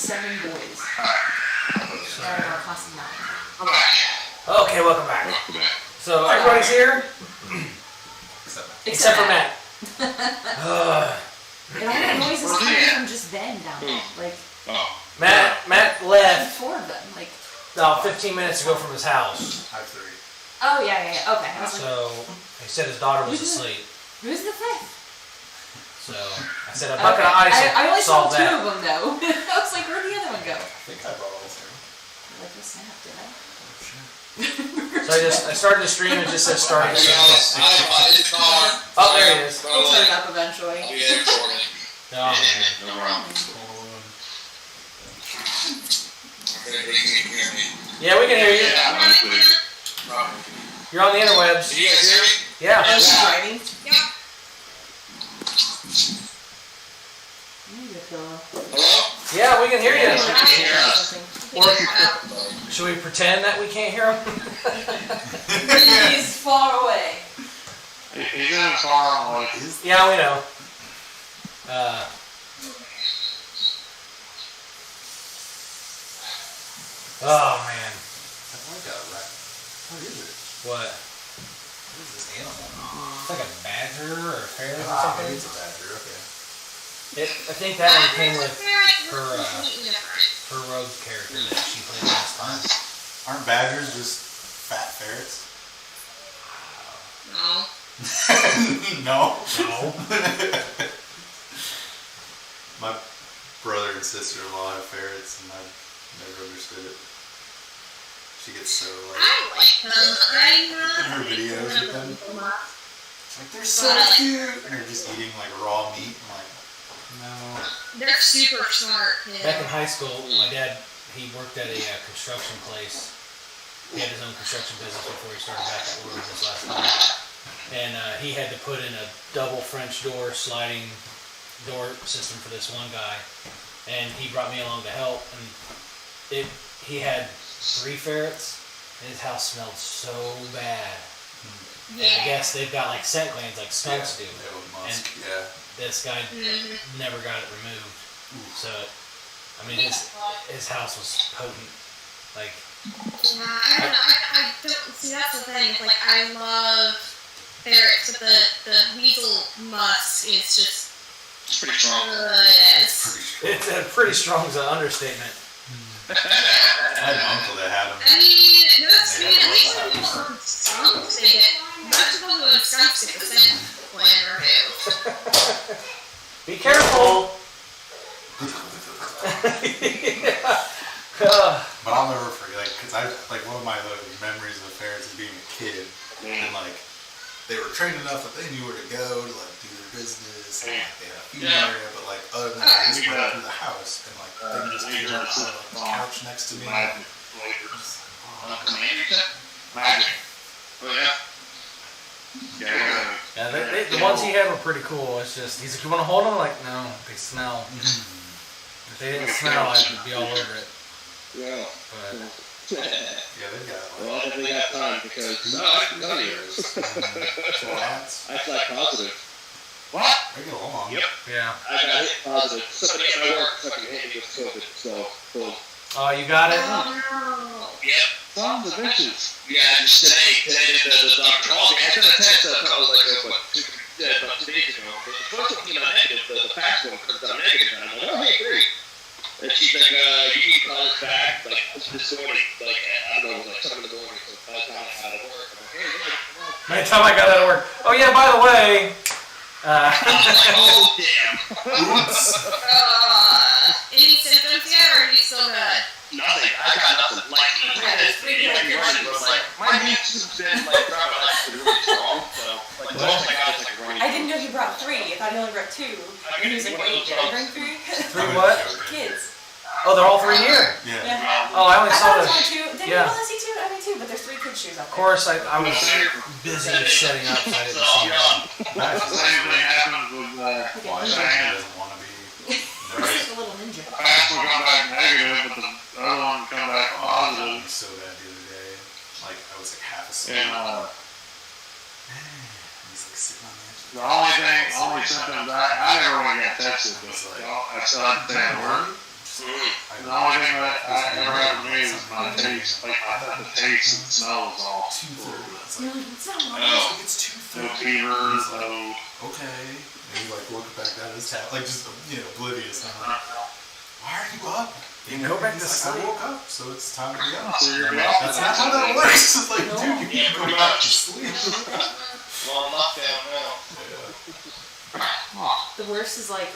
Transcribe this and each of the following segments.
7 boys. There are cost 9. I'm back. Okay, welcome back. So everybody's here? Except for Matt. And all that noise is coming from just them down there. Like, Matt left 4 of them. Like, 15 minutes ago from his house. I have 3. oh, yeah. Okay. I was So he said his daughter was asleep. Who's the 5th? So I said a bucket of ice. I only saw 2 that. of them though. I was like, where'd the other one go? I think I brought all 3. Like, this snap, did I? So I started the stream and just said starting. Oh, there he is. We'll turn it up eventually. Oh, man. Yeah, we can hear you. You're on the interwebs. Can you guys hear me? Yeah. Oh, she's writing? Hello? Yeah, we can hear you. Or Should we pretend that we can't hear him? He's far away. He's in far away. Yeah, we know. Oh man. What is it? What? What is this animal? It's like a badger or a ferret or Ah, something. maybe it's a badger, okay. I think that one came with her rogue character that she played last time. Aren't badgers just fat ferrets? No. No? No. My brother and sister-in-law have ferrets, and I've never understood it. She gets so like I like them. in her videos with them. Like they're so cute, and they're just eating like raw meat. I'm like, no. They're super smart. Back in high school, my dad, he worked at a construction place. He had his own construction business before he started back at work this last time. And he had to put in a double French door sliding door system for this one guy. And he brought me along to help. And he had 3 ferrets, and his house smelled so bad. Yeah. And I guess they've got like scent glands like skunks do. They would musk, And yeah. this guy never got it removed. So, I mean, his house was potent. Like, Yeah, I don't know. I don't see. That's the thing. Like, I love ferrets, but the weasel musk is just. It's pretty strong. it's a pretty strong understatement. I had an uncle that had them. I mean, no, it's me. At least when people are skunks, they get most of them who are skunks get the same gland removed. Be careful. But I'll never forget, like, cause like one of my memories of the ferrets is being a kid, and like they were trained enough that they knew where to go to like do their business, and like they had a feeding area, but like other than that, they just went through the house, and like they would just hang out on the couch next to me. Yeah, the ones he had were pretty cool. It's just, he's like, you want to hold them? Like, no, they smell. If they didn't smell, I'd be all over it. Yeah. But Yeah, they've got Well, I like definitely got time because no, I can tell you. rats. I felt positive. What? They get along. Yep. yeah. I got hit positive. Somebody at my work fucking hit me with COVID. So, boom. Oh, you got it? Oh no. Yep. Sons of bitches. Yeah, just today the doctor called me. I sent a text up. I was like, what, about 2 days ago. The first one came out negative. The fax one comes out negative. And I'm like, oh, hey, great. And she's like, you need to call us back, like, this morning, like, I don't know, it was like 7 in the morning, so by the time I got out of work, I'm like, hey, look. By the time I got out of work. Oh, yeah, by the way. Oh, damn. Oops. Any symptoms yet, or are you still good? Nothing. I got nothing. Like, I had a 3 running, but like, my immune system's been, like, really strong, so, like, the most I got is, like, running. I didn't know he brought 3. I thought he only brought 2. And he was like, wait, did I bring 3? 3 what? Kids. Oh, they're all 3 here. Yeah. Oh, I only I saw thought it the. was only 2. Did Yeah. you only see 2? I mean 2, but there's 3 kid shoes up Of there. course, I was busy setting up, so I didn't see them. That's The same thing happens with why Diane doesn't want to be He's nurse. like a little ninja. the past will come back negative, but the other one come back Oh, that positive. was so bad the other day. Like, I was like half asleep. And He's like sitting on the edge. the only symptoms, I never want to get tested, but I still have to stay at work. I The only thing that I ever had to me is my taste. Like, I thought the taste and smell was all. 2:30. You're like, it's not Oh, much. it's 2:30. No fevers, no. Okay. And you like look back at his tab, like just oblivious. And I'm like, why are you up? You can go back to He's sleep. like, I woke up, so it's time to be up. So you're I'm like, that's not how that works. It's like, dude, you Yeah, can't go pretty back to much. sleep. Well, I'm lockdown now. The worst is like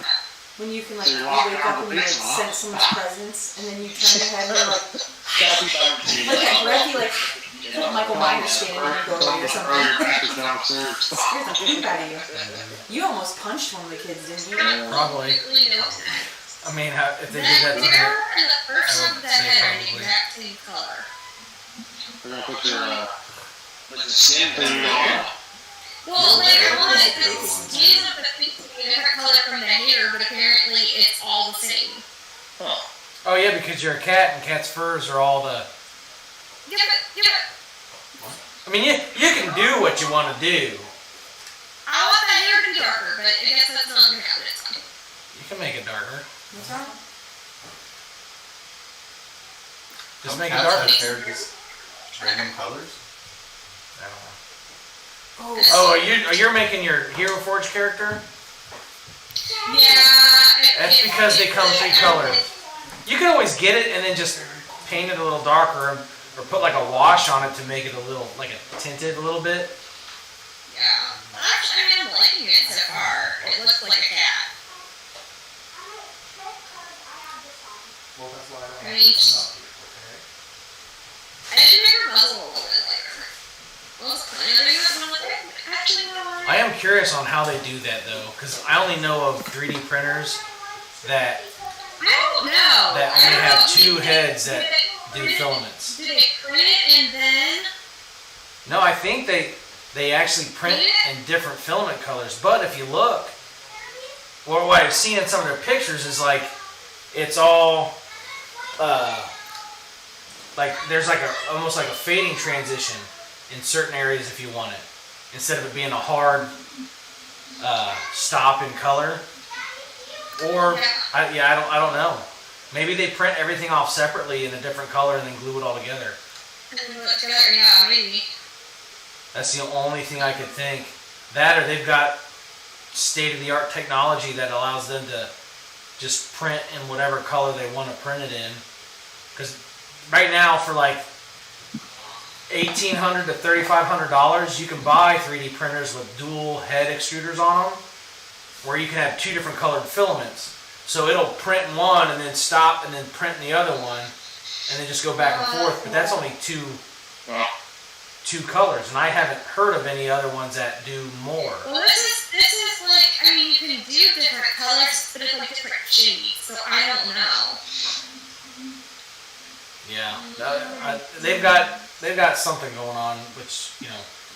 when you can like So you you're locked wake down up and for you like pizza, huh? sense someone's presence and then you turn your head and you're like Gotta be by routine. that breath you like put Michael Myers standing in your doorway or Throw something. your mattress downstairs. Scares the shit out of you. You almost punched one of the kids, didn't you? Probably. Absolutely no sense. I mean, if they did that That to me, mirror and the first I one would that say had the probably. exact same color. They're gonna put your, With the skin put thing your, on. Well, later on, the skin of the pink to be a different color from the hair, but apparently it's all the same. Huh. oh yeah, because you're a cat and cats' furs are all the. Yeah, but I mean, you can do what you want to do. I want that hair to be darker, but I guess that's not gonna happen. It's fine. You can make it darker. What's wrong? Just Some make it cats darker. have hair just random colors. I don't know. Oh, Oh, you're making your Hero Forge character? Yeah. That's because they come pre-colored. You can always get it and then just paint it a little darker or put like a wash on it to make it a little, like a tinted a little bit. Yeah. Actually, I'm liking it so far. It looks like a cat. Well, that's why I mean, I didn't make her muzzle a little bit lighter. Well, it's kind of doing this one with it. Actually, no. I am curious on how they do that though, because I only know of 3D printers that I don't know. only I don't have know. two heads Do that they do print it- filaments. Do they print it and then? No, I think they actually print in different filament colors. But if you look, or what I've seen in some of their pictures is like it's all like there's like almost like a fading transition in certain areas if you want it, instead of it being a hard stop in color. Or I don't know. Maybe they print everything off separately in a different color and then glue it all together. And then put it together, yeah, maybe. That's the only thing I could think. That or they've got state-of-the-art technology that allows them to just print in whatever color they want to print it in. Because right now for like $1,800 to $3,500, you can buy 3D printers with dual head extruders on them, where you can have two different colored filaments. So it'll print in one and then stop and then print in the other one, and then just go back and forth. But that's only two colors, and I haven't heard of any other ones that do more. Well, this is like, I mean, you can do different colors, but it's like different shades, so I don't know. Yeah, they've got something going on, which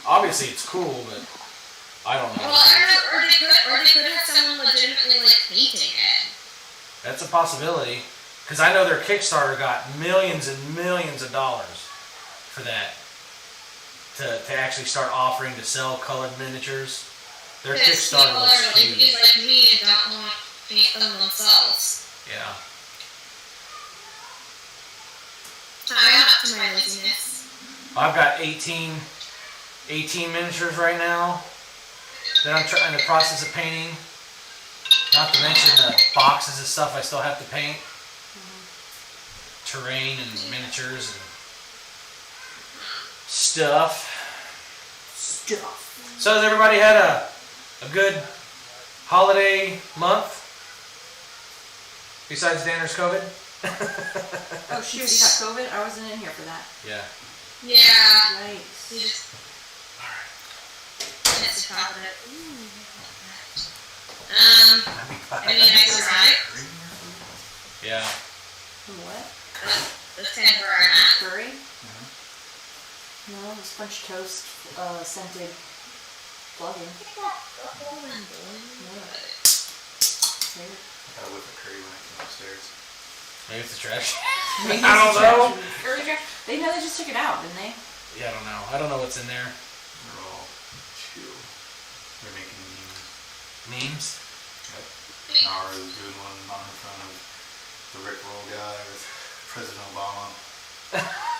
obviously it's cool, but I don't know. Well, I don't know, or they could have someone legitimately like painting it. That's a possibility, because I know their Kickstarter got millions and millions of dollars for that. To actually start offering to sell colored miniatures. Their Kickstarter was like huge. people like me and don't want to paint them themselves. Yeah. I'm up to my laziness. I've got 18 miniatures right now that I'm in the process of painting. Not to mention the boxes of stuff I still have to paint. Terrain and miniatures and stuff. So has everybody had a good holiday month? Besides Danner's COVID? Oh shoot, he got COVID? I wasn't in here for that. Yeah. Yeah. Yikes. You just. That's the top of it. I mean, I survived. Yeah. From what? That's kind of where I'm at. Curry? No, it was French toast, scented plug-in. Weird. I got a whip of curry when I came upstairs. Maybe it's the trash. Maybe I don't it's know. Curry trash. They just took it out, didn't they? Yeah, I don't know. I don't know what's in there. They're all chill. They're making memes. Memes? Nara is doing one on in front of the Rick Roll guy with President Obama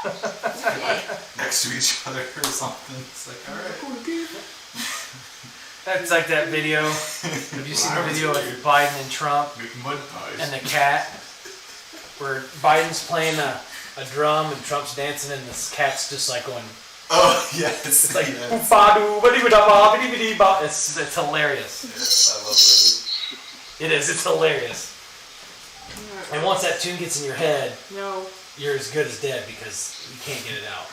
Okay. next to each other or something. It's like, alright. That's like that video. Have you seen the video of Biden and Trump Make mud pies. and the cat? Where Biden's playing a drum and Trump's dancing and this cat's just like going, Oh, yes. it's like, yes. it's hilarious. Yes, I love those. It is, it's hilarious. And once that tune gets in your head, No. you're as good as dead because you can't get it out.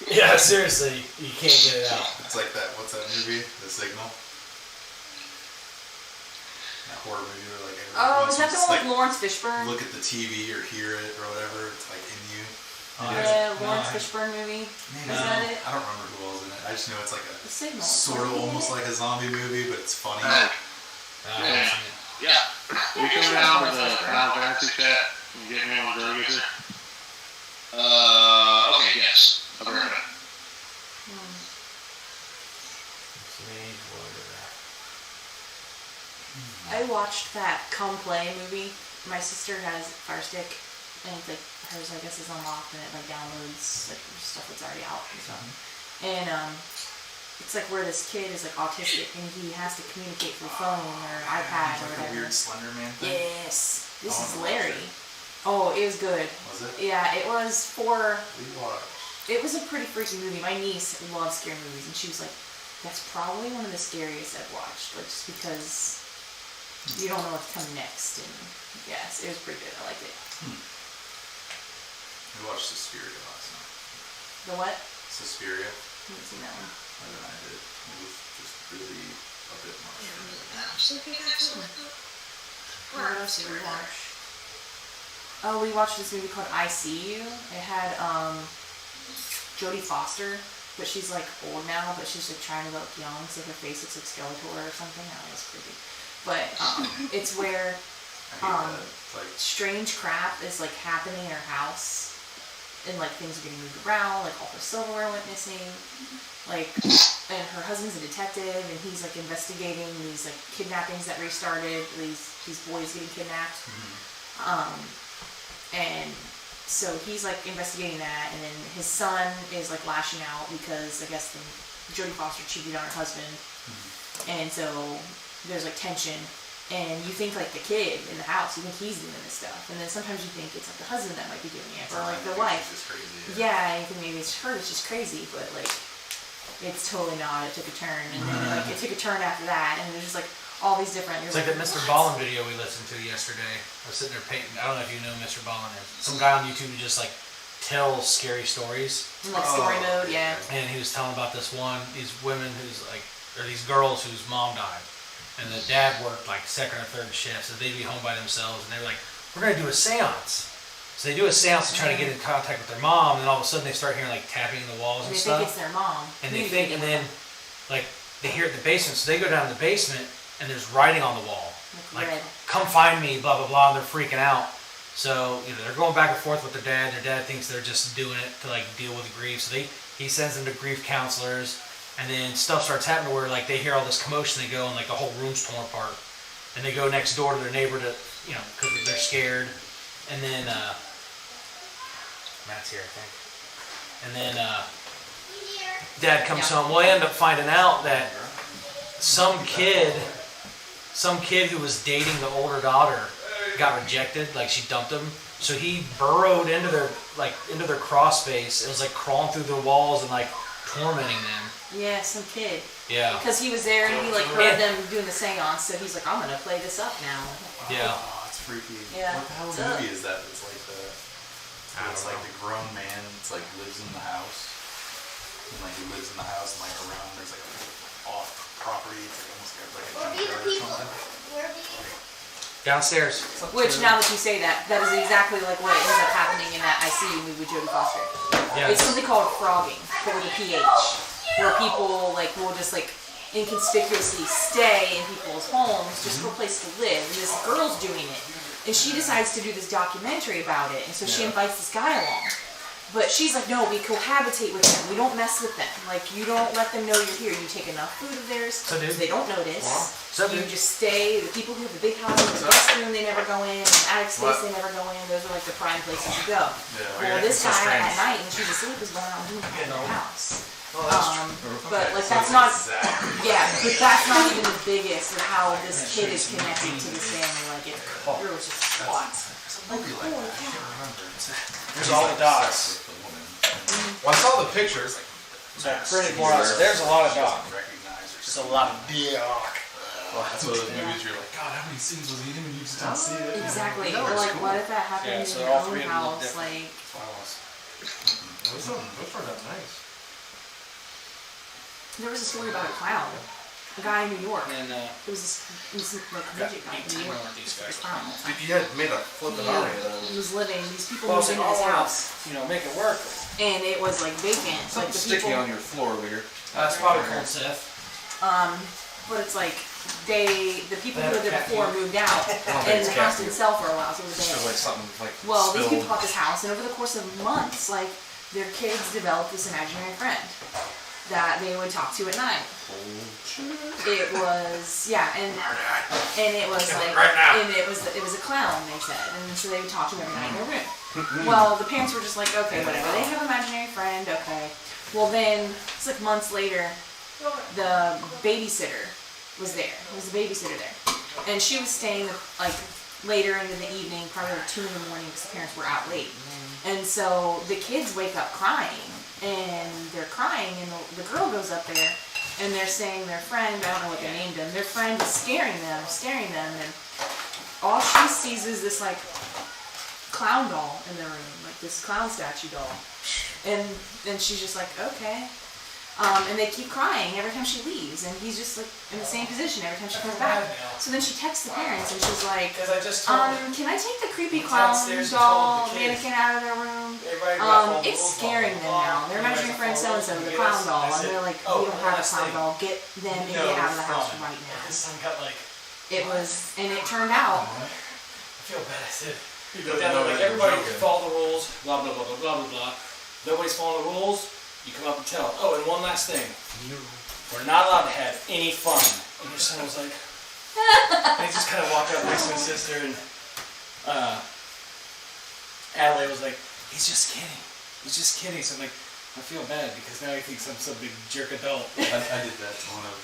Yeah, seriously, you can't get it out. It's like that, what's that movie? The Signal? That horror movie where like Oh, once is that you the just, one with Lawrence Fishburne? look at the TV or hear it or whatever, it's like in you. Lawrence Fishburne movie. Maybe. Is that it? I don't remember who else in it. I just know it's like The a Signal. sort of almost like a zombie movie, but it's funny. Yeah. We come down to the Final Fantasy chat and get me on the Burger. Okay, yes. I've heard of it. I watched that Come Play movie. My sister has Fire Stick, and it's like hers, I guess, is unlocked, and it like downloads like stuff that's already out and stuff. And it's like where this kid is like autistic, and he has to communicate through phone or iPad or Like a whatever. weird Slender Man thing. Yes, this I is wanna watch Larry. Oh, it was good. Was it? Yeah, it was for. We watched. It was a pretty freaky movie. My niece loves scary movies, and she was like, "That's probably one of the scariest I've watched." Like just because you don't know what's coming next, and yes, it was pretty good. I liked it. We watched Suspiria last night. The what? Suspiria. I haven't seen that one. And then I did. It was just really a bit much. What else did we watch? Oh, we watched this movie called I See You. It had Jodie Foster, but she's like old now, but she's like trying to look young, so her face looks like Skeletor or something. I don't know, it's creepy. But it's where I hate that. It's like, strange crap is like happening in her house, and like things are getting moved around, like all her silverware went missing, like, and her husband's a detective, and he's like investigating these like kidnappings that restarted, these boys getting kidnapped. And so he's like investigating that, and then his son is like lashing out because I guess Jodie Foster cheated on her husband, and so there's like tension, and you think like the kid in the house, you think he's doing this stuff, and then sometimes you think it's like the husband that might be doing it, or like the wife. It's just crazy. Yeah, you think maybe it's her that's just crazy, but like it's totally not. It took a turn, and then like it took a turn after that, and there's just like all these different. It's like that Mr. Ballin video we listened to yesterday. I was sitting there painting. I don't know if you know who Mr. Ballin is. Some guy on YouTube who just like tells scary stories. In like story mode, yeah. And he was telling about these women who's like, or these girls whose mom died. And the dad worked like second or third shift, so they'd be home by themselves, and they were like, we're going to do a seance. So they do a seance to try to get in contact with their mom, and then all of a sudden they start hearing like tapping in the walls and They stuff. think it's their mom. And they think, and then like they hear it in the basement, so they go down to the basement, and there's writing on the wall. Like red. Come find me, blah, blah, blah, and they're freaking out. So, you know, they're going back and forth with their dad. Their dad thinks they're just doing it to like deal with grief. So he sends them to grief counselors, and then stuff starts happening where like they hear all this commotion, they go and like the whole room's torn apart. And they go next door to their neighbor to, you know, because they're scared. And then, Matt's here, I think. And then, Dad comes home. Well, I end up finding out that some kid who was dating the older daughter got rejected, like she dumped him. So he burrowed into their crawl space. It was like crawling through their walls and like tormenting them. Yeah, some kid. Yeah. Because he was there and he like heard them doing the seance, so he's like, I'm gonna play this up now. Yeah. Oh, it's freaky. Yeah. What the hell movie is that? It's like it's like the grown man. It's like lives in the house. And like he lives in the house and like around there's like a off property. It's like almost like a junkyard or something. Downstairs. Which now that you say that, that is exactly like what ends up happening in that I See You movie with Jodie Foster. Yeah. It's something called frogging, but with a PH, where people like will just like inconspicuously stay in people's homes just for a place to live. And this girl's doing it, and she decides to do this documentary about it, and so she invites this guy along. But she's like, no, we cohabitate with them. We don't mess with them. Like, you don't let them know you're here. You take enough food of theirs so they don't notice. You just stay. The people who have the big houses, the guest room, they never go in. The attic space, they never go in. Those are like the prime places to go. Well, this guy at night, when she's asleep, is going out doing in the house. But like that's not, but that's not even the biggest of how this kid is connected to this family. Like it was just a lot. Like holy cow. There's all the dogs. Well, I saw the pictures. There's a lot of dogs. There's a lot of dog. Well, that's one of those movies you're like, God, how many scenes was he in and you just don't see it? Exactly. Or like, what if that happened in your own house? Like, Those are nice. there was a story about a clown. A guy in New York. And It was this like midget guy in New York. these guys. A clown. You had made a flipping aria of He those. was living. These people moved into his house, Make it work. and it was like vacant. Like the people. your floor over here. It's probably called Seth. But it's like the people who lived there before moved out, and the house didn't sell for a while, so it was abandoned. Something like Well, these people bought this house, and over the course of months, like their kids developed this imaginary friend that they would talk to at night. It was and it was like and it was a clown, they said, and so they would talk to him every night in their room. Well, the parents were just like, okay, whatever. They have an imaginary friend, okay. Well, then it's like months later, the babysitter was there. There was a babysitter there, and she was staying like later into the evening, probably like 2 in the morning because the parents were out late. And so the kids wake up crying, and they're crying, and the girl goes up there, and they're saying their friend, I don't know what they named him, their friend is scaring them, and all she sees is this like clown doll in the room, like this clown statue doll, and then she's just like, okay. And they keep crying every time she leaves, and he's just like in the same position every time she comes back. So then she texts the parents, and she's like, can I take the creepy clown doll mannequin out of their room? It's scaring them now. They're imagining friend so-and-so, the clown doll, and they're like, we don't have a clown doll, get them and get out of the house right now. It was, and it turned out. I feel bad, I said. Everybody follow the rules, blah, blah, blah, blah, blah, blah, blah. Nobody's following the rules. You come up and tell. Oh, and one last thing. We're not allowed to have any fun. And your son was like, and he just kind of walked out next to his sister, and Adelaide was like, he's just kidding. He's just kidding. So I'm like, I feel bad because now he thinks I'm some big jerk adult. I did that to one of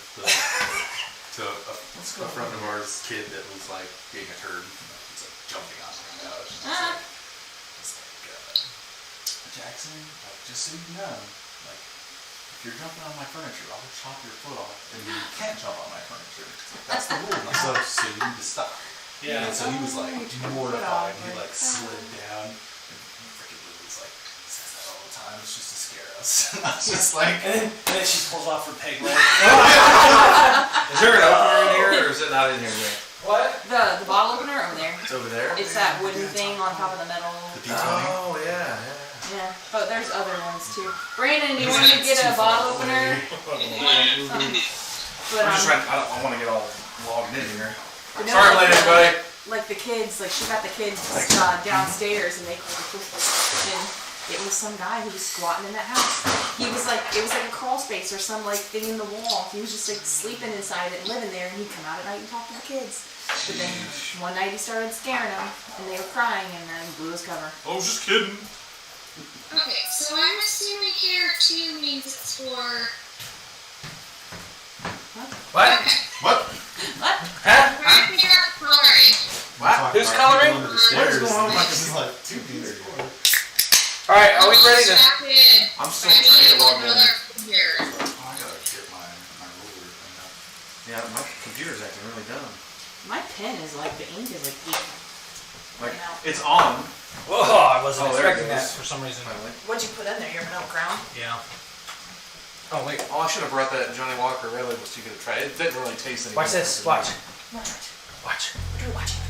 to a friend of ours' kid that was like being a turd. He's like jumping on my couch. It's like, Jackson, like, just so you know, like, if you're jumping on my furniture, I'll chop your foot off, and you can't jump on my furniture. That's the rule. So you need to stop. Yeah. And so he was like mortified. He like slid down, and freaking Lily's like, he says that all the time. It's just to scare us. I was just like, And then she pulls off her peg leg. Is there an opener in here, or is it not in here yet? What? The bottle opener over there. It's over there? It's that wooden thing on top of the metal. the D20. Oh, yeah. Yeah, but there's other ones too. Brandon, do you want to get a bottle opener? But, I'm just trying. I want to get all logged in here. but no, Sorry, like, late, everybody. Like the kids, like she got the kids downstairs, and they and it was some guy who was squatting in that house. He was like, it was like a crawl space or some like thing in the wall. He was just like sleeping inside it, living there, and he'd come out at night and talk to the kids. But then one night he started scaring them, and they were crying, and then he blew his cover. I was just kidding. Okay, so I'm assuming here 2 means it's for. What? What? What? Huh? I'm trying to figure out the coloring. What? Who's coloring? What is going on? This is like 2 pieces. Alright, are we ready to... I'm still trying to get logged in. Here. I gotta get my ruler thing up. Yeah, my computer's acting really dumb. My pen is like, the ink is like deep. Like, it's on. Whoa, I wasn't Oh, there it expecting that goes. for some reason. What'd you put in there? Your vanilla crown? Yeah. Oh, wait. Oh, I should have brought that Johnny Walker Red Label so you could have tried it. It didn't really taste any Watch this. Watch. Watch it. Watch. What are you watching?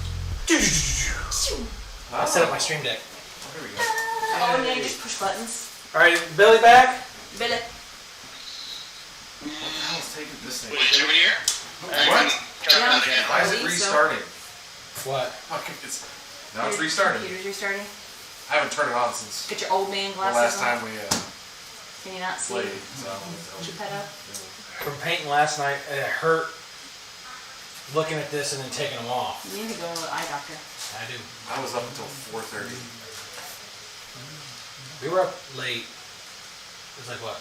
I set up my stream deck. Oh, here we go. Oh, and then you just push buttons. Alright, Billy back? Billy. What the hell is taking this thing? Wait, is everybody here? What? Yeah. Why is it restarting? What? Now it's restarting. Computer's restarting. I haven't turned it on since Get your old man the glasses last time on. we Can you not see? played. So. Put your pet up. From painting last night, it hurt looking at this and then taking them off. You need to go to the eye doctor. I do. I was up until 4:30. We were up late. It was like what,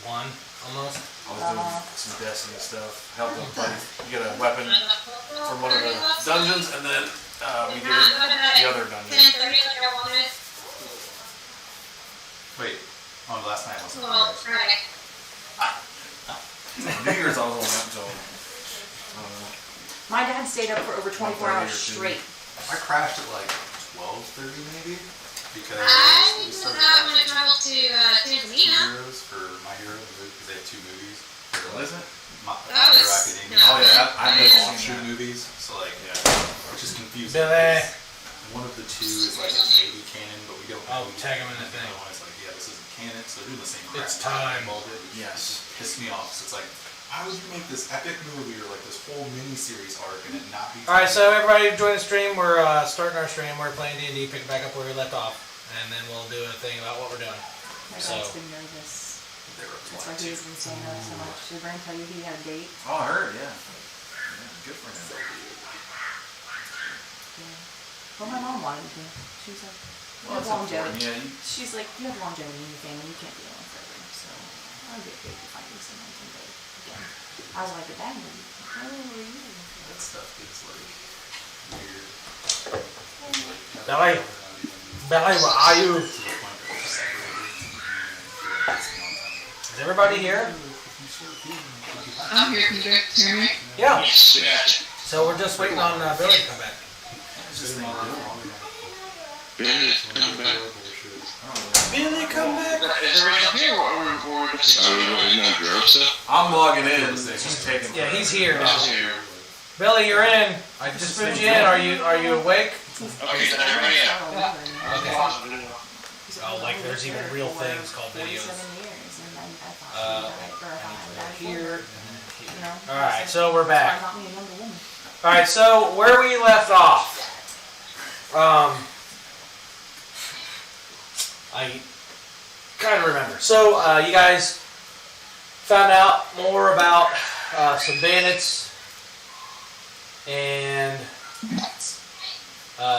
1 almost? I was doing some Destiny stuff. Helped them fight. You get a weapon from one of the dungeons, and then we did the other dungeon. 10:30 like I wanted. Wait, last night wasn't Well, Friday. New Year's I was only up until My dad stayed up for over 24 hours 1:30 or 2. straight. I crashed at like 12:30 maybe because I we did started that when I watching traveled to Tanzania. Heroes for My Hero because they have 2 movies. What is it? My That was- Hero Academia. no. Oh yeah, I They know all shoot movies, so like which is confusing. Billy. because one of the 2 is like maybe canon, but we don't know. I'll tag him in the thing. Otherwise, like this isn't canon, so they're doing the same crap. It's time. All did, which Yes. just pissed me off. So it's like, why would you make this epic movie or like this whole mini-series arc and it not be? Alright, so everybody join the stream. We're starting our stream. We're playing D&D. Pick back up where we left off. And then we'll do a thing about what we're doing. My So- dad's been nervous. They were That's why he's been staying up so much. Did Brian tell you he had a date? Oh, I heard, yeah. Good for him. Yeah. Well, my mom wanted to. She was like, you Well, have that's important. longevity. Yeah, She's like, you have longevity in your family. You can't be alone forever. So I'll get paid to find you someone someday. Again. I was like, the bad movie. Oh, you. That stuff gets like weird. Billy. Billy, where are you? To the point that we're separated. Is everybody here? I'm here. Can you guys hear me? Yeah. Shit. So we're just waiting on Billy to come back. Billy, come back. Billy, come back! Is everybody up here or just... I'm logging in. He's taking. Yeah, he's here now. here. Billy, you're in. I just moved you in. Are you awake? Okay, so everybody up. Okay. Oh, like there's even real things called videos. 47 years, and then I thought she died, Here. you know? All right, so we're That's why back. I got me a younger woman. All right, so where we left off. I kind of remember. So you guys found out more about some bandits and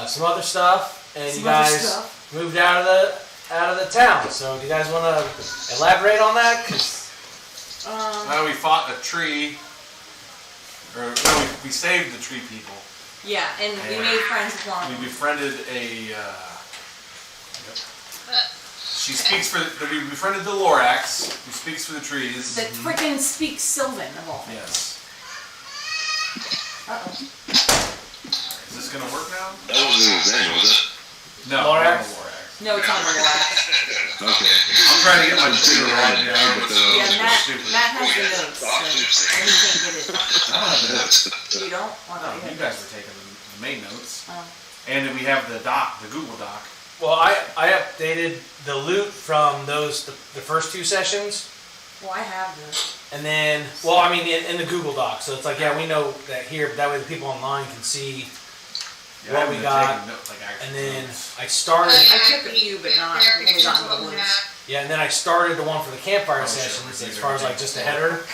some other stuff, and you guys moved out of the town. So do you guys want to elaborate on that? 'Cause We fought a tree. Or no, we saved the tree people. Yeah, and we made friends with one. We befriended a. She speaks for. We befriended the Lorax, who speaks for the trees. That frickin' speaks Sylvan of all things. Yes. Uh-oh. Is this gonna work now? That wasn't his name, was it? No. Lorax? not the Lorax. No, it's not a Lorax. Okay. I'm trying to get my computer right now. Yeah, Matt has the notes, so and he can't get it. You don't? Why No, don't you you have guys notes? were taking the main notes. Oh. And then we have the doc, the Google Doc. well, I updated the loot from those the first 2 sessions. Well, I have this. And then, well, I mean, in the Google Doc. So it's like, yeah, we know that here, but that way the people online can see Yeah, I what haven't we been got. taking notes, like actual And then notes. I started, I took a few, but not really got into the woods. yeah, and then I started the one for the campfire Oh, sure. sessions as far as like just a header.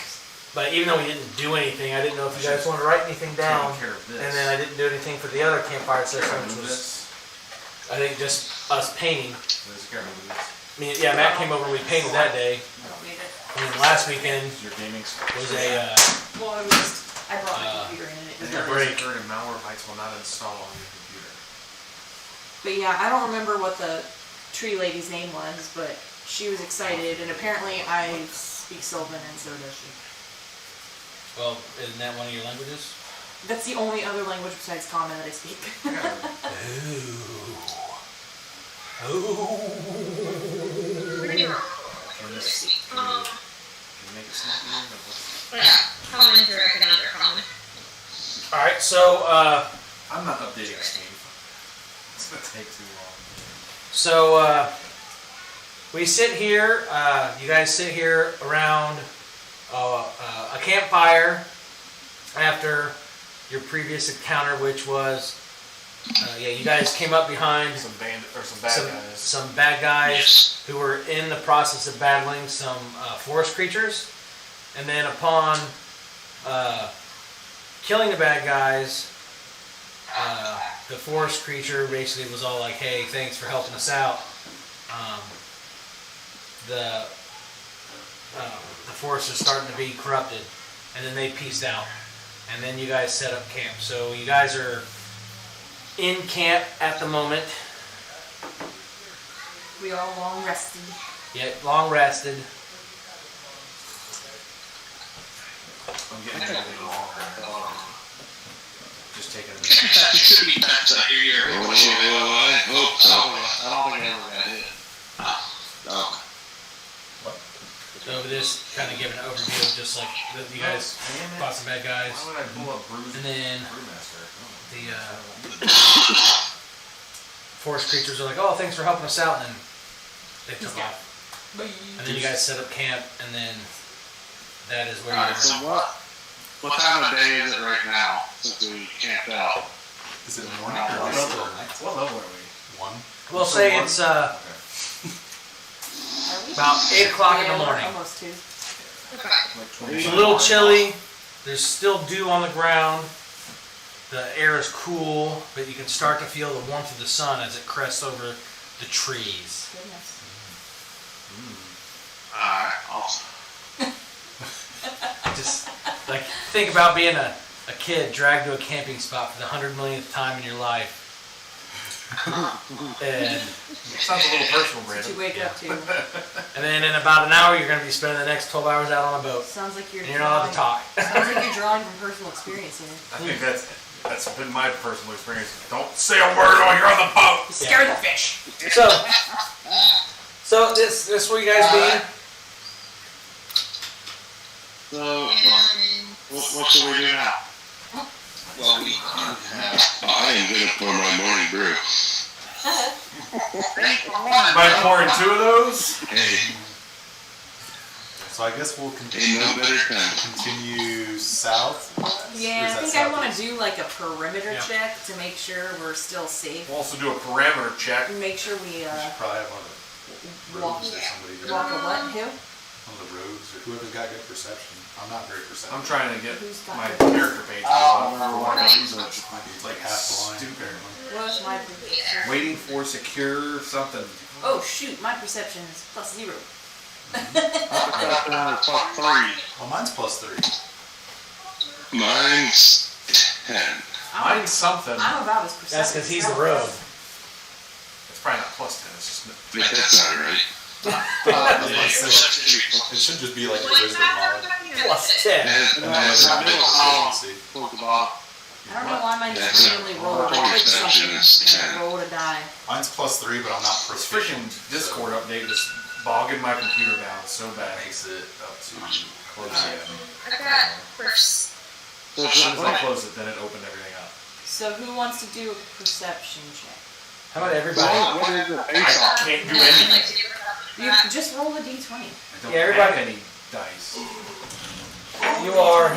But even though we didn't do anything, I didn't know if you guys wanted to write anything down. Taking care of this. And then I didn't do anything for the other campfire session, which Remove was, this. I think, just us painting. There's a camera with this. I mean, yeah, Matt came over and we painted that day. I don't need it. And then last weekend Your gaming was a, Well, I was just, I brought my computer in and it was a done. break. and malware bytes will not install on your computer. But yeah, I don't remember what the tree lady's name was, but she was excited, and apparently I speak Sylvan, and so does she. well, isn't that one of your languages? That's the only other language besides Common that I speak. Pretty wrong. Can you make it snappy? Yeah, common, direct, and under common. Alright, so, I'm not updating Steam. It's gonna take too long. So, we sit here, you guys sit here around a campfire after your previous encounter, which was, yeah, you guys came up behind Some bad bad guys Yes. who were in the process of battling some forest creatures. And then upon killing the bad guys, the forest creature basically was all like, hey, thanks for helping us out. The forest is starting to be corrupted, and then they peaced out. And then you guys set up camp. So you guys are in camp at the moment. We all long rested. Yeah, long rested. I'm getting everything longer. Just taking a minute. You should be back to here. I hope so. I don't think I ever got hit. No. So this kind of give an overview of just like you guys fought some bad guys. Why would I pull up Bruce? And then Brewmaster? the forest creatures are like, oh, thanks for helping us out, and then they took off. And then you guys set up camp, and then that is where you Alright, so what time of day is it right now, since we camped out? Is it morning or still night? What level are we? 1? We'll say it's about 8 o'clock in the morning. Almost 2. Like It's a little chilly. There's still dew on the ground. The air is cool, but you can start to feel the warmth of the sun as it crests over the trees. Goodness. Alright, awesome. Just like think about being a kid dragged to a camping spot for the 100 millionth time in your life. And sounds a little personal, What Brandon. you wake up to. and then in about an hour, you're going to be spending the next 12 hours out on a boat. Sounds like you're And you're not allowed to talk. Sounds like you're drawing from personal experience here. I think that's been my personal experience. Don't say a word while you're on the boat. Scare the fish. So this where you guys be? So, what should we do now? Well, I am gonna pour my morning brew. By pouring 2 of those? Hey, So I guess we'll ain't no better time. continue south. Yeah, I think I want to do like a perimeter Yeah. check to make sure we're still safe. We'll also do a parameter check. Make sure we We should probably have one of the walk, rogues or somebody do. walk a what? Who? One of the rogues or whoever's got good perception. I'm not very perceptive. I'm trying to get Who's got my it? character page to Might be like half blind. Stupid. apparently. What was my perception? Waiting for secure something. Oh shoot, my perception is +0. +3. Well, mine's +3. Mine's 10. Mine's something. I'm about as perceptive. That's because he's the rogue. It's probably not +10. It's just. Wait, that's not right. It should just be like a wisdom mod. +10. And then it's not big proficiency. Close the bottom. I don't know why mine just That's randomly a rolled. I clicked perception something is and I 10. rolled a die. Mine's +3, but I'm not This proficient. freaking Discord update is bogging my computer down so bad. Makes it up to close I got first. So As soon as I what? closed it, then it opened everything up. So who wants to do a perception check? How about everybody? What is it based I on? can't do anything. You just roll a d20. I don't Yeah, everybody- have any dice. You are. I'm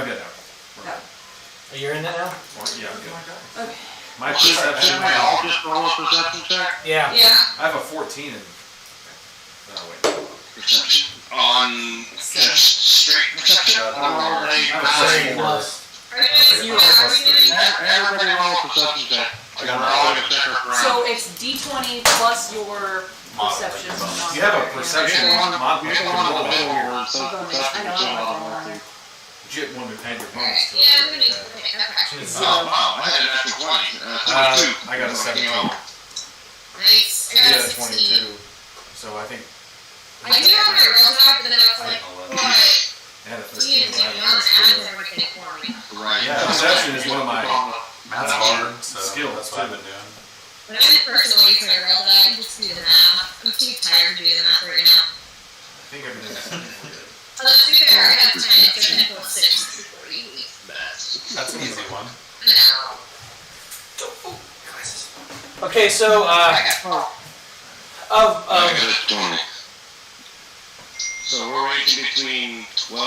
good now. You're in that now? Yeah, I'm good. Okay. My Should perception. we all just roll a perception check? Yeah. Yeah. I have a 14 and. Oh, wait. Perception. On just straight perception. I have a 4. Are you doing? Everybody roll a perception check. I got We're all gonna check our ground. So it's d20 plus your perception. If you have a perception You're the one mod, you're you the can one in roll the middle it. where it says perception I know, is I on like there. that. But you want to add your bonus to it. Yeah, I'm gonna need to pick. Okay. Oh, wow, I had an actual 20. 22. I got a 17. Nice. I You got had a a 16. 22. So I think. I do have my roll die, but then I was like, what? I had a Do you 13. need to I had a add 14. everything for me? Right. Yeah, perception is one of my. Math's hard, so Skills, that's what I've too. been doing. When I'm in personal use my roll die, I can just do the math. I'm too tired to do the math right now. I think everything's. Although to be fair, I have time to get 10 plus 6 before you leave. That's an easy one. I know. Okay, so I got of a 20. So we're ranging between 12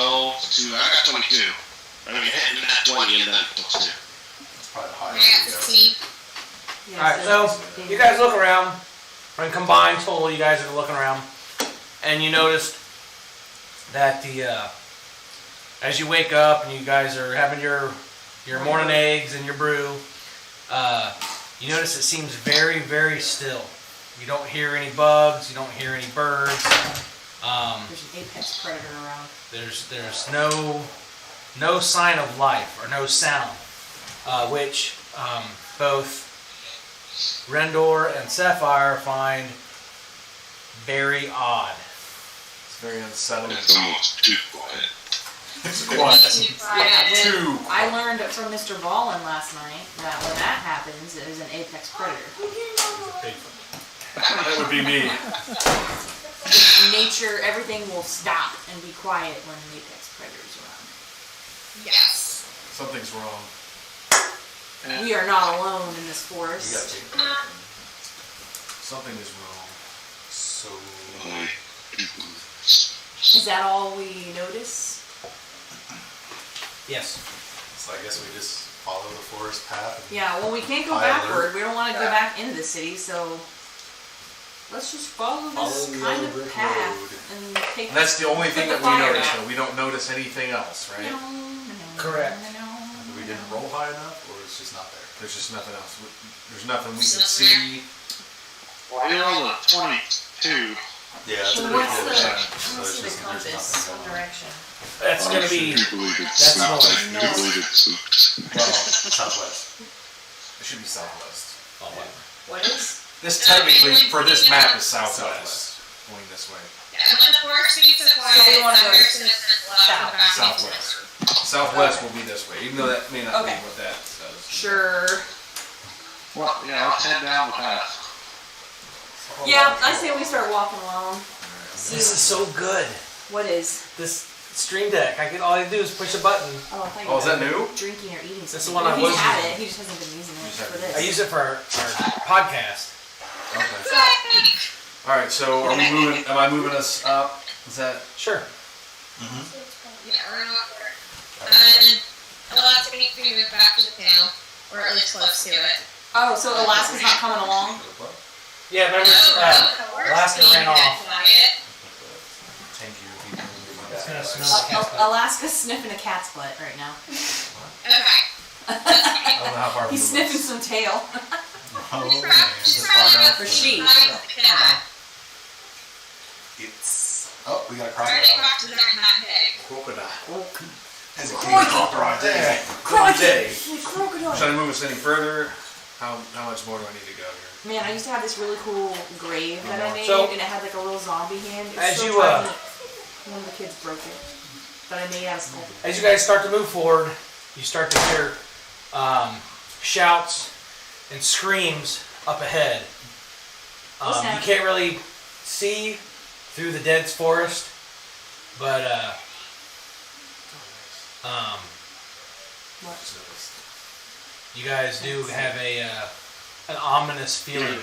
to, I got 22. I mean, hitting that 20 and then plus 2. That's probably the I highest got we go. 16. Yeah, Alright, so you guys look around. When combined total, you guys are looking around, and you noticed that the as you wake up and you guys are having your morning eggs and your brew, you notice it seems very, very still. You don't hear any bugs. You don't hear any birds. There's an apex predator around. There's no sign of life or no sound, which both Rendor and Sapphire find very odd. It's very unsettling. It's almost too quiet. It's quiet. Yeah, I learned from Mr. Ballin last night that when that happens, it is an apex predator. That would be me. Nature, everything will stop and be quiet when an apex predator is around. Yes. Something's wrong. We are not alone in this forest. Something is wrong. So, Is that all we notice? Yes. so I guess we just follow the forest path. And Yeah, well, we can't go High backward. alert. We don't want to go back into the city, so let's just follow this the kind old of brick path road. and take. And that's the only thing put that the we fire notice, out. though. We don't notice anything else, right? No. Correct. We didn't roll high enough, or it's just not there. There's just nothing else. There's nothing we can see. Well, you're on the 22. Yeah, that's So pretty what's good. the, Yeah. let's So it's see the just, there's compass, nothing what going on. direction? That's going to be. I do believe it's that's not. north. I do believe it's soups. Well, Southwest. it should be southwest. What is? This technically, for this map, is southwest. Going this way. Yeah, when the forest being so quiet, So we wanna go it's left and back. Southwest. Southwest will be this way, even though that may not Okay. be what that says. Sure. Well, yeah, let's head down the path. Yeah, I say we start walking along. This is so good. What is? This Stream Deck. All I do is push a button. Oh, I thought you Oh, is that were new? drinking or eating something. That's the one I He's was had using. it. He just hasn't been using it just for haven't. this. I use it for our podcast. Okay. All right. So, are we moving? Am I moving us up? Is that? Sure. Yeah, we're gonna walk over. And Alaska needs to be moved back to the town, or at least close to it. Oh, so Alaska's not coming along? Yeah, remember, Alaska ran off. Thank you. It's gonna smell like cat's butt. Alaska's sniffing a cat's butt right now. Okay. I don't know how far. He's sniffing some tail. Oh, She's man, probably, is this far enough? For she. It's... Oh, we got a Already crocodile. cropped in that head. Crocodile. As a Right there. Crikey! Should Crocodile! I move us any further? How much more do I need to go here? Man, I used to have this really cool grave that I made, So- and it had like a little zombie hand. It was As so you, tiny. One of the kids broke it. That I made out of skull. As you guys start to move forward, you start to hear shouts and screams up ahead. You can't really see through the dense forest, but you guys do have an ominous feeling.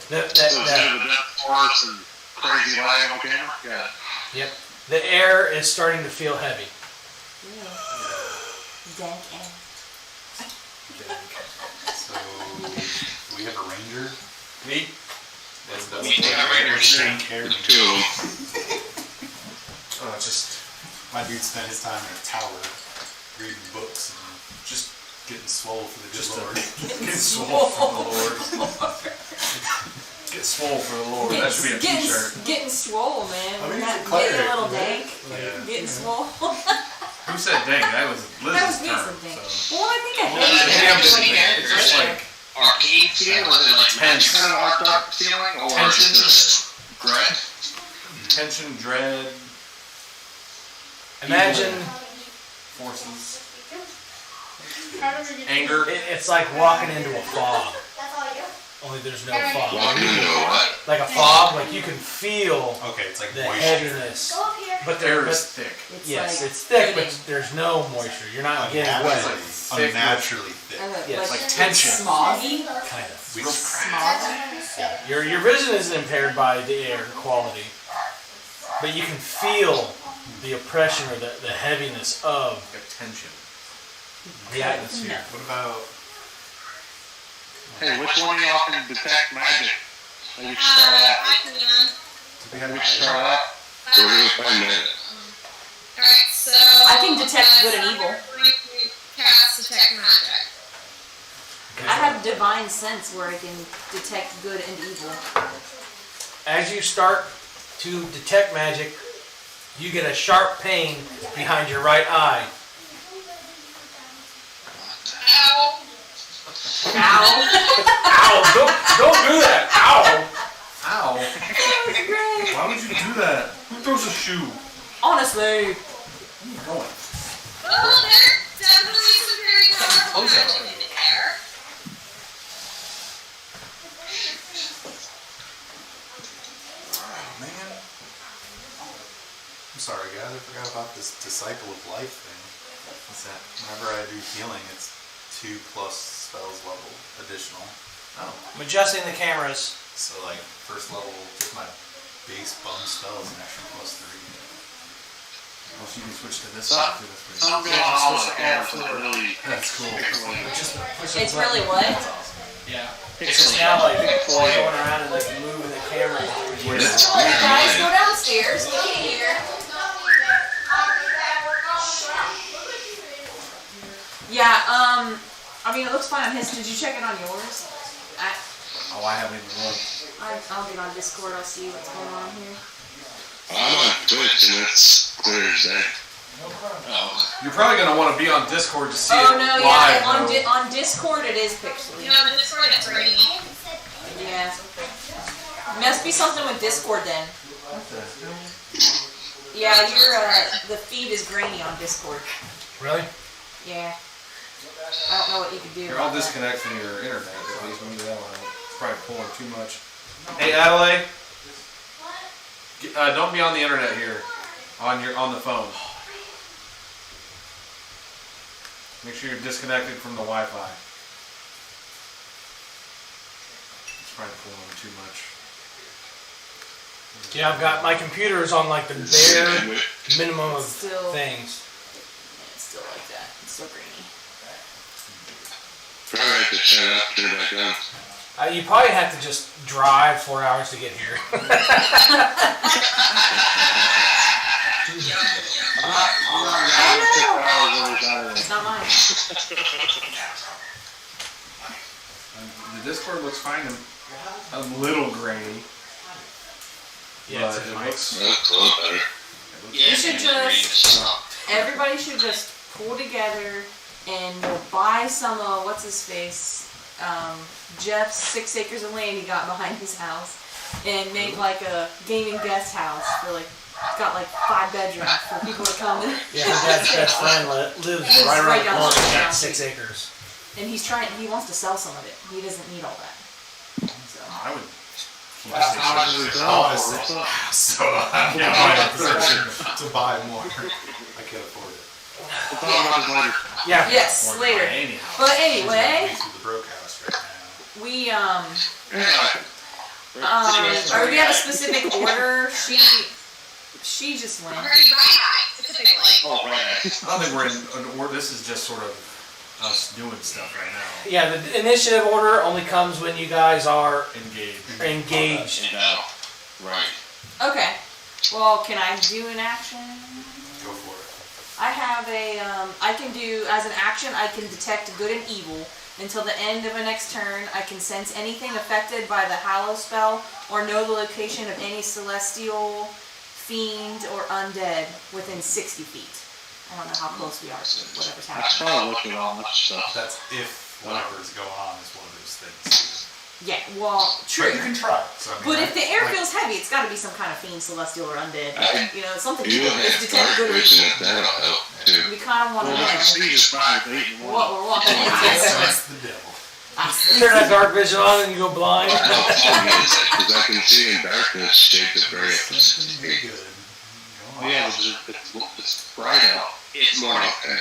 So is that the death forest and crazy lag on camera? Yeah. Yep. The air is starting to feel heavy. Dank air. So, we have a ranger. Me? That's We got rangers too. Dank air. There's 2 of them. Oh, just My dude spent his time in a tower reading books and just getting swole for the good Lord. get swole for the Lord. Get swole for the Lord. That should be a t-shirt. Getting swole, man. I mean, We're not it's a getting a cleric, little right? dank. Yeah. Getting swole. Who said dang? That was That was Liz's me term. something. So. Well, I think I It's hate damn it. busy. It's just like Arcade feel? Was it like Tense. kind of arced up feeling? Or Tension. just dread? tension, dread, Imagine forces, anger. it's like walking into a fog. Only there's no fog. Walking into a what? Like a fog, like you can feel Okay, it's like the moisture. heaviness. But Air there is is thick. It's yes, like it's thick, eating. but there's no moisture. You're not getting Unnaturally, wet. Thick. unnaturally thick. Yes. Like tension. Smoggy. Kind of. Smoggy. Your vision isn't impaired by the air quality, but you can feel the oppression or the heaviness of Like tension. the atmosphere. What about... Hey, which one of y'all can detect magic? Maybe we should start out. I can. Do we have We should start out. We're gonna find that. Alright, Alright, so I can detect good and evil. You're going to cast detect magic. I have divine sense where I can detect good and evil. As you start to detect magic, you get a sharp pain behind your right eye. Ow. Ow. Ow! Don't do that! Ow! Ow. That was great. Why would you do that? Who throws a shoe? Honestly. Where are you going? Well, there's definitely some very powerful magic in there. Oh, man. I'm sorry, guys. I forgot about this Disciple of Life thing. What's that? Whenever I do healing, it's 2 plus spells level additional. Oh. I'm adjusting the cameras. So, like, first level, just my base bum spell is an extra plus 3. Oh, so you can switch to this one too. That's pretty I'm cool. going all the camera really. That's cool. Just push It's the really button. what? Yeah. It's just now like going around and like moving the camera. Alright guys, go downstairs. Get here. Yeah, I mean it looks fine on his. Did you check it on yours? Oh, I haven't even looked. I'll get on Discord, I'll see what's going on here. I'm on Twitch and it's clear as day. Oh. You're probably gonna want to be on Discord to see Oh it no, live. yeah, though. on Discord it is pixely. You know, the Discord is rainy. Yeah. Must be something with Discord then. What the hell? Yeah, your the feed is grainy on Discord. Really? Yeah. I don't know what you can do. You're all disconnect from your internet. At least when you do that one, it's probably pulling too much. Hey Adelaide, don't be on the internet here, on the phone. Make sure you're disconnected from the Wi-Fi. It's probably pulling too much. Yeah, I've got my computer is on like the bare minimum of Still. things. Yeah, it's still like that. It's still grainy. Alright, to turn it up, turn it back on. You probably have to just drive 4 hours to get here. It's not mine. The Discord looks fine and a little grainy. Yeah, but it's it nice. looks. That's a little better. You should just, everybody should just pull together and we'll buy some of, what's his face, Jeff's 6 acres of land he got behind his house and make like a gaming guest house for like, it's got like 5 bedrooms for people to come in. Yeah, my dad's best friend lives right around the corner. He's got 6 acres. And he wants to sell some of it. He doesn't need all that. So. I would. So I'm in my position to buy more. I can't afford it. We'll talk about this later. Yeah. Yes, Or later. anyhow. But anyway, These are the broke house right now. we Yeah. or do we have a specific order? She just went. Very bright-eyed, specifically. Oh, right. I don't think we're in. This is just sort of us doing stuff right now. Yeah, the initiative order only comes when you guys are Engaged. engaged. Right. Okay. Well, can I do an action? Go for it. I have a, I can do, as an action, I can detect good and evil. Until the end of a next turn, I can sense anything affected by the Hallow spell or know the location of any celestial, fiend, or undead within 60 feet. I don't know how close we are to whatever's I happening. saw looking at all that stuff. That's if whatever's going on is one of those things. Yeah, well, true. But you can try. So, I mean, But if the air like, feels heavy, it's got to be some kind of fiend, celestial, or undead. You know, something You evil. have It's detect dark good or vision evil. if that'll help too. We kind of want Well, to I can know see just 5 to 8 in the what morning. we're walking I into. sense the devil. Turn that dark vision on and you go blind. Because I can see in darkness shades of gray. Something very good. Oh, yeah, it's bright out. It's morning. Okay.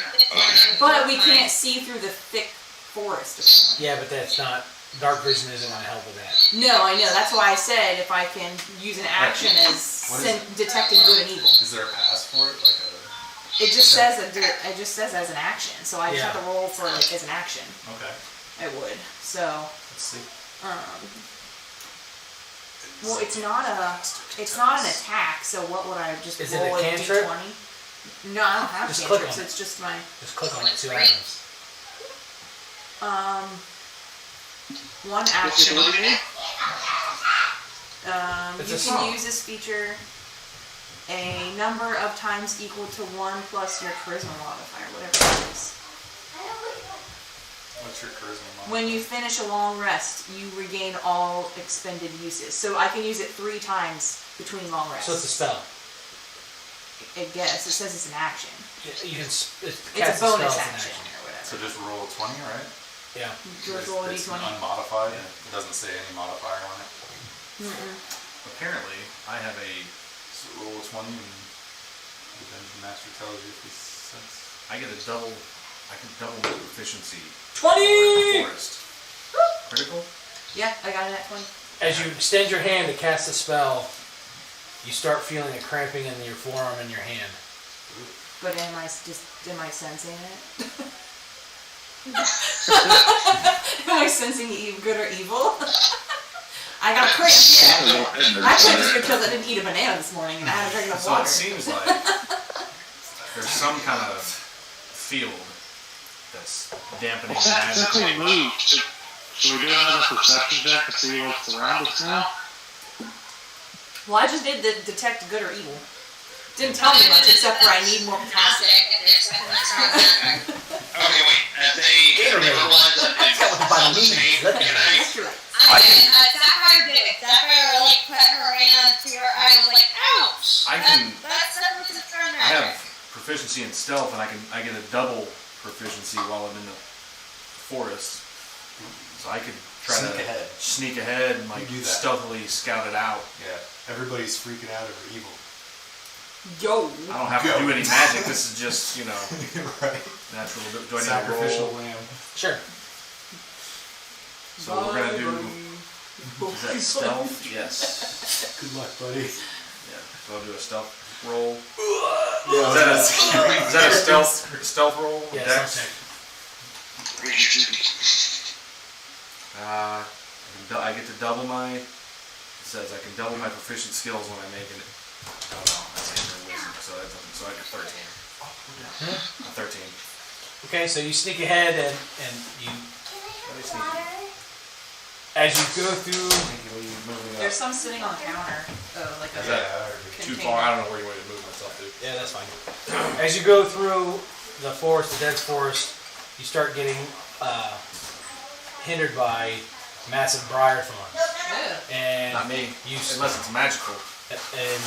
But we can't see through the thick forest. Yeah, but that's not. Dark vision isn't going to help with that. No, I know. That's why I said if I can use an action as What is detecting good and evil. Is there a pass for it? Like a... It just says that it just says as an action. So I just Yeah. have to roll for like as an action. Okay. I would. So, Let's see. well, it's not an attack. So what would I just Is it roll a cantrip? D20? No, I don't have Just click cantrips. on it. It's just my. Just click on it, see what happens. One What's action. your ability name? It's You a can song. use this feature a number of times equal to 1 plus your charisma modifier, whatever it is. What's your charisma modifier? When you finish a long rest, you regain all expended uses. So I can use it 3 times between long rests. So it's a spell. I guess. It says it's an action. You can, It's cast a bonus spell as an action or whatever. So just roll a 20, right? Yeah. Just roll a It's d20. unmodified. It doesn't say any modifier on it. Apparently, I have a. So roll a 20 and the dungeon master tells you if he says. I get a double. I can double my proficiency. 20! In the forest. Critical? Yeah, I got it at 20. As you extend your hand to cast a spell, you start feeling a cramping in your forearm and your hand. But am I sensing it? Am I sensing good or evil? I got cramp. Yeah. Actually, just because I didn't eat a banana this morning and I had a drink of So water. it seems like there's some kind of field that's dampening the That's magic. actually moved. Should we do another perception check to see what's around us now? Well, I just did the detect good or evil. Didn't tell me much except for I need more potassium. Okay, wait. As they realize that That's not what the bottom means. Let me know. Sapphire did it. Sapphire like put her hand to her eye and was like, ouch! I can. That's definitely concern I have proficiency in stealth, and I get a double proficiency while I'm in the forest. So I could try Sneak to ahead. sneak ahead and like You do that. stealthily scout it out. Yeah. Everybody's freaking out over evil. Yo. I don't have to do any magic. This is just, you know, Right. natural. Do I need to Sacrificial roll? lamb. Sure. So we're gonna do. Is that stealth? Yes. Good luck, buddy. Yeah. So I'll do a stealth roll. Yeah, Is that a stealth roll? Yeah, Dex? sounds I get to double my. It says I can double my proficient skills when I make it. Oh no, that's inner wisdom, so that doesn't. So I get 13. 13. Okay, so you sneak ahead and you, Let me sneak. as you go through, Moving There's up. some sitting on the counter. Oh, like a Is that too far? I don't know where you want me to move myself to. yeah, that's fine. As you go through the forest, the dense forest, you start getting hindered by massive briar thorns. And Not me. You Unless it's magical. and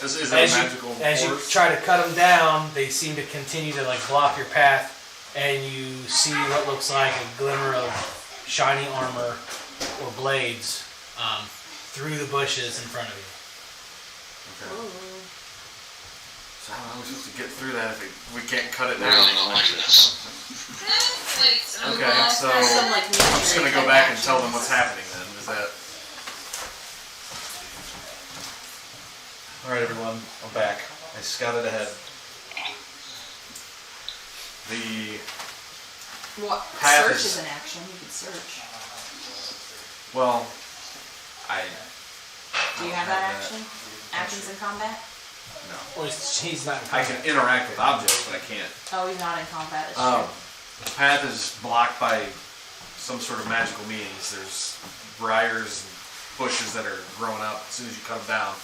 Is that a magical as you force? try to cut them down, they seem to continue to like block your path, and you see what looks like a glimmer of shiny armor or blades through the bushes in front of you. Okay. So how are we supposed to get through that if we can't cut it down? Okay, so Some, like, I'm just gonna go back and tell them what's happening then. Is that? All right, everyone, I'm back. I scouted ahead. The What? Path Search is- is an action. You can search. well, I Do you have that action? Actions in combat? no. Or he's not. I can interact with objects, but I can't. Oh, he's not in combat. That's true. The path is blocked by some sort of magical means. There's briars and bushes that are growing up as soon as you cut them down.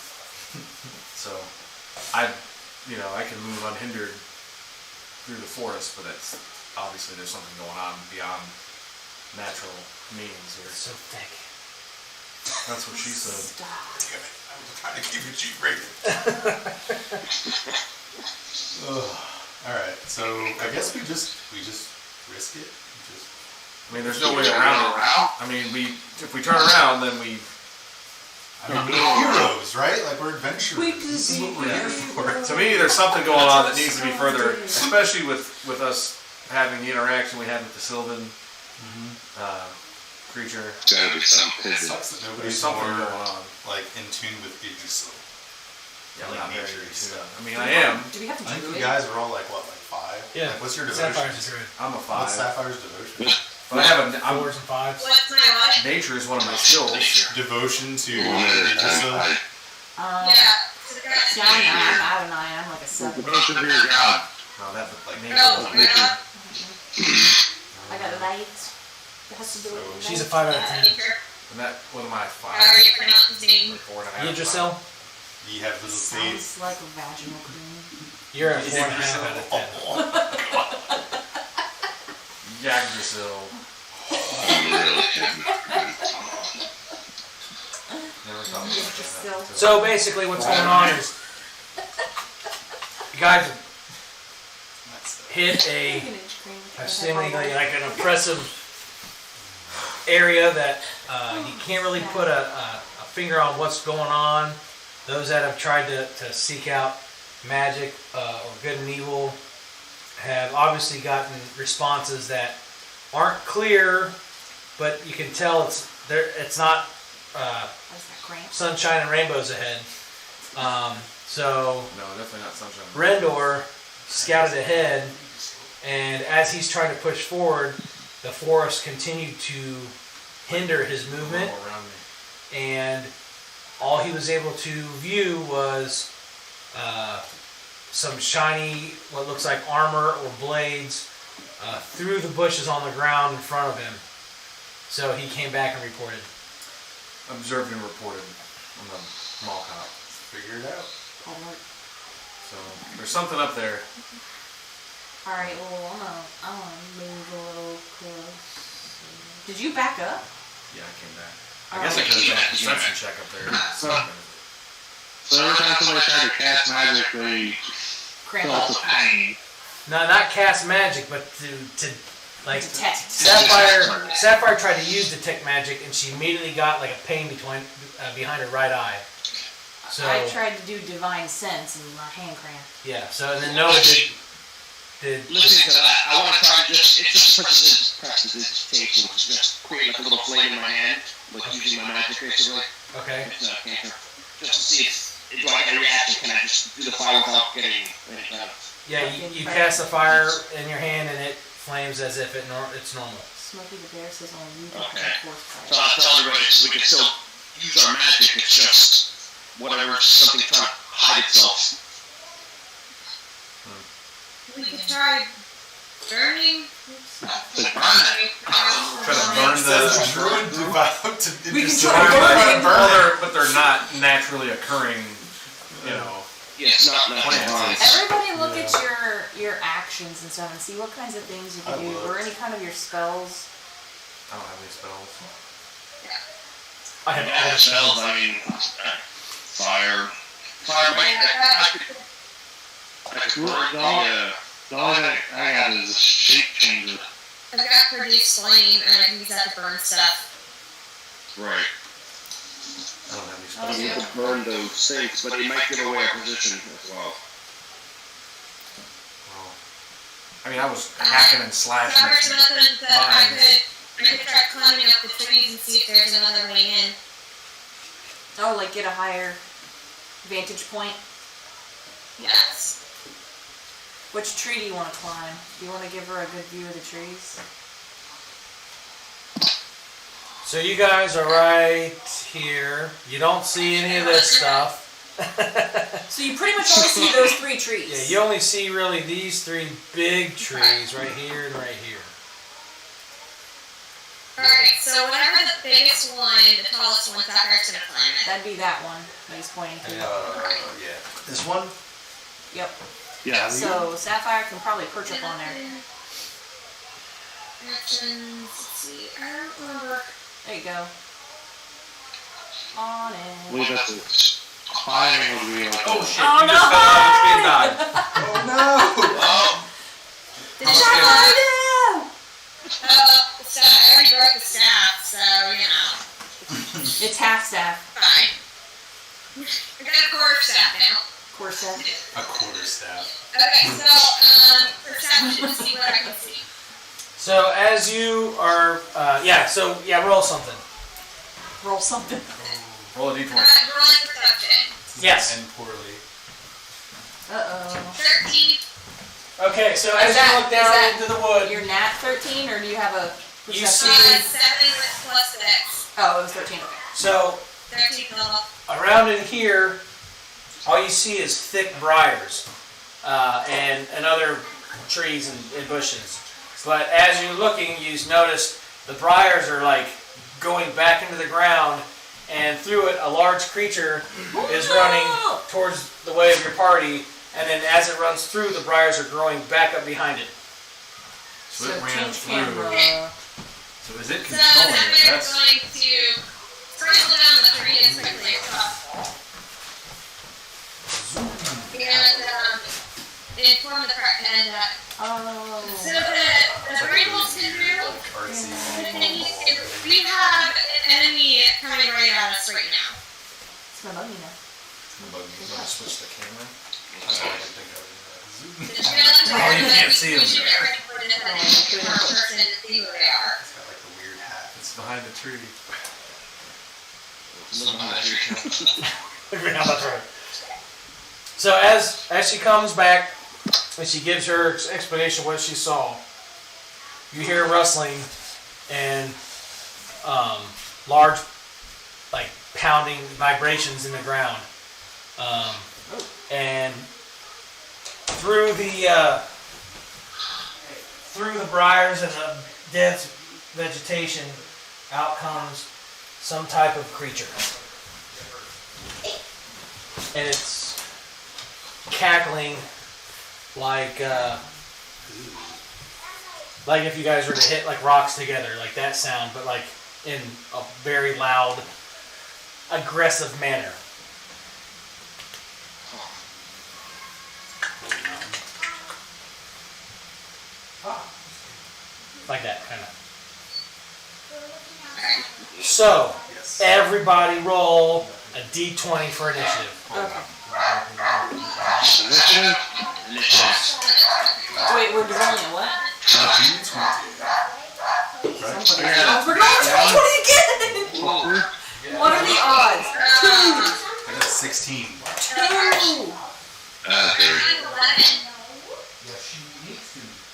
So, I can move unhindered through the forest, but it's obviously there's something going on beyond natural means here. So thick. That's what she said. Stop. Damn it. I was trying to keep it cheap rated. Alright, so I guess we just risk it. I mean, there's no way around it. I mean, if we turn around, then we. We're heroes, right? Like we're adventurers. This is what we're here for. To me, there's something going on that needs to be further, especially with us having the interaction we had with the Sylvan creature. Gotta be something. It sucks that There's nobody's something more going on. like in tune with Yggdrasil. Yeah, Like not very nature good. stuff. I mean, I am. Do we have to I think do you it? guys are all like what, like 5? Yeah. Like, what's your devotion? Sapphire's a druid. I'm a 5. What's Sapphire's devotion? But I have a. I'm, 4s and 5s. What's my what? nature is one of my skills. Devotion to Yggdrasil. Yeah. See, I'm not a 9. I'm like a 7. Most of your God. No, that looked like nature. Oh, yeah. I got light. It has to do with She's a light. 5 out of 10. And that, what am I, 5? How are you pronounce his name? 4.5. Yggdrasil, You have little seeds. Sounds like a vaginal cream. you're a 4.5 out of 10. Yggdrasil. Never thought Yggdrasil. about that. So basically what's going on is you guys hit a seemingly like an oppressive area that you can't really put a finger on what's going on. Those that have tried to seek out magic or good and evil have obviously gotten responses that aren't clear, but you can tell it's not sunshine and rainbows ahead. So No, definitely not sunshine. Rendor scouted ahead, and as he's trying to push forward, the forest continued to hinder his movement, All around me. and all he was able to view was some shiny, what looks like armor or blades, through the bushes on the ground in front of him. So he came back and reported. Observed and reported on the mall cop. Figure it out. So there's something up there. Alright, well, I'm gonna move a little close. Did you back up? Yeah, I came back. I guess I could have done a perception check up there. So every time somebody tried to cast magic, they Cramp felt the up. pain. No, not cast magic, but to like Detect. Sapphire tried to use detect magic, and she immediately got like a pain behind her right eye. So I tried to do divine sense and my hand cramped. yeah. So and then Noah did Listen to that. I want to try it's just prestidigitation, which is just create like a little flame in my hand, like using my magic basically. okay. It's cancer. Just to see if do I get a reaction, can I just do the fire without getting any kind of... Yeah, you cast the fire in your hand, and it flames as if it's normal. Smokey the Bear says only you can Okay. force So fire. I tell everybody we can still use our magic, it's just whatever, something trying to hide itself. We could try burning. Try to burn Says the. druid devout to We can just try burn burning. But they're not naturally occurring, you know. Yeah, it's not Plants. Everybody look at your actions and stuff and see what kinds of things you can I do, would. or any kind of your spells. I don't have any spells. I have Yeah, all spells, spells. I mean, fire. Fire I could burn The only thing I got is a shape changer. I've got produce flame, and I can use that to burn stuff. Right. I don't have any I spells. mean, you could burn those things, but it might give away a position as well. Well, I mean, I was hacking and slashing. There's nothing that Vines. I could try climbing up the trees and see if there's another way in. Oh, like get a higher vantage point. Yes. Which tree do you want to climb? Do you want to give her a good view of the trees? So you guys are right here. You don't see any of this stuff. So you pretty much only see those 3 trees. Yeah, you only see really these 3 big trees right here and right here. Alright, so whatever the biggest one, the tallest one, Sapphire's gonna climb it. That'd be that one that he's pointing to. Yeah. This one? Yep. Yeah. So Sapphire can probably perch up on there. Actions, let's see, I don't remember. There you go. On I it. believe that's a climbing would be like. Oh shit! Oh, You no! just fell out of and died. Oh no! Sapphire, no! The staff, I already broke the staff, so, you know, It's half staff. fine. I got a quarter staff now. Core staff. A quarter staff. Okay, so, perception, see what I can see. So as you are, roll something. Roll something. Roll a d20. Rolling perception. Yes. And poorly. Uh-oh. 13. Okay, so as you look down into the wood, You're nat 13, or do you have a You perception? see- 7 with plus 6. Oh, it was 13. Okay. so 13 total. around in here, all you see is thick briars and other trees and bushes. But as you're looking, you notice the briars are like going back into the ground, and through it, a large creature is running towards the way of your party, and then as it runs through, the briars are growing back up behind it. So it ran change through. camera. So is it So controlling then it? we're That's going to sprinkle down the 3 and quickly across. And inform the Oh. so the Pringles can do Artsy. the thing is we have an enemy coming right at us right now. It's my buggy now. I'm going to switch the camera. That's all I can think of. Oh, you can't see them. We should get ready for this person to see who they are. It's got like a weird hat. it's behind the tree. Yeah, that's right. So as she comes back and she gives her explanation of what she saw, you hear rustling and large, like pounding vibrations in the ground, and through the briars and the dense vegetation, out comes some type of creature, and it's cackling like if you guys were to hit like rocks together, like that sound, but like in a very loud, aggressive manner. Like that, kind of. So, everybody roll a d20 for initiative. Wait, we're rolling a what? We're going 20 again! What are the odds? I got 16. 2!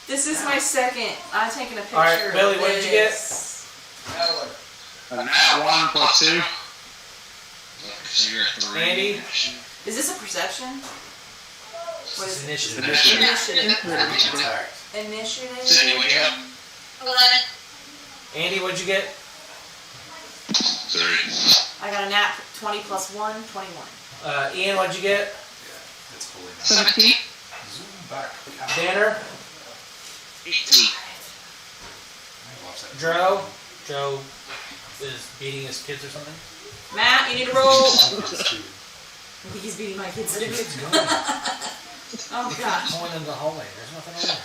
This is my second. I'm taking a picture. Alright, Billy, of what did you get? A nat 1 plus 2. Andy? Is this a perception? What is it? Initiative. Initiative. Attacked. Initiative. Cindy, what you have? 11. Andy, what'd you get? 30. I got a nat 20 plus 1, 21. Ian, what'd you get? Yeah, it's fully 17. Zoom back. Danner? 18. Joe? Joe is beating his kids or something? Matt, you need to roll. He's beating my kids. Oh gosh. Going in the hallway. There's nothing over there.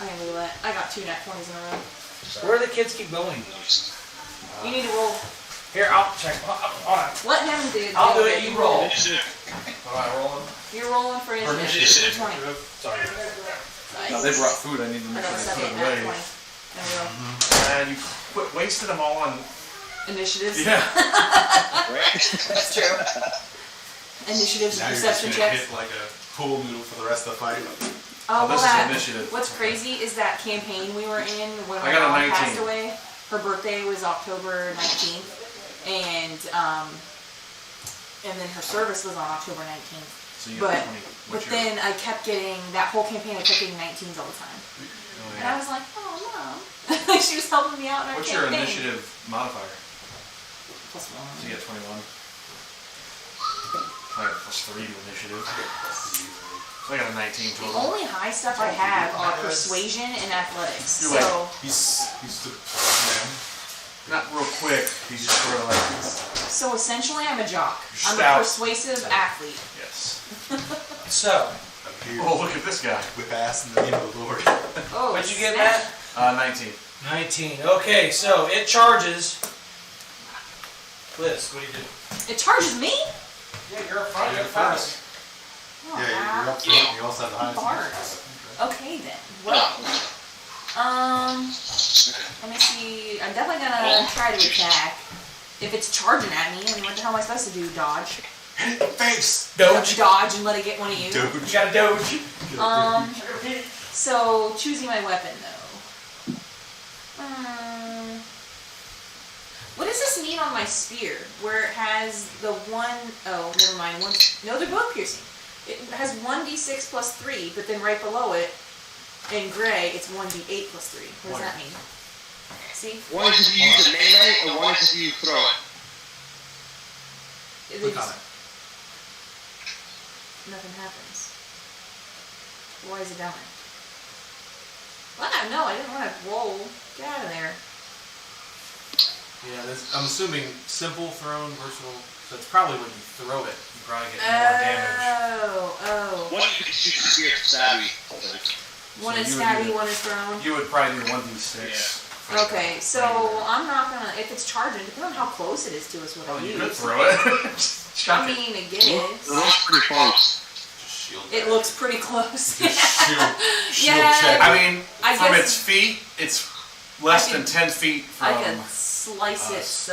I can do that. I got 2 nat 20s in a row. Where do the kids keep going? You need to roll. Here, I'll check. Hold on. Let him do it. I'll do it, you roll. Am I rolling? You're rolling for initiative. Initiative. 20. Sorry. Nice. No, they brought food. I need to I make got a sure they second put it nat 20. away. There we go. And you wasted them all on. Initiatives. Yeah. That's true. Initiatives and Now you're just perception gonna checks. hit like a pool noodle for the rest of the fight. Oh, this well, is that, initiative. what's crazy is that campaign we were in when I my got a mom 19. passed away. Her birthday was October 19th, and then her service was on October 19th. So you But got 20. but What's then I kept getting that whole campaign. I kept getting 19s all the time, your, and I was like, oh mom, she was helping me out in our what's your campaign. initiative modifier? Plus 1. So you get 21. I got plus 3 to initiative. So I got a 19 The total. only high stuff I have are persuasion and athletics. You're So He's Not real quick. He's just sort of like. so essentially, I'm a jock. You're I'm stout. a persuasive athlete. Yes. So, appeared Oh, look at this guy. with ass in the name of the Lord. Oh, what'd you get, snap. Matt? 19. 19. Okay, so it charges. Liz, what do you do? It charges me? Yeah, you're up front. You're first. Oh, Yeah, you're up front. You also have the highest. Bart. Okay then. Well, let me see. I'm definitely gonna try to attack. If it's charging at me, I mean, what the hell am I supposed to do? Dodge? Face. Doge. Dodge and let it get one of you. You got a doge. So choosing my weapon though. What is mean on my spear? Where it has the one, oh, never mind. No, they're both piercing. It has 1d6 plus 3, but then right below it, in gray, it's 1d8 plus 3. What does that mean? See? One is if you use a melee, and one is if you throw it. Click on it. Nothing happens. Why is it down there? Well, no, I didn't want to roll. Get out of there. Yeah, I'm assuming simple, thrown, versatile. So it's probably when you throw it, you probably get more damage. Oh. One you can shoot the spear stabby. One So is you would stabby, do- one is thrown. You would probably do 1d6. Okay, so I'm not gonna, if it's charging, depending on how close it is to us, what Oh, I you use. could throw it. I mean, I guess. It looks pretty close. Just shield It that. looks pretty close. Just shield Yeah. check. I mean, I from guess- its feet, it's less than 10 feet from I could slice us.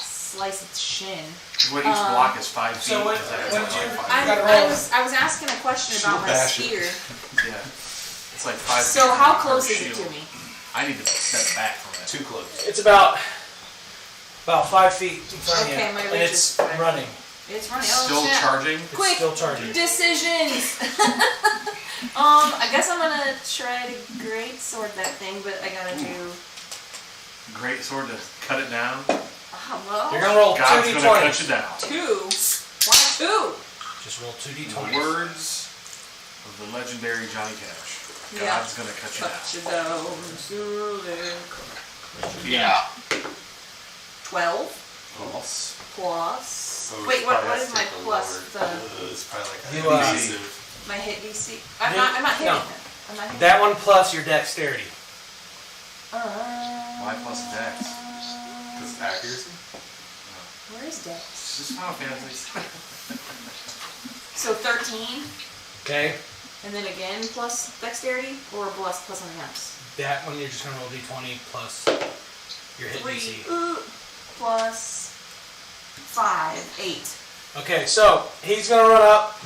slice its shin. what each block is 5 feet. So what- Is that- what is you- that like I, 5 feet? I was asking a question about my bash it. spear. Yeah. It's like 5 feet. So how from close her is it shield. to me? I need to step back from it. Too close. It's about 5 feet in front of you, Okay, my and reach it's is fine. running. It's running. Oh, Still snap. charging. It's Quick. still charging. Decisions. I guess I'm gonna try to great sword that thing, but I gotta do. Great sword to cut it down. Well, You're gonna roll God's gonna 2d20. cut you down. 2. Why 2? Just roll In 2d20. the words of the legendary Johnny Cash, Yeah. God's gonna cut you down. Cut you down, Susan. Yeah. 12 False. plus. Oh, Wait, it's what probably is has to my take a plus? lower- It's probably like You, adhesive. My hit DC. I'm not hitting No. him. I'm not hitting That one plus your dexterity. Why plus dex? Because it's accuracy. Where is Dex? It's just Final Fantasy. So 13, Okay. and then again plus dexterity, or plus something else? That one you're just gonna roll d20 plus your hit 3 DC. plus 5, 8. Okay, so he's gonna run up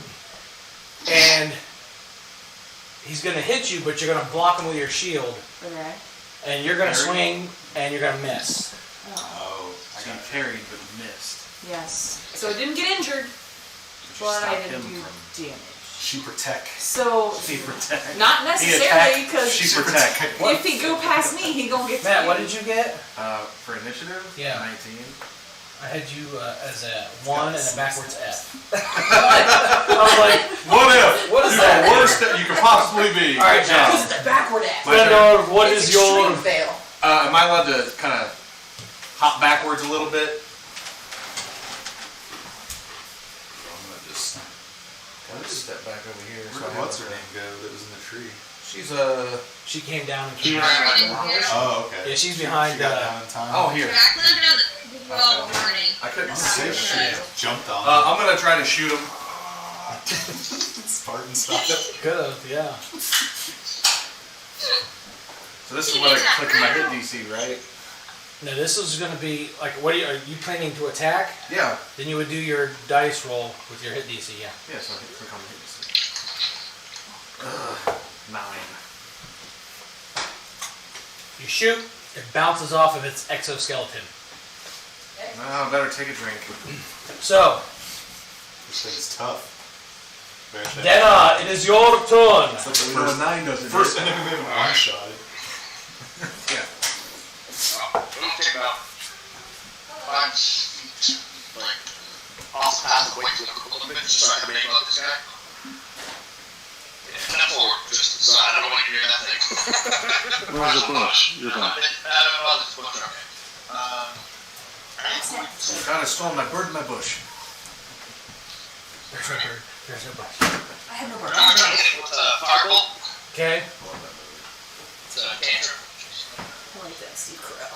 and he's gonna hit you, but you're gonna block him with your shield, Okay. and you're gonna Parry? swing and you're gonna miss. Oh, Oh, I So you got it. parried but missed. yes. So I didn't get injured, But but I stopped didn't him do from. damage. She protect. So, She protect. not He necessarily, attacked. because She protect. if he go past me, he gonna get to Matt, me. what did you get? For initiative. Yeah. 19. I had you as a 1 and a backwards F. I was like, What if? What is You're that? the worst that you could possibly be. All right, Good now. job. This is the backward ass. My turn. Fenor, what It's is your... extreme fail. Am I allowed to kind of hop backwards a little bit? I'm gonna just kind of step back over here. Where did what's her name go that was in the tree? She's She came down and Yeah. Oh, okay. Yeah, she's behind, She got down in time. Oh, here. Jacqueline down the wall warning. I couldn't I'm see safe. She it. jumped on. I'm gonna try to shoot him. Spartan style. Could've, yeah. So this is what I click in my hit DC, right? No, this is gonna be, like, what are you planning to attack? Yeah. Then you would do your dice roll with your hit DC, yeah. Yeah, so I hit click on the hit DC. 9. You shoot, it bounces off of its exoskeleton. I better take a drink. So, This thing's tough. Very tough. Dena, it is your turn. It's like the We know first, 9 doesn't first hit. enemy we haven't one-shot. Yeah. It'll take about 5 feet, like, off the path away from a little bit, just so I can make up this guy. Yeah, not forward, just so I don't want to hear that thing. Where's the bush? You're fine. God, I stole my bird in my bush. There's no bird. There's no bird. I have no I'm bird. trying to hit it with a firebolt. Okay. It's a cantrip. I like that Steve Carell.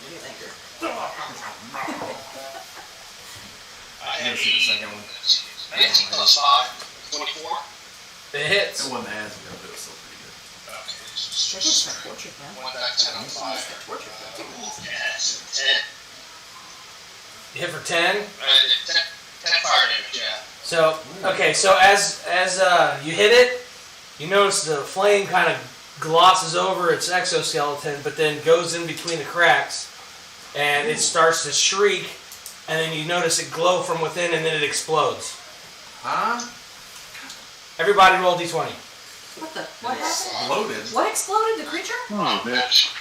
Maybe thank her. I You have shoot the second one. 19 plus 5, 24. It hits. It wasn't as good, but it was still pretty good. Okay, Check it's my portrait, man. one back 10 on 5. Portrait. Yes, 10. You hit for 10. 10 fire damage, yeah. So, okay, so as you hit it, you notice the flame kind of glosses over its exoskeleton, but then goes in between the cracks and it starts to shriek, and then you notice it glow from within, and then it explodes. Huh? Everybody roll d20. What the? What happened? Exploded? What exploded? The creature? Oh, bitch.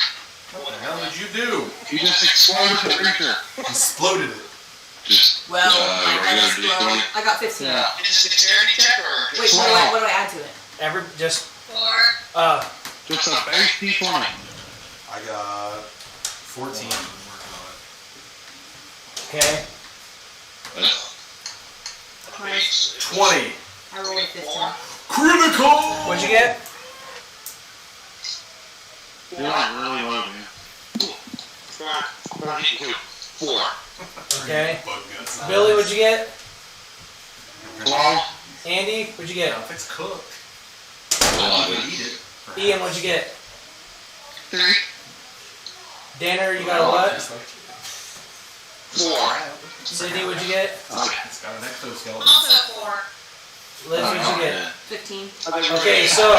What the hell did you do? You just exploded the creature. Exploded it. Just, Well, I regular D20. got 15. Yeah. Is this a dexterity check or Wait, just... what do I add to it? Just 4. Just a base D20. I got 14. okay. Minus, 20. I rolled a 15. Critical! What'd you get? You're not really low, man. 4. Okay. Bug guts. Billy, what'd you get? Hello? Andy, what'd you get? If it's cooked, Well, you can eat it. Ian, what'd you get? 3. Danner, you got a what? 4. Sydney, what'd you get? It's got an exoskeleton. Also 4. Liz, what'd you get? 15. Okay, so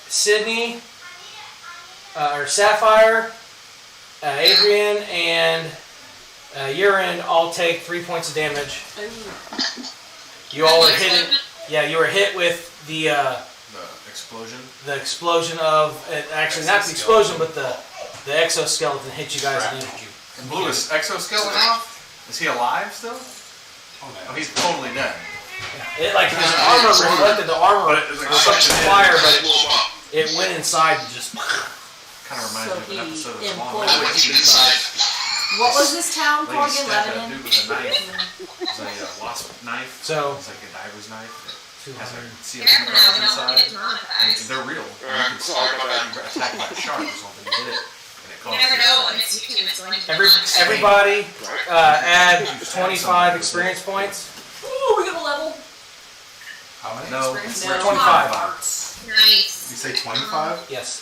Sydney, or Sapphire, Adrian, and Urine all take 3 points of damage. You all were hit. Yeah, you were hit with the explosion. The explosion of actually not the explosion, but the exoskeleton hit you guys and injured you. And blew his exoskeleton off? Is he alive still? Oh, he's totally dead. It like his armor reflected the armor, But it was like such suction in. fire, but it went inside and just. Kind of reminds me of an episode of What was this town Lady called again? stabbed that Lebanon? dude with a knife. It's like a wasp knife. So It's like a diver's knife. It has like 200. CO2 Careful now, particles we don't inside. get it monetized. They're real. You can see if you got attacked by a shark or something. You hit it, and it You causes never you. know when it's YouTube is going to be Everybody add 25 experience points. Ooh, we got a level. How many? No, experience? No. 25. Nice. You say 25? Yes,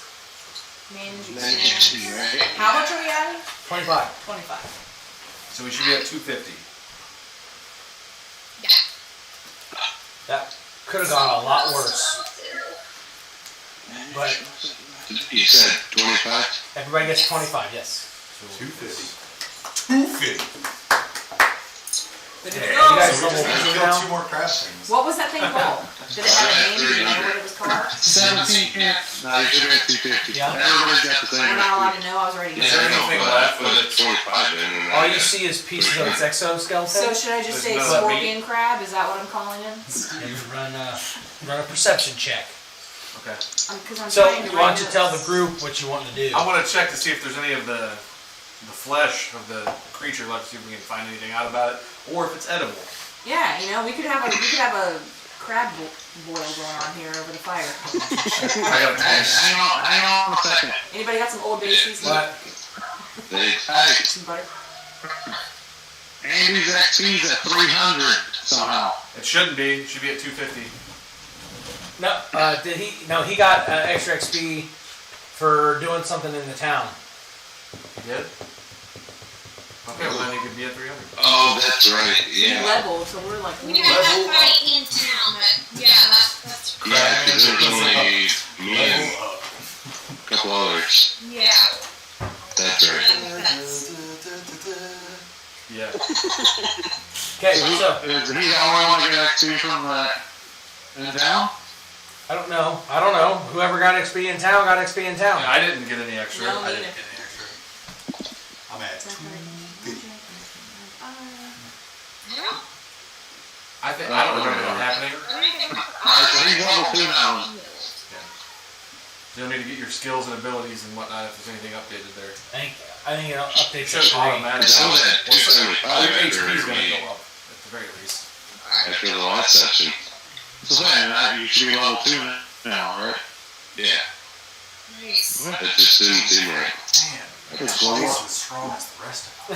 Manage Right? experience. How much are we adding? 25. 25. So we should be at 250. Yeah. That could have gone a lot worse. But You said 25? everybody gets 25. Yes. 250. 250. Good Okay, to you go. guys So we just level need to two kill now. 2 more crab things. What was that thing called? Did it have a name? Do you know what it was called? 17. No, you should be at 250. Yeah. Everybody's got the same. We're not allowed to know. I was already Is there good. anything left with it? 25 then. All you see is pieces of its exoskeleton. So should I just say There's no scorpion crab? Is that what I'm calling him? And run a perception check. Okay. Because I'm So trying to you want write to tell the notes. group what you want to do. I want to check to see if there's any of the flesh of the creature left, to see if we can find anything out about it, or if it's edible. Yeah, you know, we could have a crab boil going on here over the fire. I got a Hey, 20. hang on a second. Anybody got some old bases? What? Hey, Some butter? Andy's XP's at 300 somehow. It shouldn't be. It should be at 250. No, did he? No, he got extra XP for doing something in the town. You did? Okay, well then he could be at 300. Oh, that's right. Yeah. Level, so we're like We had that fight in town, but yeah, that's Yeah, because there's only me and Level up. a couple others. yeah. That's right. That's, Yeah. Okay, so Is he the only one that got XP from in town? I don't know. Whoever got XP in town got XP in town. I didn't get any extra. No, I me didn't neither. get any extra. I'm at 250. I don't remember that happening. Alright, so he's level 2 now. You'll need to get your skills and abilities and whatnot if there's anything updated there. I think it'll update It should the automatically. That was at Your 275 HP is going to after go up at the very least. the last session. So saying that, you should be level 2 now, right? Yeah. nice. It just didn't seem right. Man, That's that's level twice up. as strong as the rest of them.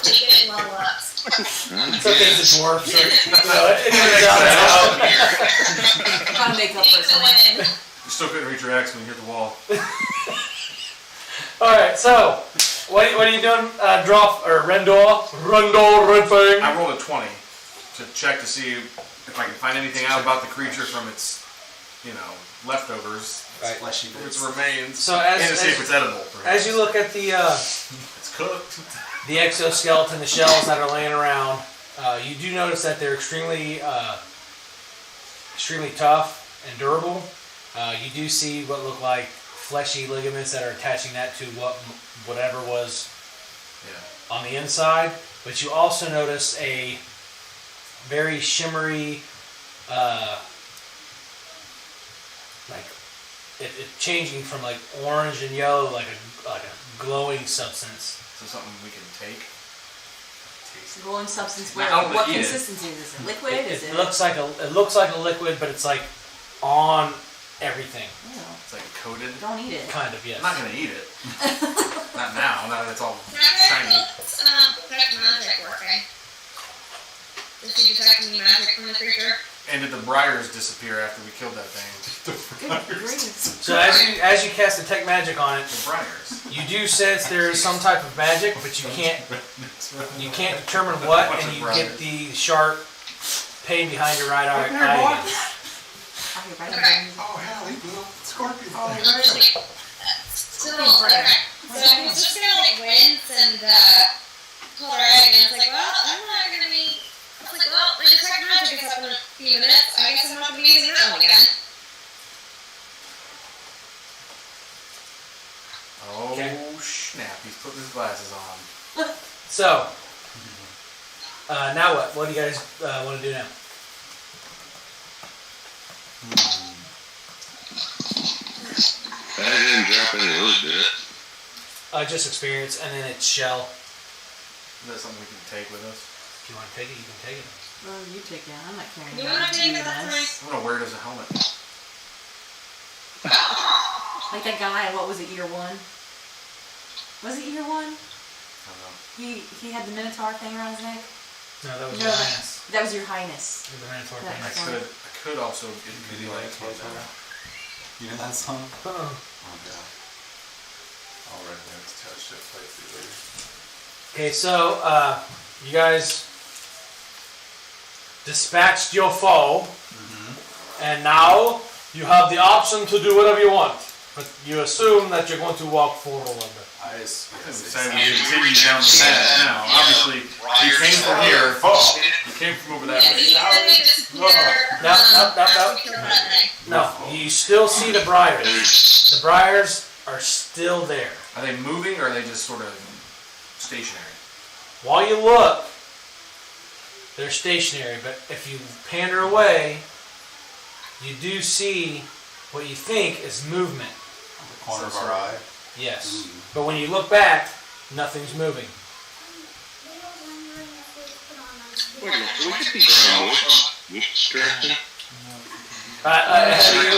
Keep getting level ups. It's okay, it's a dwarf, so it turns out. Gotta make up for something. You still couldn't reach your axe when you hit the wall. Alright, so what are you doing? Draw or Rendor? Red Fang. I rolled a 20 to check to see if I can find anything out about the creature from its, leftovers. Right. Fleshy If bits. it's remains. So And to see if it's edible. as you look at the It's cooked. the exoskeleton, the shells that are laying around, you do notice that they're extremely tough and durable. You do see what look like fleshy ligaments that are attaching that to whatever was on the inside. But you also notice a very shimmery, like it changing from like orange and yellow, like a glowing substance. So something we can take. Glowing substance. Now, Where? I don't What eat it. consistency is it? Liquid? Is It it? looks like a liquid, but it's like on everything. Ew, It's like coated. don't eat it. Kind of, yes. I'm not gonna eat it. Not now. Now that it's all shiny. Detect magic working. Is he detecting magic from the creature? And did the briars disappear after we killed that thing? Good grief. So as you cast detect magic on it, The briars. you do sense there is some type of magic, but you can't determine what, and you get the sharp pain behind your right eye again. I hear right Okay. Oh hell, he blew up the scorpion. Oh, you're right. Still, okay. So he's just gonna like wince and pull her egg, and it's like, well, I'm not gonna be. It's like, well, my detect magic is up in a few minutes. I guess I'm not gonna be using that one again. Oh Okay. snap! He's putting his glasses on. So, now what? What do you guys want to do now? I didn't drop any of those, did it? Just experience, and then it's shell. Is that something we can take with us? If you want to take it, you can take it. Well, you take it. I'm not carrying You it. wanna take it? this. That's I'm gonna wear it as a helmet. Like that guy. What was it? Year one. Was it year one? I don't know. He had the Minotaur thing around his neck. No, that was No, your highness. that was your highness. The Minotaur That- thing. I could also get Did he like like you know that song? Uh-uh. Oh god. I'll write notes, touch it, play through later. Okay, so you guys dispatched your foe, and now you have the option to do whatever you want. But you assume that you're going to walk forward. I just Say we continue down the path now. Obviously, you came from here. You came from over that Yeah, way. he didn't disappear. No. We killed that thing. No, you still see the briars. The briars are still there. Are they moving or are they just sort of stationary? While you look, they're stationary, but if you pander away, you do see what you think is movement. the corner of our eye. Yes. But when you look back, nothing's moving. Wait a minute, so we could be motion distraction? Ahead of you,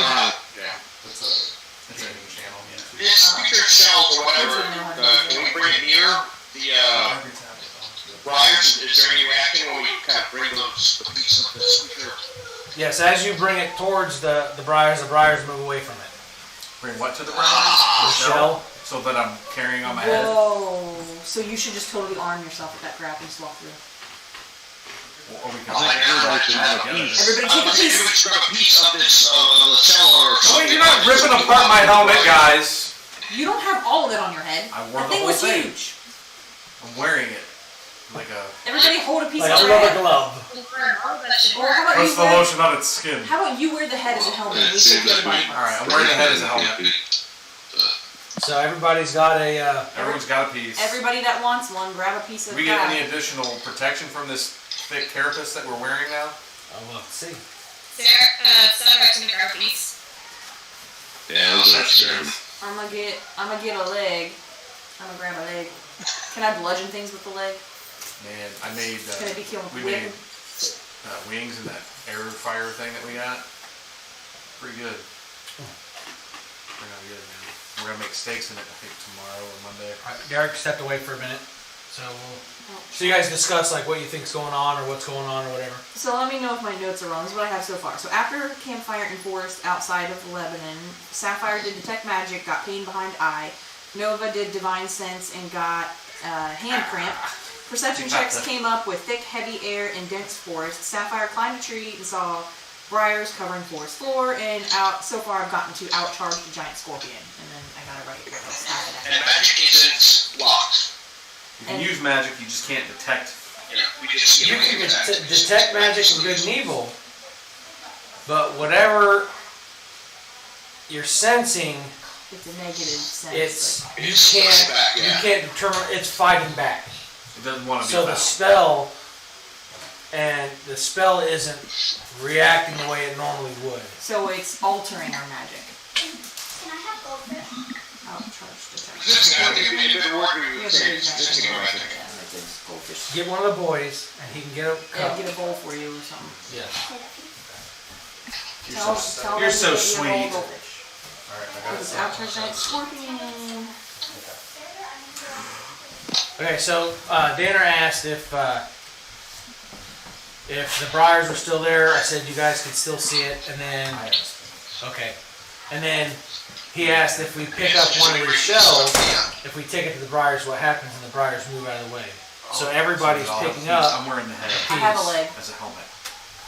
That's a training channel. This creature cells or whatever, when we bring it near the briars, is there any reaction when we kind of bring those the piece of this creature? yes, as you bring it towards the briars move away from it. Bring what to the ground? The shell. So that I'm carrying on my head? Whoa! So you should just totally arm yourself with that crap and just walk through. Or we can I think everybody should have a together. piece. Everybody take a Maybe piece. we should grab a piece of this, of the cell or something. Wait, you're not ripping apart my helmet, guys. You don't have all of it on your head. I wore That the thing whole was thing. huge. I'm wearing it. Like a... Everybody hold a piece Like of a your rubber head. glove. Or how about What's you the wear? lotion on its skin? How about you wear the head as a helmet? And we take the other body parts. Alright, I'm wearing the head as a helmet. So everybody's got a. Everyone's got a piece. Everybody that wants one, grab a piece of Do we get crap. any additional protection from this thick carapace that we're wearing now? We'll have to see. Starbucks gonna grab a piece. Yeah, those are scary. I'm gonna get a leg. I'm gonna grab a leg. Can I bludgeon things with the leg? Man, I made... Can it be killed we with made wings and that air fire thing that we got. Pretty good. Pretty good, man. We're gonna make steaks in it, I think, tomorrow or Monday. Derek stepped away for a minute, so so you guys discuss like what you think's going on or what's going on or whatever. So let me know if my notes are wrong. This is what I have so far. So after campfire and forest outside of Lebanon, Sapphire did detect magic, got pain behind eye. Nova did divine sense and got hand cramp. Perception checks came up with thick, heavy air and dense forest. Sapphire climbed a tree and saw briars covering forest floor, and so far I've gotten to outcharge the giant scorpion, and then I gotta write where else happen And magic isn't locked. You can use magic, you just can't detect. You can detect magic of good and evil, but whatever you're sensing, it's a negative sense. You can't determine. It's fighting back. It doesn't want to be. So the spell isn't reacting the way it normally would. So it's altering our magic. Can I have goldfish? Outcharge detect. Goldfish. Get one of the boys, and he can get a cup. Get a bowl for you or something. Yes. You're so sweet. Alright, I got It's outcharge giant scorpion. Okay, so Danner asked if the briars were still there. I said you guys could still see it, and then he asked if we pick up one of the shells, if we take it to the briars, what happens when the briars move out of the way. So everybody's picking up. I'm wearing the head I have a leg. as a helmet.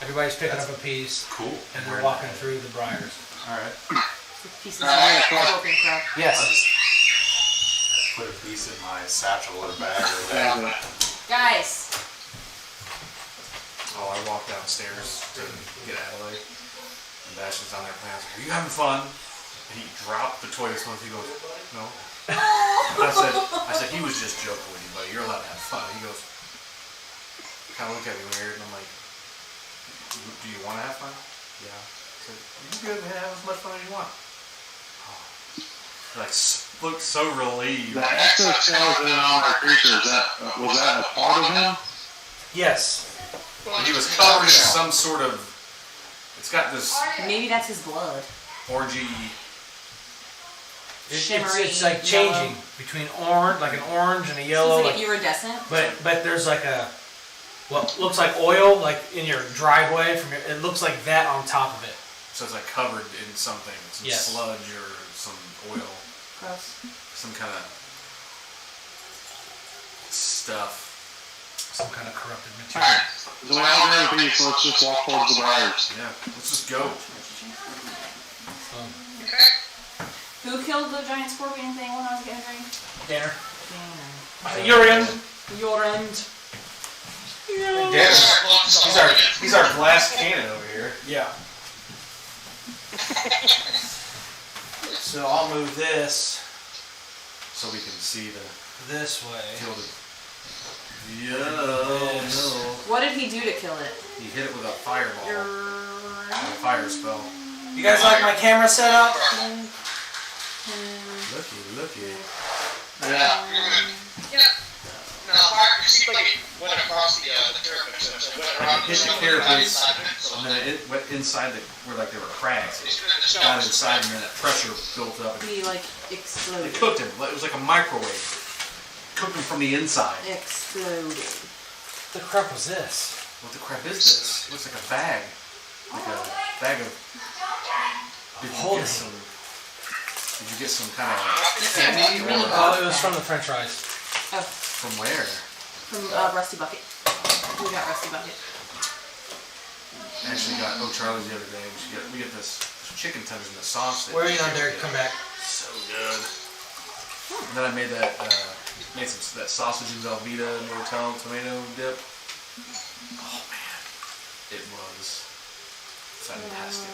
Everybody's picking up a piece, Cool. and they're walking through the briars. Alright. Pieces of broken crap. Yes. put a piece in my satchel or bag or whatever. Guys. Oh, I walked downstairs to get Adelaide, and Bastion's on there playing. I was like, "Are you having fun?" And he dropped the toy this month. He goes, "No." And I said, "He was just joking with you, buddy. You're allowed to have fun." He goes, kind of looked at me weird, and I'm like, "Do you want to have fun?" Yeah. I said, "You can have as much fun as you want." Oh. Like, looked so relieved. The exoskeleton on our creature, was that a part of him? Yes. He was covered in some sort of. It's got this Maybe that's his blood. orgy. It's like changing yellow. between orange, like an orange and a yellow. It's like iridescent. But there's like a what looks like oil, like in your driveway. It looks like that on top of it. So it's like covered in something, some Yes. sludge or some oil, Gross. some kind of stuff. Some kind of corrupted material. Alright, so we all agree with these, so let's just walk towards the briars. Yeah, let's just go. Who killed the giant scorpion thing when I was getting ready? Danner. Danner. Your end. Your end. He's our glass cannon over here. Yeah. So I'll move this So we can see this way. killed it. Yeah, no. What did he do to kill it? He hit it with a fireball. A fire spell. You guys like my camera setup? Looky. Yeah. No, fire, it seemed like it went across the parapet, so it went around Hit the carapace, and then it went inside where like there were cracks. It got inside, and then that pressure built up. He like exploded. It cooked him. It was like a microwave. Cooked him from the inside. Exploded. What the crap was this? What the crap is this? It looks like a bag. Like a bag of... Did you get some kind of candy? Or, Oh, it was from the French fries. Oh, from where? from Rusty Bucket. We got Rusty Bucket. I actually got Charlie's the other day. We get this chicken tenders and the sauce. Where are you on, Derek? Come back. So good. And then I made that that sausage and Velveeta and Rotel tomato dip. Oh man, it was fantastic.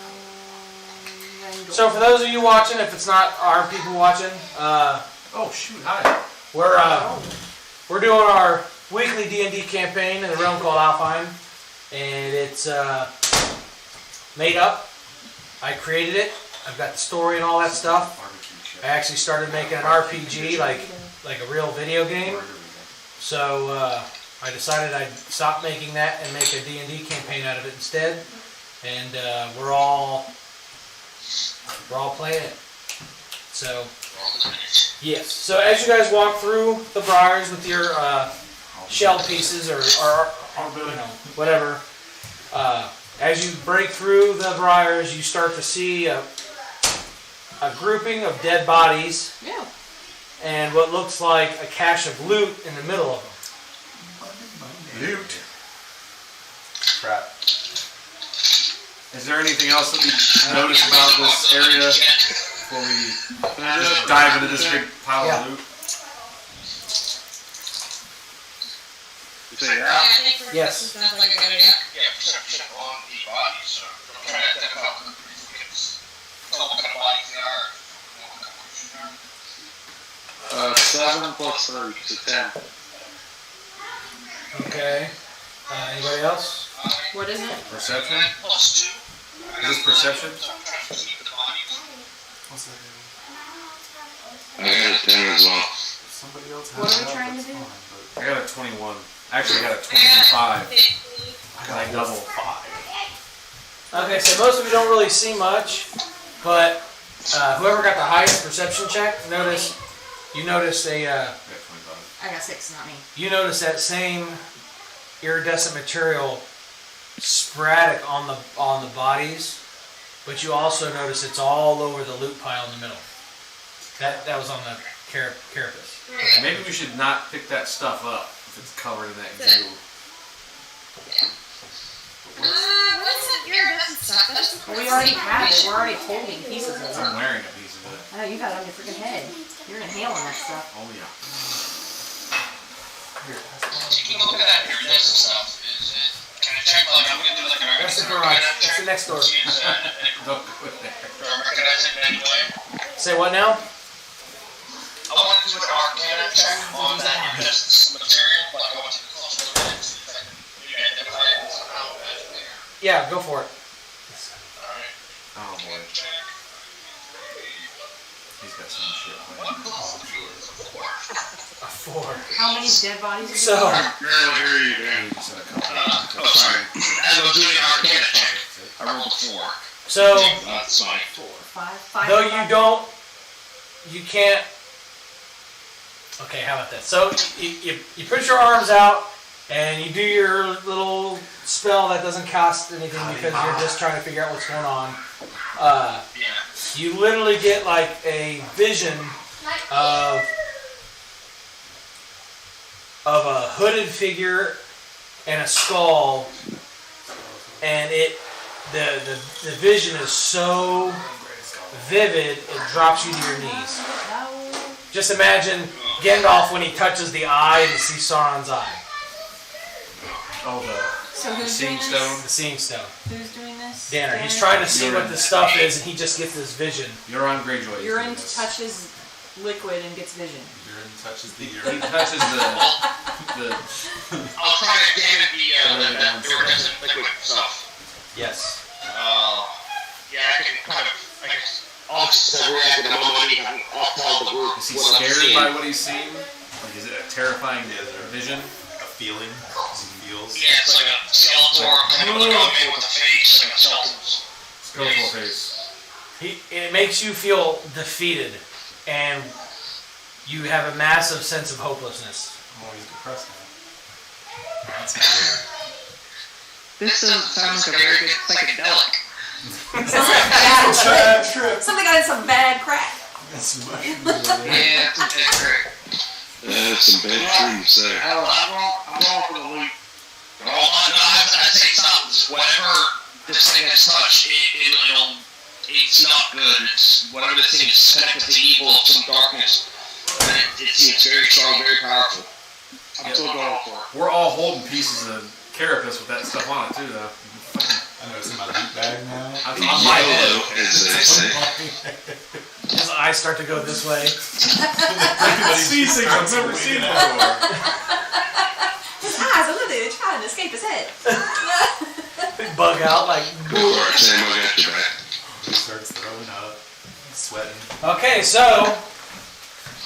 So for those of you watching, if it's not our people watching, Oh shoot! Hi. we're doing our weekly D&D campaign in a realm called Alfheim, and it's made up. I created it. I've got the story and all that stuff. I actually started making an RPG, like a real video game. So I decided I'd stop making that and make a D&D campaign out of it instead. And we're all playing it. So yes. So as you guys walk through the briars with your shell pieces or you know, whatever, as you break through the briars, you start to see a grouping of dead bodies. Yeah. And what looks like a cache of loot in the middle of them. Loot. Crap. Is there anything else that we notice about this area before we just dive into this big pile of loot? You say Yeah, yeah? I think Yes. sounds like a good idea. Yeah, perception on the bodies, so I'm trying to think about tell what kind of bodies they are. What kind of creatures they are. 7 plus 3, so 10. Okay. Anybody else? What is it? Perception? Plus 2. Is this perception? So I'm trying to keep the bodies. What's that? I got a 10 as well. Somebody else has What are we that, trying that's to do? fine, but I got a 21. Actually, I got a 25. I got Like a double. 5. Okay, so most of you don't really see much, but whoever got the highest perception check, you notice I got 25. I got 6, not me. you notice that same iridescent material sporadic on the bodies, but you also notice it's all over the loot pile in the middle. That was on the carapace. Maybe we should not pick that stuff up if it's covered in that goo. What is that iridescent stuff? That doesn't Well, we already have it. We're already holding pieces of I'm it. wearing a piece of it. I know, you got it on your freaking head. You're inhaling that stuff. Oh yeah. Taking a look at that iridescent stuff, is it, can I check, like, I'm gonna do like an That's the garage. That's the next door. Don't go in there. Do I recognize it in any way? Say what now? I want to do an arcana check on that iridescent material, but I want to close the look at it, see if I can maybe identify it somehow magically. Yeah, go for it. Alright. Oh boy. He's got some shit planned. A 4. How many dead bodies are you So, I can barely hear you, Dan. He just had a couple Oh, sorry. As I'm doing an arcana check, I rolled a 4. so That's fine. 5? though you can't. Okay, how about this? So you put your arms out and you do your little spell that doesn't cost anything because you're just trying to figure out what's going on. Yeah. You literally get like a vision of a hooded figure and a skull, and the vision is so vivid it drops you to your knees. Just imagine Gandalf when he touches the eye to see Sauron's eye. Oh, So the who's seeing doing stone. this? The seeing stone. Who's doing this? Danner. He's trying to see what the stuff is, and he just gets this vision. You're on Greyjoy. Urine touches liquid and gets vision. Urine touches the He urine. touches the I'll try to examine that iridescent liquid stuff. Yes. Yeah, I can kind of, I guess, I'll just react in a moment. I'll tell the group Is he what I'm scared seeing. by what he's seeing? Like, is it a terrifying vision? A feeling. He feels. Yeah, it's like a skeletal, kind of like a man with a face, like a skeleton's. Skeletal face. It makes you feel defeated, and you have a massive sense of hopelessness. Oh, he's depressed now. That's This doesn't sound like a very good psychedelic. Sounds like bad trip. Somebody got in some bad crack. That's much. Yeah, it's great. That's some bad trees there. I'm all for the loot. Hold on, I say stop. Whatever this thing has touched, it's not good. It's whatever this thing is connected to evil of some darkness. It seems very strong, very powerful. I'm still going for it. We're all holding pieces of carapace with that stuff on it too, though. I know it's in my loot bag now. I'm on my head. As they say. His eyes start to go this way. These things I've never seen before. His eyes are literally trying to escape his head. Big bug out like. Alright, Sam, I got your back. He starts throwing up, sweating. Okay, so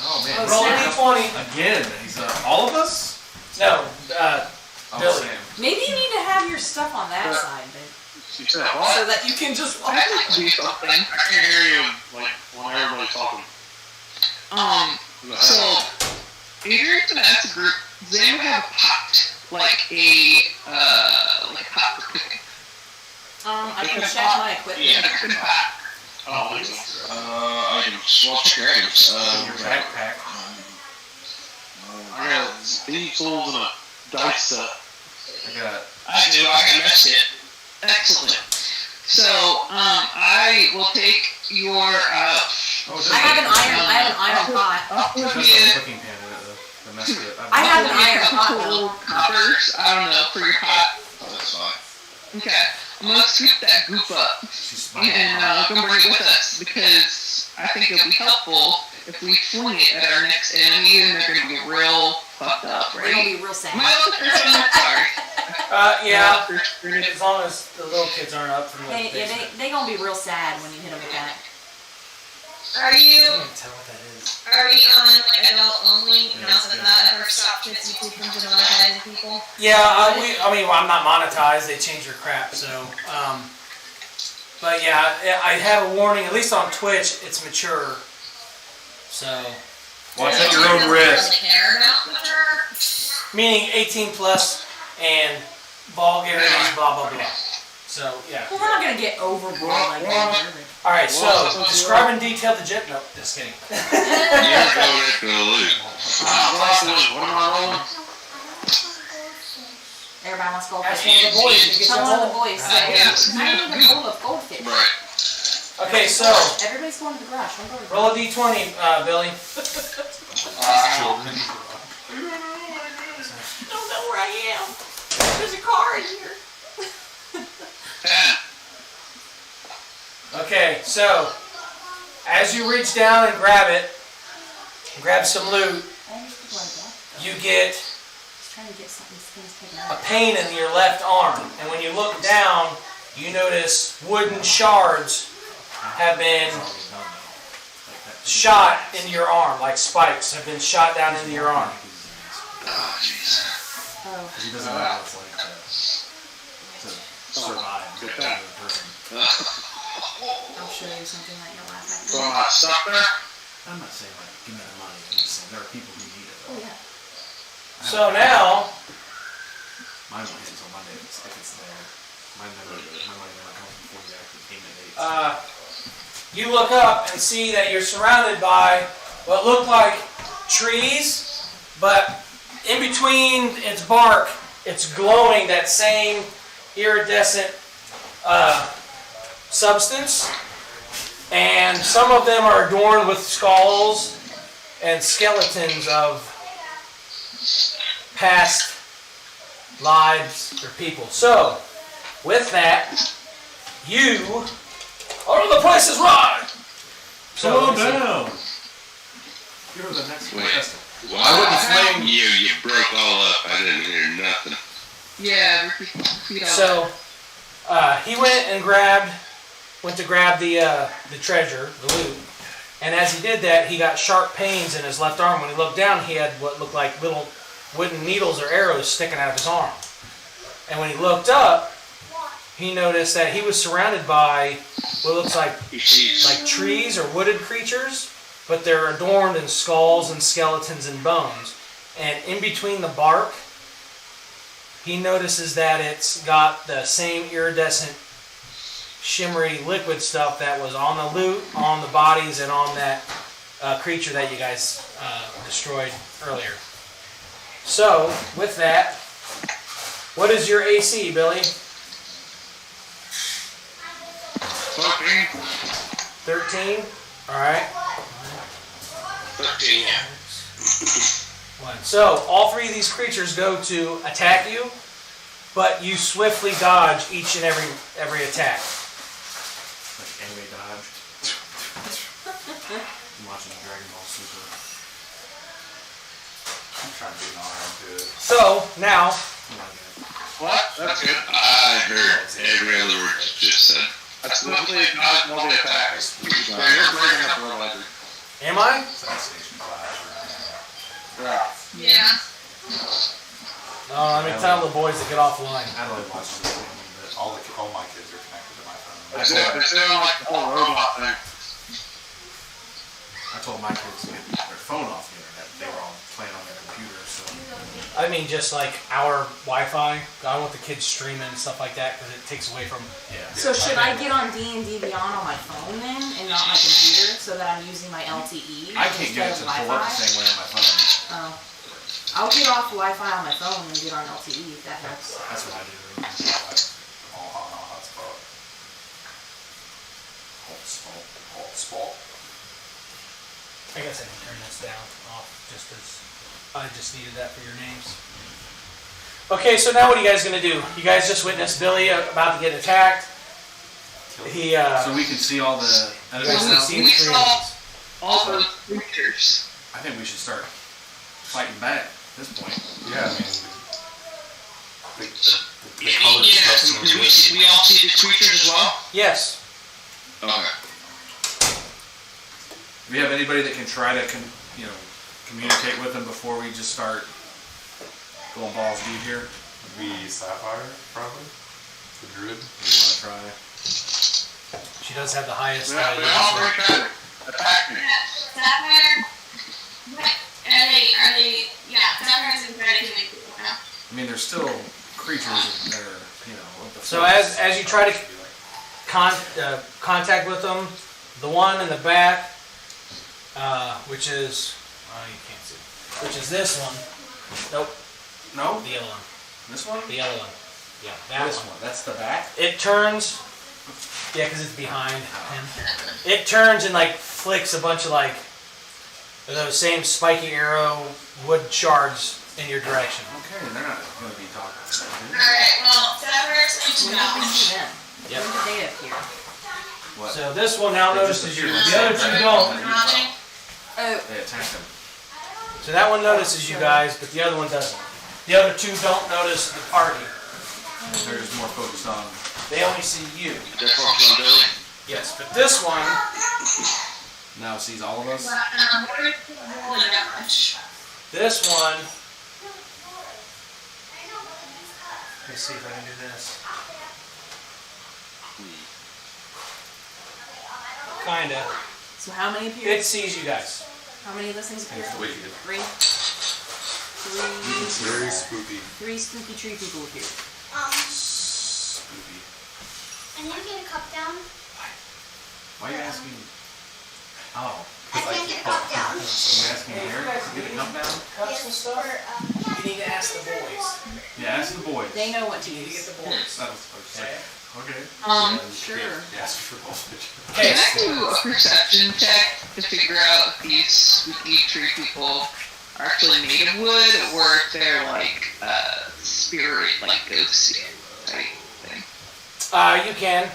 Oh man. roll a d20. Again, he's all of us? No, Oh, Billy. Sam. Maybe you need to have your stuff on that side, but She said, what? so that you can just walk. I'd like to do something. I can hear you, like, when everybody's talking. So, Adrian and as a group, they would have a pot, like a pot for cooking. I can check my equipment. Yeah, a cooking pot. Oh, I think so. Items. Well, check your items. Your backpack. I got these tools and a dice set. I got I do. I can mess it. Excellent. So, I will take your, I have an iron pot. I'll give That's you a cooking pan in it, the mess of it. I have an a iron pot. couple coppers, I don't know, for your pot. Oh, that's fine. Okay. I'm gonna scoop that goop up She's and come bring it with us because I think it'll be helpful if we fling it at our next enemy and they're gonna get real fucked up, They're gonna right? be real sad. Am I allowed to curse on that? Sorry. Yeah, Sorry. as long as the little kids aren't up from the basement. They gonna be real sad when you hit them with that. Are you, I can't tell what that is. are we on like adult only? Not that that ever stopped kids YouTube from demonetizing people? Yeah, I'm not monetized. They change your crap, so. But yeah, I have a warning. At least on Twitch, it's mature. So, Watch at your own risk. Really care about mature? meaning 18 plus and vulgarities, blah blah blah. So yeah. Well, we're not gonna get overboard like that. All right. So describe in detail the jet. No, just kidding. You're going to lose. What am I rolling? Everybody wants gold Ask fish. one of the boys to get Tell you one of the home. boys. Say, I need a bowl of goldfish. Right. Okay, so Everybody's going to the garage. Don't go to the roll a d20, Billy. I don't know where I am. There's a car in here. Okay, so as you reach down and grab it, grab some loot, you get Just trying to get something taken a out. pain in your left arm, and when you look down, you notice wooden shards have been shot into your arm, like spikes have been shot down into your arm. Oh, jeez. Oh. He doesn't know what it's like to survive as a person. I'll show you something that you'll laugh So at. am I stuck there? I'm not saying like give me the money. I'm just saying there are people who need it. Oh yeah. So now, Mine won't hit until Monday if it's there. My money never comes before you actually payment date. you look up and see that you're surrounded by what look like trees, but in between its bark, it's glowing that same iridescent substance, and some of them are adorned with skulls and skeletons of past lives or people. So, with that, you... Oh, the place is right! Slow down! You're the next Wait. contestant. Well, I wouldn't flame you. You broke all up. I didn't hear nothing. Yeah, repeat all So, he went to grab the treasure, the loot, and as he did that, he got sharp pains in his left arm. When he looked down, he had what looked like little wooden needles or arrows sticking out of his arm. And when he looked up, he noticed that he was surrounded by what looks like trees or wooded creatures, but they're adorned in skulls and skeletons and bones. And in between the bark, he notices that it's got the same iridescent, shimmery liquid stuff that was on the loot, on the bodies, and on that creature that you guys destroyed earlier. So, with that, what is your AC, Billy? 13? Alright. 13, yeah. So, all three of these creatures go to attack you, but you swiftly dodge each and every attack. Like anime dodge. I'm watching Dragon Ball Super. I'm trying to get an arm to it. So, now, What? That's good. I heard every other word you just said. That's literally not multi-attacks. So you're breaking up the ledger. am I? Assassination class. Yeah. Yeah. No, let me tell the boys to get offline. I don't really watch this thing, but All my kids are connected to my phone. It's doing like the whole robot thing. I told my kids to get their phone off the internet. They were all playing on their computers, so I mean, just like our Wi-Fi. I want the kids streaming and stuff like that because it takes away from. yeah. So should I get on D&D Beyond on my phone then, and not my computer, so that I'm using my LTE I can't get it instead to of pull up the Wi-Fi? same way on my phone. Oh. I'll get off Wi-Fi on my phone and get on LTE if that helps. That's what I do. All on a hotspot. Spalt. I guess I can turn this down off just as I just needed that for your names. Okay, so now what are you guys gonna do? You guys just witnessed Billy about to get attacked. He So we can see all the you enemies guys now. see the We three saw enemies. all those creatures. I think we should start fighting back at this point. Yeah, I mean, the Yeah, colored stuff's no do good. we all see the creatures as well? Yes. Okay. Do we have anybody that can try to communicate with them before we just start going balls deep here? Be Sapphire, probably. The druid. We want to try. She does have the highest They're all very trying to attack me. Sapphire. Are they, yeah, Sapphire's in trying to kill people now. I mean, there's still creatures that are, of the So forest. as you try to contact with them, the one in the back, which is you can't see, which is this one. Nope, No, the yellow one. this one. The yellow one. Yeah, that This one. one. That's the back. It turns. Yeah, because it's behind him. It turns and like flicks a bunch of like those same spiky arrow wood shards in your direction. Okay, they're not going to be talking. Alright, well, Sapphire's going to When did we go. see them? Yep. When did they appear? What? So this one now They just notices you. appeared. The other two don't. Nothing. Oh, They attacked them. So that one notices you guys, but the other one doesn't. The other two don't notice the party. They're just more focused on. They only see you. They're focused on Billy. Yes, but this one, Now sees all of us. What are the roll damage? this one. Let me see if I can do this. Kinda. so how many appeared? It sees you guys. How many of those things appeared? Wicked. Three. Very spooky. Three spooky tree people appeared. Spooky. And you get a cup down. Why are you asking? Oh, I can't get a cup down. you asking Eric to get a cup down? Cups and stuff? For, You need to ask the boys. Yeah, ask the boys. They know what to You need to get use. the boys. That was okay. Okay. Sure. Yes, for both. Okay. Can I do a perception check to figure out if these spooky tree people are actually made of wood or if they're like spirit, like ghost type thing? You can.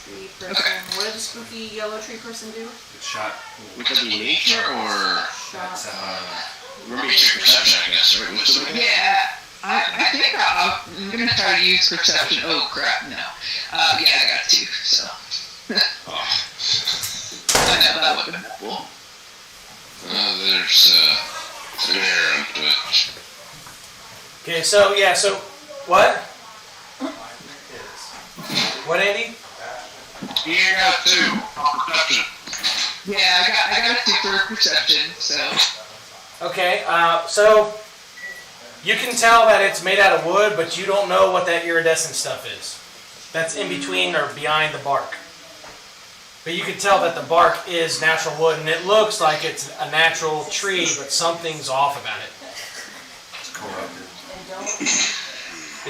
Tree person. What did the spooky yellow tree person do? Good shot. Would that be nature or Shot. remember your perception? I guess, right? What's the Yeah, I think I'm gonna try to use perception. Oh crap, no. Yeah, I got two, so. I know that would have been cool. There's an error into it. Okay, so yeah, so what? What, Andy? You got two on perception. Yeah, I got a two for perception, so. Okay, so you can tell that it's made out of wood, but you don't know what that iridescent stuff is. That's in between or behind the bark. But you can tell that the bark is natural wood, and it looks like it's a natural tree, but something's off about it. It's corrupted.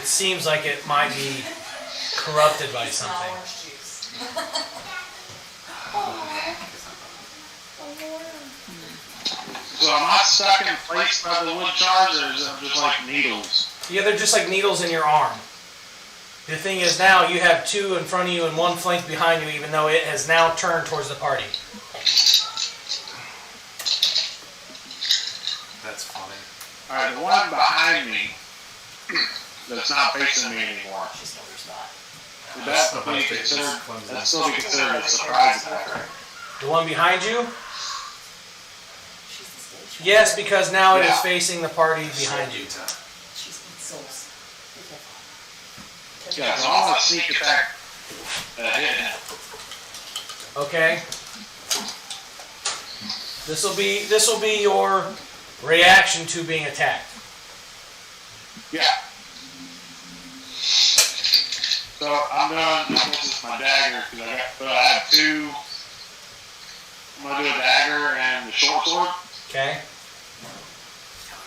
It seems like it might be corrupted by something. So am I stuck in place by the wood shards, or is it just like needles? Yeah, they're just like needles in your arm. The thing is now you have two in front of you and one flank behind you, even though it has now turned towards the party. That's funny. Alright, the one behind me that's not facing me anymore. Would that be considered, that's still be considered a surprise attack, right? The one behind you? Yes, because now it is Yeah. facing the party behind you. She's in souls. Be careful. Yeah, so I'm gonna sneak attack hit. Okay. This will be your reaction to being attacked. Yeah. So I'm doing, this is my dagger, because I have two. I'm gonna do a dagger and the short sword. Okay.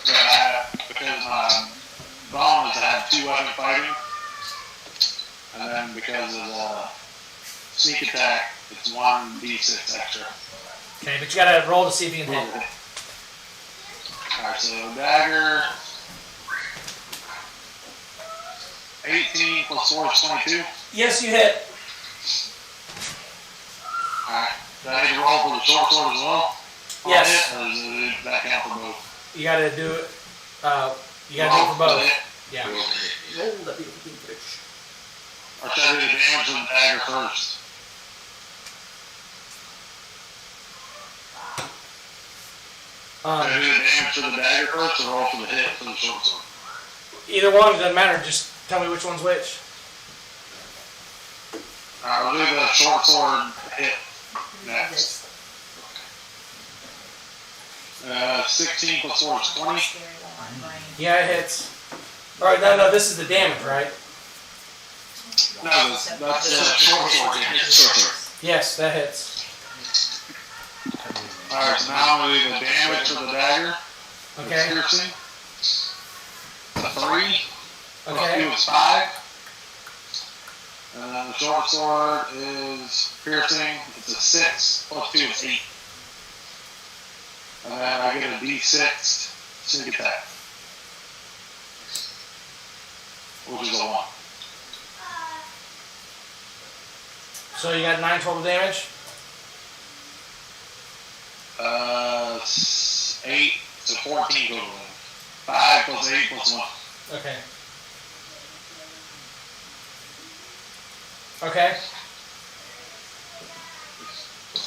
So I have, because my bonus, I have 2 weapon fighting. And then because of the sneak attack, it's 1d6 extra. Okay, but you gotta roll to see if you can hit. Alright, so dagger. 18 plus 4 is 22. Yes, you hit. Alright. Do I need to roll for the short sword as well? Yes. Or does that count for both? You gotta do it. You gotta do it for both. Yeah. Roll the beautiful fish. Or should I do the damage to the dagger first? Should I do the damage to the dagger first or roll for the hit for the short sword? Either one, doesn't matter. Just tell me which one's which. Alright, we'll do the short sword hit next. 16 plus 4 is 20. Yeah, it hits. Alright, no, this is the damage, right? No, that's the short sword hit. Yes, that hits. Alright, so now we do the damage to the dagger. Okay. Piercing. It's a 3. Okay. Plus 2 is 5. And then the short sword is piercing. It's a 6. Plus 2 is 8. And then I get a d6 sneak attack. Which is a 1. So you got 9 total damage? 8 to 14 total. 5 plus 8 plus 1. Okay. Okay.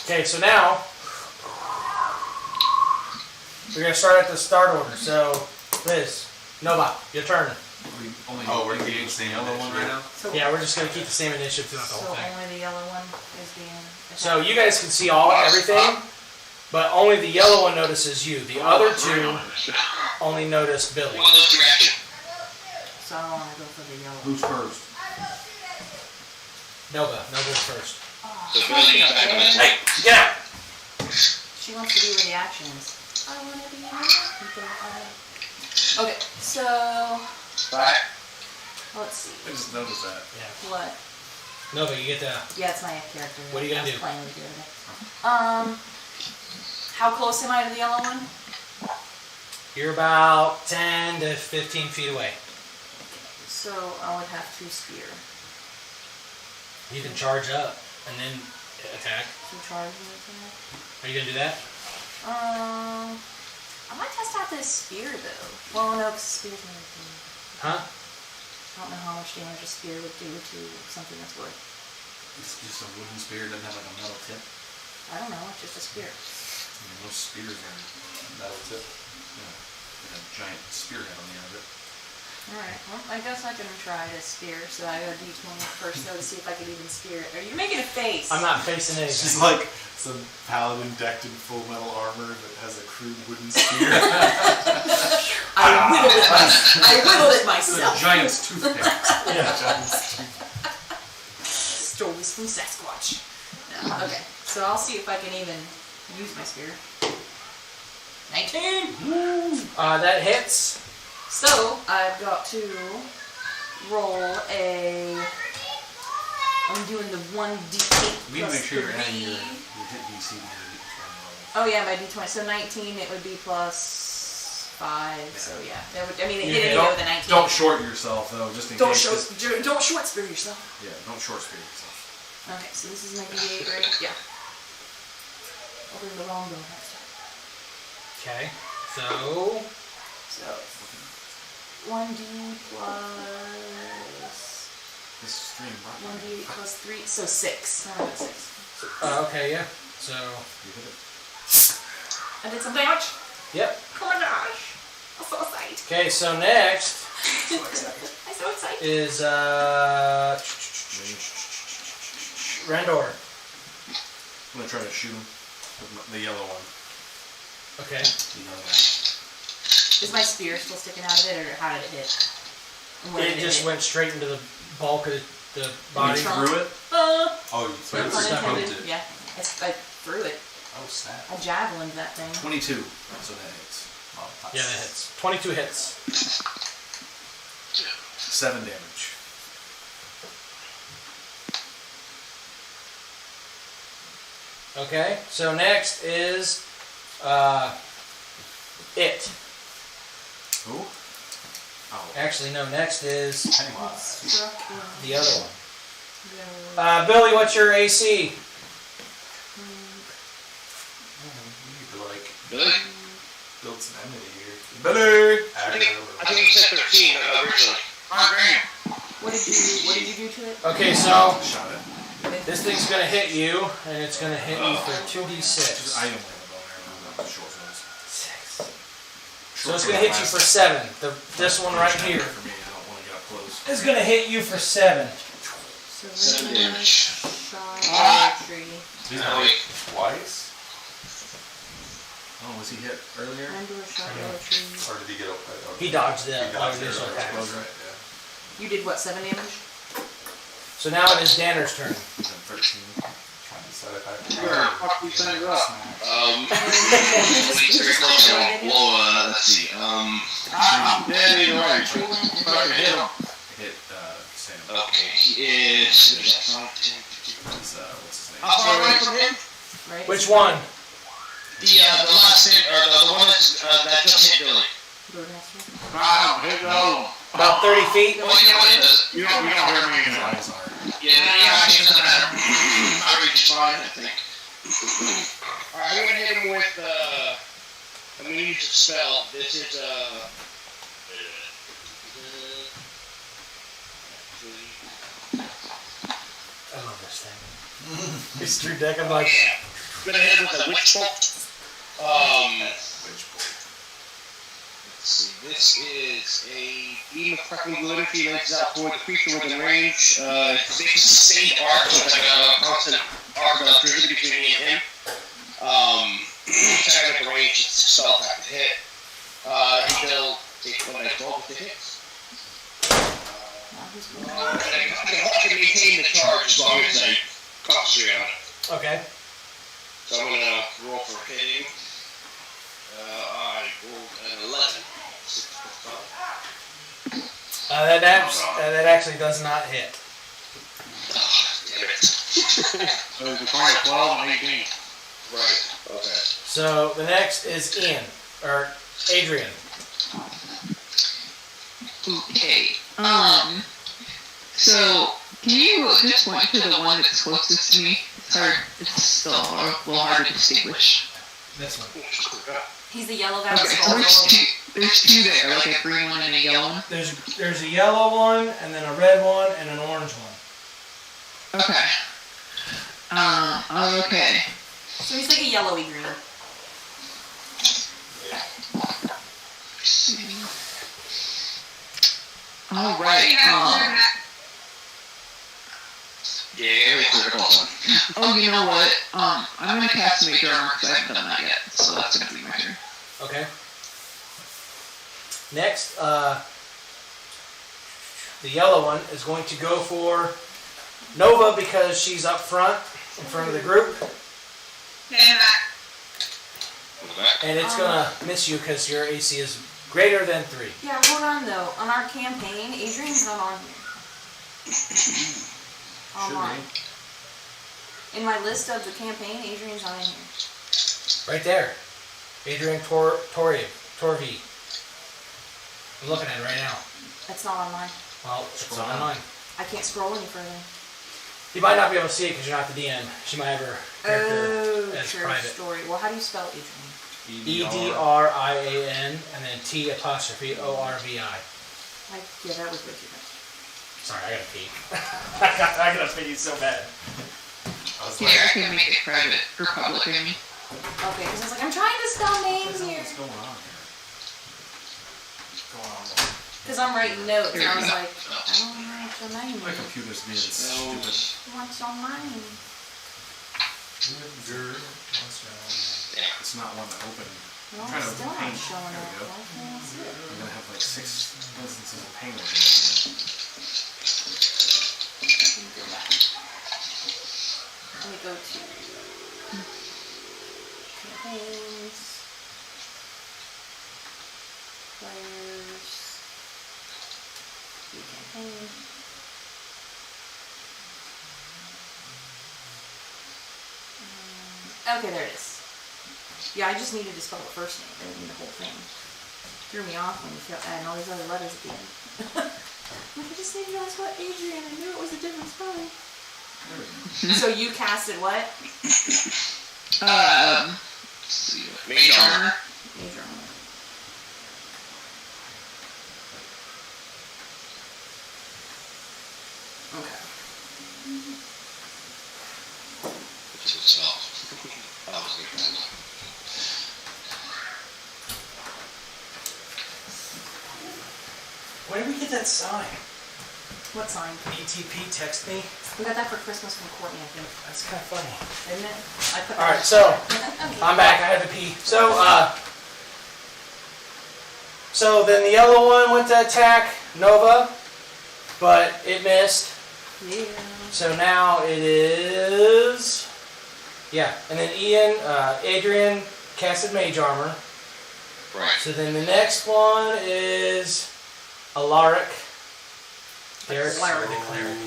Okay, so now we're gonna start at the start order. So, Liz, Nova, your turn. We're keeping the same yellow one right now? Yeah, we're just gonna keep the same initiative throughout the whole So thing. only the yellow one is being attacked. So you guys can see everything, but only the yellow one notices you. The other two only notice Billy. One of those directions. So I don't want to go for the yellow. Who's first? Nova's first. So Billy gets back on his Hey, get out! She wants to be where the action is. I want to be where okay, so Right. let's see. I just noticed that. Yeah. What? Nova, you get the. Yeah, it's my character. What are you gonna do? Playing with the other day. How close am I to the yellow one? You're about 10 to 15 feet away. So I would have to spear. You can charge up and then attack. So charge and attack. Are you gonna do that? I might test out this spear though. Well, no, because spear's not a thing. Huh? I don't know how much damage a spear would do to something that's wood. It's just a wooden spear, doesn't have like a metal tip. I don't know, it's just a spear. I mean, most spears are metal tip. Like a giant spearhead on the end of it. Alright, well, I guess I can try to spear, so I go D20 first though to see if I can even spear it. Are you making a face? I'm not facing It's anything. just like some paladin decked in full metal armor that has a crude wooden spear. I whittled it It's a myself. giant's toothpick. Stories from Sasquatch. No, okay, so I'll see if I can even use my spear. 19! That hits. So, I've got to roll a... I'm doing the 1d8 You need to make sure you're plus adding your 3. hit DC to your D20 Oh yeah, my d20. So 19, it would be plus 5. So yeah, that would. I mean, it You hit don't- anyway with a 19. Don't short yourself though, just in Don't case. don't short spear yourself. Yeah, don't short spear yourself. Okay, so this is my d8, right? Yeah. Open the wrong door next time. Okay. So. So 1d plus This stream brought 1d8 plus 3, so 6. I'm at 6. Okay, yeah. So. You hit it. I did some damage. Yep. Oh my gosh! I'm so excited. Okay, so next I'm so excited. is Randor. I'm gonna try to shoot him with the yellow one. Okay. You know that. Is my spear still sticking out of it, or how did it hit? And where It did just hit? went straight into the bulk of the body. Trunk. Through it? Oh, you No threw pun it. intended. Yeah, I threw it. Oh, snap. I javelined that thing. 22. So that hits. Oh, that's- Yeah, that hits. 22 hits. 7 damage. Okay, so next is it. Who? Oh. Actually, no, next is Pennywise. the other one. Billy, what's your AC? You need to like Really? build some enmity here. Better. I think you said 13 originally. What did you do to it? Okay, so Shot it. this thing's gonna hit you, and it's gonna hit you for I 2d6. only have a bow and arrow, not the short ones. So it's gonna hit you for 7. This one right here For me, I don't want to get up close. is gonna hit you for 7. So 7 we're gonna damage. shot at a tree. He's not like twice? Oh, was he hit earlier? And do a shot at a tree. Or did he get up? He dodged the He dodged it, initial right, attack. that's right, yeah. You did what, 7 damage? So now it is Danner's turn. He's at 13. Trying to decide if I Where the fuck these things up? Let's see. Yeah, either way. Fucking hit him. Hit Sam. Okay, he is. He's, what's his name? How far away from him? Right? Which one? The last hit, or the one that just hit Billy. Roadmaster? Hit the other one. About 30 feet? Well, you know what it does? You don't hear me His anymore. eyes are. Yeah, it doesn't matter. My reach is fine, I think. Alright, I'm gonna hit him with, I'm gonna use a spell. This is, I love this thing. It's Drew Deck, I'm like, I'm gonna hit him with a witch bolt. Which boy? Let's see, this is a beam of crackling blue energy launches out toward the creature within range. It's a sustained arc, so it's like a constant arc of electricity between me and him. Checking out the range, it's a spell attack to hit. He'll take 1d12 if it hits. I can maintain the charge as long as I concentrate on it. okay. So I'm gonna roll for hitting. I rolled an 11. 6 plus 5. That actually does not hit. Damn it. So it's between 12 and 18. Right. Okay. So the next is Ian, or Adrian. Okay. So can you just point to the one that's closest to me? It's hard. It's still a little hard to distinguish. This one. He's the yellow guy. Okay. with So skull. there's two there, like a green one and a yellow one. There's a yellow one, and then a red one, and an orange one. Okay. Okay. So he's like a yellowy green. All right. Yeah, it's critical one. Oh, you know what? I'm gonna cast Major Armor because I haven't done that yet, so that's gonna be my turn. Okay. Next, the yellow one is going to go for Nova because she's up front, in front of the group, and it's gonna miss you because your AC is greater than 3. Yeah, hold on though. On our campaign, Adrian's not on here. Online. In my list of the campaign, Adrian's not in here. Right there. Adrian Torvi. I'm looking at it right now. That's not on mine. Well, it's on mine. I can't scroll any further. You might not be able to see it because you're not the DM. She might have her character Oh, as true private. story. Well, how do you spell Adrian? EDRIAN and then T''ORVI. Yeah, that was way too fast. Sorry, I gotta pee. I gotta pee so bad. I was Here, like, I can make it private or public, I mean. Okay, because I was like, I'm trying to spell names here. What's going on here? What's going on? Because I'm writing notes, and I was Here. like, I don't know what your name My is. computer's being stupid. What's your name? It's not one to open. Well, Trying to it's still not paint. showing There up. we go. Why can't I see it? I'm gonna have like 6 instances of pain open. Let me go back. Let me go to campaigns, players, view campaign. Okay, there it is. Yeah, I just needed to spell the first name. I didn't need the whole thing. Threw me off when you kept adding all these other letters at the end. Like, I just needed to ask what Adrian. I knew it was a different spelling. So you casted what? Let's see. Mage armor. Mage armor. Okay. Which itself. That was good. Where did we get that sign? What sign? ETP text me. We got that for Christmas from Courtney, I think. That's kind of funny. Isn't it? I put All that right, so I'm back. I had to pee. So then the yellow one went to attack Nova, but it missed. Yeah. So now it is, yeah. And then Adrian casted Mage Armor. Right. So then the next one is Alaric. Derek's Alaric. the cleric.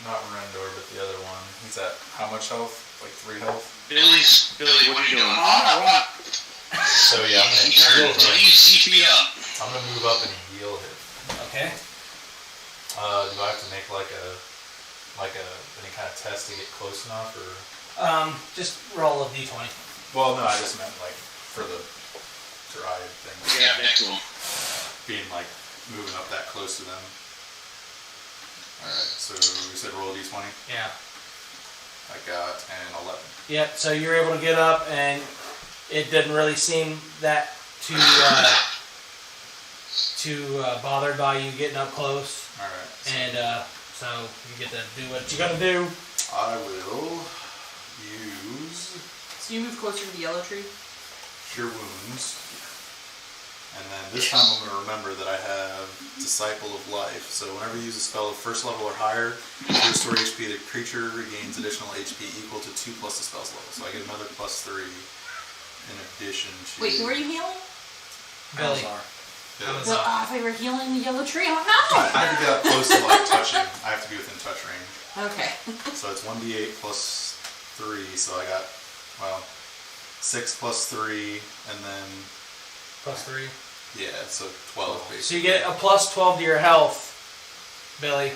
Not Rendor, but the other one. He's at how much health? Like 3 health? Billy, what are you doing? So yeah, I'm gonna heal him. CP up. I'm gonna move up and heal him. Okay. Do I have to make like any kind of test to get close enough, or? Just roll a d20. Well, no, I just meant like for the drive thing. Yeah, next one. Being like moving up that close to them. All right, so we said roll a d20. Yeah. I got an 11. Yep. So you're able to get up, and it didn't really seem that too bothered by you getting up close. All right. And so you get to do what you gotta do. I will use So you move closer to the yellow tree? Cure Wounds. And then this time I'm going to remember that I have Disciple of Life. So whenever you use a spell of first level or higher, to restore HP, the creature regains additional HP equal to 2 plus the spell's level. So I get another +3 in addition to... Wait, who are you healing? Billy. Yeah. So, I thought you were healing the yellow tree. I'm like, no! I have to get up close to like touching. I have to be within touch range. Okay. So it's 1d8 plus 3. So I got, well, 6 plus 3, and then... +3. Yeah, so 12 basically. So you get a +12 to your health, Billy.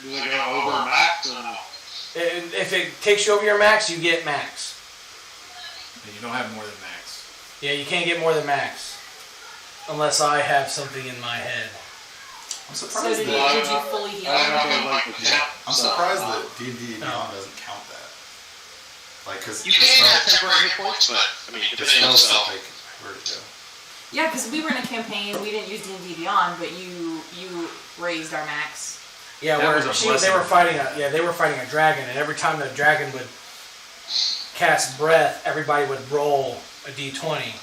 Do they go over max or no? If it takes you over your max, you get max. And you don't have more than max. Yeah, you can't get more than max. Unless I have something in my head. I'm So surprised did that... you fully heal? I don't know if like the I'm surprised that D&D Beyond doesn't count that. Like, because You can have temporary hit points, but, I mean, the depending on the spell spell. like, where to go. Yeah, because we were in a campaign, we didn't use D&D Beyond, but you raised our max. Yeah, That was a they blessing. were fighting a dragon, and every time the dragon would cast breath, everybody would roll a d20,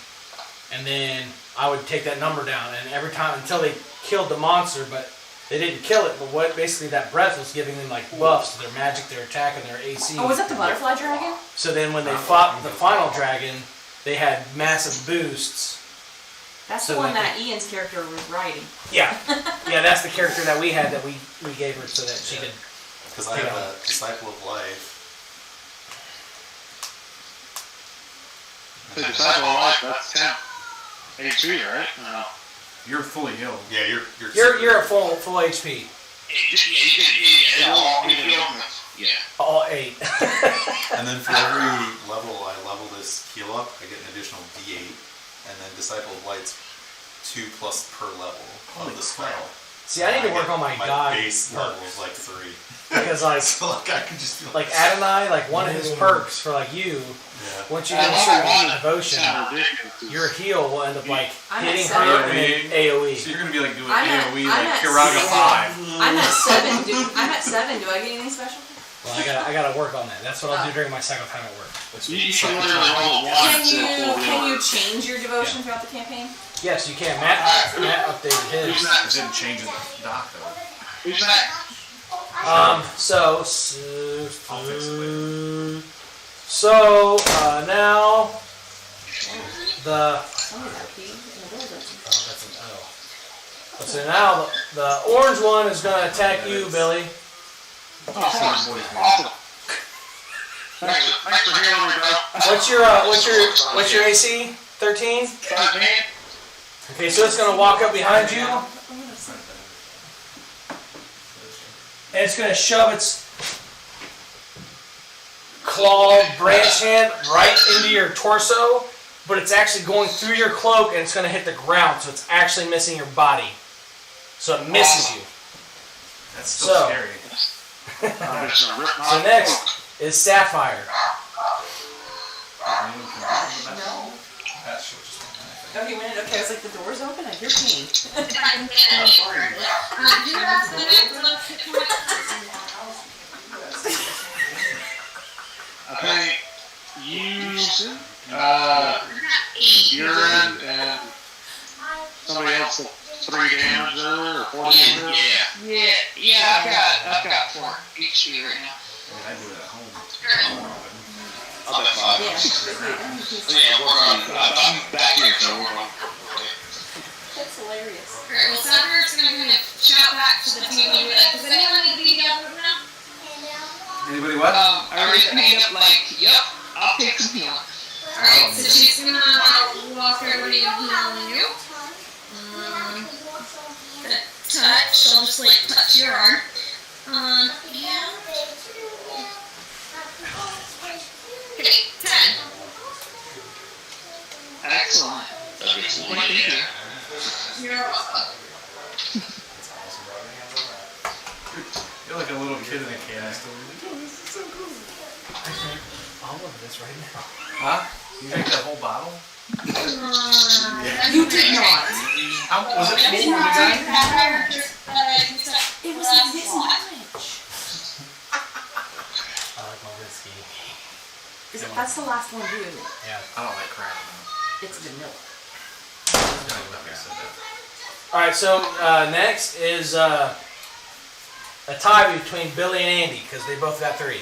and then I would take that number down, and every time until they killed the monster, but they didn't kill it. But what basically that breath was giving them like buffs to their magic, their attack, and their AC. Oh, was that the butterfly dragon? So then when they fought the final dragon, they had massive boosts. That's So the one that that Ian's character was riding. Yeah, yeah, that's the character that we had that we gave her so that she could. Because I have a Disciple of Life. The Disciple of Life, that's 10 HP, right? No. You're fully healed. Yeah, You're at full HP. All 8. And then for every level I level this heal up, I get an additional D8, and then Disciple of Light's 2 plus per level of the spell. See, I need to work on my god base level perks. is like 3. Because like So like I can just feel like Adonai, like one of his perks for like you, yeah. once you get a certain amount of devotion, your heal will end up like I'm at hitting 7. her and then So AoE. you're gonna be like doing I'm at- AoE I'm like at Kiraga 5. I'm at 7. Do I get anything special? Well, I gotta work on that. That's what I'll do during my cycle time at work. You should learn to roll once. Can you change your devotion throughout the campaign? Yes, you can. Matt updated his. It didn't change in the doc though. Who's that? So I'll fix it later. now the Somebody's got a key and the door's open. that's an O. So now the orange one is gonna attack you, Billy. Awesome. Thanks for healing me, bro. What's your AC? 13? Okay, so it's gonna walk up behind you, and it's gonna shove its claw branch hand right into your torso, but it's actually going through your cloak and it's gonna hit the ground, so it's actually missing your body. So it misses you. That's still scary. So next is Sapphire. No. Okay, when it, okay, I was like, the door's open, I hear pain. I think you, urine, and somebody else with 3 damage or 4 damage. Yeah, I've got 4 HP right now. I do it at home. I'll bet 5. Yeah, work on. I'm back here, so work on. That's hilarious. Alright, well, Summer's gonna give me a shout back to the TV. Does anyone need to be up now? Anybody what? I already made up yep, I'll take some healing. Alright, so she's gonna walk everybody and heal you. Gonna touch, I'll just touch your arm. Yeah. Okay, 10. Excellent. Thank you. You're welcome. You're like a little kid in a canister. I drink all of this right now. Huh? You drank that whole bottle? You did not. How was it full when we got here? It was like this much. I like my whiskey. That's the last one, dude. Yeah. I don't like Crown. It's vanilla. Alright, so next is a tie between Billy and Andy, because they both got 3.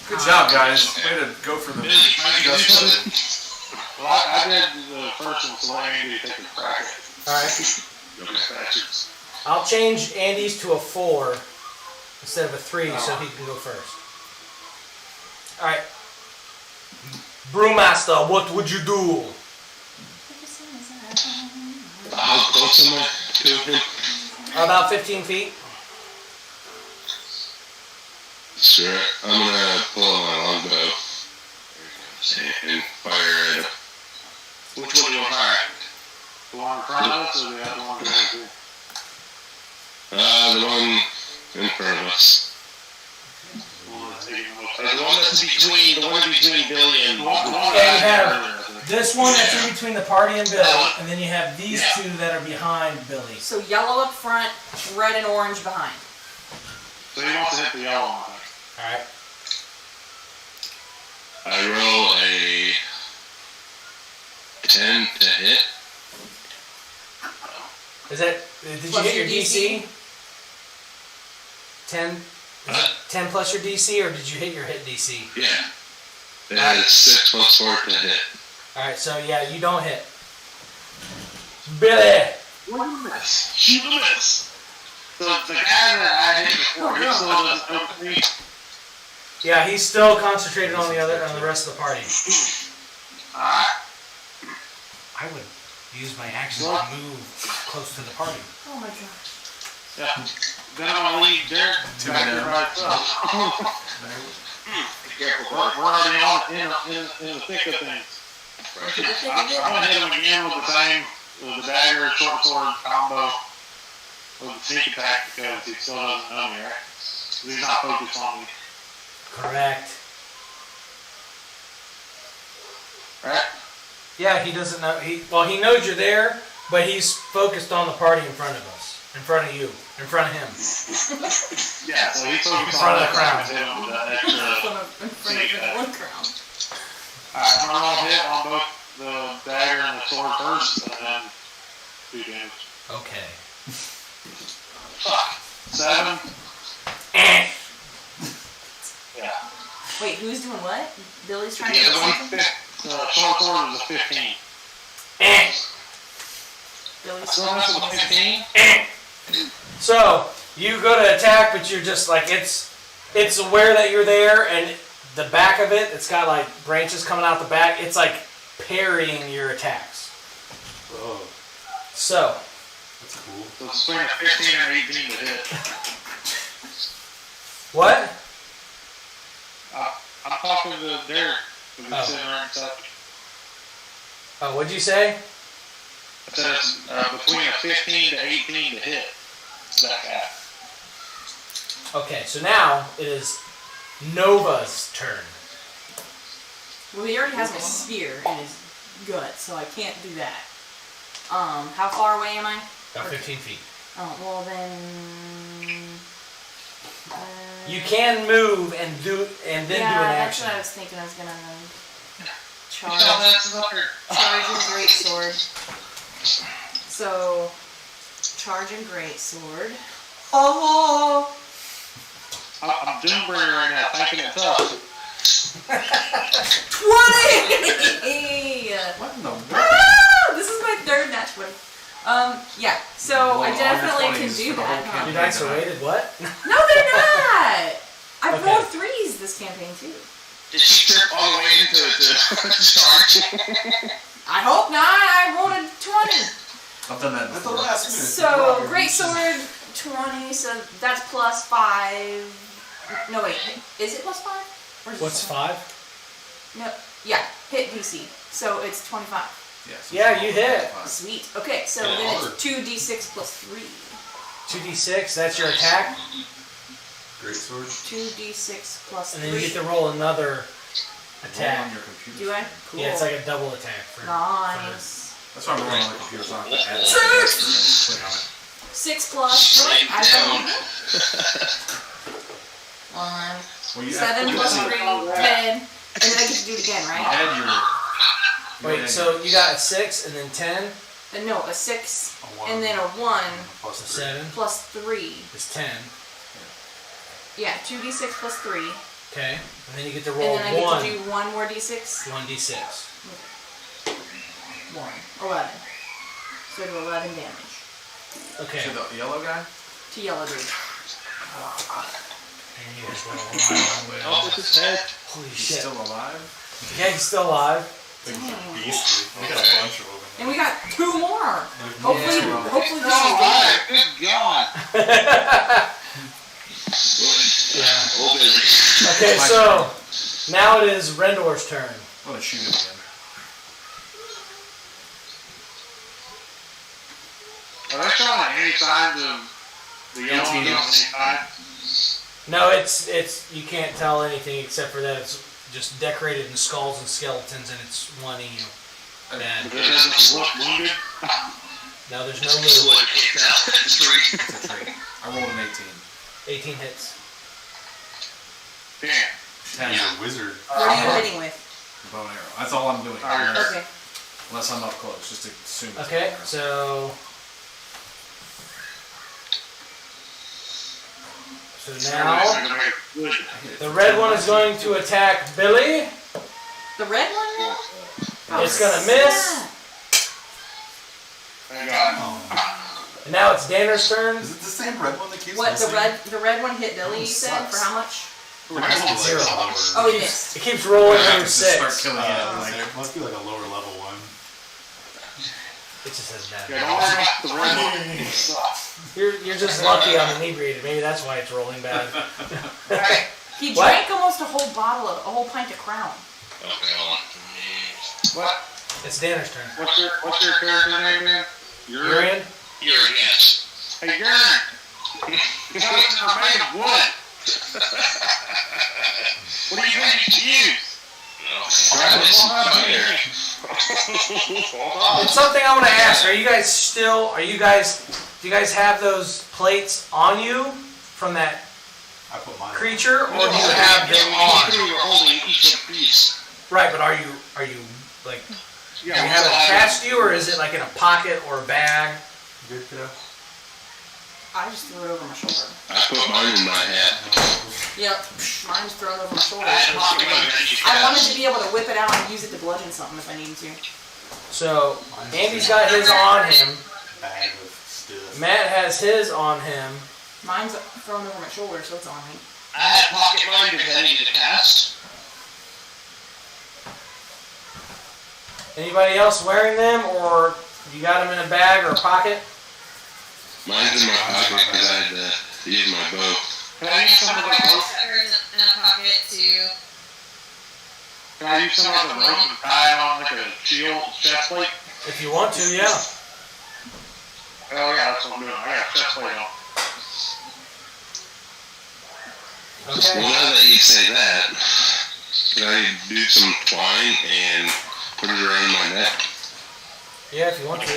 Good job, guys. Way to go for the justice. Well, I did the first one, so let Andy take a crack at it. Alright. I'll change Andy's to a 4 instead of a 3 so he can go first. Alright. Brewmaster, what would you do? How close am I to him? About 15 feet. Sure. I'm gonna pull out my longbow and fire at him. Which one do you want to fire at? The one in front of us or the other one over here? The one in front of us. The one that's between Billy and... Okay, you have this one that's in between the party and Billy, and then you have these 2 that are behind Billy. So yellow up front, red and orange behind. So he wants to hit the yellow one. Alright. I roll a 10 to hit. Is that, did you Plus hit your your DC? 10? Is it 10 plus your DC, or did you hit your hit DC? Yeah. That is 6 plus 4 to hit. Alright, so yeah, you don't hit. Billy! What a miss. Shoot a miss. So the guy that I hit before, he still doesn't know me. Yeah, he's still concentrated on the rest of the party. I would use my action to move close to the party. Oh my gosh. Yeah. Then I'm gonna leave Derek back here by himself. We're already in the thick of things. I'm gonna hit him again with the dagger, short sword combo with the sneak attack because he still doesn't know me, right? He's not focused on me. Correct. Right? Yeah, he doesn't know. He knows you're there, but he's focused on the party in front of us, in front of you, in front of him. Yeah, so he's focused In front of the crowd. In front of the one crowd. Alright, I'm gonna hit on both the dagger and the sword first, and then 2 damage. Okay. 7. Yeah. Wait, who's doing what? Billy's trying to The do other one? something? Short sword is a 15. Billy's So that's a 15. So you go to attack, but you're just like it's aware that you're there, and the back of it, it's got like branches coming out the back. It's like parrying your attacks. Oh, So, that's cool. So swing a 15 or 18 to hit. what? I'm talking to Derek. Who's Oh. sitting around stuff. Oh, what'd you say? I said it's between a 15 to 18 to hit. That guy. Okay, so now it is Nova's turn. Well, he already has my spear in his gut, so I can't do that. How far away am I? About 15 feet. Oh, well then. You can move and then do an that's action. what I was thinking. I was gonna charge and great sword. So, charge and great sword. Oh! I'm Doombringer right now, thinking it tough. 20! What in the world? This is my third match win. Yeah. So Roll I all definitely your can 20s do for the that. whole Huh? campaign. Your dice are weighted what? No, they're not. I've Okay. rolled 3s this campaign too. Did she trip all the way into charge? I hope not. I rolled a 20. I've done that At the before. last minute. So great sword 20. So that's plus 5. No wait, is it plus 5? Or is it What's 20? 5? No. Yeah, hit DC. So it's 25. Yes. Yeah, you hit. Sweet. Okay, so Yeah, then hard. it's 2d6 plus 3. 2d6, that's your attack. Great sword. 2d6 plus And 3. then you get to roll another Roll on attack. your computer. Do I? Cool. Yeah, it's like a double attack. For Nice. That's why I'm rolling on the computer, so I don't have to add it. Click on it. 6 plus. Write I down. don't know. 1. Well, you 7 add, plus you 3. 10. And then I get to do it again, right? add your. Wait, so you got a 6 and then 10, No, a 6 A 1 and then a 1 plus so 3. 7 plus 3. is 10. Yeah, 2d6 plus 3. Okay, and then you get to And roll then I get 1, to do 1 more d6. 1d6. 1. 11. So I do 11 damage Okay, To the yellow guy? to yellow dude. and you just roll 1. Oh, with his head. Holy He's shit. still alive? Yeah, he's still alive. Things Dang. are beastly. We got a bunch of them. And we got 2 more. There's Hopefully, more. hopefully this Oh, is my good God. Yeah. Oh, baby. Okay, so now it is Rendor's turn. I'm gonna shoot him again. Are they showing any signs of the yellow on the side? No, it's you can't tell anything except for that it's just decorated in skulls and skeletons and it's wanting you. Bad. But it doesn't look wounded? No, there's no So move. what, you can't tell? It's 3. It's a 3. I rolled an 18. 18 hits. Damn. 10. He's a wizard. What are you hitting with? Bow and arrow. That's all I'm doing. Alright. Unless, Okay. unless I'm up close, just to assume. it's Okay, bow and arrow. so now Good. the red one is going to attack Billy. The red one now? It's gonna miss. Thank God. And now it's Danner's turn. Is it the same red one that keeps What, missing? the red one hit Billy, you said? Sucks. For how much? It must be like Zero. a lower. Oh, he missed. It keeps rolling I have through to just start 6. killing him. Like, It must be like a lower level one. It just has bad. Yeah, don't worry about the red one. You're just lucky I'm inebriated. Maybe that's why it's rolling bad. He What? drank almost a whole pint of Crown. Okay, hold on. What? It's Danner's turn. What's your character's name, man? You're in. You're a yes. Hey, Garen! Those are made of wood! What are you going to use? It's something I want to ask. Do you guys have those plates on you from that I put mine. creature, or do you have them on? You're holding each of these. Right, but are you like, do you have it attached to you, or is it like in a pocket or a bag? Good kiddo. I just threw it over my shoulder. I put mine in my hat. Yep, mine was thrown over my shoulder. I had pocket money. I wanted to be able to whip it out and use it to bludgeon something if I needed to. So Andy's got his on him. Bag of stuff. Matt has his on him. Mine's thrown over my shoulder, so it's on me. I had pocket money because I needed to cast. Anybody else wearing them, or you got them in a bag or a pocket? Mine's in my pocket because I had to use my bow. Can I use some of the rope? In a pocket too. Can I use some of the rope and tie it on like a shield chest plate? If you want to, yeah. Oh yeah, that's what I'm doing. I got a chest plate on. Well, Okay. now that you say that, can I do some twine and put it around my neck Yeah, if you want to.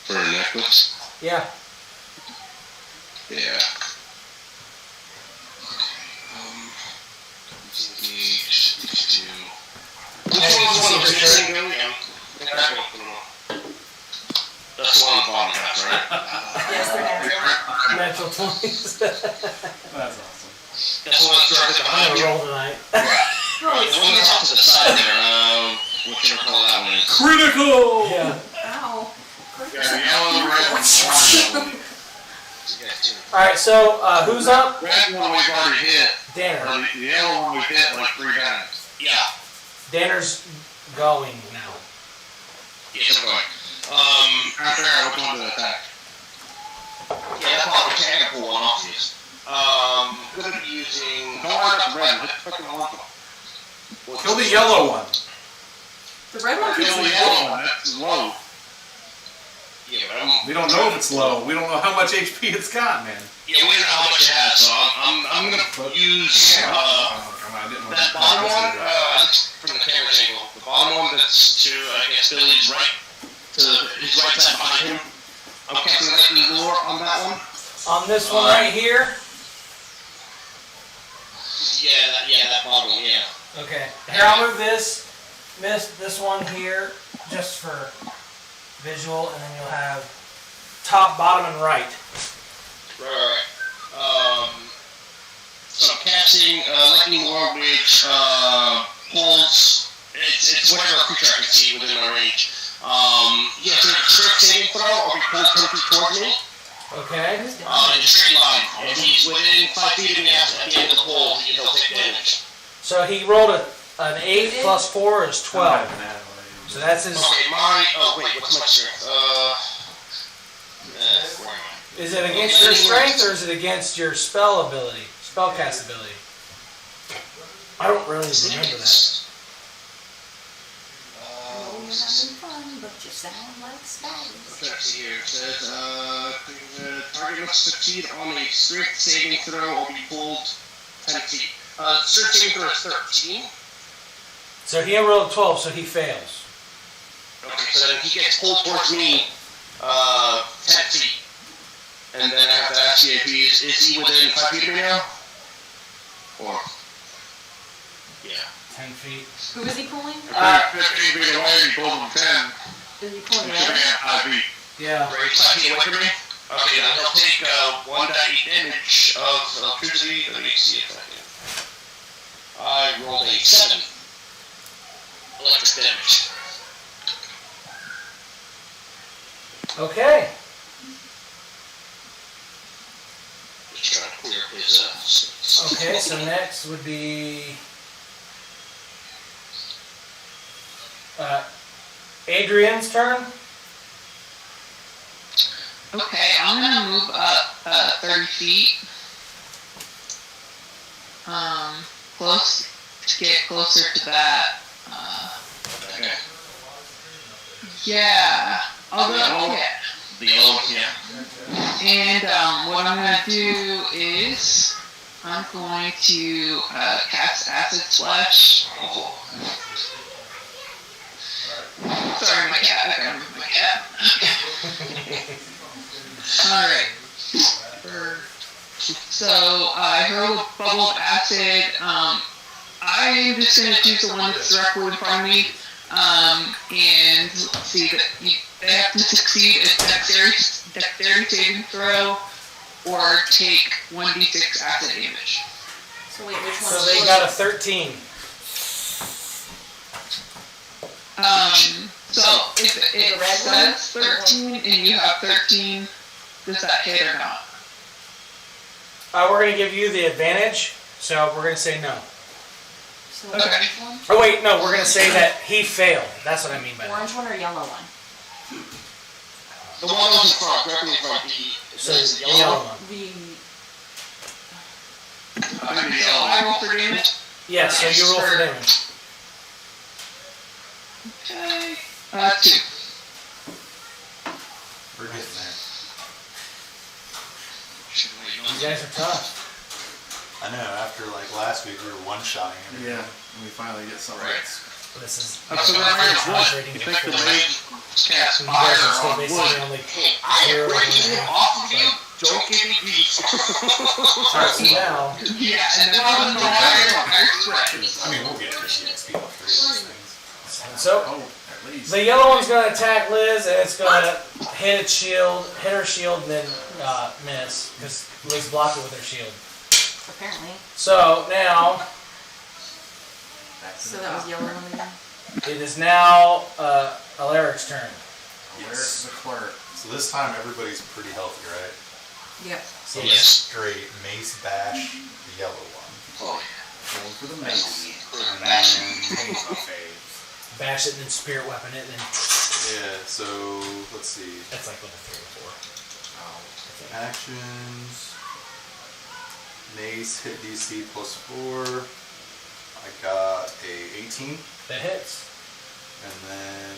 for a necklace? Yeah. Yeah. These two. Which one's the one that's turning down? That's the one on the bottom half, right? Yes, they're natural. Natural 20s. That's awesome. That's the one that's directly I'm behind gonna you. roll tonight. The one that's off to the side there, what can I call that one? Critical! Yeah. Ow. Yeah, the yellow, red, and orange. Alright, so who's up? Red one we've already hit. Danner. Or the yellow one we've hit like 3 times. Yeah. Danner's going now. Yes, I'm going. After I which one to attack. Yeah, that's all the mechanical one off these. Gonna be using. Don't worry about the red one, hit the fucking orange one. Kill the yellow one. The red one keeps Kill the me yellow one, that's low. Yeah, but We don't know if it's low. We don't know how much HP it's got, man. yeah, we don't know how much it has, so I'm gonna use I didn't know that bottom one. From the camera's angle, the bottom one that's to I guess Billy's right, to his right side behind him. I'm casting lightning lure on that one. On this one right here. Yeah, that bottom one, yeah. Okay. Here, I'll move this. This one here, just for visual, and then you'll have top, bottom, and right. Right. So I'm casting lightning lure, which pulls. It's whatever creature I can see within my range. Yeah, so it's a straight saving throw, or be pulled 10 feet towards me. Okay. In a straight line. If he's within 5 feet of me at the end of the pole, he'll take damage. So he rolled an 8 plus 4 is 12. So that's his. Okay, oh wait, what's my strength? Where am I? Is it against your strength or is it against your spell ability, spellcast ability? I don't really remember that. You're having fun, but you sound like spiders. Let's see here. It says, the target must succeed on a strength saving throw or be pulled 10 feet. Strength saving throw is 13. So he rolled 12, so he fails. Okay, so then he gets pulled towards me 10 feet. And then I have to ask you if is he within 5 feet of me now? Or, yeah. 10 feet. Who is he pulling? If they're 15 feet away and you pull them 10, Is he pulling you should be red? at 5 feet. Yeah. Right, 5 feet away from me? Okay, then he'll take 1d8 damage of electricity. Let me see if I can. I rolled a 7. Electric damage. Okay. Just trying to clear his Okay, so next would be Adrian's turn. Okay, I'm gonna move up 30 feet. Close to get closer to that. Okay. Yeah, I'll go. Yeah. The yellow, yeah. And what I'm gonna do is I'm going to cast Acid Splash. Sorry, my cat. I gotta move my cat. Alright. So I hurl a bubble of acid. I'm just gonna choose the one that's directly in front of me. And let's see that they have to succeed a dexterity saving throw or take 1d6 acid damage. So wait, which one? So they got a 13. So if it says 13 and you have 13, does that hit or not? We're going to give you the advantage, so we're going to say no. So So the Okay. orange one? Oh wait, no, we're gonna say that he failed. That's what I mean by that. Orange one or yellow one? The one that was in front, directly in front. So The the yellow one. The I think the yellow. I roll for damage. Yeah, so you roll for damage. Okay. 2. We're getting there. You guys are tough. I know, after like last week we were one-shotting everything. Yeah, and we finally get something. Right. This is That's the right way. concentrating You to think the four. mage cast So you guys fire are still on basically wood? only I zero am and breaking a it half. off of you. Don't give me peace. Alright, so now Yeah, and then I'm the higher spread. I mean, we'll get to the XP all three of these things. so Oh, at least. the yellow one's gonna attack Liz and it's gonna hit its shield, hit her shield, and then miss because Liz blocked it with her shield. apparently. So now Back to So the that was top. yellow one again. it is now Alaric's turn. Where's the clerk? So this time everybody's pretty healthy, right? Yep. So Yes. let's straight mace bash the yellow one. Oh, Going for the mace. Bash it and then spirit weapon it and then Yeah, so let's see. that's like level 3 or 4. Actions. Mace hit DC plus 4. I got a 18. That hits. And then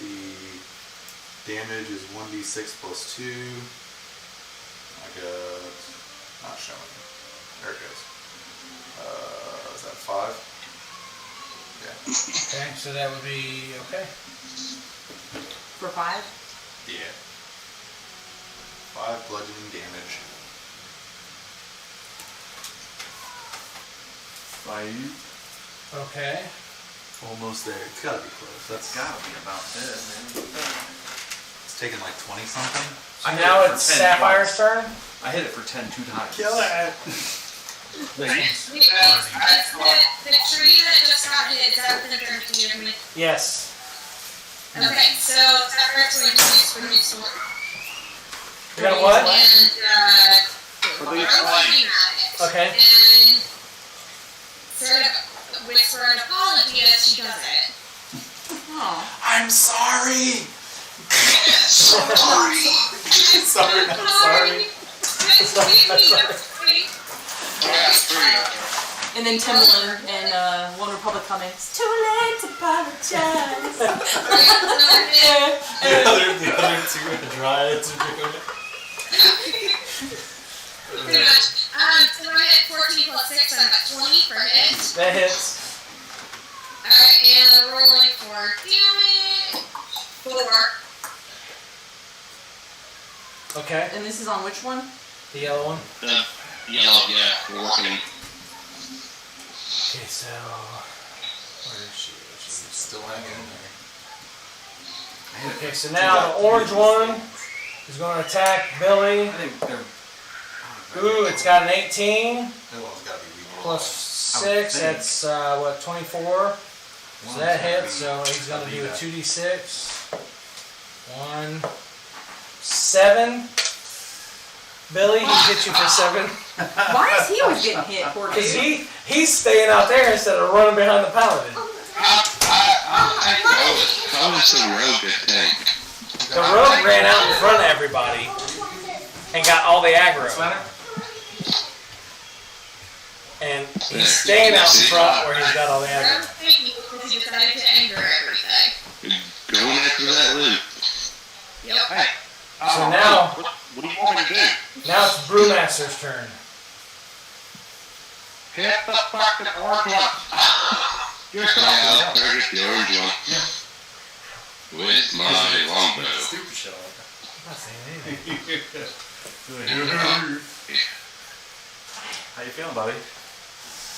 the damage is 1d6 plus 2. I got, not showing. There it goes. Is that 5? Yeah. Okay, so that would be okay. For 5? Yeah. 5 bludgeoning damage. 5. Okay. Almost there. It's gotta be close. That's Gotta be about dead, man. It's taken like 20 something. So I hit now it for it's 10 Sapphire's twice. turn. I hit it for 10 2 times. Kill it! The tree that just got hit, is that within 30 feet of me? Yes. Okay, so that hurts when you use for new sword. You got what? And, For I these was looking at it. Okay. And sort of whisper an apology as she does it. Oh. I'm sorry! Sorry. Sorry, not sorry. And then Timberland and One Republic comments, too late to apologize. The other two are dry to do it. Pretty much. So I hit 14 plus 6, I'm at 20 for hit. That hits. Alright, and rolling for damage. 4. Okay. And this is on which one? The yellow one. Yellow, yeah, we're working. Okay, so where is she? She's Still hanging in there. okay, so now the orange one is going to attack Billy. I think they're. Ooh, it's got an 18 That one's gotta be weak. plus 6. That's what, 24. So that hits. So he's going to do a 2d6. 1, 7. Billy, he hit you for 7. Why is he always getting hit, poor Because dude? he's staying out there instead of running behind the paladin. How is the rogue a tank? The rogue ran out in front of everybody and got all the aggro. And he's staying out in front where he's got all the aggro. Thank you, because he decided to anger everything. Going after that loot. Yep. Hey. So now, What do you want me to do? now it's Brewmaster's turn. Hit the fucking orange one. You're Yeah, I'll target the orange one. With my longbow. Stupid shit like I'm not saying anything. How you feeling, buddy?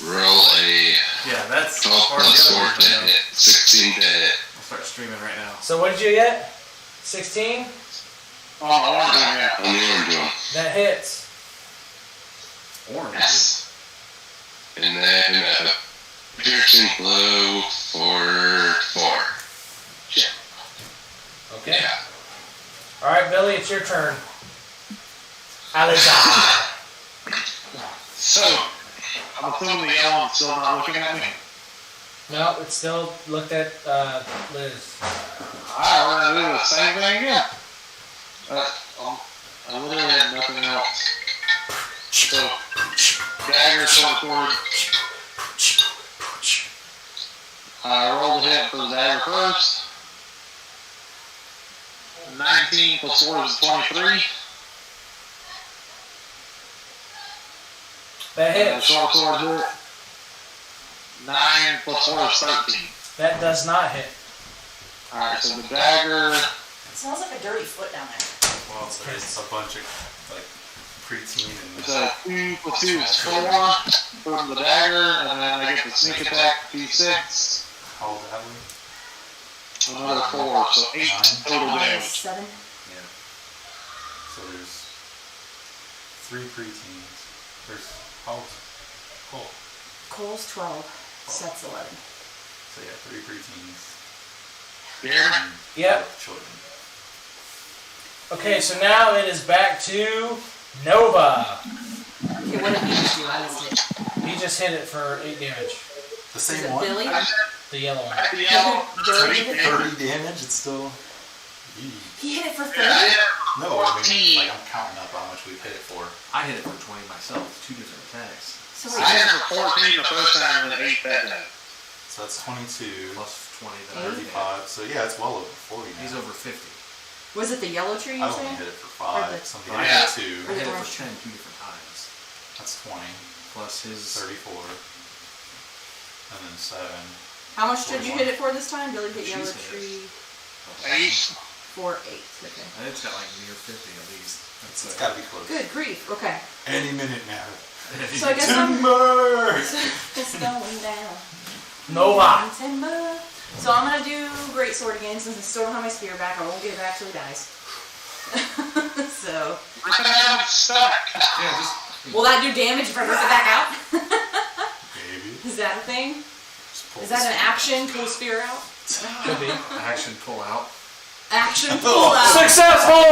Roll a Yeah, that's 12 part of plus the 4 other to one. hit. 16 to hit. I'll start streaming right now. So what did you get? 16? Oh, orange one, yeah. On the orange one. That hits. Orange. Yes. And then piercing blow for 4. Okay. Yeah. Alright, Billy, it's your turn. Alizar. So, I'm assuming the yellow one's still not looking at me. No, it's still looked at Liz. Alright, we're gonna do the same thing again. I literally had nothing else. So, dagger, sword. I rolled a hit for the dagger first. 19 plus 4 is 23. That hits. Sword hit. 9 plus 4 is 13. That does not hit. Alright, so the dagger. It smells like a dirty foot down there. Well, it's a bunch of like preteen and. It's a 2 plus 2 is 4 from the dagger, and then I get the sneak attack D6. How old that one? Another 4, so 8 total damage. 7. Yeah. So there's 3 preteens. There's how old? Cole. Cole's 12. Seth's 11. So yeah, 3 preteens. Yeah. And Yep. children. Okay, so now it is back to Nova. Okay, what did he just do? I missed it. He just hit it for 8 damage. The Is same it one. Billy? The yellow one. Billy did it? 30 damage. It's still. Eee. He hit it for 30? No, I mean, like I'm counting up how much we've hit it for. I hit it for 20 myself. 2 different attacks. So I wait, hit for 14 the first time and 8 that time. So that's 22 Plus 20 that I hit. 35. So yeah, it's well over 40 now. He's over 50. was it the yellow tree I you only said? hit it for 5. the- Something I like hit 2. I hit it for orange 10 2 different times. That's 20. Plus his 34. And then 7. How much did you hit it for this time? Billy hit She's yellow hit it. tree 8. for 8. Okay. I think it's got like near 50 at least. It's That's gotta be close. Good grief. Okay. Any minute now. So I guess I'm Timber! it's going down. Nova. Timber. So I'm gonna do great sword again since I still don't have my spear back. I won't get it back till he dies. So We're gonna have a stomach. Yeah, just. will that do damage if I rip it back out? Maybe. Is that a thing? Just pull Is that an this- action? Pull spear out? Could be. Action pull out. Action pull out. Successful!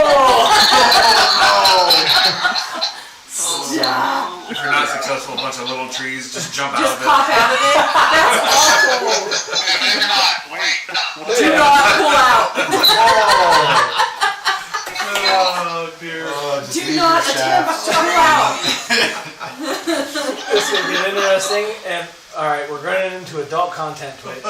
Stop. If you're not successful, a bunch of little trees just jump out Just of it. pop out of it. That's awful. Maybe not. Wait. Do not pull out. Oh dear. just Do leave not your attempt shaft. to pull out. This is going to get interesting. And alright, we're running into adult content Twitch.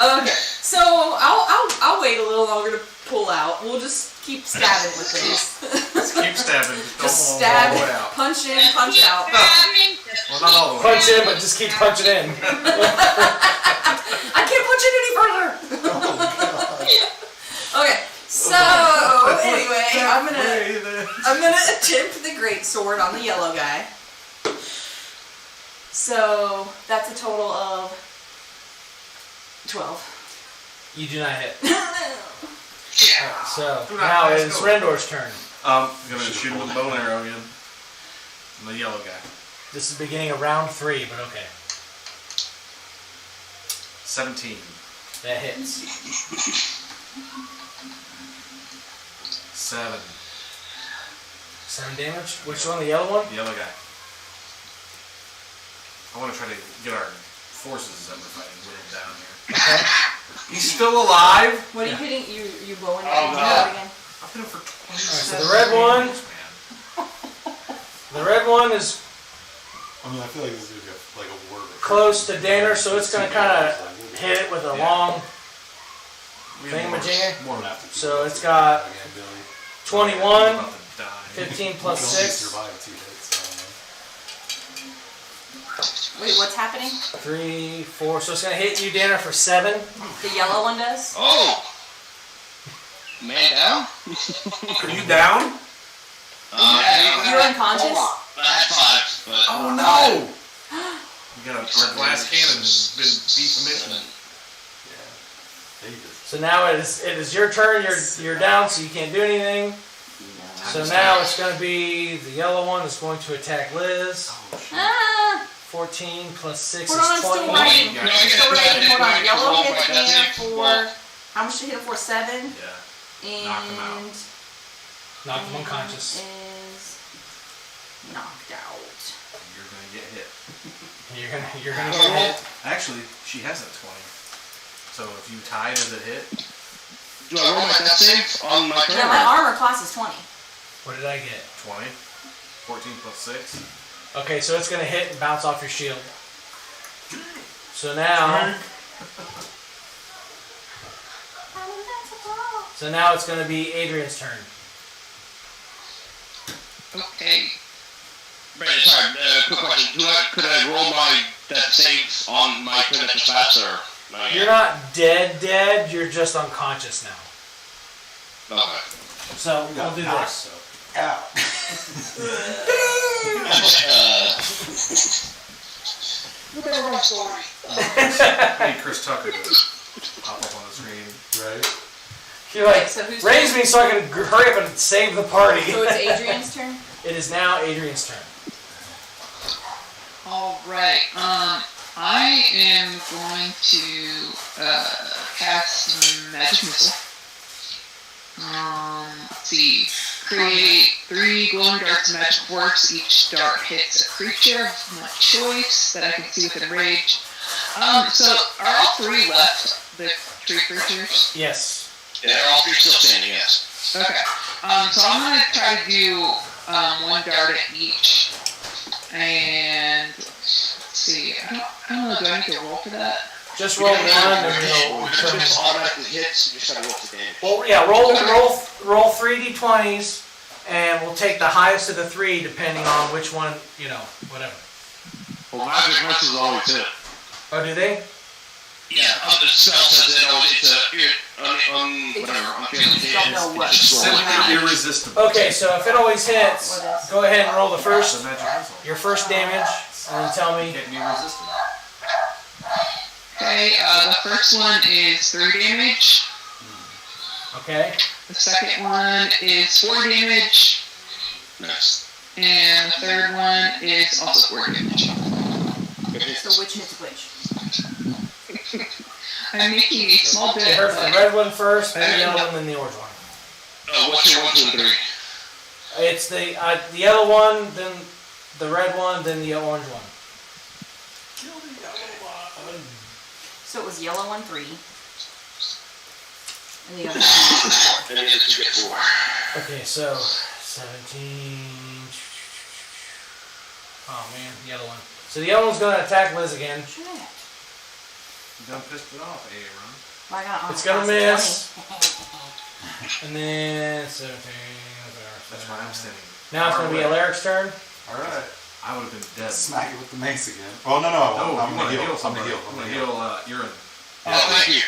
Okay, so I'll wait a little longer to pull out. We'll just keep stabbing with these. Just keep stabbing. Just don't Just all stab, the way out. punch in, punch out. Well, not all the way. Punch in, but just keep punching in. I can't punch it any further. Okay, so anyway, I'm gonna attempt the great sword on the yellow guy. So that's a total of 12. You do not hit. Yeah. So now it is Rendor's turn. I'm gonna shoot him with a bow and arrow again. I'm the yellow guy. This is beginning of round 3, but okay. 17. That hits. 7. 7 damage. Which one? The yellow one? The yellow guy. I want to try to get our forces that we're fighting whittled down here. Okay. He's still alive? What are you hitting? You bowing it Oh, again? I've hit him for 27 so the red one- damage, man. The red one is I mean, I feel like this is like a word. close to Danner, so it's going to kind of hit it with a long We have thingamajigger. more More after. So it's got Again, Billy. 21, about to die. 15 You plus can only 6, survive 2 hits. Wait, what's happening? 3, 4. So it's going to hit you, Danner, for 7. The yellow one does? Oh! Man down? Are you down? You're unconscious? That's 5, but... Oh no! You got our glass cannon has been decommissioned. Yeah. There you go. So now it is your turn. You're down, so you can't do anything. So now it's going to be the yellow one is going to attack Liz. Ah! 14 plus 6 Hold on, I'm is still 20. writing. No, I'm still writing. Hold on. Yellow hit That's him it. for... How much did you hit him for? 7? Yeah. And... Knock him out. Knocked him unconscious. Is knocked out. You're gonna get hit. You're gonna get hit. Actually, she has a 20. So if you tie, does it hit? Do I roll my death save on my turn? Yeah, my armor class is 20. What did I get? 20. 14 plus 6. Okay, so it's gonna hit and bounce off your shield. So now, it's gonna be Adrian's turn. Okay. Brandon, sorry, quick question. Could I roll my death saves on my turn at the class, or? You're not dead. You're just unconscious now. Okay. So we'll do this. Ow. Hey, Chris Tucker to pop up on the screen. Right? You're like, So who's raise me so I can hurry up and save the party. So it's Adrian's turn? It is now Adrian's turn. Alright, I am going to cast Magic Missile. Let's see. Create 3 glowing darts of magic force. Each dart hits a creature of my choice that I can see within range. So are all 3 left, the 3 creatures? Yes. Yeah, they're all 3 still standing, yes. Okay. So I'm gonna try to do 1 dart at each. And let's see. I don't know, do I need to roll for that? Just roll 1 and we'll Just determine. automatically hits, you just gotta roll for damage. Well, yeah, roll 3 d20s, and we'll take the highest of the 3 depending on which one, whatever. Well, magic missiles always hit. Oh, do they? Yeah, the spell says it, it's whatever, Don't know what. Simply irresistible. Okay, so if it always hits, go ahead and roll the The first, magic missile. your first damage, and then tell me. Can't be resisted. Okay, the first one is 3 damage. Okay. The second one is 4 damage. Nice. And the third one is also 4 damage. So which hits which? I'm making a small bit It hurts of the red one first, then the yellow one, then the orange one. What's your 1, 2, and 3? It's the yellow one, then the red one, then the orange one. So it was yellow 1, 3. And the other 2 4. And the other 2 get 4. Okay, so 17. Oh man, the yellow one. So the yellow one's gonna attack Liz again. Shit. You done pissed it off, Aaron. Well, I got armor It's gonna class of miss. And then 17. That's why I'm standing. Now it's gonna be Alaric's turn. Alright. I would have been dead. Smack it with the mace again. Oh, no, I won't. No, I'm you gonna want to heal. heal I'm somebody. gonna heal. I'm gonna heal Urine. Oh, thank you.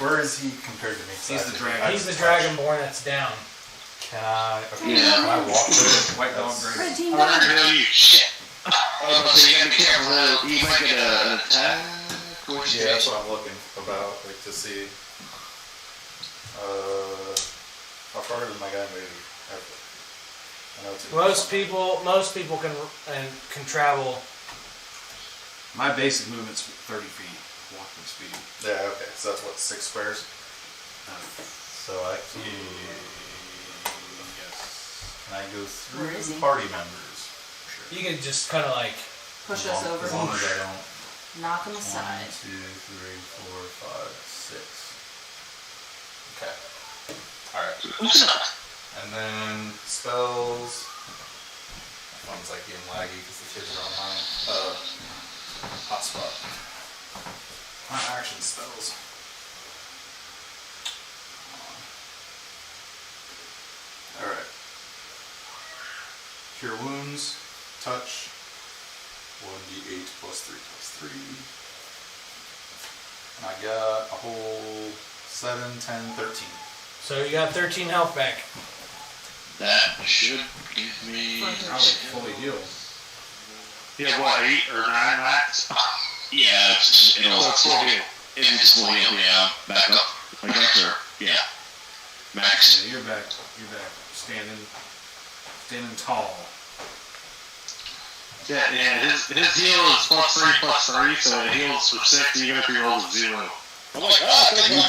Where is he compared to me? He's the dragon. He's the dragonborn that's down. Can I? Okay. Yeah. Can I walk to it? White dog That's- dragon. Red team I'm down. gonna heal you. Shit. Oh, so you gotta be careful. You might get an attack. Yeah, that's what I'm looking about, like to see. How far does my guy move? I know it's Most people can travel. My basic movement's 30 feet walking speed. Yeah, okay. So that's what, 6 squares? So I can. Yes. Can I go Where is through he? party members? You can just kind of like. Push us over. As long as I don't. Knock him 1, 2, aside. 3, 4, 5, 6. Okay. Alright. And then spells. My phone's like getting laggy because the kids are online. Hotspot. My action spells. Alright. Cure wounds. Touch. 1d8 plus 3 plus 3. And I got a whole 7, 10, 13. So you got 13 health back. That should give me. I would fully heal. You have what, 8 or 9 max? Yeah, it'll just will heal, yeah. Back up. Like that, or yeah. Max. Yeah, you're back. Standing tall. Yeah, his heal is +3/+3, so it heals for 6 even if he rolls a 0. I'm like,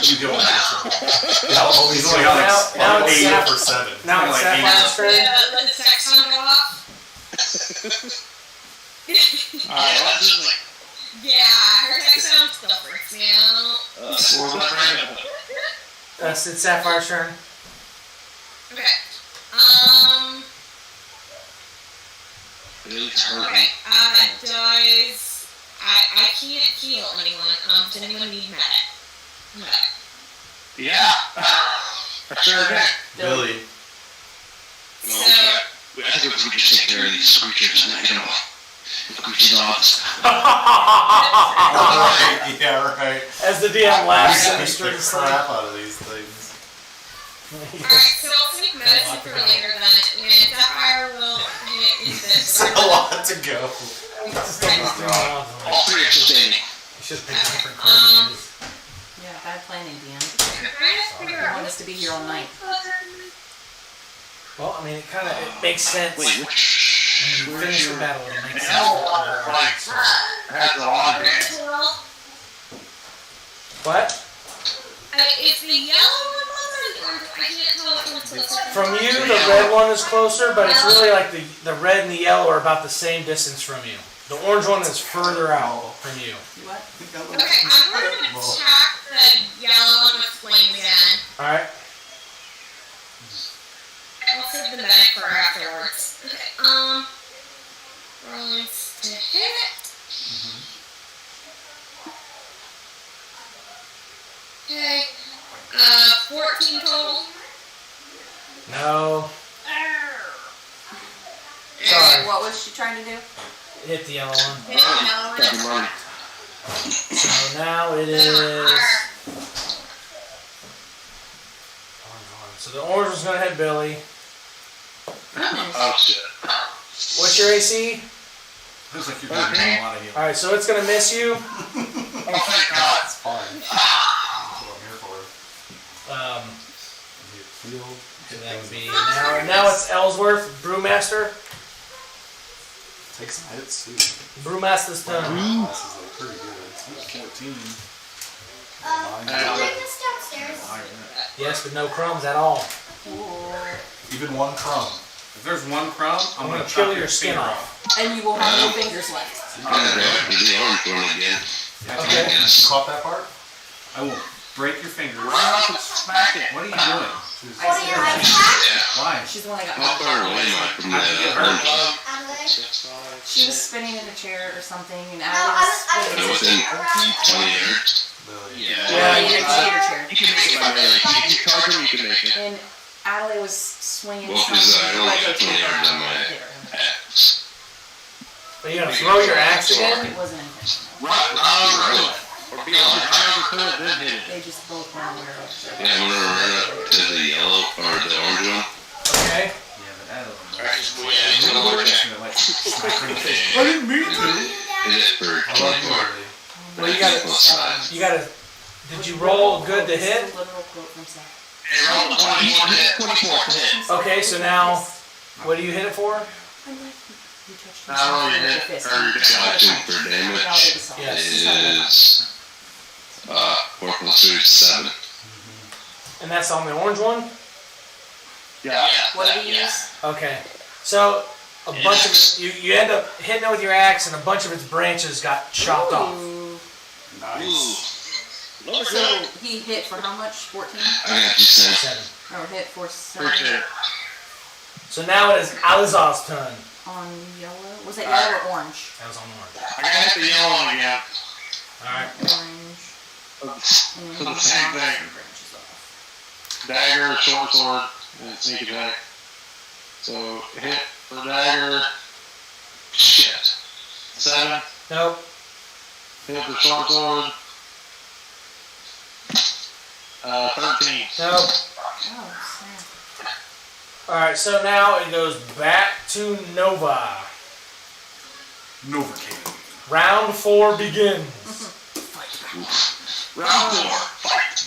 You go on this. He's only got Now like it's 8 Sapphire. or 7. Now it's Like Sapphire's turn. Let the text on go off. Alright, what's this like? Yeah, her text sound still freaks me out. What was that? It's Sapphire's turn. Okay. It's hurting. Okay. Does I can't heal anyone. Does anyone need medic? Yeah. I sure did. Billy. No, I think if we just take care of these screechers and then get off. Screechers off. Right, yeah, right. As the DM laughs Beat the mysteriously. crap out of these things. Alright, so I'll sneak medicine for later then, and Sapphire will hit with It's this. a lot to go. All three are standing. You should pick a different card to use. Yeah, bad planning, DM. I'm trying to figure You out want us to be here all night. Well, I mean, it kind of makes sense. Wait, which? When you finish the battle, it makes sense. Has the long hand. What? It's the yellow one closer, or I can't tell which one's closer. From you, the red one is closer, but it's really like the red and the yellow are about the same distance from you. The orange one is further out from you. What? Okay, I'm going to attack the yellow one with flame again. Alright. I'll save the medic for afterwards. Okay, rolls to hit. Okay, 14 total. No. Sorry. Sorry. What was she trying to do? Hit the yellow one. Hit the yellow one. Fucking money. So now it is. So the orange one's gonna hit Billy. Oh shit. What's your AC? Looks like you're doing a lot of healing. Alright, so it's gonna miss you. Oh thank God. It's fine. That's what I'm here for. Get healed. So that would be now it's Ellsworth, Brewmaster. Take some hits too. Brewmaster's turn. Classes are pretty good. It's 14. Can you bring this downstairs? Yes, but no crumbs at all. even one crumb. If there's one crumb, I'm gonna gonna kill chop your skin finger off. And you will have no fingers left. The orange one again. Okay. You caught that part? I will break your fingers. Run up and smack it. What are you doing? What are your eyes back? Why? She's the one that got How far away am I from How did you get hurt? Adelaide? She was spinning in a chair or something, and No, I was Adelaide was within around. 20 yards. Lily. Yeah, in a theater chair. You can make it by melee. If you charge him, you can make it. And Adelaide was swinging Well, 'cause I something. only like got a 20 yards on kick my hit her. axe. Are you gonna throw your axe again? It wasn't intentional. Run. Or be on the ground to it, then hit it. They just both weren't aware of it. Yeah, I'm gonna run up to the yellow or the orange one. Okay. Yeah, but I don't know. Alright, well, yeah, it's gonna work out. Like, smack her in the face. I didn't mean to. Is it for I love you, 24? Lily. Well, you gotta. Did you roll good to hit? It's a literal quote from Seth. Hey, roll 24 to hit. 24 to hit. Okay, so now, what do you hit it for? I like you touched me. Not only with hit, your fist. or Dodging for damage Yes. is 4 plus 3 is 7. And that's on the orange one? Yeah. What do you use? Okay. So, a bunch of, you end up hitting it with your axe and a bunch of its branches got chopped off. Ooh. Nice. So he hit for how much? 14? I got you, Sam. 7. Or hit for 7? Appreciate it. So now it is Alizar's turn. On yellow? Was that yellow or orange? That was on orange. I gotta hit the yellow one again. Alright. Orange. And For then the knock same off thing. some branches off. Dagger, short sword, and sneak attack. So hit for dagger, Shit. 7. Nope. Hit for short sword, 13. Nope. Oh, snap. Alright, so now it goes back to Nova. Novocaine. Round 4 begins. Round 4. Fight.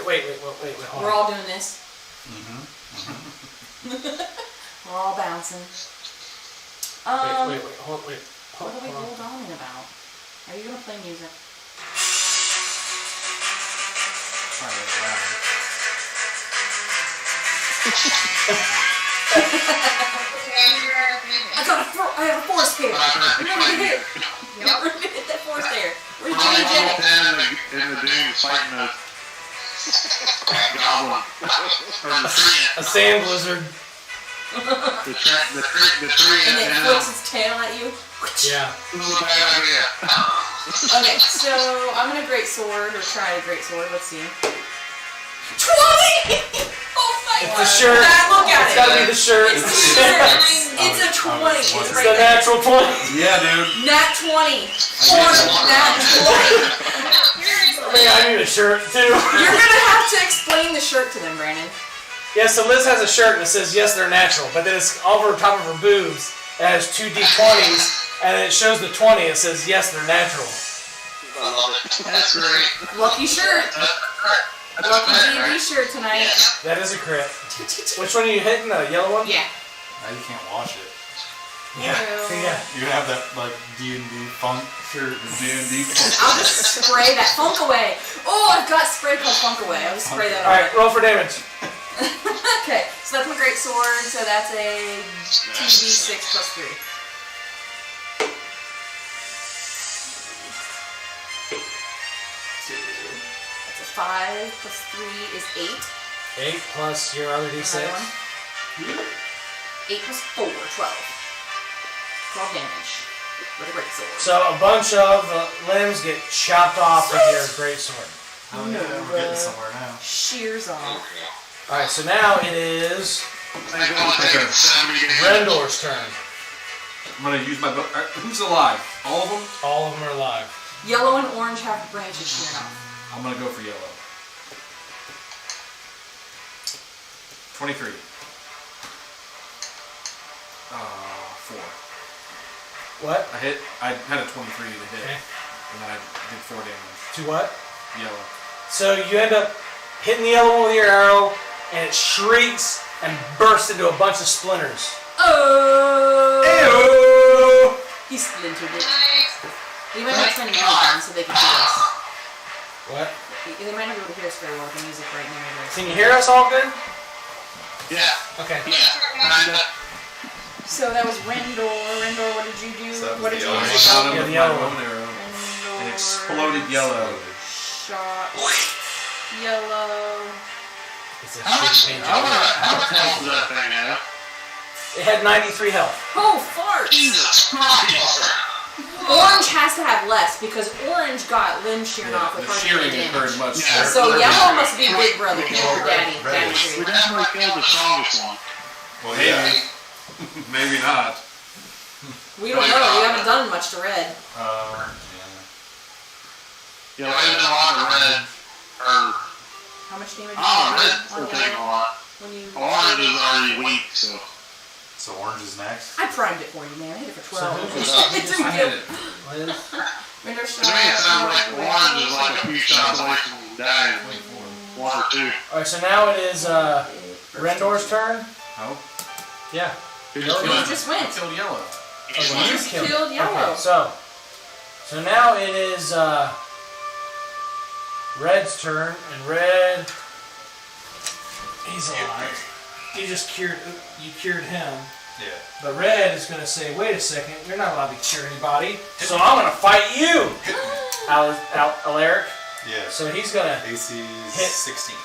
Wait, hold We're on. all doing this. We're all bouncing. Wait, What are we hold on about? Are you gonna play music? I have a forest hair. Remember to hit. Remember to hit that forest hair. Where's Jimmy Jack? In the dunes fighting a goblin. Or the tree. A sand blizzard. The tree. And it flicks its tail at you. Yeah. This is a bad idea. Okay, so I'm gonna great sword or try a great sword. Let's see. 20! Oh my It's god! the shirt. Look at It's it. gotta be the shirt. It's the shirt. It's a 20. It's It's right the there. natural 20. Yeah, dude. Nat 20. Or nat 20. I mean, I need a shirt too. You're gonna have to explain the shirt to them, Brandon. Yeah, so Liz has a shirt and it says, yes, they're natural. But then it's over top of her boobs. It has 2 D20s. And it shows the 20. It says, yes, they're natural. I love it. That's great. Lucky shirt. Lucky D&D shirt tonight. That is a crit. Which one are you hitting? The yellow one? Yeah. Now you can't wash it. Yeah. Yeah. You're gonna have that like D&D funk shirt. D&D. I'll just spray that funk away. Oh, I've got spray called funk away. I'll just spray that All right, away. roll for damage. Okay, so that's my great sword. So that's a 2d6 plus 3. That's a 5 plus 3 is 8. 8 plus your other D6. Another one. 8 plus 4, 12. 12 damage with a great sword. So a bunch of limbs get chopped off with your great sword. Oh yeah, we're getting somewhere now. Shears off. Alright, so now it is I think it'll take 70 days. Rendor's turn. I'm gonna use my bow. Who's alive? All of them? All of them are alive. Yellow and orange have branches shearing off. I'm gonna go for yellow. 23. 4. What? I had a 23 to hit. Okay. And then I did 4 damage. To what? Yellow. So you end up hitting the yellow one with your arrow, and it shrieks and bursts into a bunch of splinters. Oh! Ew! He splintered it. Nice. We might not spend time so they can hear us. What? They might not be able to hear us very well with the music right near this. Can you hear us all good? Yeah. Okay. Kinda. So that was Rendor. Rendor, what did you do? So that was What did the you yellow use? one. Shot him Yeah, with the my yellow bow one. and arrow. Rendor. It exploded yellow. Shot. Yellow. It's a How much shitty paint health job. does that thing have? It had 93 health. Oh, fart! Jesus Christ! Orange has to have less because orange got limb sheared Yeah, off with the hardly shearing any occurred damage. much Yeah. So sooner. yellow must be big brother or daddy. Red Daddy is- We tree. definitely killed the strongest one. Well, Maybe. yeah. Maybe not. We don't know. We haven't done much to red. Yeah. Yeah, I did a lot of red. Or, How much damage did oh, you red's do still on taking a yellow lot. when you? Orange is already weak, so. So orange is next. I primed it for you, man. I hit it for 12. who It's just- a I good- hit it. Liz? Render To me, it sounds like orange is like a few shots away from dying. 1 or 2. Alright, so now it is Rendor's turn. Oh. Yeah. Who just You killed just I went. killed yellow. You just killed yellow. Okay, so now it is Red's turn, and Red, he's alive. You just cured him. Yeah. But Red is going to say, wait a second, you're not allowed to cure anybody, so I'm going to fight you, Alaric. Yeah. So he's going to AC is Hit. 16.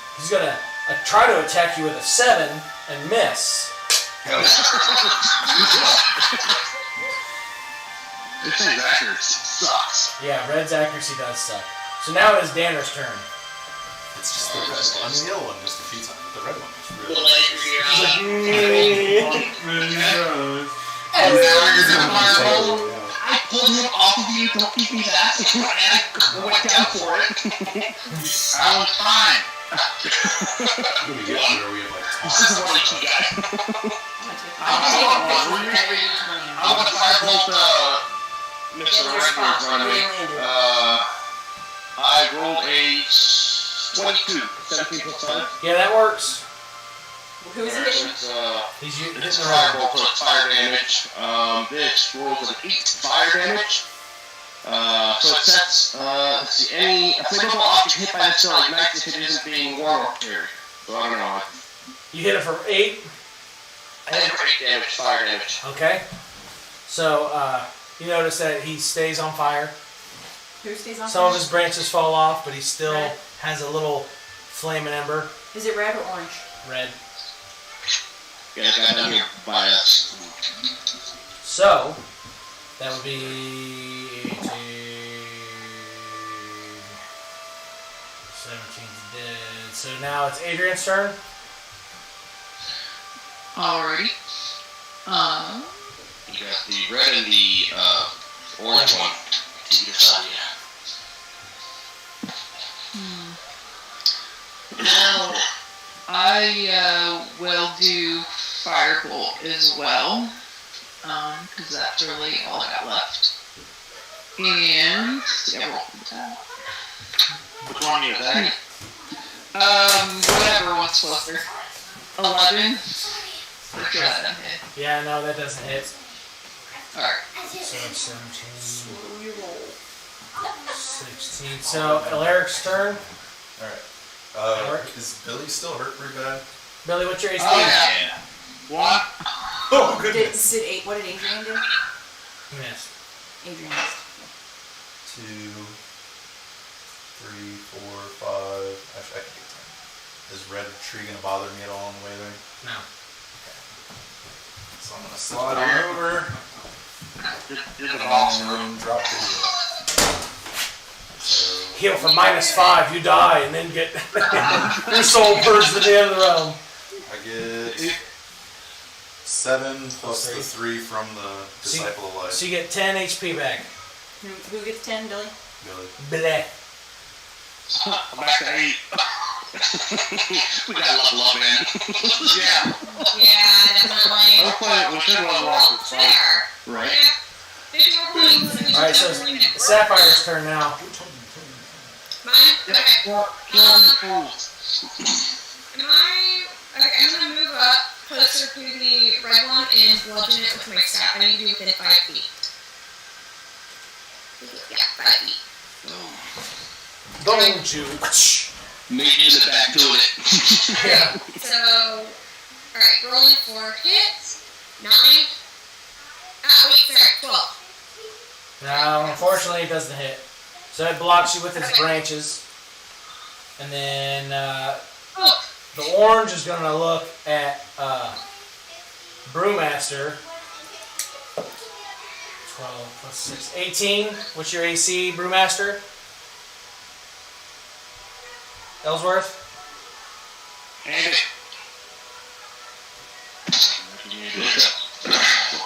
try to attack you with a 7 and miss. This thing's accuracy sucks. Yeah, Red's accuracy does suck. So now it is Danner's turn. It's just the red one. I mean, the yellow one just defeats him. The red one is really. Little angry. And now you're gonna fireball. I pulled him off of you, don't keep me that, and I went down for it. I was fine. What do we get where we have like This is what you got. I'm gonna take a picture of every D20. I went firebolt Mr. Yeah, Record in front of me. where they landed. I rolled a 22, 17 plus 5. Yeah, that works. Who is it hitting? He's hitting This the right. firebolt puts fire damage. This rolls an 8 fire damage. So it sets, let's see, any applicable object hit by the spell ignites if it isn't being warm or carried. So I don't know. You hit it for 8. I had great damage, fire damage. Okay. So you notice that he stays on fire. Who stays on Some of fire? his branches fall off, but he still Red. has a little flame and ember. Is it red or orange? Red. Yeah, I got down here by us. So that would be 18, 17 dead. So now it's Adrian's turn. Alrighty. You got the red and the orange one. To either side, Now, I will do Firebolt as well, because that's really all I got left. And, yeah, roll for that. Which one you attack? Whatever one's closer. 11. Let's go ahead and hit. Yeah, no, that doesn't hit. Alright. So 17, 16. So Alaric's turn. Alright. Is Billy still hurt pretty bad? Billy, what's your AC? Oh, yeah. One. Oh, goodness. What did Adrian do? He missed. Adrian missed. 2, 3, 4, 5. Actually, I can get 10. Is red tree gonna bother me at all on the way there? No. So I'm gonna slide on over. You're the boss, And bro. then drop the heal. So, Heal for -5, you die, and then get your soul purged at the end of the realm. I get 7 plus the 3 from the Disciple of Life. So you get 10 HP back. Who gets 10, Billy? Billy. Bleh. I'm back to 8. We got a lot of love, man. Yeah. Yeah, definitely. Let's play it. We should run walk this fight. There. Right. Yeah. 50 more points, and we should Alright, so definitely win it. Sapphire's turn now. Mine? Okay. Kill the fools. Am I... Okay, I'm gonna move up closer to the red one and bludgeon it with my staff. I need to be within 5 feet. Yeah, 5 feet. Don't you? Maybe in the back doing it. Yeah. So, alright, rolling for hits. 9. Ah, wait, sorry, 12. No, unfortunately it doesn't hit. So it blocks you with its branches. And then Oh, the orange is going to look at Brewmaster. 12 plus 6. 18. What's your AC, Brewmaster? Ellsworth? And it.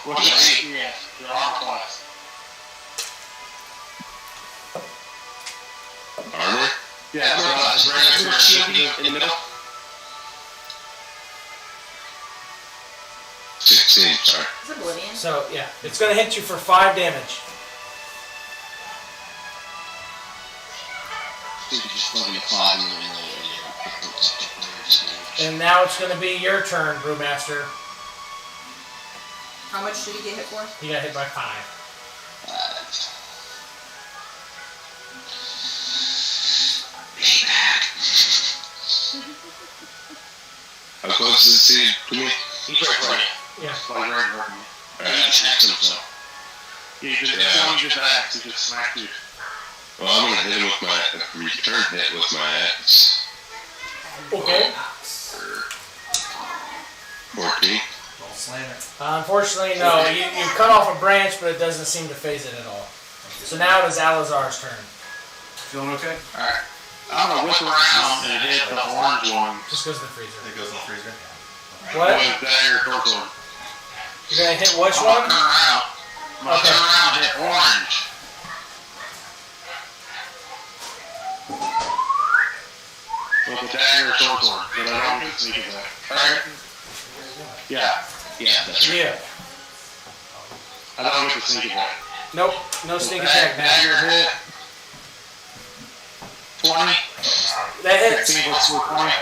What's the yeah, your armor class? Armor? Yeah, In the middle? 16, sorry. Is it Oblivion? So, yeah. It's going to hit you for 5 damage. You just plug in the 5 and then And now it's going to be your turn, Brewmaster. How much did he get hit for? He got hit by 5. How close is he to me? He's right for you. Yeah. Like right for you. Alright, attacks himself. Yeah, you just, Yeah. you just axe. He just smacked you. Well, I'm gonna hit him with my return hit with my axe. Okay. 14. Don't slam it. Unfortunately, no. You cut off a branch, but it doesn't seem to phase it at all. So now it is Alazar's turn. Feeling okay? Alright. I'm gonna whip around and hit the orange one. Just goes to the freezer. It goes in the freezer. What? With dagger torso. You're going to hit which I'm gonna one? turn around. I'm gonna Okay. turn around and hit orange. With the dagger torso. But I don't get sneak attack. Alright. Yeah. Yeah, that's right. Yeah. I don't get the sneak attack. Nope. No sneak attack now. Dagger hit. 20. That hits. 16 plus 20.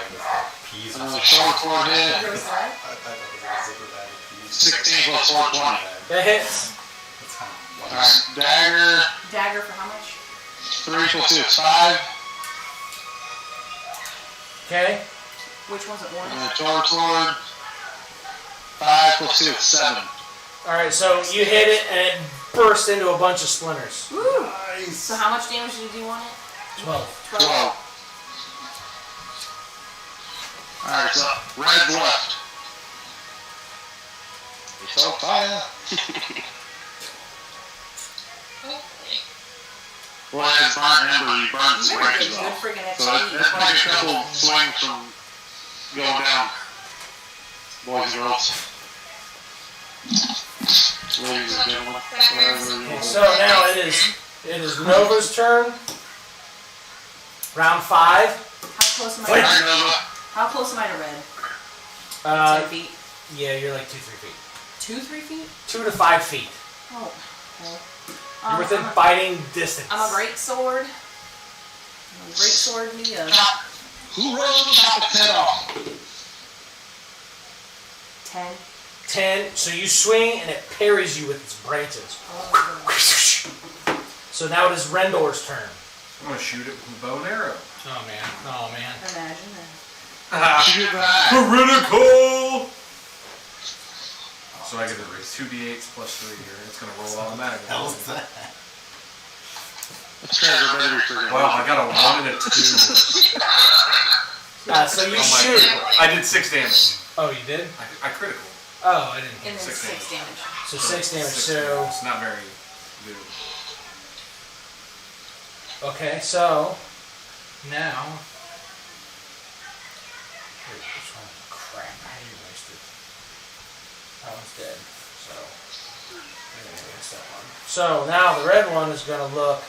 Peas. And then the short sword hit. There was what? I thought it was a zipper bag of peas. 16 plus 420. That hits. That's kind of Alright, dagger. Dagger for how much? 3 plus 2 is 5. Okay. Which one's it And orange? the short sword. 5 plus 2 is 7. Alright, so you hit it and it burst into a bunch of splinters. Woo! Nice. So how much damage did you do on it? 12. 12. Alright, so red's left. It's on fire. Well, it's burnt ember, you burn his Good branches off. freaking So it's like a couple swings from going down. Boys and girls. Ladies and gentlemen. Okay, so now it is Nova's turn. Round 5. How close am I? Wait. To, how close am I to red? 10 feet. Yeah, you're like 2-3 feet. 2-3 feet? 2 to 5 feet. Oh. Okay. You're within biting distance. I'm a great sword. I'm a great sword me up. Who rolls the top of 10 off? 10. 10. So you swing and it parries you with its branches. Oh, So now it is Rendor's turn. I'm gonna shoot it with a bow and arrow. Oh man. Oh man. imagine that. Shoot that. Critical! So I get to raise 2d8s plus 3 here. It's gonna roll automatically. Hell is that? Wow, I got a 1 and a 2. So you on my shoot. critical. I did 6 damage. Oh, you did? I critical. Oh, I didn't. And then 6 6 damage. So 6 damage. 6 So damage. It's not very good. okay. So now. Wait, which one? Crap! I erased it. That one's dead. So I'm gonna erase that one. So now the red one is gonna look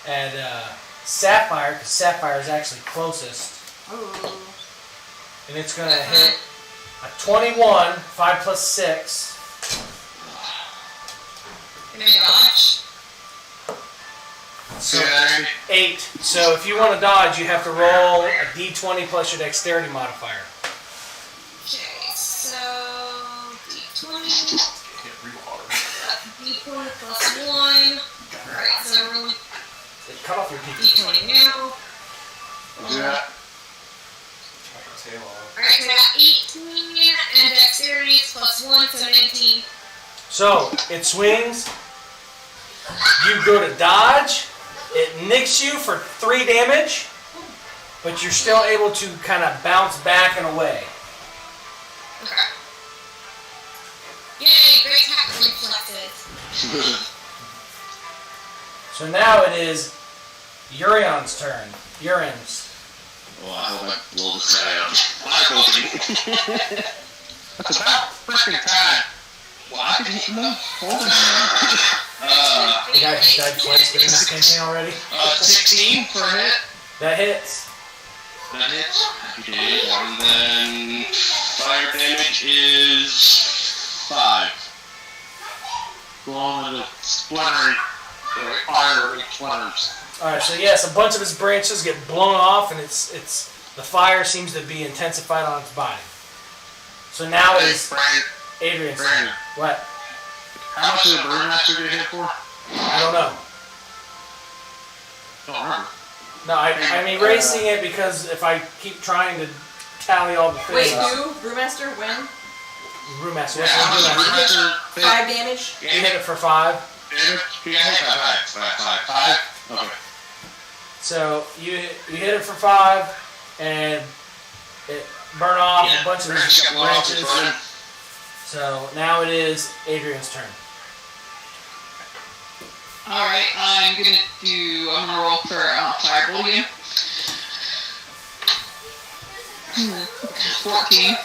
at Sapphire because Sapphire is actually closest, Ooh. and it's gonna hit a 21, 5 plus 6. Can I dodge? So 8. So if you want to dodge, you have to roll a d20 plus your dexterity modifier. Okay, so D20. D20 plus 1. Alright, so I roll Cut off your d20. D20 now. Yeah. Alright, so I got 18 and dexterity plus 1, so 19. So it swings. You go to dodge. It nicks you for 3 damage, but you're still able to kind of bounce back and away. Okay. Yay, great attack reflexes. So now it is Urion's turn. Urion's. Well, I hope I blow this guy out. Fire opening. That's about freaking time. Well, I can hit him up. Hold on. The guy just died twice getting this campaign already. 16 for a hit. That hits. That hits. You did. And then fire damage is 5. Blowing into splintery, fiery splinters. Alright, so yes, a bunch of his branches get blown off and the fire seems to be intensified on its body. So now it is Adrian's turn. Brandon. What? How much did the brewmaster get hit for? I don't know. Don't remember. No, I'm erasing it because if I keep trying to tally all the Wait, things. who? Brewmaster? When? Brewmaster, Yeah, what's how much the did the brewmaster? brewmaster hit? 5 damage? You hit it for 5. Damage? He got hit by 5. 5? Okay. So you hit it for 5 and it burned off a bunch of his Got blown off his branches. running. So now it is Adrian's turn. Alright, I'm gonna roll for Firebolt again. 14.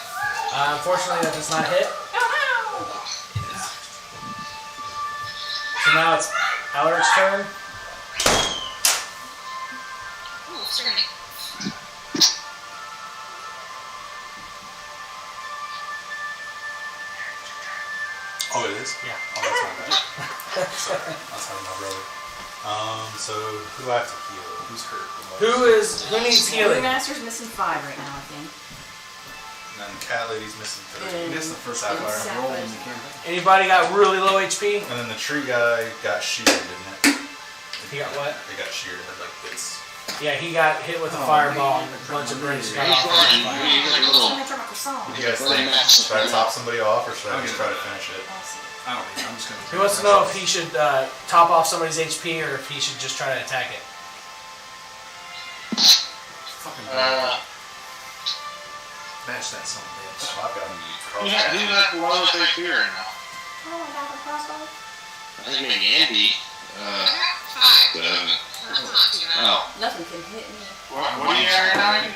Unfortunately, that does not hit. Oh So now it's Alaric's turn. Ooh, certainly. Oh, it is? Yeah. Oh, that's not bad. Sorry, I was having my brother. So who do I have to heal? Who's hurt the most? Who needs no. healing? Brewmaster's missing 5 right now, I think. And then Cat Lady's missing 3. You missed the first half hour I rolled in the campaign. Anybody got really low HP? And then the tree guy got sheared, didn't it? He got what? They got sheared. It had like bits Yeah, he got hit with a fireball and a bunch of branches got off. I'm gonna try my croissant. You guys think, should I top somebody off or should I just try to finish it? I don't know. I'm just gonna. He wants to know if he should top off somebody's HP or if he should just try to attack it. Fucking bash that son of a bitch. Oh, I've got He's at the lowest HP right now. Oh, I got the crossbow. I think maybe Andy. Oh, Nothing can hit me. What are you at right now, Andy?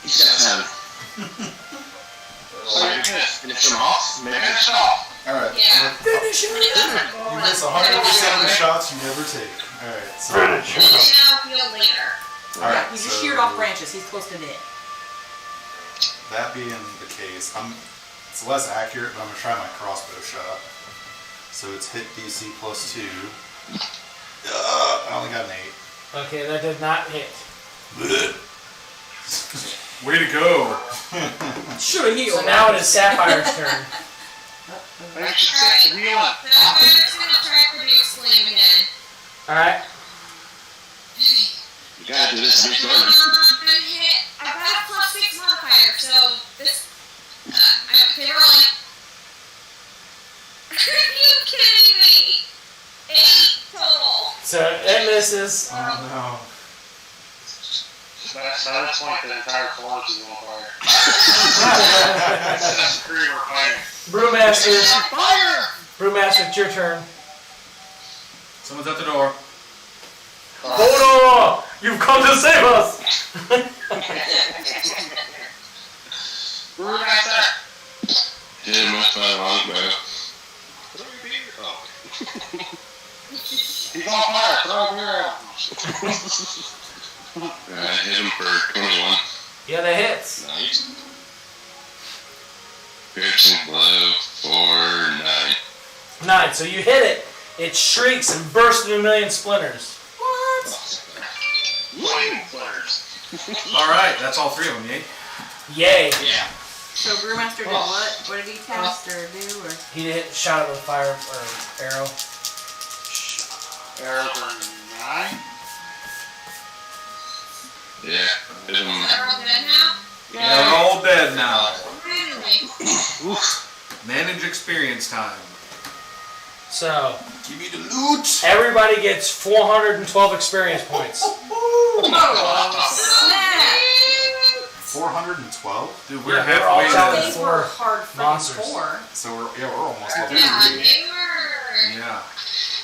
he's got 10. Finish him off. Maybe. Finish off. Alright. Yeah. Finish him! You miss 100% of the shots you never take. Alright, so. Now heal later. Alright, He just sheared off branches. He's close to dead. that being the case, it's less accurate, but I'm gonna try my crossbow shot. So it's hit DC +2. I only got an 8. Okay, that did not hit. Way to go! Should have healed. So now it is Sapphire's turn. Thanks for healing. So I'm just gonna try to produce flame again. Alright. You gotta do this. I'm I'm hit. I've got a +6 modifier, so this. Okay, rolling. Are you kidding me? 8 total. So it misses. Oh no. That's like the entire forest is on fire. That's the crew we're fighting. Brewmaster. Brewmaster, it's your turn. Someone's at the door. Hold on! You've come to save us! Brewmaster! Hit him with my longbow. He's on fire. Throw a beer at him. I hit him for 21. Yeah, that hits. Nice. Piercing blow for 9. 9. So you hit it. It shrieks and bursts into a million splinters. Alright, that's all 3 of them, yay? Yay! Yeah. So Brewmaster did what? What did he cast or do? Or? He hit, shot it with a fire or arrow. Arrow for 9. Yeah. Hit him. They're all dead now? They're all dead now. Finally. Oof. Manage experience time. So Give me the loot! everybody gets 412 experience points. Snap! 412? Dude, we're Yeah, they're all halfway down. there. These were hard freaking Monsters. 4. So we're almost level Yeah, 3. they were. Yeah.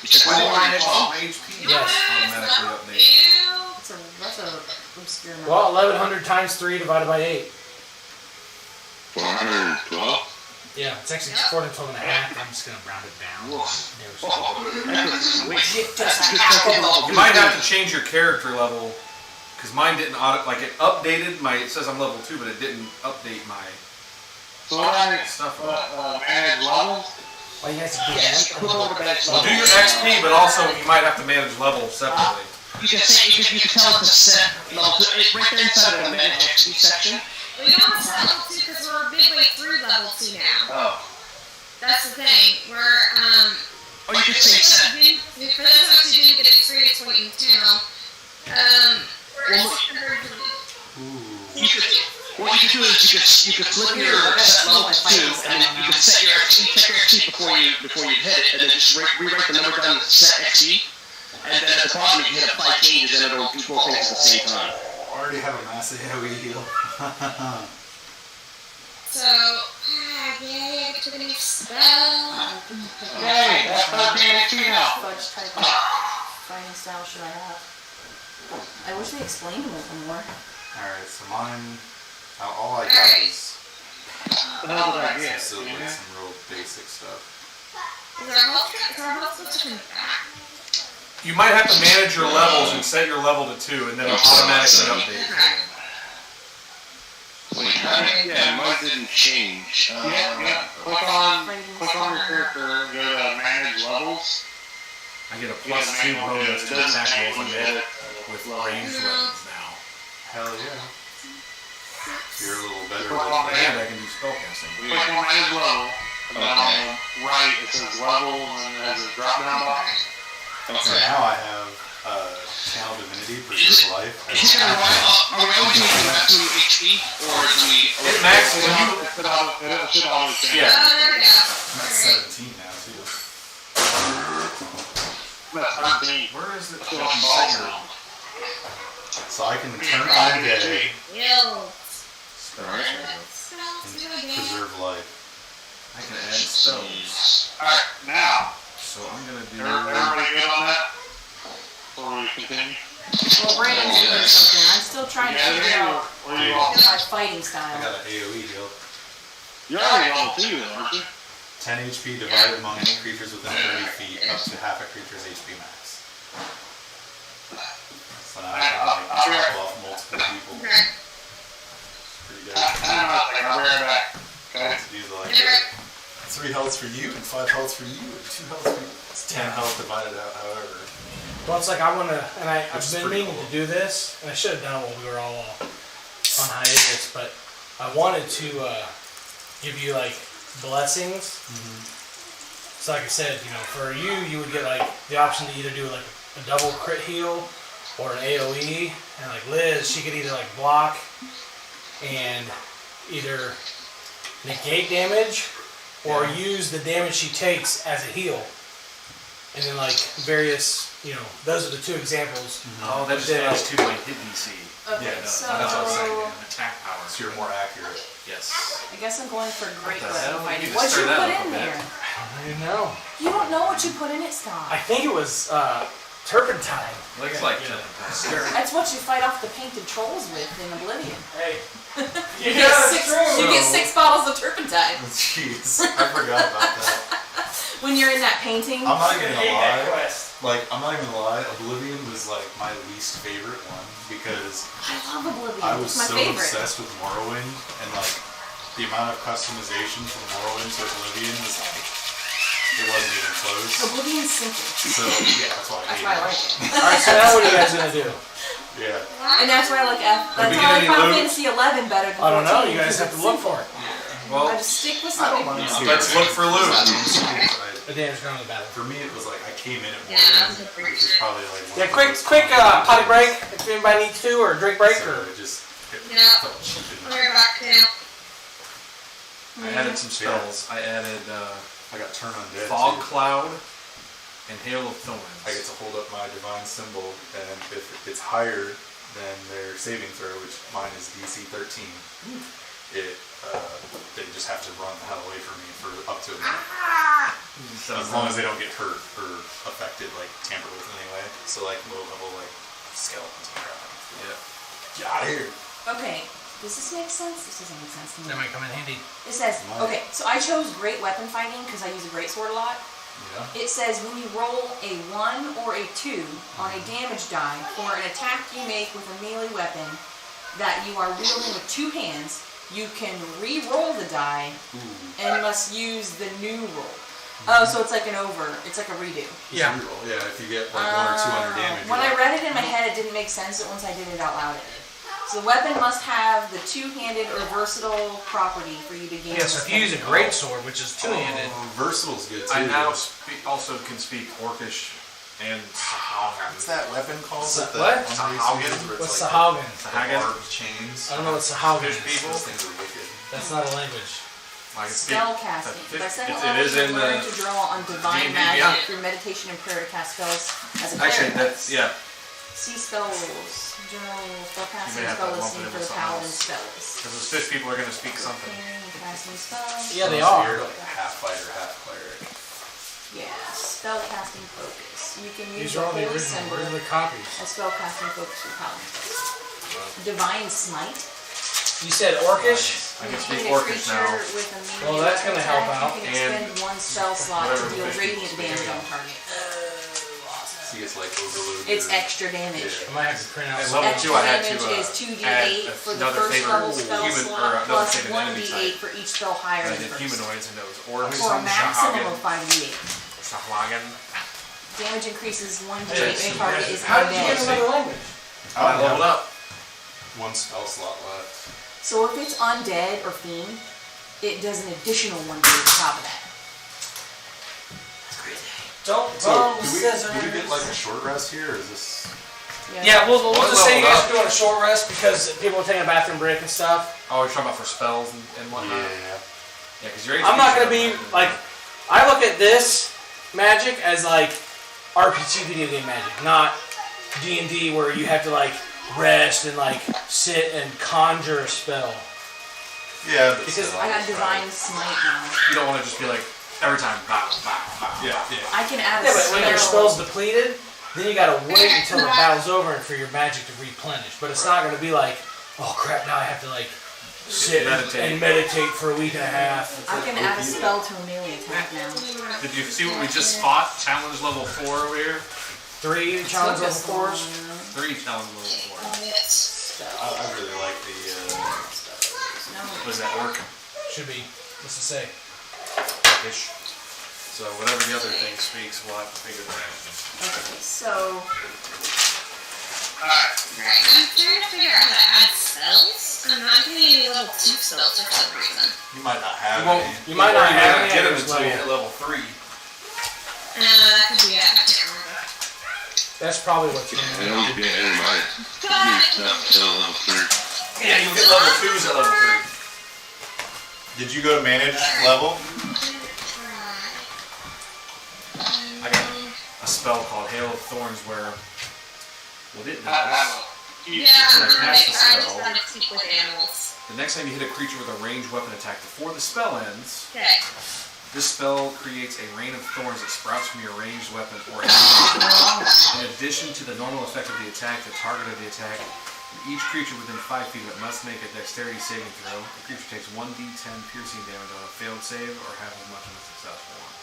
Just 21 1 HP. Yes. Automatically update. That's a obscure number. Well, 1100 times 3 divided by 8. 412. Yeah, it's actually 412 and a half. I'm just going to round it down. You might have to change your character level, because mine didn't like it updated my, it says I'm level 2, but it didn't update my So I stuff. manage levels. Why you guys do that? Well, do your XP, but also you might have to manage levels separately. You can tell it to set level 2. It's right there inside of the manage XP section. We don't have to level 2 because we're midway through level 2 now. Oh. That's the thing. We're, Oh, you can say set. for those of us who didn't get experience point in town, we're at 600. You could, what you could do is you could flip your set level to 2, and then you can set your XP, check your XP before you hit it, and then just rewrite the number down to set XP, and then at the bottom you can hit up 5 changes, and it'll do both things at the same time. I already have a massive AoE heal. So, yay, I took a new spell. Hey, that's 13 HP now. Fudge type of fighting style should I have? I wish they explained them a little more. Alright, so mine, all I got is What the hell did I get? some silver and some real basic stuff. Is our health supposed to come back? You might have to manage your levels and set your level to 2, and then it'll automatically update. Wait, yeah, mine didn't change. Yeah. Click on your character and go to manage levels. I get a +2 bonus to attack rolls I get with ranged weapons now. Hell yeah. You're a little better Click on And I that. can do spellcasting. Click on manage level. And then on the right it says level and it has a drop down box. So now I have channel divinity, preserve life. Are we always doing maximum HP, or do we? It maxes when you. It should always change. Yeah. Oh, there we go. I'm at 17 now too. I'm at 13. Where is it? Still on balls now. So I can turn on dead Ew. Spells. and preserve life. I can add spells. Alright, now. So I'm gonna do. Everybody good on that? Before we continue? Well, Brandon's doing something. I'm still trying to figure out Or you all? our fighting I style. got an AoE heal. You're already level 2 then, aren't you? 10 HP divided among any creatures within 30 feet, up to half a creature's HP max. So now I can like topple off multiple people. Okay. Pretty good. I'll be right back. Okay. These are like 3 healths for you, and 5 healths for you, and 2 healths for you. It's 10 health divided out, however. Well, it's like I want to, and I've Which is been pretty meaning cool. to do this, and I should have done it while we were all on hiatus, but I wanted to give you like blessings. So like I said, you know, for you, you would get like the option to either do like a double crit heal or an AoE, and like Liz, she could either like block and either negate damage or use the damage she takes as a heal. And then like various, you know, those are the 2 examples. Oh, that just Yeah. adds to my hit DC. Okay, Yeah, no, so that's what I was saying. Attack power. So you're more accurate. Yes. I guess I'm going for great What the weapon hell? fighting. You What'd just you stir put that up in a bit. there? I don't know. You don't know what you put in it, Scott. I think it was turpentine. Looks like Yeah. turpentine. That's what you fight off the painted trolls with in Oblivion. Hey, You yeah, get that's true. 6 bottles of turpentine Jeez, I forgot about that. when you're in that painting. I'm not even Hate gonna that lie. quest. Like, I'm not even gonna lie, Oblivion was like my least favorite one because I love Oblivion. I was It's my so favorite. obsessed with Morrowind, and like the amount of customization from Morrowind to Oblivion was like it wasn't even close. Oblivion's simple. So yeah, that's why I That's hate why I it. like it. Alright, so now what are you guys gonna do? Yeah. And that's why I like F. That's we why I get like any Final loot? Fantasy 11 better than 14. I don't know, you guys because have to it's look simple. for it. Well, I just stick with I don't something. mind let's look for loot. The damage ground of the battle. For me, it was like I came in at Yeah, I'm Morrowind, pretty which is probably like one Yeah, of the quick most potty break if anybody needs to, or drink break, So or it just Yeah. felt cheap I'll and be right back too. I added some spells. I added I got Turn Undead Fog too. Cloud and Hail of Thorns. I get to hold up my divine symbol, and if it's higher than their saving throw, which mine is DC 13, they just have to run the hell away from me for up to a minute. As long as they don't get hurt or affected, like tampered with in any way. So like low level like skeletons and crap. Yeah. Get out of here. Okay, does this make sense? This doesn't make sense to me. that might come in handy. It says, Why? okay, so I chose great weapon fighting because I use a great sword a lot. Yeah. It says when you roll a 1 or a 2 on a damage die for an attack you make with a melee weapon that you are wielding with 2 hands, you can re-roll the die Ooh. and must use the new roll. Oh, so it's like an over. It's like a redo. Yeah. Reroll. Yeah, if you get like 1 or 200 damage. When you're I like, read it in my head, it didn't make sense, but once I did it out loud, it did. So the weapon must have the 2-handed or versatile property for you to gain. Yeah, so if you use a great sword, which is 2-handed, Versatil's good too. I now also can speak Orcish and Sahaugen. What's that weapon called? Sa- That what? one Sahaugen? race uses where it's what's like Sahaugen? the Sahaugen? barbed chains. I don't know what Sahaugen There's is. people. Those things are wicked. That's not a language. I can speak. Spell casting. By second It level, is you in learn the to draw on divine D&D, magic yeah. through meditation and prayer to cast spells as a Actually, cleric. that's yeah. See spell rules. General spell casting, have spell to lump listening it for with the something paladin else. spell list. Because those fish people are going to speak something. Preparing and casting spells. Yeah, they So are. You're like a half fighter, half cleric. Yeah, spell casting focus. You can use These are the all the holy original. symbol Where are the copies? as spell casting focus for paladin spells. Divine smite. You said Orcish? I can When speak you hit a Orcish creature now. with a melee Well, that's weapon gonna help attack, out. You can And expend 1 spell slot to whatever deal fish radiant people damage speak. on target. So he gets like overload. It's extra damage. I might have to print out At some. level Extra 2, I had damage to is add 2d8 for the another first favorite level spell human or slot another plus favorite enemy 1d8 type. for each spell higher I than did first. humanoids and those orcs. For a maximum of 5d8. Sahaugen. Damage increases 1d8 Hey, when target is How did you get undead. another language? I leveled up. 1 spell slot left. So if it's undead or fiend, it does an additional 1d8 on top of that. Don't So bone do we get like a short rest here, or is this Yeah, we'll just say you guys leveled are doing a short rest because people are taking a bathroom break and stuff. Oh, you're talking about for spells and whatnot? Yeah. Yeah, because your HP I'm not gonna should be like. I look at this magic as like RPG video game magic, not D&D where you have to like rest and like sit and conjure a spell. Yeah, but Because still, I got try. Divine Smite now. You don't want to just be like, every time, bow, bow, bow. Yeah. I can add a Yeah, but when your spell. spell's depleted, then you gotta wait until the battle's over and for your magic to replenish. But it's not gonna be like, oh crap, now I have to like sit and meditate for a week and a half. I can add a spell to a melee attack now. Did you see what we just fought? Challenge level 4 over here? 3 challenge level 4s. 3 challenge level 4. I really like the. What does that work? Should be. What's it say? Ish. So whatever the other thing speaks, we'll have to figure that out. Okay, so Alright, I'm trying to figure out how to add spells. I'm not getting any level 2 spells for some reason. You might not have You won't. any. You might not have any get at them this until you level. hit level 3. That could be it. I can't remember. That's probably what's going I on. don't get any of mine. Level 3. Yeah, you'll get level 2s at level 3. Did you go to manage level? I got a spell called Hail of Thorns where what it does, Yeah, So I cast the just spell. want to speak with animals. the next time you hit a creature with a ranged weapon attack before the spell ends, Okay. this spell creates a rain of thorns that sprouts from your ranged weapon or enemy. In addition to the normal effect of the attack, the target of the attack, each creature within 5 feet of it must make a dexterity saving throw. The creature takes 1d10 piercing damage on a failed save or half as much on a successful one.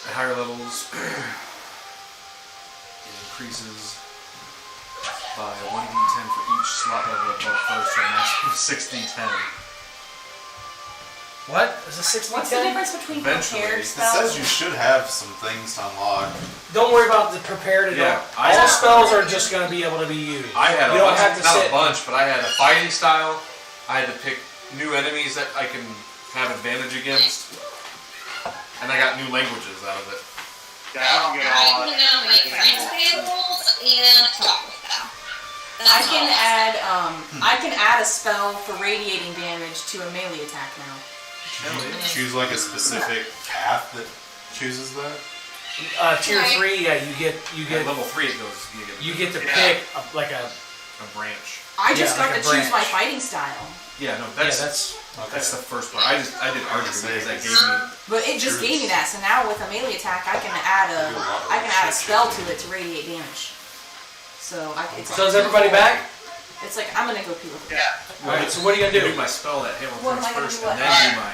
At higher levels, it increases by 1d10 for each slot level above first, so a maximum of 6d10. What? Is it 60? what's the difference between Eventually, prepared it It says spells? you should have some things to unlock. Don't worry about the prepared at Yeah, all. All spells are just going to be able to be used. I had You a don't bunch, have to not sit. a bunch, but I had a fighting style. I had to pick new enemies that I can have advantage against. And I got new languages out of it. Yeah, I don't get all I that. can make friends with animals and talk with them. I can add a spell for radiating damage to a melee attack now. Choose like a specific path that chooses that. Tier 3, yeah, you get At level 3 it goes, you get to pick like a a branch. I just Yeah, got like to a choose my branch. fighting style. Yeah, no, yeah, that's that's the first part. I did archery because that gave me. But it just gave me that. So now with a melee attack, I can add a spell to it to radiate damage. So it's So is everybody back? It's like I'm gonna go pee with it. Yeah. Alright, so what are you gonna Do do? my spell that Hail of What am Thorns I gonna first, do? and then do my.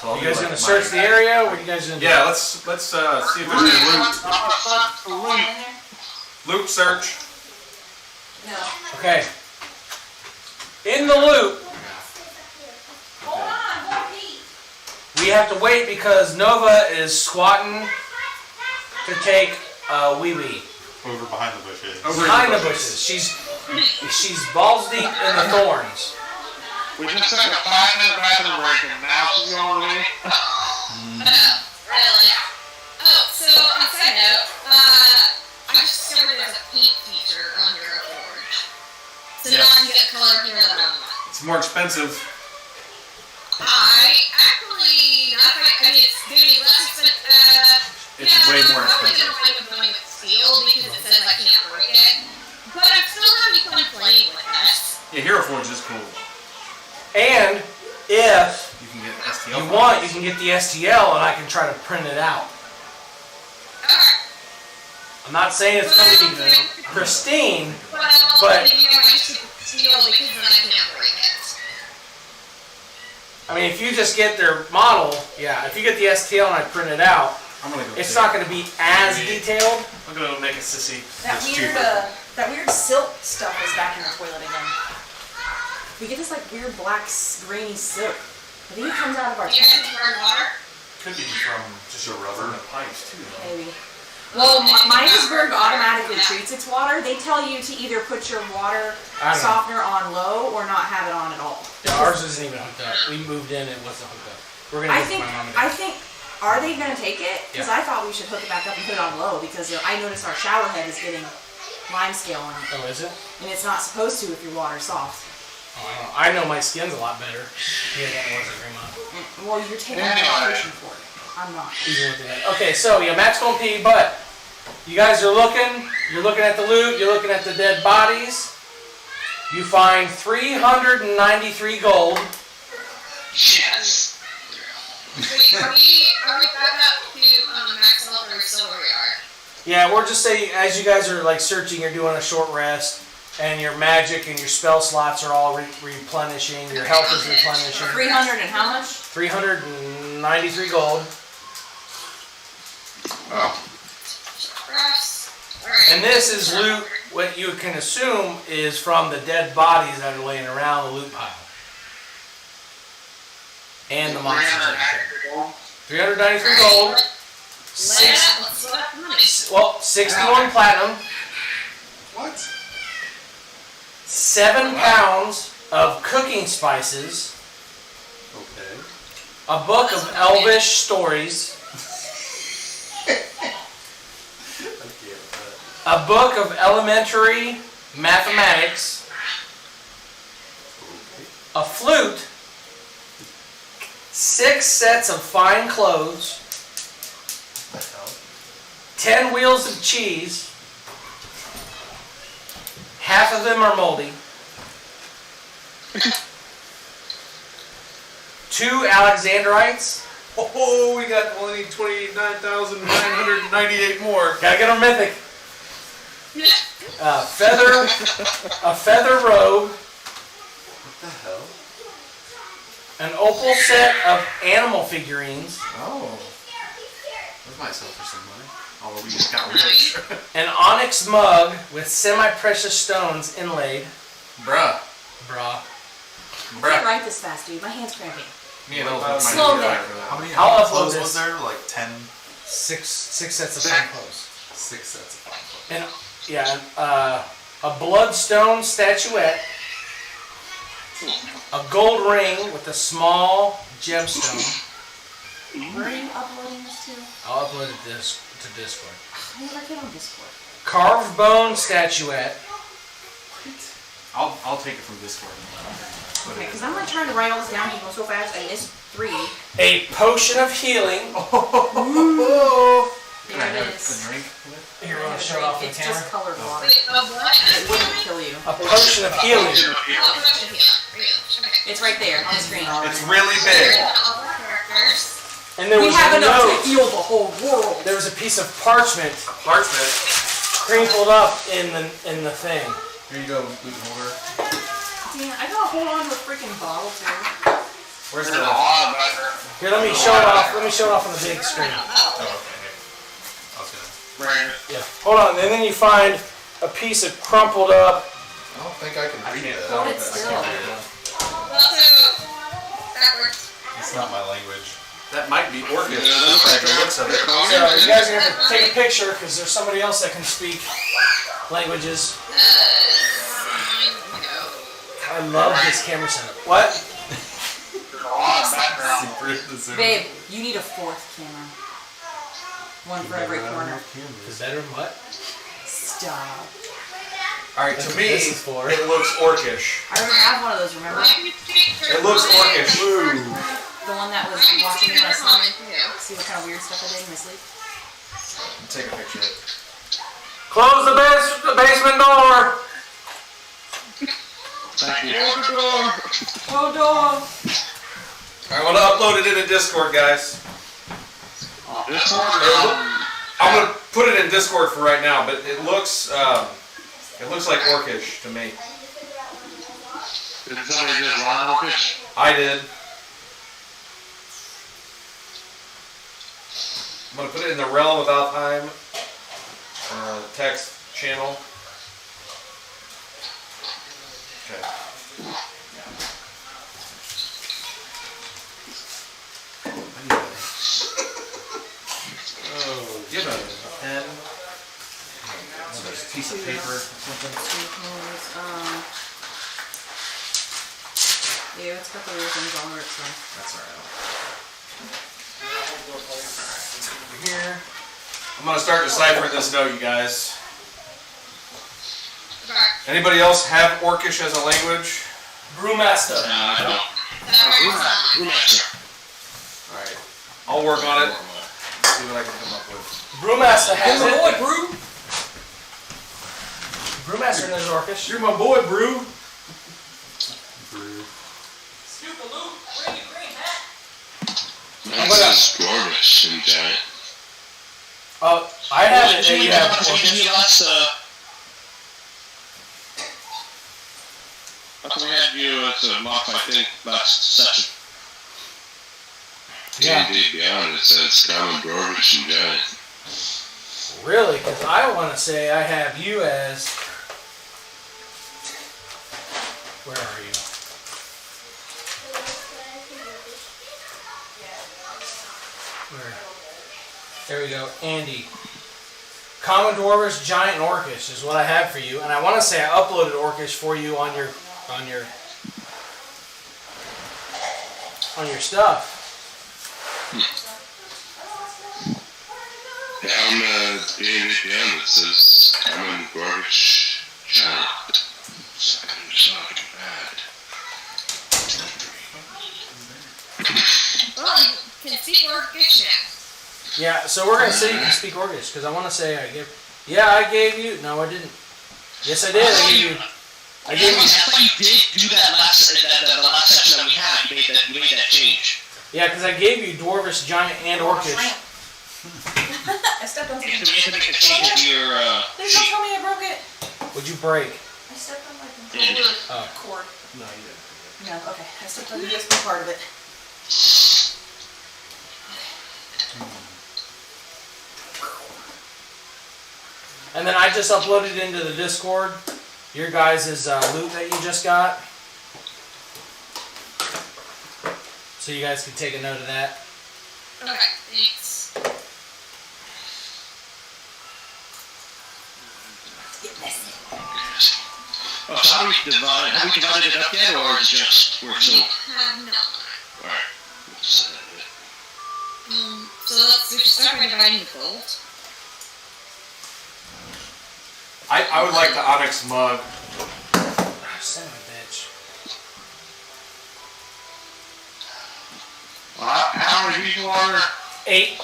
So I'll You do guys like gonna my- search the area? What are you guys gonna do? Yeah, let's see if there's any loot. Loot search. No. Okay. In the loop, Hold on, go pee. we have to wait because Nova is squatting to take wee wee. Over behind the bushes. Over Behind the bushes. She's balls deep in the thorns. We just took a 5-minute bathroom break and now she's going to me. Really? Oh, so on a side note, I just discovered there's a paint feature on Hero Forge. So now I can get color here that I want. It's more expensive. I actually, not very, I mean, it's maybe less expensive. It's way more I'm probably expensive. gonna find with going with steel because it says I can't break it. But I'm still having fun playing with this. Yeah, Hero Forge is cool. And if You can get STL. you want, you can get the STL and I can try to print it out. I'm not saying it's going to be pristine, But I also But- think I just keep steel because then I can't break it. I mean, if you just get their model, yeah, if you get the STL and I print it out, I'm gonna go. it's take- not going to be as detailed. I'm gonna make a sissy. That It's weird, cheaper. that weird silk stuff is back in the toilet again. We get this like weird black grainy silk. I think it comes out of our You tent. guys burn water? Could be from just The from rubber. the pipes too. Though. Maybe. Well, Minesburg automatically treats its water. They tell you to either put your water I don't know. softener on low or not have it on at all. Yeah, ours isn't even hooked up. We moved in, it wasn't hooked up. We're going to I get think my mom and I dad. think Are they gonna take it? Because Yeah. I thought we should hook it back up and put it on low because I noticed our shower head is getting lime scale on it, Oh, is it? and it's not supposed to if your water's soft. Oh, I know my skin's a lot better. Yeah, that wasn't Grandma. Well, you're taking medication for it. I'm not. Even with the okay, so yeah, Matt's gonna pee, but you guys are looking. You're looking at the loot. You're looking at the dead bodies. You find 393 gold. Yes. Wait, are we back up to max level or still where we are? Yeah, we're just saying as you guys are like searching, you're doing a short rest, and your magic and your spell slots are all replenishing. Your health is replenishing. 300 and how much? 393 gold. And this is loot, what you can assume is from the dead bodies that are laying around the loot pile. And the monsters. 393 gold. Let's go back to money. 61 platinum. What? 7 pounds of cooking spices. Okay. A book of elvish stories. A book of elementary mathematics. A flute. 6 sets of fine clothes. 10 wheels of cheese. Half of them are moldy. 2 Alexandrites. Oh, we need 29,998 more. Gotta get our mythic. A feather robe. What the hell? An opal set of animal figurines. Oh. That's might sell for some money. Although we just got rich. An onyx mug with semi-precious stones inlaid. Bruh. Brah. I can't write this fast, dude. My hand's cramping. Me and Elvis might Slow be down. back for that. How many I'll upload clothes this. was there? Like 10? 6 sets of fine clothes. 6 sets of fine clothes. And a bloodstone statuette. A gold ring with a small gemstone. Where are you uploading this to? I'll upload it to Discord. How did I get on Discord? Carved bone statuette. I'll take it from Discord. Okay, because I'm like trying to write all this down. He goes so fast. I missed 3. A potion of healing. Can I There have it is. a drink with Here, you want to show it off on It's camera? just colored water. Wait, of what? It wouldn't kill you. A potion of healing. Oh, production here. Okay. It's right there on the screen. It's really big. All the characters. And there We was have a enough to note. heal the whole world. There was a piece of parchment Parchment. crinkled up in the thing. Here you go, loot holder. Damn, I gotta hold on to a freaking bottle too. Where's There's the? a lot of butter. Here, let me show it off. Let me show it off on the big screen. Oh, okay. I was gonna. Right. Yeah. Hold on, and then you find a piece of crumpled up. I don't think I can read can't that. Hold it still. Also, backwards. It's not my language. That might be Orcish. By the looks of it. So you guys are gonna have to take a picture because there's somebody else that can speak languages. I love this camera setup. What? There's a lot of background. Babe, you need a 4th camera. One for every corner. Is better than what? Stop. Alright, That's to what me, this is for. it looks Orcish. I already have one of those, remember? It looks Orcish. The one that was watching me when I sleep. See what kind of weird stuff I did in my sleep? Take a picture of it. Close the basement door. Thank you. Oh, dog. I want to upload it into Discord, guys. Discord I'm gonna put it in Discord for right now, but it looks like Orcish to me. Did somebody just run Orcish? I did. I'm gonna put it in the Realm of Alfheim text channel. Okay. Oh, give a pen. Another piece of paper or something. Yeah, it's got the weird things all over it, so. That's alright. Over here. I'm gonna start deciphering this note, you guys. Anybody else have Orcish as a language? Brewmaster. I don't. Alright. I'll work on it. See what I can come up with. Brewmaster has You're my boy, it. Brew. Brewmaster knows Orcish. You're my boy, Brew. That's Dwarvish and giant. I have it that you have Orcish. That's what we had you as a modify thing last session. Yeah. Indeed, beyond it says common Dwarvish and giant. Really? Because I want to say I have you as... Where are you? Where? There we go. Andy. Common Dwarvish, Giant, and Orcish is what I have for you. And I want to say I uploaded Orcish for you on your stuff. Down beyond it says common Dwarvish giant. It's not bad. Well, you can speak Orcish now. Yeah, so we're going to say you can speak Orcish, because I want to say I gave... Yeah, I gave you... No, I didn't. Yes, I did. I gave you... I thought you did do that the last session that we had. You made that change. Yeah, because I gave you Dwarvish, Giant, and Orcish. I stepped on something. So we have to make a change to your, Please don't tell me I broke it. Would you break? I stepped on my controller cord. No, you didn't. No, okay. I stepped on the USB part of it. And then I just uploaded into the Discord your guys' loot that you just got. So you guys can take a note of that. Okay, thanks. Oh, so have we divided it up yet, or is it just we're so? Have not. Alright. So we should start by dividing the gold. I would like the Onyx mug. Son of a bitch. How much each water? 8.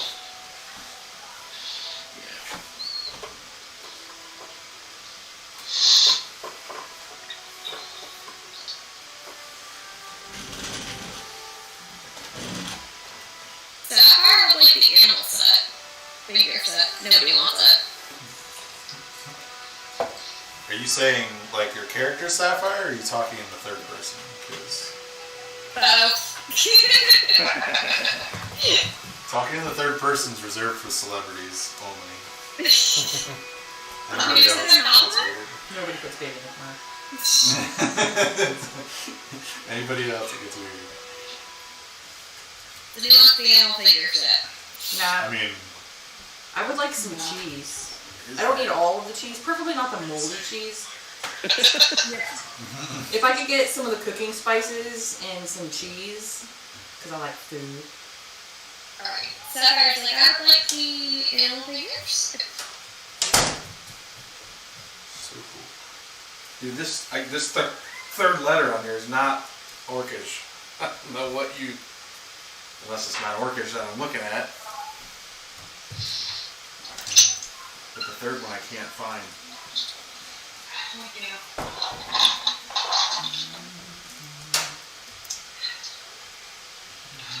Sapphire or like the animal set? Figure set. Nobody wants it. Are you saying like your character Sapphire, or are you talking in the third person? Because talking in the third person is reserved for celebrities only. Anybody else gets weird. Nobody puts baby in the car. Anybody else it gets weird. The new one's the animal figure set. Nah, I mean, I would like some cheese. I don't need all of the cheese, preferably not the moldy cheese. If I could get some of the cooking spices and some cheese, because I like food. Alright. Sapphire's like, I would like the animal figures. so cool. Dude, this third letter on here is not Orcish. I don't know what you... Unless it's not Orcish that I'm looking at. But the third one I can't find.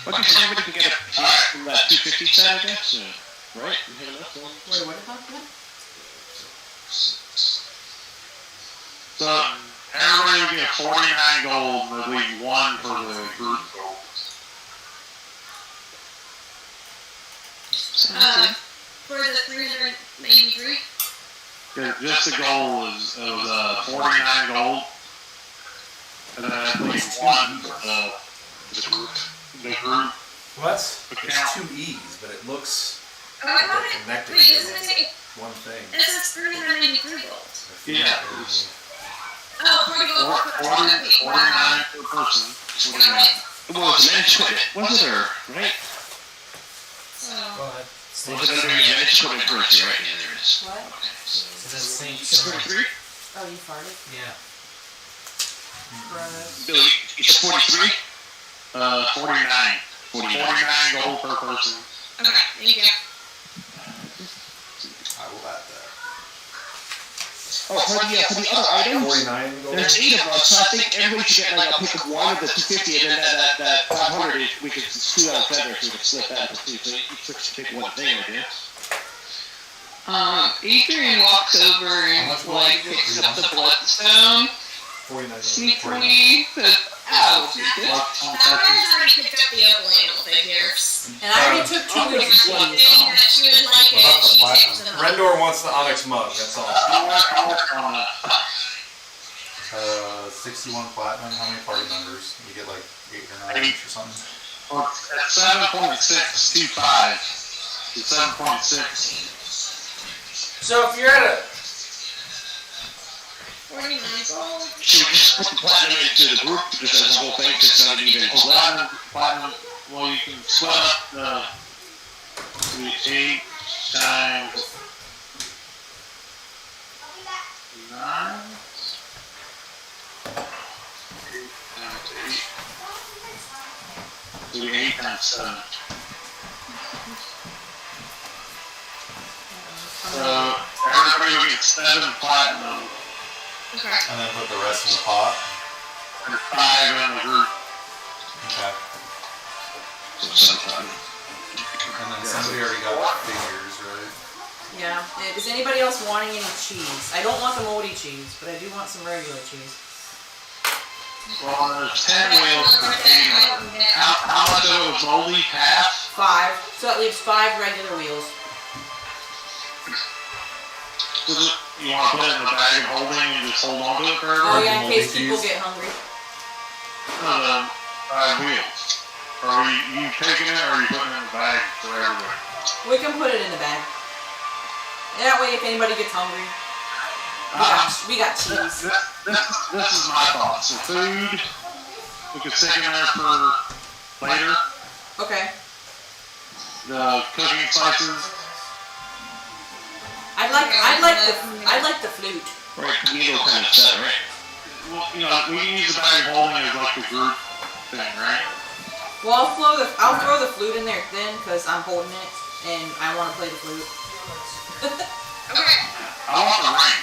What you say? Everybody can get a piece from that 250 set, I guess. Right? You have enough one. Wait, what about that? So everybody will get 49 gold, and there'll be 1 for the group gold. For the 393. Just the gold is 49 gold, and then at least 1 for the group. The group What? account. It's 2 E's, but it looks Oh, I like got they're it. connected Wait, to doesn't it say? one thing. It says 393 gold. Yeah. Oh, 40 gold per person. 49 per person. 49. Well, it's mentioned, was it, or, right? So Was it under? Yeah, it's just what it currency, right? Yeah, there it is. What? Okay. So that's Saint. 43? Oh, you farted? Yeah. Gross. Billy, it's 43? 49. 49 gold per person. Okay, thank you. I will add that. Oh, for the other items, 49 gold. there's 8 of us, so I think everybody should get like a pick of one of the 250, and then that 500 is, we could scoot out of feather so we could split that into 2, so each person pick one thing, I guess. Adrian walks over and like picks up the bloodstone, 49 gold. sneakily says, "Oh, Valor's already picked up the Opal figures. And I already took 2 If weeks she of did that she would like What about it, she the picks them up. Rendor wants the onyx mug, that's all. 61 platinum. How many party members? You get like 8 or 9 each or something. Well, at 7.625 to 7.6. So if you're at a 49 gold. Should we just put the platinum into the group, just as a whole thing, because it's not even Platinum, well, you can split up the 8 times 9. 8 times 7. So everybody will get 7 platinum Okay. And then put the rest in the pot. and 5 in the group. Okay. And then somebody already got figures, right? Yeah. Is anybody else wanting any cheese? I don't want the moldy cheese, but I do want some regular cheese. Well, there's 10 wheels per container. How much of it was moldy? Half? 5. So that leaves 5 regular wheels. You want to put it in the bag of holding and just hold on to it forever? Oh yeah, in case moldy people cheese. get hungry. No, the 5 wheels. Are you taking it or are you putting it in the bag for everybody? We can put it in the bag. That way, if anybody gets hungry, we got cheese. This is my thoughts. The food, we could stick in there for later. Okay. The cooking spices. I'd like the flute. Right, needle kind of set, right? Well, we can use the bag of holding as like the group thing, right? Well, I'll throw the flute in there then, cause I'm holding it and I want to play the flute. Okay. I want the ring.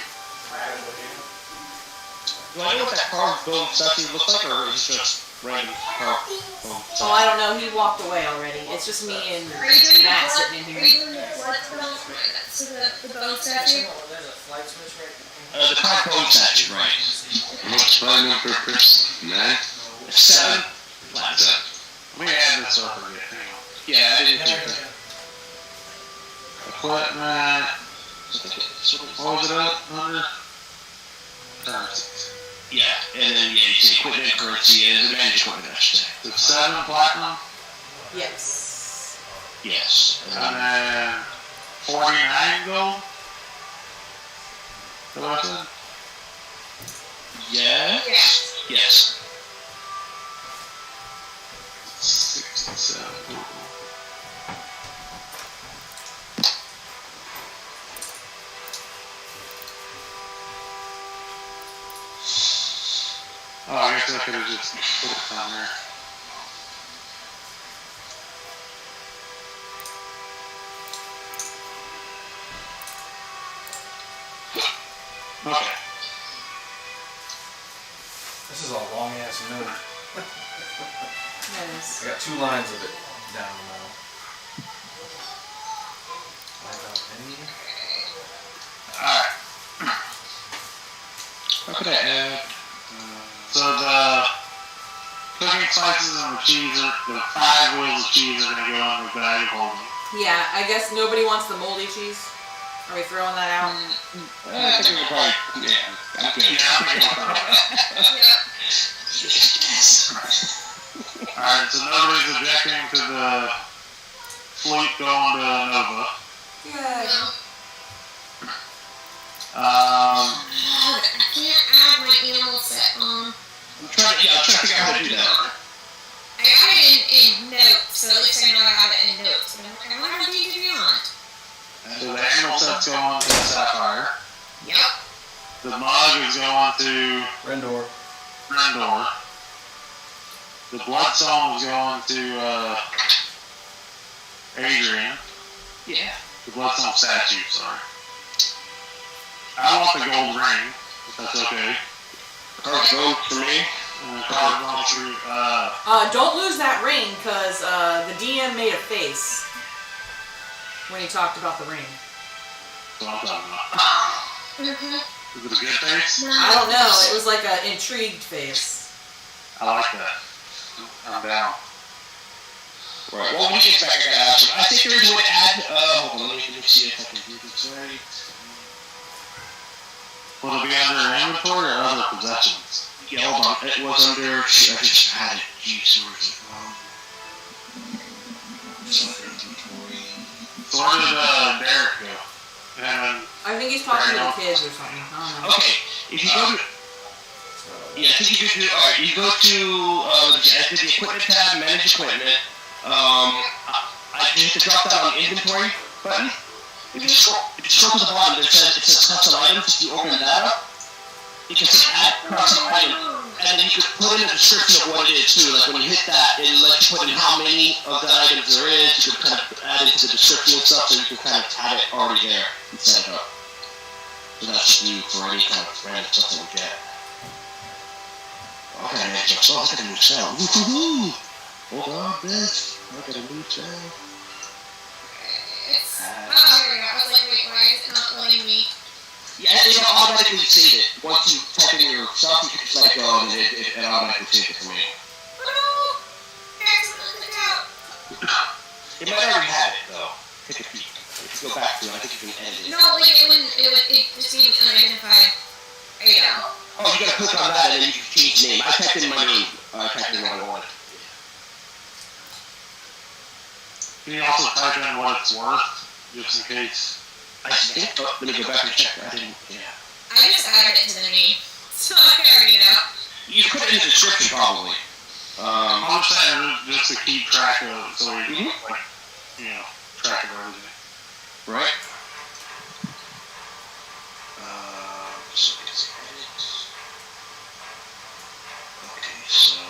Do I know what that carved bone statue looks like, or is it just random carved bone Oh, statue? I don't know. He walked away already. It's just me and Are you doing the Matt blood? sitting in Are here. you doing the blood spell? So the bone statue? The carved bone statue, right. What's platinum per person? 9? 7 platinum. Let me add this up again. Hang on. Yeah, I didn't do that. Equipment. What was it up under? Currencies. Yeah, and then you see equipment, currency, and the managed equipment, I should say. The 7 platinum, Yes. Yes. and then 49 gold. Is that what I said? Yes. Yes. 67 gold. Oh, I guess I could have just put it down there. Okay. This is a long ass note. That is. I got 2 lines of it down now. Without any. Alright. How could I add? So the cooking spices and the cheese, the 5 wheels of cheese are going to go on the bag of holding. Yeah. I guess nobody wants the moldy cheese. Are we throwing that out? I think we could probably, yeah, I'm good. Alright, so nobody's objecting to the fleet going to Nova. Yeah. I can't add my animal set on. I'm trying to figure out how to do that. I got it in notes, so at least I know I have it in notes. But I wonder how to do it beyond. So the animal stuff's going to Sapphire. Yep. The mug is going to Rendor. Rendor. The bloodstone is going to Adrian. Yeah. The bloodstone statue, sorry. I want the gold ring, if that's okay. Car's vote for me. And Carl wants to, Don't lose that ring, because the DM made a face when he talked about the ring. that's what I'm talking about. Is it a good face? I don't know. It was like an intrigued face. I like that. I'm down. Right. Well, when we get back, I gotta ask him. I think there is a way to add. Hold on, let me see if I can do this right. Will it be under inventory or other possessions? Yeah, hold on. It was under. Shoot, I just had it. Jeez, where is it? So where did Derek go? And I think he's talking to the kids or something. I don't know. Okay, if you go to. Yeah, I think you go to. Alright, you go to. I did the equipment tab, manage equipment. I hit the drop down on inventory button. If you scroll to the bottom, it says custom items. If you open that up, you can say add custom item, and then you can put in a description of what it is too. Like when you hit that, it lets you put in how many of the items there is. You can kind of add into the description and stuff, so you can kind of have it already there and set it up. So that's new for any kind of random stuff that we get. Okay, man, so I got a new sound. Woohoo! Hold on, bitch. I got a new sound. It's, oh, here we go. I was like, wait, why is it not letting me? Yeah, it'll automatically save it. Once you type in your stuff, you can just let it go and it automatically saves it for me. Oh no! I accidentally clicked out. It might already have it, though. Take a peek. If you go back to it, I think you can edit it. No, like it wouldn't, it received unidentified item. Oh, you gotta click on that and then you can change the name. I typed in my name. I typed in what I wanted. can you also type in what it's worth, just in case? I think, let me go back and check. I didn't, yeah. I just added it to the name. So I already know. You can put it in the description, probably. I'm just saying, just to keep track of it, so we like, track of everything. Right? Okay, so...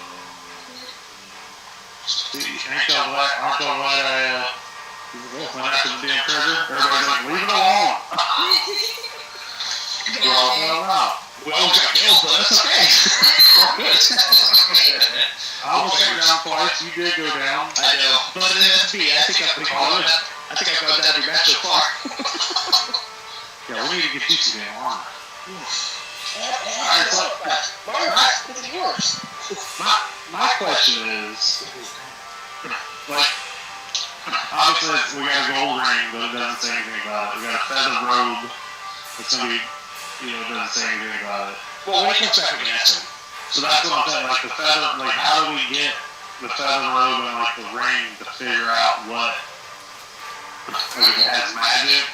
Aren't y'all glad I went after the damn treasure? Everybody's like, leave it alone. Well, we almost got killed, but that's okay. I almost went down twice. You did go down. I know, but it has to be. I think I've gone down every match so far. Yeah, we need to get you some damn armor. Alright, so this is yours. My question is, like, obviously we got a gold ring, but it doesn't say anything about it. We got a feather robe that's gonna be, it doesn't say anything about it. Well, when it comes back, we can ask him. So that's what I'm saying, like the feather, like how do we get the feather robe and like the ring to figure out what, like if it has magic?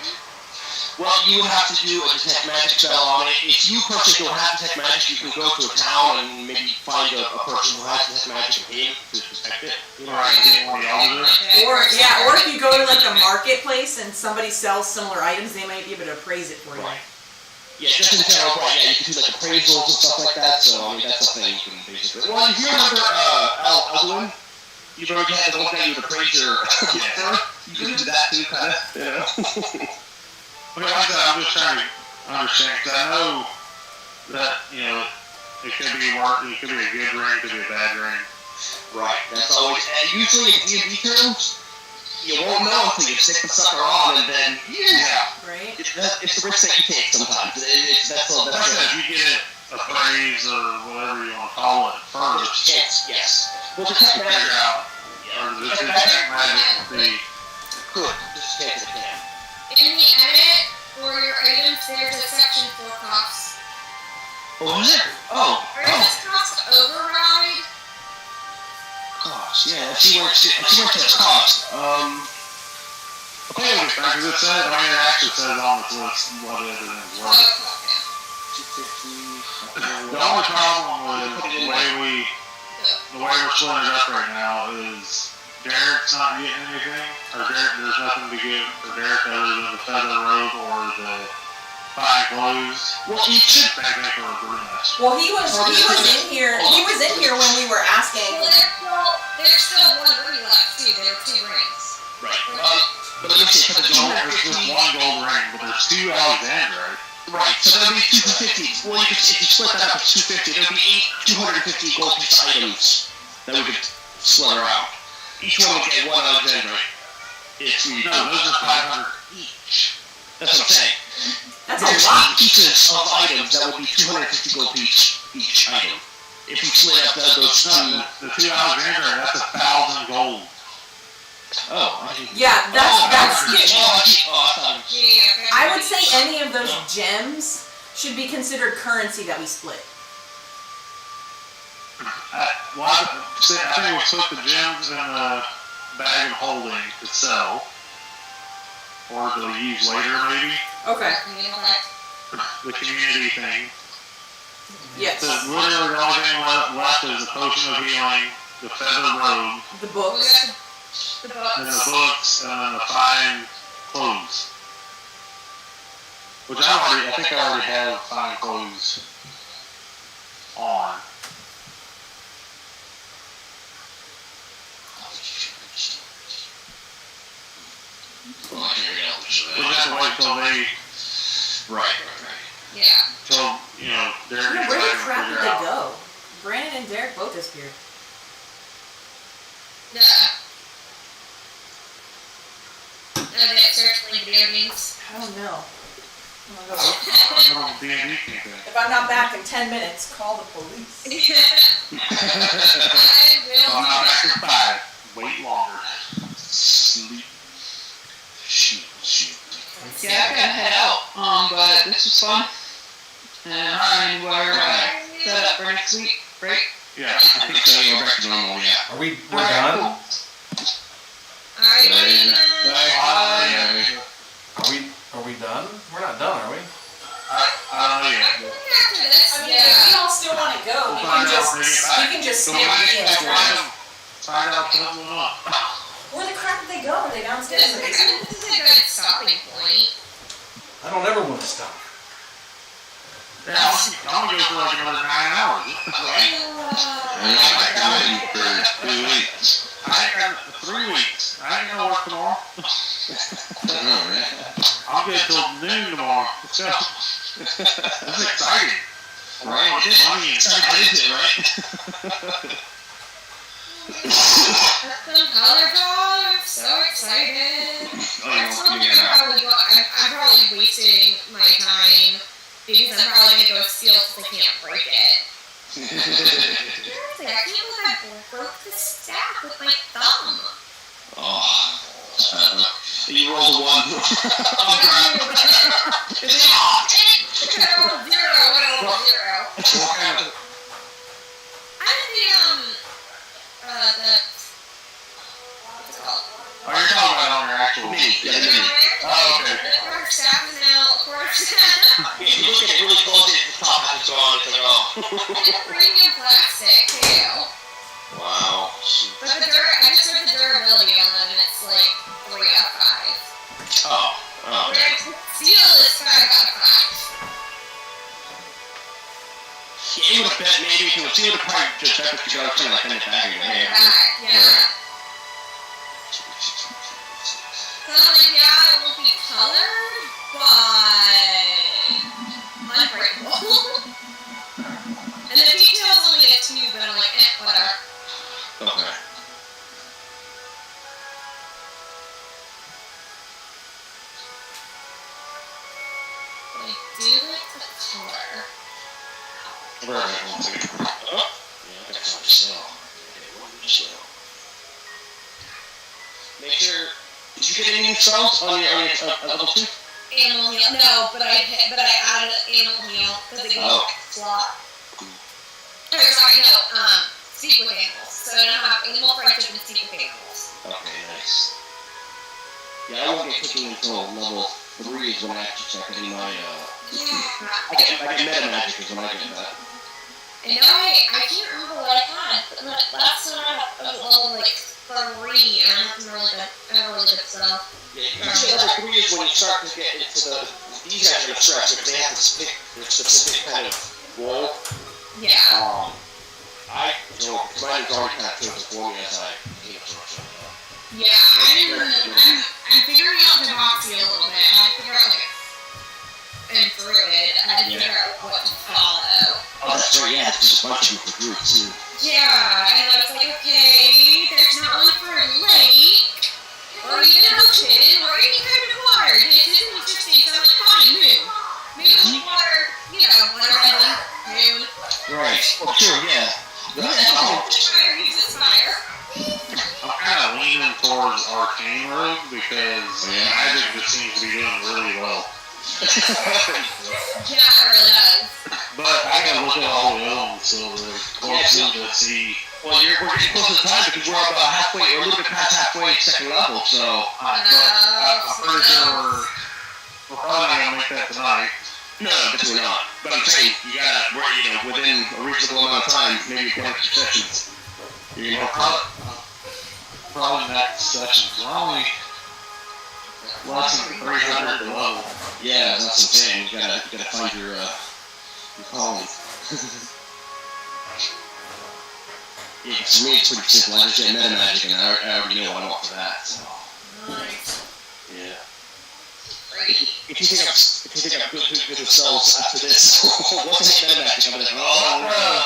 Well, you would have to do a detect magic spell on it. If you personally don't have detect magic, you can go to a town and maybe find a person who has detect magic and pay him to detect it. Right, get one of the elders. Or if you go to like a marketplace and somebody sells similar items, they might be able to appraise it for you. Right. Yeah, just in general, right, yeah, you can do like appraisals and stuff like that, so I mean, that's a thing you can basically... Well, if you remember Alfheim, you've already had the one guy you would appraise your firm, you can do that too, kind of, Okay, I'm just trying to understand, because I know that, it could be a good ring, it could be a bad ring. Right, that's always, and usually in D&D terms, you won't know until you stick the sucker on, and then, Right? It's the risk that you take sometimes. That's Like I said, if you get it appraised or whatever you want to call it first, yes. Well, to detect figure magic. out, or the detect magic will be, Good, just take it if you can. In the edit for your items, there's a section for costs. Oh, is it? Oh. Where does cost override? Cost, yeah, if you went to cost, I think it'll be fine, because it says, it actually says on this list what everything's worth. The only problem with the way we're splitting it up right now is Derek's not getting anything, or there's nothing to give for Derek other than the feather robe or the fine clothes. Well, he should. Same thing for Bruna. Well, he was in here. He was in here when we were asking. Well, there's still one ring left too. There are 2 rings. Right. But let me see. For the There's just one gold ring, but there's 2 Alexandrite. Right. So that'll be 250. Well, if you split that up, it's 250. There'll be 250 gold piece items that we could slither out. Each one will get 1 Alexandrite. No, those are 500 each. That's what I'm saying. That's a There's lot. 8 pieces of items that would be 250 gold piece each item. If we split up those 2. The 2 Alexandrite, that's 1,000 gold. Oh. Yeah, that's. Yeah. I would say any of those gems should be considered currency that we split. Well, I think we'll put the gems in a bag of holding to sell. Or to use later, maybe. Okay. The community thing. Yes. So literally the only thing left is the potion of healing, the feather robe, The books. The and the books, and the fine clothes. Which I think I already have fine clothes on. Well, here we go. We'll just have to wait till they, Right. Yeah. till, they're Yeah, gets where the ready to crap did figure they out. go? Brandon and Derek both disappeared. Yeah. Are they searching video games? I don't know. Oh my God. I'm not on the D&D campaign. If I'm not back in 10 minutes, call the police. I I'm not back in 5. Wait longer. Sleep. Shoot. Yeah, I gotta head out. But this was fun. And we're set up for next week, right? Yeah. I think so. We're back to normal, yeah. We're Alright, done? cool. Alright, Are we done? We're not done, are we? Yeah. after this, I mean, if we all still want to go, we can just So skip it. find out what's going on. Where the crap did they go? Are they downstairs in the basement? this is a good stopping point. I don't ever want to stop. Yeah, I'm gonna go for like another 9 hours. I'm not back in waiting for 3 weeks. I ain't got 3 weeks. I ain't gonna work tomorrow. I know, right? I'll get till noon tomorrow. Let's go. That's exciting. Right. Money and Right? Some color ball, I'm so excited. I'm probably wasting my time because I'm probably gonna go steal because I can't break it. Seriously, I can't believe I broke the staff with my thumb. Oh. You rolled a 1. It's a roll 0, I rolled 0. what kind of I'm the what's it called? Oh, you're talking about on your actual. Oh, okay. Our staff is now, of course. If you look at it really close, the top has gone. It's like, oh. It's premium plastic too. Wow. But I just read the durability on them and it's like 3 out of 5. Oh. Whereas the steel is 5 out of 5. Yeah, it would have bet maybe if it was, it would have probably just had to go kind of like in the back of your head. Yeah. So I'm like, yeah, it won't be colored, but unbreakable. And the details only get 2, but I'm like, whatever. Okay. But I do like the color. Oh, yeah, that's on sale. Okay, 1 sale. Make sure. Did you get any new spells on your level 2? Animal heal. No, but I added animal heal because it gives me a slot. Sorry, no. Speak with animals. So I now have animal friendship and speak with animals. Okay, nice. Yeah, I won't get cooking until level 3 is when I actually check in my, Yeah. I get meta magic is when I get that. And now I can't remember what I had. But last time I was level like 3, and I had some really good stuff. Yeah, usually level 3 is when you start to get into the. These guys are gonna stress because they have to pick their specific kind of role. Yeah. Mine is already kind of chosen for me as I. Yeah, I'm figuring out Demoxy a little bit. I have to figure out and through it, I had to figure out what to follow. Oh, that's right, yeah, there's a bunch of different groups too. Yeah, and I was like, okay, there's not one for a lake, or even an ocean, or any kind of water. This isn't interesting, so I'm like, fine, moon. Maybe water, water bending, moon. Right, well, sure, yeah. Fire uses fire. I'm kind of leaning towards Arcane Rogue because magic just seems to be doing really well. Yeah, it really does. But I gotta look at all the other ones so closely to see. Well, we're getting close to time because we're about halfway, or a little bit past halfway second level, so. I'm pretty sure we're probably not gonna make that tonight. No, definitely not. But I'm saying, we're within a reasonable amount of time, maybe 1 or 2 sessions. You're gonna have probably next session. We're only less than 300 level. Yeah, that's what I'm saying. You gotta find your calling. Yeah, for me it's pretty simple. I just get meta magic and I already know what I want for that. So. Nice. Yeah. If you think I'm good with yourselves after this, what's the meta magic? I'm like, I know,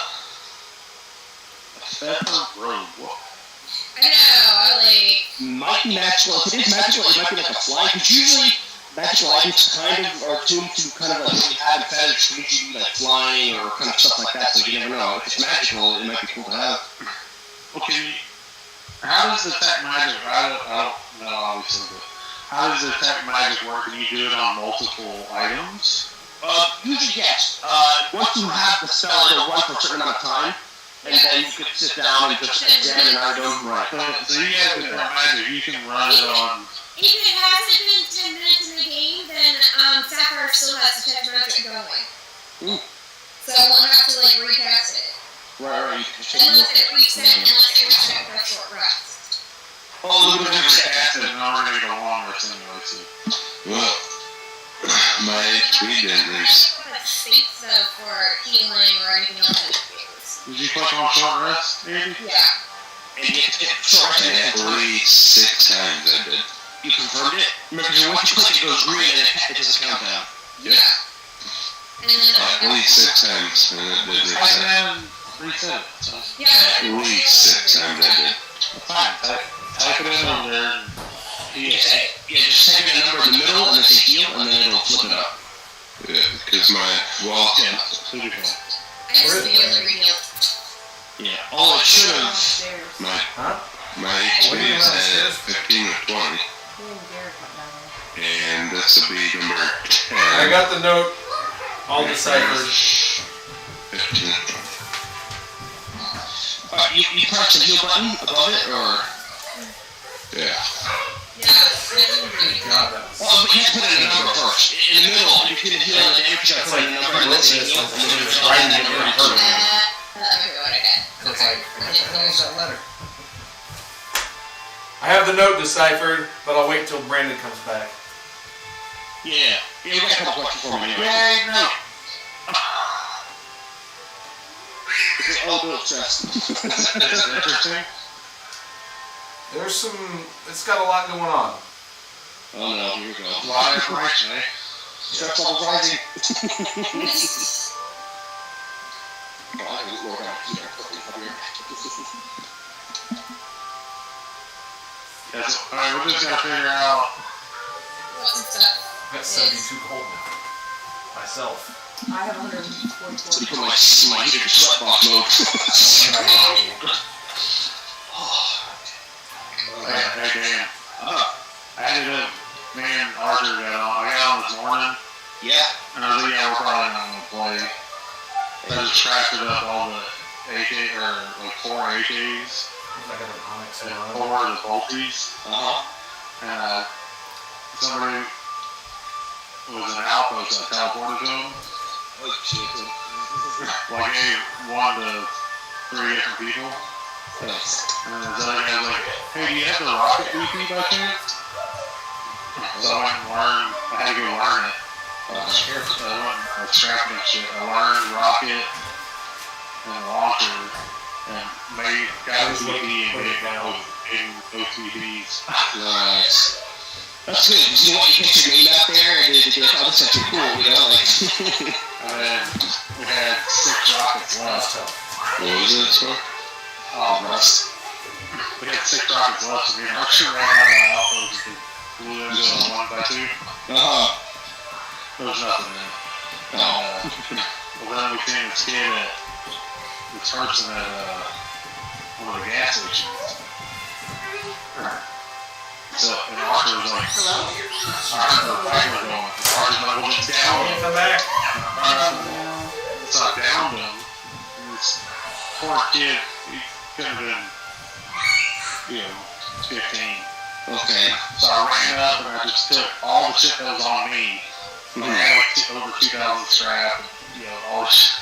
might be magical. If it is magical, it might be like a fly. Because usually magical items kind of are tuned to kind of like really have feathers to make you like flying or kind of stuff like that. So you never know. If it's magical, it might be cool to have. Okay. How does detect magic? I don't know, obviously, but how does detect magic work? Can you do it on multiple items? Usually yes. Once you have the spell, it'll run for a certain amount of time. And then you could sit down and just examine an item. Right. So you have detect magic. You can run it on. if it hasn't been 10 minutes in the game, then Sapphire still has detect magic going. So we'll have to recast it. Right. You can check Unless it resets for a short rest. Oh, We're going to cast it, and now we're going to get a long rest anyway, too. Well, my HP didn't reach. States though for healing or anything else. Did you click on short rest, Andy? Yeah. And short rest At least 6 times I did. You confirmed it? Remember, once you click it goes green and it does a countdown. Yep. And then At least 6 times, and it did reset. And then reset it. So. At least 6 times I did. Fine. Type it in over there. Yeah, just type in a number in the middle and then say heal, and then it'll flip it up. Yeah, because Should be fine. I just barely healed. Yeah. Oh, it should have. my HP is at 15 or 20, and this will be number 10. I got the note all deciphered. 15. You press the heal button above it, or? Yeah. God, that was... Well, but you have to put in a number first. In the middle, you can heal the damage, you gotta put in a number and then say heal, and then it's right in the middle. It's like, what the hell is that letter? I have the note deciphered, but I'll wait till Brandon comes back. Yeah, you got a couple questions for me anyway. Yay, no! Because all the stress. That's interesting. There's some, it's got a lot going on. Oh no, here we go. Live right, eh? Stress level rising. Oh, I can work out here. Yes. Alright, we're just gonna figure out. I've got 72 cold now. Myself. I have 144. So you put my heater to sweatbox mode. Hey, Dan. I ended up, me and Arthur got on. I got on this morning, Yeah. and I was like, yeah, we're probably not gonna play. I just crafted up all the AK, or like 4 AKs, Like an Onyx and one. 4 of the bolties. And somebody was an outpost that teleported to him. Oh shit. Like, gave one to 3 different people. Nice. And then this other guy was like, hey, do you have the rocket BP by chance? So I went and learned, I had to go learn it. So I went and scrapping and shit. I learned rocket and launcher and got the BP and made it down in OTBs. Nice. That's good. You know what? You get your name out there and they go, oh, that's something cool, you know? Like, And then we had 6 rockets left. what was it, sir? We had 6 rockets left, and we actually ran out of outposts and blew into a 1x2. There was nothing in it. But then we seen this kid this person at one of the gas stations. So, and Arthur was like, Hello? Arthur was like, well, it's down. Come back. So I downed him. And this poor kid, he could have been, 15. Okay. So I ran up and I just took all the shit that was on me. I had like over 2,000 strap, and, all the shit.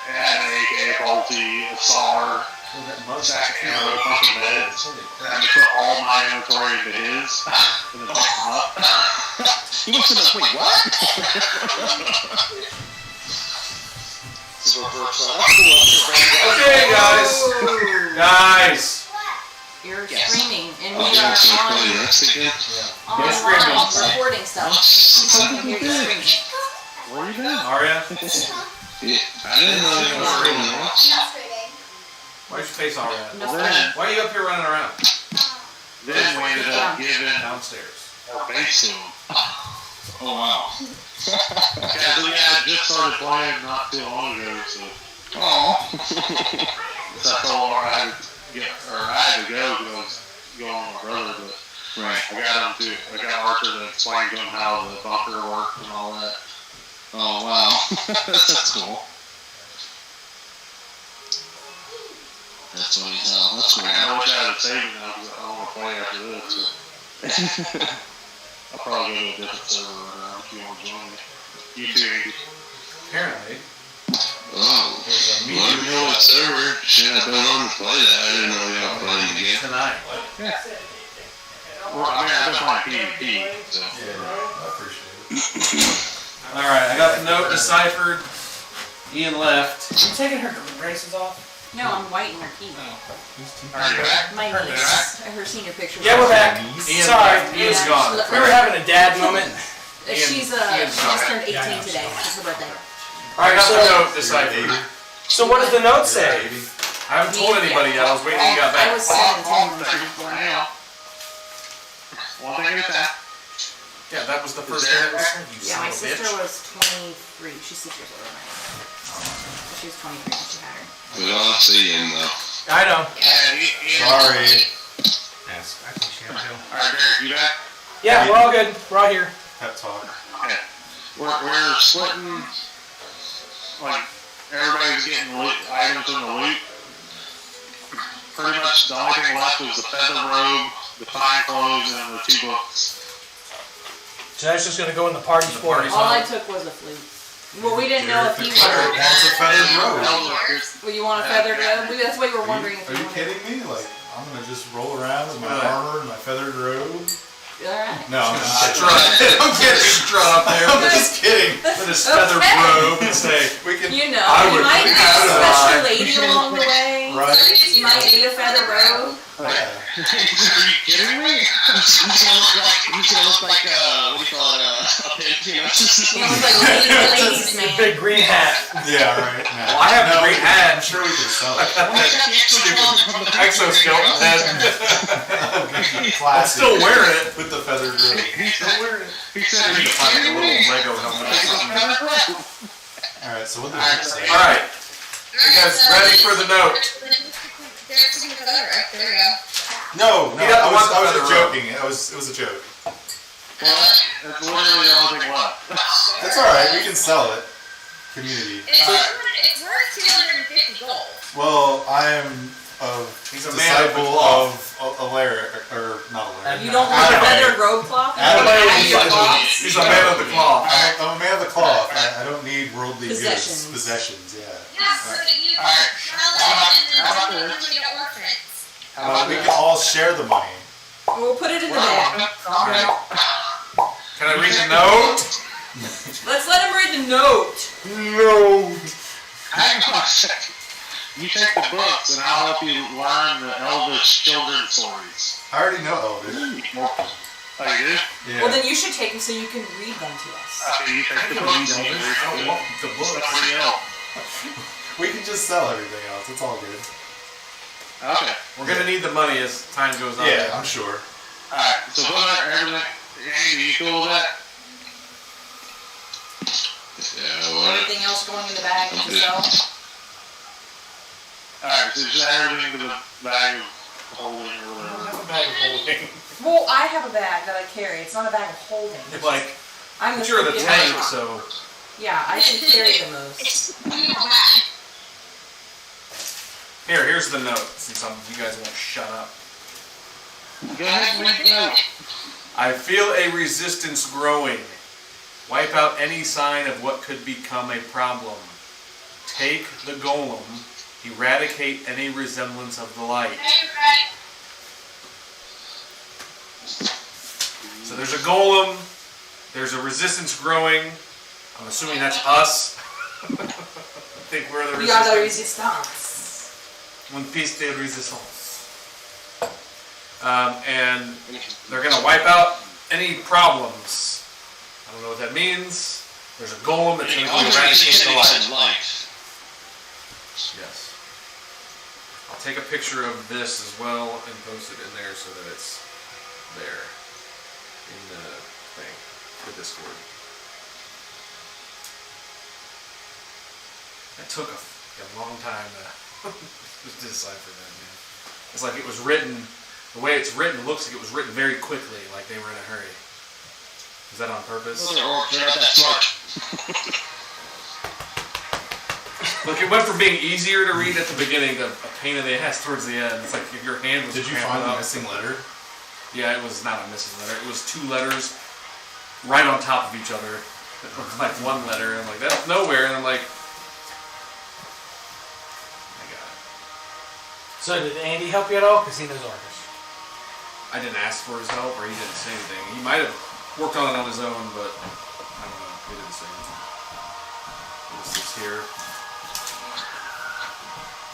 I had an AK, a bolty, a SAR, a sack of ammo, a bunch of meds. And I had to put all my inventory into his, and then pick them up. You must have been, wait, what? Okay, guys. Guys. You're screaming, and we Oh, are so on play this again? online recording stuff. People can hear you screaming. Where are you been? Aria, Yeah, I didn't know you were streaming that. Yesterday. why's your face all red? No Then, screaming. Why are you up here running around? then we ended up giving Downstairs. our base to him. Oh, wow. Because we had just started playing not too long ago, so Oh. I told her I had to go because I was going with my brother, but Right. I got Archer to explain to him how the bunker worked and all that. Oh, wow. That's cool. That's what he's on. That's I mean, I cool. wish I had saved it now because I want to play after this, so I'll probably go to a different server right now if you want to join me. You too, Andy. Apparently. Oh. Let me know what server. Shit, I've been on to play that. I didn't know y'all playing the game. Tonight. Well, I mean, I've been playing PvP, so. Yeah, I appreciate it. Alright, I got the note deciphered. Ian left. You taking her braces off? No, I'm whitening her teeth. Are you back? My niece, her senior picture. Yeah, we're back. Ian, Sorry. Ian's Yeah. gone. We were having a dad moment. She's Ian's she gone. just turned 18 today. It's her birthday. I got the so- note deciphered. So what does the note say? I haven't told anybody yet. I was waiting till you got I back. was 7 when she was born. Now, one thing at a time. Yeah, that was the first thing that was said, you Yeah, son my of a sister bitch. was 23. She's 6 years older than I am. She was 23 when she had her. We all see him, though. I know. Sorry. Yes, I think she had to. Alright, Derek, you back? Yeah, we're all good. We're all here. Pep talk. Okay. We're splitting, like, everybody's getting loot, items in the loot. Pretty much the only thing left was the feather robe, the fine clothes, and the 2 books. So that's just gonna go in the party sport. party All I took was a flute. Well, we didn't know if you Derek were. wants a feathered robe. Well, you want a feathered robe? That's why we were wondering if Are you you wanted. kidding me? Like, I'm gonna just roll around with my armor and my feathered robe? Alright. No, I'm just Strut. I'm getting strut up there I'm with just kidding. his feathered Okay. robe and say, We can. You know, I you would might be meet a out of special line. lady along the way. Right? You might need a feather robe. Yeah. Are you kidding me? He's gonna look like, what do you call it, a pimp, you know? You know, it's like ladies man. Big green hat. Yeah, right. No. well, I have no, a great hat. I'm sure we can sell it. Exoskeleton head. I'm Classic. still wearing it. With the feathered robe. He said, I are need you to find kidding a me? little Lego helmet or something. Alright, so what does it say? Alright, you guys ready for the note? Derek's taking the feather, right? There we go. No, You got the I was feather just robe. joking. It was a joke. That's literally the only thing left. That's alright, we can sell it. Community. It's worth 250 gold. Well, I am a He's a man of the disciple cloth. of a lair, or not a lair. You don't want a feathered robe cloth? He's a man of the cloth. I'm a man of the cloth. I don't need worldly goods. Possessions, yeah. Yeah, so that you can sell it and then donate it to orphans. We can all share the money. We'll put it in the bag. Can I read the note? Let's let him read the note. No. Hang on a second. You take the books and I'll help you learn the Elvish children's stories. I already know Elvish. Oh, you do? Yeah. Well, then you should take them so you can read them to us. So you take the books and you read I don't want the books. We can just sell everything else. It's all good. Okay. We're gonna need the money as time goes on. Yeah, I'm sure. Alright, so everything, Andy, you cool with that? Yeah, what? Anything else going in the bag to sell? Alright, so just add everything to the bag of holding or I don't whatever. have a bag of holding. Well, I have a bag that I carry. It's not a bag of holding. Like, I'm but you're the freaking- tank, so. Yeah, I can carry the most. Here's the note, since you guys won't shut up. Go ahead and read the note. I feel a resistance growing. Wipe out any sign of what could become a problem. Take the golem. Eradicate any resemblance of the light. So there's a golem. There's a resistance growing. I'm assuming that's us. I think we're the We are the resistance. resistance. One piece de resistance. And they're going to wipe out any problems. I don't know what that means. There's a golem that's going to go eradicate the light. Yes. I'll take a picture of this as well and post it in there so that it's there in the thing, the Discord. That took a long time to decipher that, man. It's like it was written, the way it's written looks like it was written very quickly, like they were in a hurry. Is that on purpose? They're not that smart. Look, it went from being easier to read at the beginning to a pain in the ass towards the end. It's like if your hand was Did you cramped find the up. missing letter? Yeah, it was not a missing letter. It was two letters right on top of each other. It looked like one letter, and I'm like, that's nowhere. And I'm like, I got it. So did Andy help you at all? Because he knows Arcus. I didn't ask for his help, or he didn't say anything. He might have worked on it on his own, but I don't know. He didn't say anything. It was just here.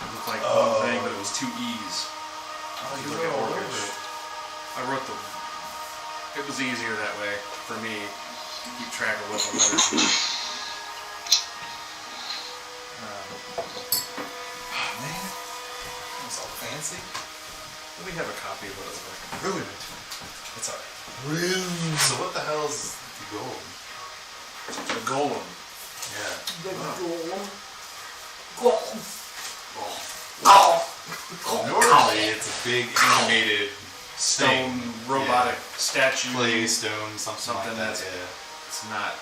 It looked like one thing, but it was two E's. Oh, If you look at wrote all Orcish. over it. I wrote the. It was easier that way for me to keep track of what the letters were. Oh, man. That was all fancy. Let me have a copy of what it was like. Ruined it. It's alright. Ruined. So what the hell is the golem? The golem. Yeah. The golem. Golem. Normally it's a big animated Stone robotic statue. clay stone, something like that. that's- Yeah. It's not.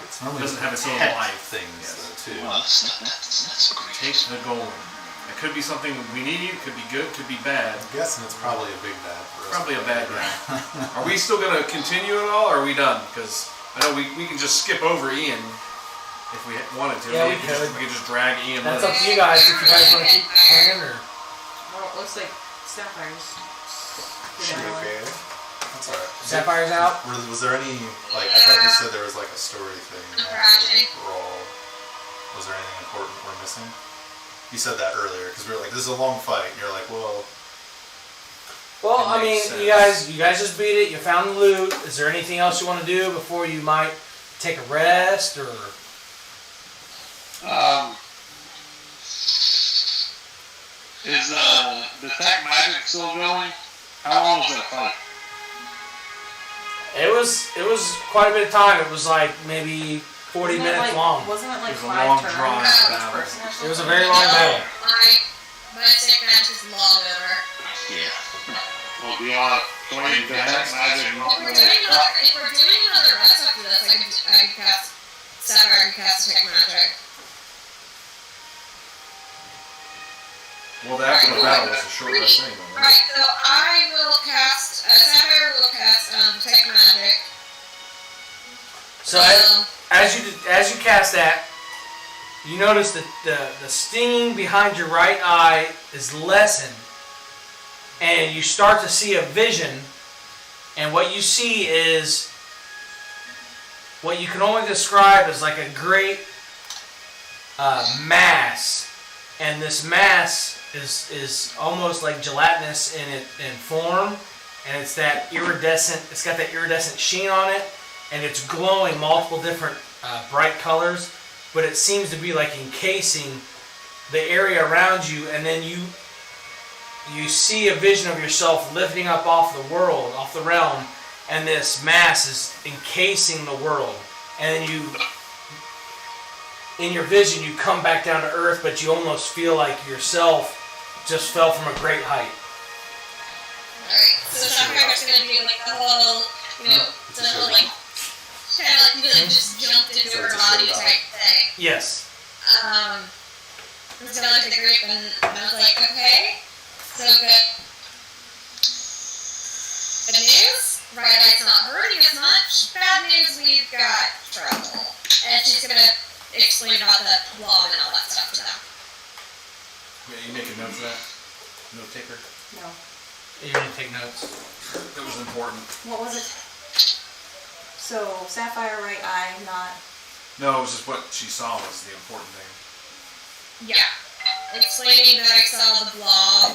It's It normally doesn't have its own pet life. things Yes. though too. Well, that's great. Take the golem. It could be something we need. Could be good. Could be bad. I'm guessing it's probably a big bad for us. Probably a bad guy. Are we still gonna continue at all, or are we done? Because I know we can just skip over Ian if we wanted to. Yeah, we could. could. We could just drag Ian That's with up us. to you guys if you guys want to keep playing or. Well, it looks like Sapphire's. Okay. That's alright. Sapphire's out. Was there any, like, I thought you said there was like a story thing after Brawl. Was there anything important we're missing? You said that earlier, because we were like, this is a long fight, and you're like, well, Well, It I mean, makes you guys just beat it. You found the loot. Is there anything else you want to do before you might take a rest or? Is the tech magic still going? How long was that fight? It was quite a bit of time. It was like maybe 40 minutes long. Wasn't it like It was a 5 long, turns drawn for each battle. person or It was a something? very long battle. My stick match is long over. Yeah. Well, do you want to claim the tech magic? If we're doing another rest after this, I can cast Sapphire and cast Tech Magic. Well, the actual battle was a short rest thing, though, right? Right, so I will cast, Sapphire will cast, Detect Magic. So as you cast that, you notice that the stinging behind your right eye is lessened, and you start to see a vision. And what you see is what you can only describe as like a great mass, and this mass is almost like gelatinous in form, and it's that iridescent. It's got that iridescent sheen on it, and it's glowing multiple different bright colors. But it seems to be like encasing the area around you, and then you see a vision of yourself lifting up off the world, off the realm, and this mass is encasing the world. And then in your vision, you come back down to earth, but you almost feel like yourself just fell from a great height. Alright, so Sapphire's gonna be like a little, it's a little like, kind of like really just jumped into her body type thing. Yes. I was gonna look at the group and I was like, okay, so good. Good news, right eye's not hurting as much. Bad news, we've got trouble. And she's gonna explain about the blob and all that stuff to them. Yeah, you making notes of that? Note taker? No. You didn't take notes. That was important. What was it? So, Sapphire right eye, not... No, it was just what she saw was the important thing. Yeah. Explaining that I saw the blob.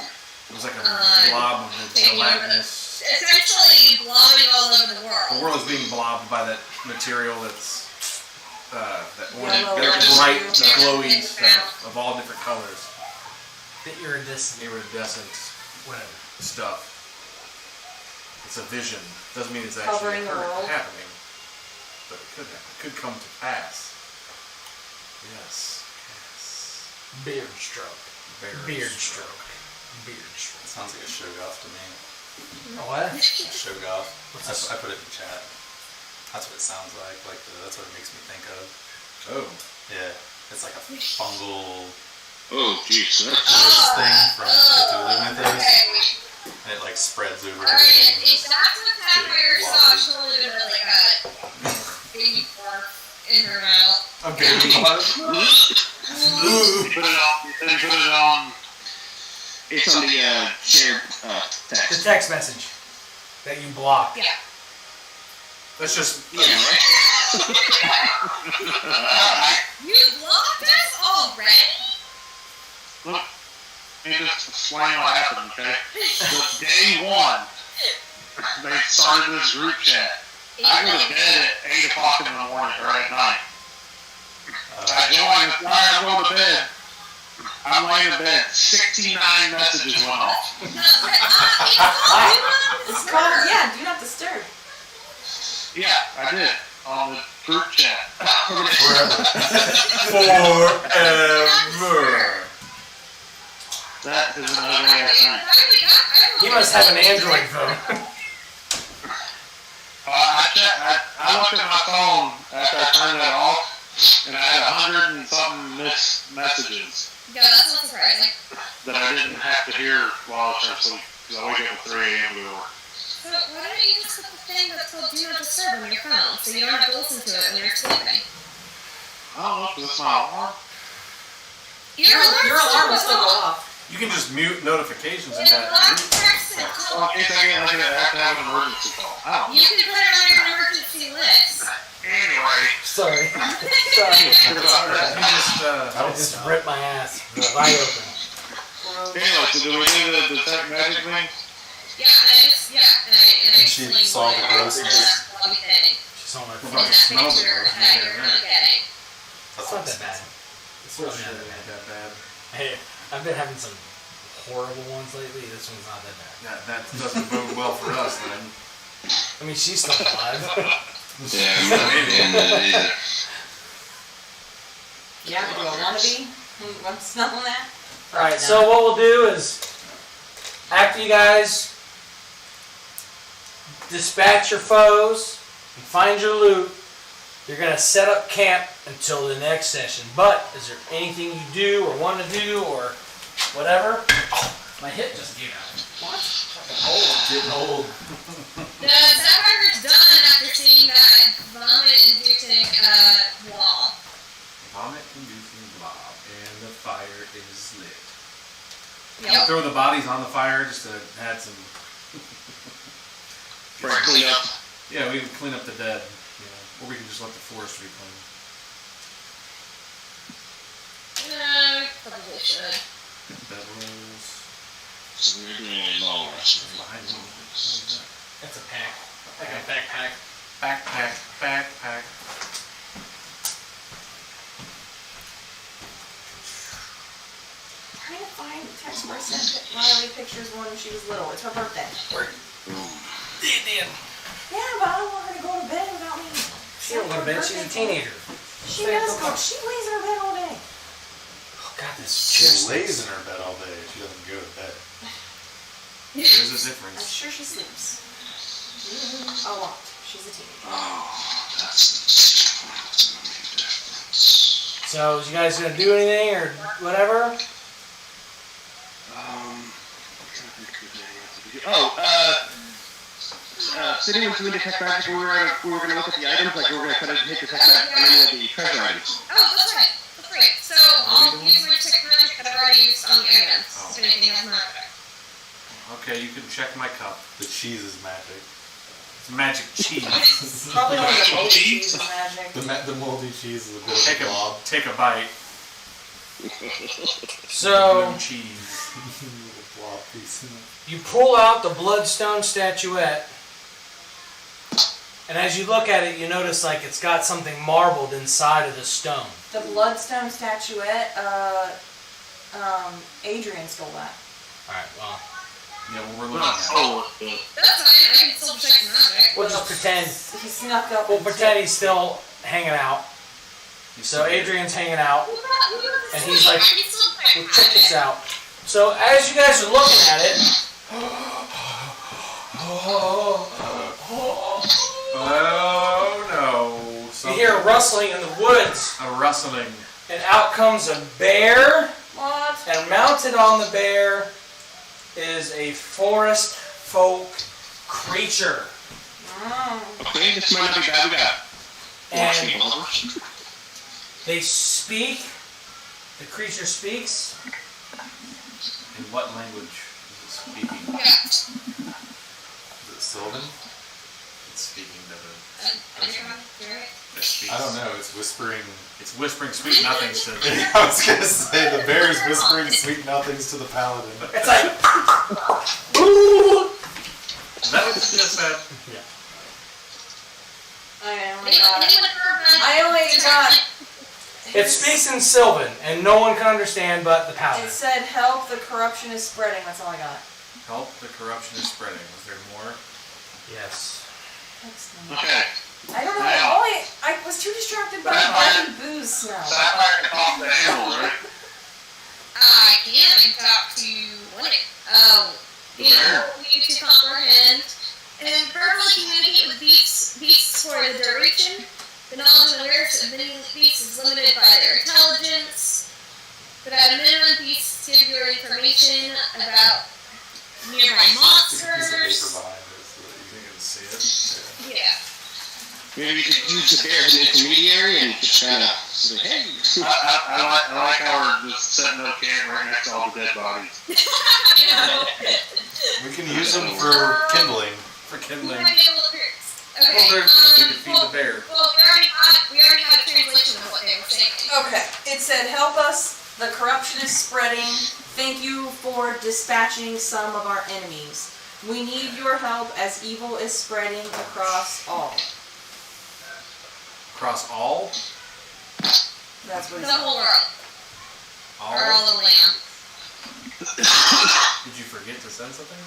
It was like a blob of the gelatinous. Essentially blobbing all over the world. The world is being blobbed by that material that's that Yellow, bright, blue. glowy stuff of all different colors. The iridescent Whatever. stuff. It's a vision. Doesn't mean it's Covering actually the world. happening, but it could happen. It could come to pass. Yes. beard stroke. Beard stroke. Beard stroke. Sounds like a shogoff to me. A what? A shogoff. What's this? I put it in the chat. That's what it sounds like. That's what it makes me think of. Oh. Yeah. It's like a fungal Oh, jeez. delicious thing from Cthulhu Mythos. Okay. And it like spreads over Alright, everything. if that's what Sapphire saw, she'll totally do like a baby barf in her mouth. A baby barf? Put it on. It's on the shared The text. text message that you blocked. Yeah. That's just Yeah, right? You blocked us already? Look, let me just explain what happened, okay? So day one, they started this group chat. I go to bed at 8 o'clock in the morning, or at night. I join, alright, I'm going to bed. I'm laying in bed, 69 messages went off. It's called, yeah, do not disturb. Yeah, I did, on the group chat. Forever. That is another way of saying. He must have an Android phone. I looked at my phone after I turned that off, and I had 100 and something missed messages Yeah, that's not surprising. that I didn't have to hear while I was trying to sleep, because I wake up at 3 a.m. to go to work. So why don't you just put the thing that's called Do Not Disturb on your phone, so you don't have to listen to it when you're sleeping? I don't know, because it's my alarm. Your alarm will still go off. you can just mute notifications in It's that not group. person. Well, in case I get like I have to have an emergency call. I don't know. You can put it on your emergency list. Anyway, Sorry. You just I just ripped my ass wide open. anyway, so do we do the detect magic thing? Yeah, and I And she explained saw the why grossness. that bloody thing She's on my in phone. that picture that you're not getting. It's not that bad. It's really not that bad. Hey, I've been having some horrible ones lately. This one's not that bad. that doesn't bode well for us then. I mean, she's still alive. Yeah, I'm not feeling it either. Yeah, but do I want to be? I'm smelling that. Alright, so what we'll do is, after you guys dispatch your foes and find your loot, you're going to set up camp until the next session. But, is there anything you do or want to do or whatever. My hip just gave out. What? Getting old. The Sapphire is done after seeing that vomit-inducing blob. Vomit-inducing blob, and the fire is lit. Yep. Throw the bodies on the fire just to add some. For a cleanup. Yeah, we can clean up the dead, you know, or we can just let the forest reclaim. Probably should. Bedrolls. So we're doing a long rest. Behind me. That's a pack. Like a backpack. Backpack. Trying to find the text where I sent Riley pictures when she was little. It's her birthday. Dan. Yeah, but I don't want her to go to bed without me. She don't go to bed. She's a teenager. She does go. She lays in her bed all day. Oh God, this She chair lays in her bed all day. She doesn't go to bed. There's a I'm difference. sure she sleeps. A lot. She's a teenager. Oh, that's gonna make a difference. So, is you guys gonna do anything or whatever? Sitting with doing detect magic, we were gonna look at the items, like we were gonna try to hit detect magic on any of the treasure items. Oh, that's right. That's right. So I'll use my detect magic that I've already used on the items. Oh. If anything else matters. Okay, you can check my cup. The cheese is magic. It's magic cheese. Probably one of the most cheese is magic. The moldy cheese is a bit of a blob. Take a bite. So, Blue cheese. Little blob piece. you pull out the bloodstone statuette, and as you look at it, you notice like it's got something marbled inside of the stone. The bloodstone statuette, Adrian stole that. Alright, well, Yeah, well, we're looking at it. Oh, That's fine. I can still detect magic. we'll just pretend. He snuck up. We'll pretend he's still hanging out. So Adrian's hanging out, and he's like, I can still detect well, check this magic. out. So as you guys are looking at it, Oh no. you Something- hear a rustling in the woods, a rustling. and out comes a bear, What? and mounted on the bear is a forest folk creature. Okay, this might not be bad. We got And lovers. they speak, the creature speaks, In what language is it speaking? Yeah. Is it Sylvan? It's speaking to the. Uh, I don't know. It's whispering. It's whispering sweet nothings to the. I was gonna say the bear is whispering sweet nothings to the paladin. it's like, Is that what you just said? I only got. it speaks in Sylvan, and no one can understand but the It paladin. said, "Help! The corruption is spreading." That's all I got. Help, the corruption is spreading. Was there more? Yes. Excellent. Okay. I don't know. Now. I was too distracted by Sapphire. the booze smell. Sapphire can talk to animals, right? I can talk to one. The animal will need to comprehend and verbally communicate with beasts for the duration. The knowledge and awareness of many beasts is limited by their intelligence. But at a minimum, beasts give you information about nearby It's a piece of paper monsters. behind it so that You you can see it. Yeah. maybe we could use the bear as an intermediary and just kind of say, hey. I like how we're just setting up camp right next to all the dead bodies. We can use them for kindling. For You kindling. might be able to hear. Well, Okay. we could feed the bear. Well, we already had a translation of what they were saying. Okay. It said, "Help us. The corruption is spreading. Thank you for dispatching some of our enemies. We need your help as evil is spreading across all." Across all? That's what The it said. whole world. Or All? all the land. Did you forget to send something?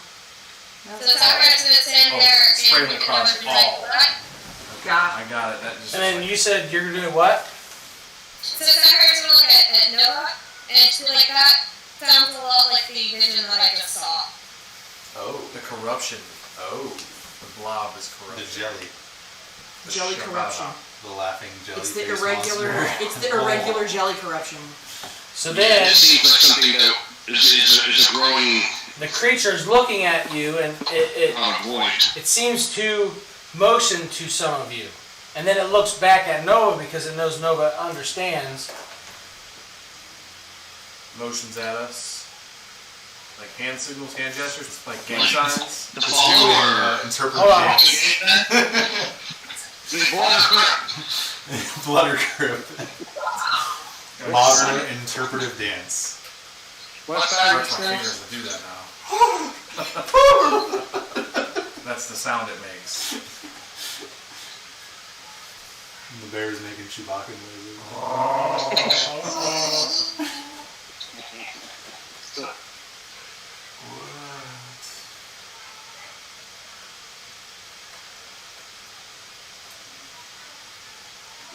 So Sapphire is going to send Oh, there spreading and across everybody's like, all. what? Got I got it. That just. And then you said you're doing what? So Sapphire is going to look at Nova, and to like that sounds a lot like the vision that I just saw. Oh, The corruption. Oh. The blob is the corruption. jelly. jelly corruption. The laughing jelly. It's the irregular. It's the irregular jelly corruption. So It then, seems like something that is a growing The creature's looking at you, and void. it seems to motion to some of you. And then it looks back at Nova because it knows Nova understands. Motions at us. Like hand signals, hand gestures, like gang signs. The follower. Interpretive Hold on. dance. Blood or grip. Modern interpretive dance. What side Hurts is my that? fingers to do that now. That's the sound it makes. And the bear's making Chewbacca noises.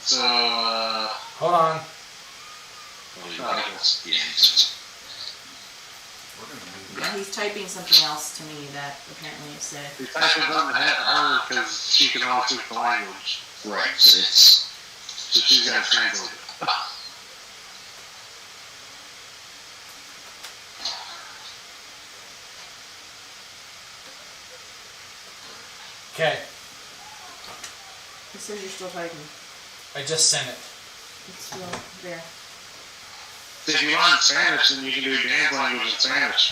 So, Hold on. Yeah, he's typing something else to me that apparently is said. he's typing something at her because she can all speak the language. Right. It's So she's got to translate it. Okay, It says you're still typing. I just sent it. It's still there. So if you learn Spanish, then you can do dance language in Spanish.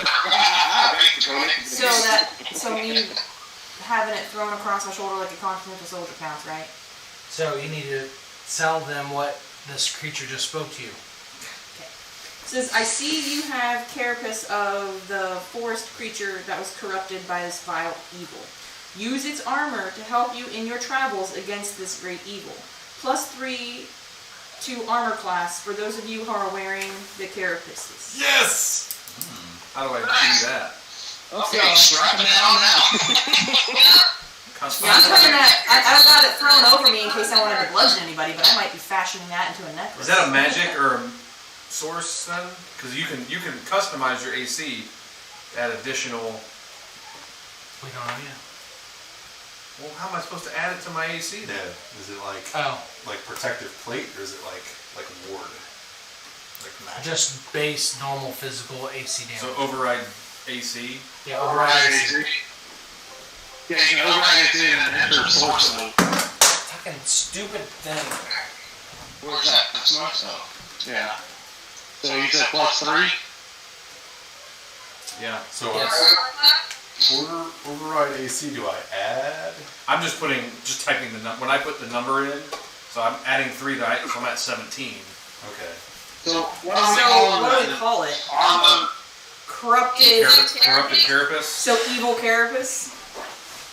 So me having it thrown across my shoulder like a continental soldier counts, right? So you need to tell them what this creature just spoke to you. It says, I see you have carapace of the forest creature that was corrupted by this vile evil. Use its armor to help you in your travels against this great evil. +3 to armor class for those of you who are wearing the carapaces. Yes! How do I do that? Okay, strapping that on now. Yeah, I'm putting that. I've got it thrown over me in case I wanted to bludgeon anybody, but I might be fashioning that into a necklace. Is that a magic or a source then? Because you can customize your AC, add additional. We don't know yet. Well, how am I supposed to add it to my AC then? Yeah. Is it like Oh, protective plate or is it like ward? Like magic? just base normal physical AC damage. So override AC. Yeah, override AC. Yeah, you can override it in and enter source mode. Fucking stupid thing. Where's that? That's nice. Oh. Yeah. So you said +3? Yeah. So Yes. override AC, do I add? I'm just typing the number. When I put the number in, so I'm adding 3 to it, so I'm at 17. Okay. So what So, what do we it? call it? Armor. Corrupted. Corrupted carapace. So, evil carapace?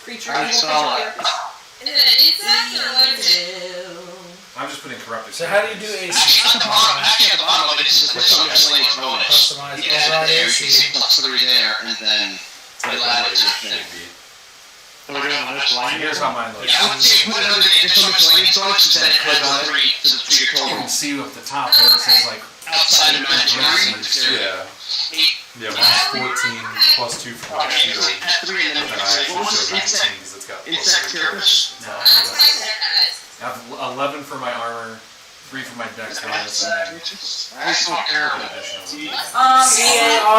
Creature, I evil saw creature it. carapace? Is it an insect or what is it? Evil. I'm just putting corrupted. So how do you do carapace. AC? Actually, at the bottom of it, it's just some miscellaneous bonus. Customize You can add override it there, you can AC. say +3 there, and then it'll add it to your thing. So we're doing this line. Here's how mine looks. Yeah, I would say put it under the additional miscellaneous bonus instead of add 3 to your You total. can see up the top where it says like Outside of magic Right. area. Yeah. Yeah, mine's 14 +2 for my Okay, shield. add 3 and then And I what was actually it? show 19 because it's got Insect +3 carapace. no. That's what I said, guys. I have 11 for my armor, 3 for my dex bonus, and then I saw an Arabic. additional.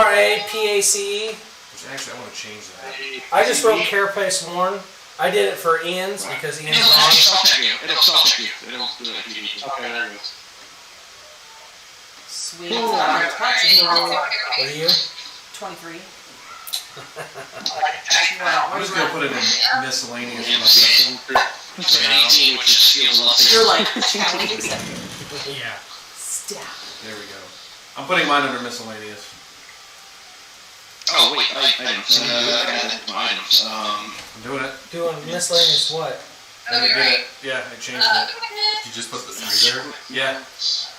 CARAPACE. Which actually I want to change that. I just wrote Carapace Worn. I did it for Ian's because Ian's It'll on. self-check you. It'll self-check you. It'll do it if you need to. Okay, there it goes. Sweet. What What are you? 23. I'm just gonna put it in miscellaneous. Puts it at 18, which is feels a lot bigger. You're like, challenge. Yeah. Stab. There we go. I'm putting mine under miscellaneous. Oh, wait, I didn't say that. I added my items. I'm doing it. Doing miscellaneous what? And I did it. Yeah, I changed it. You just put the 3 there? Yeah.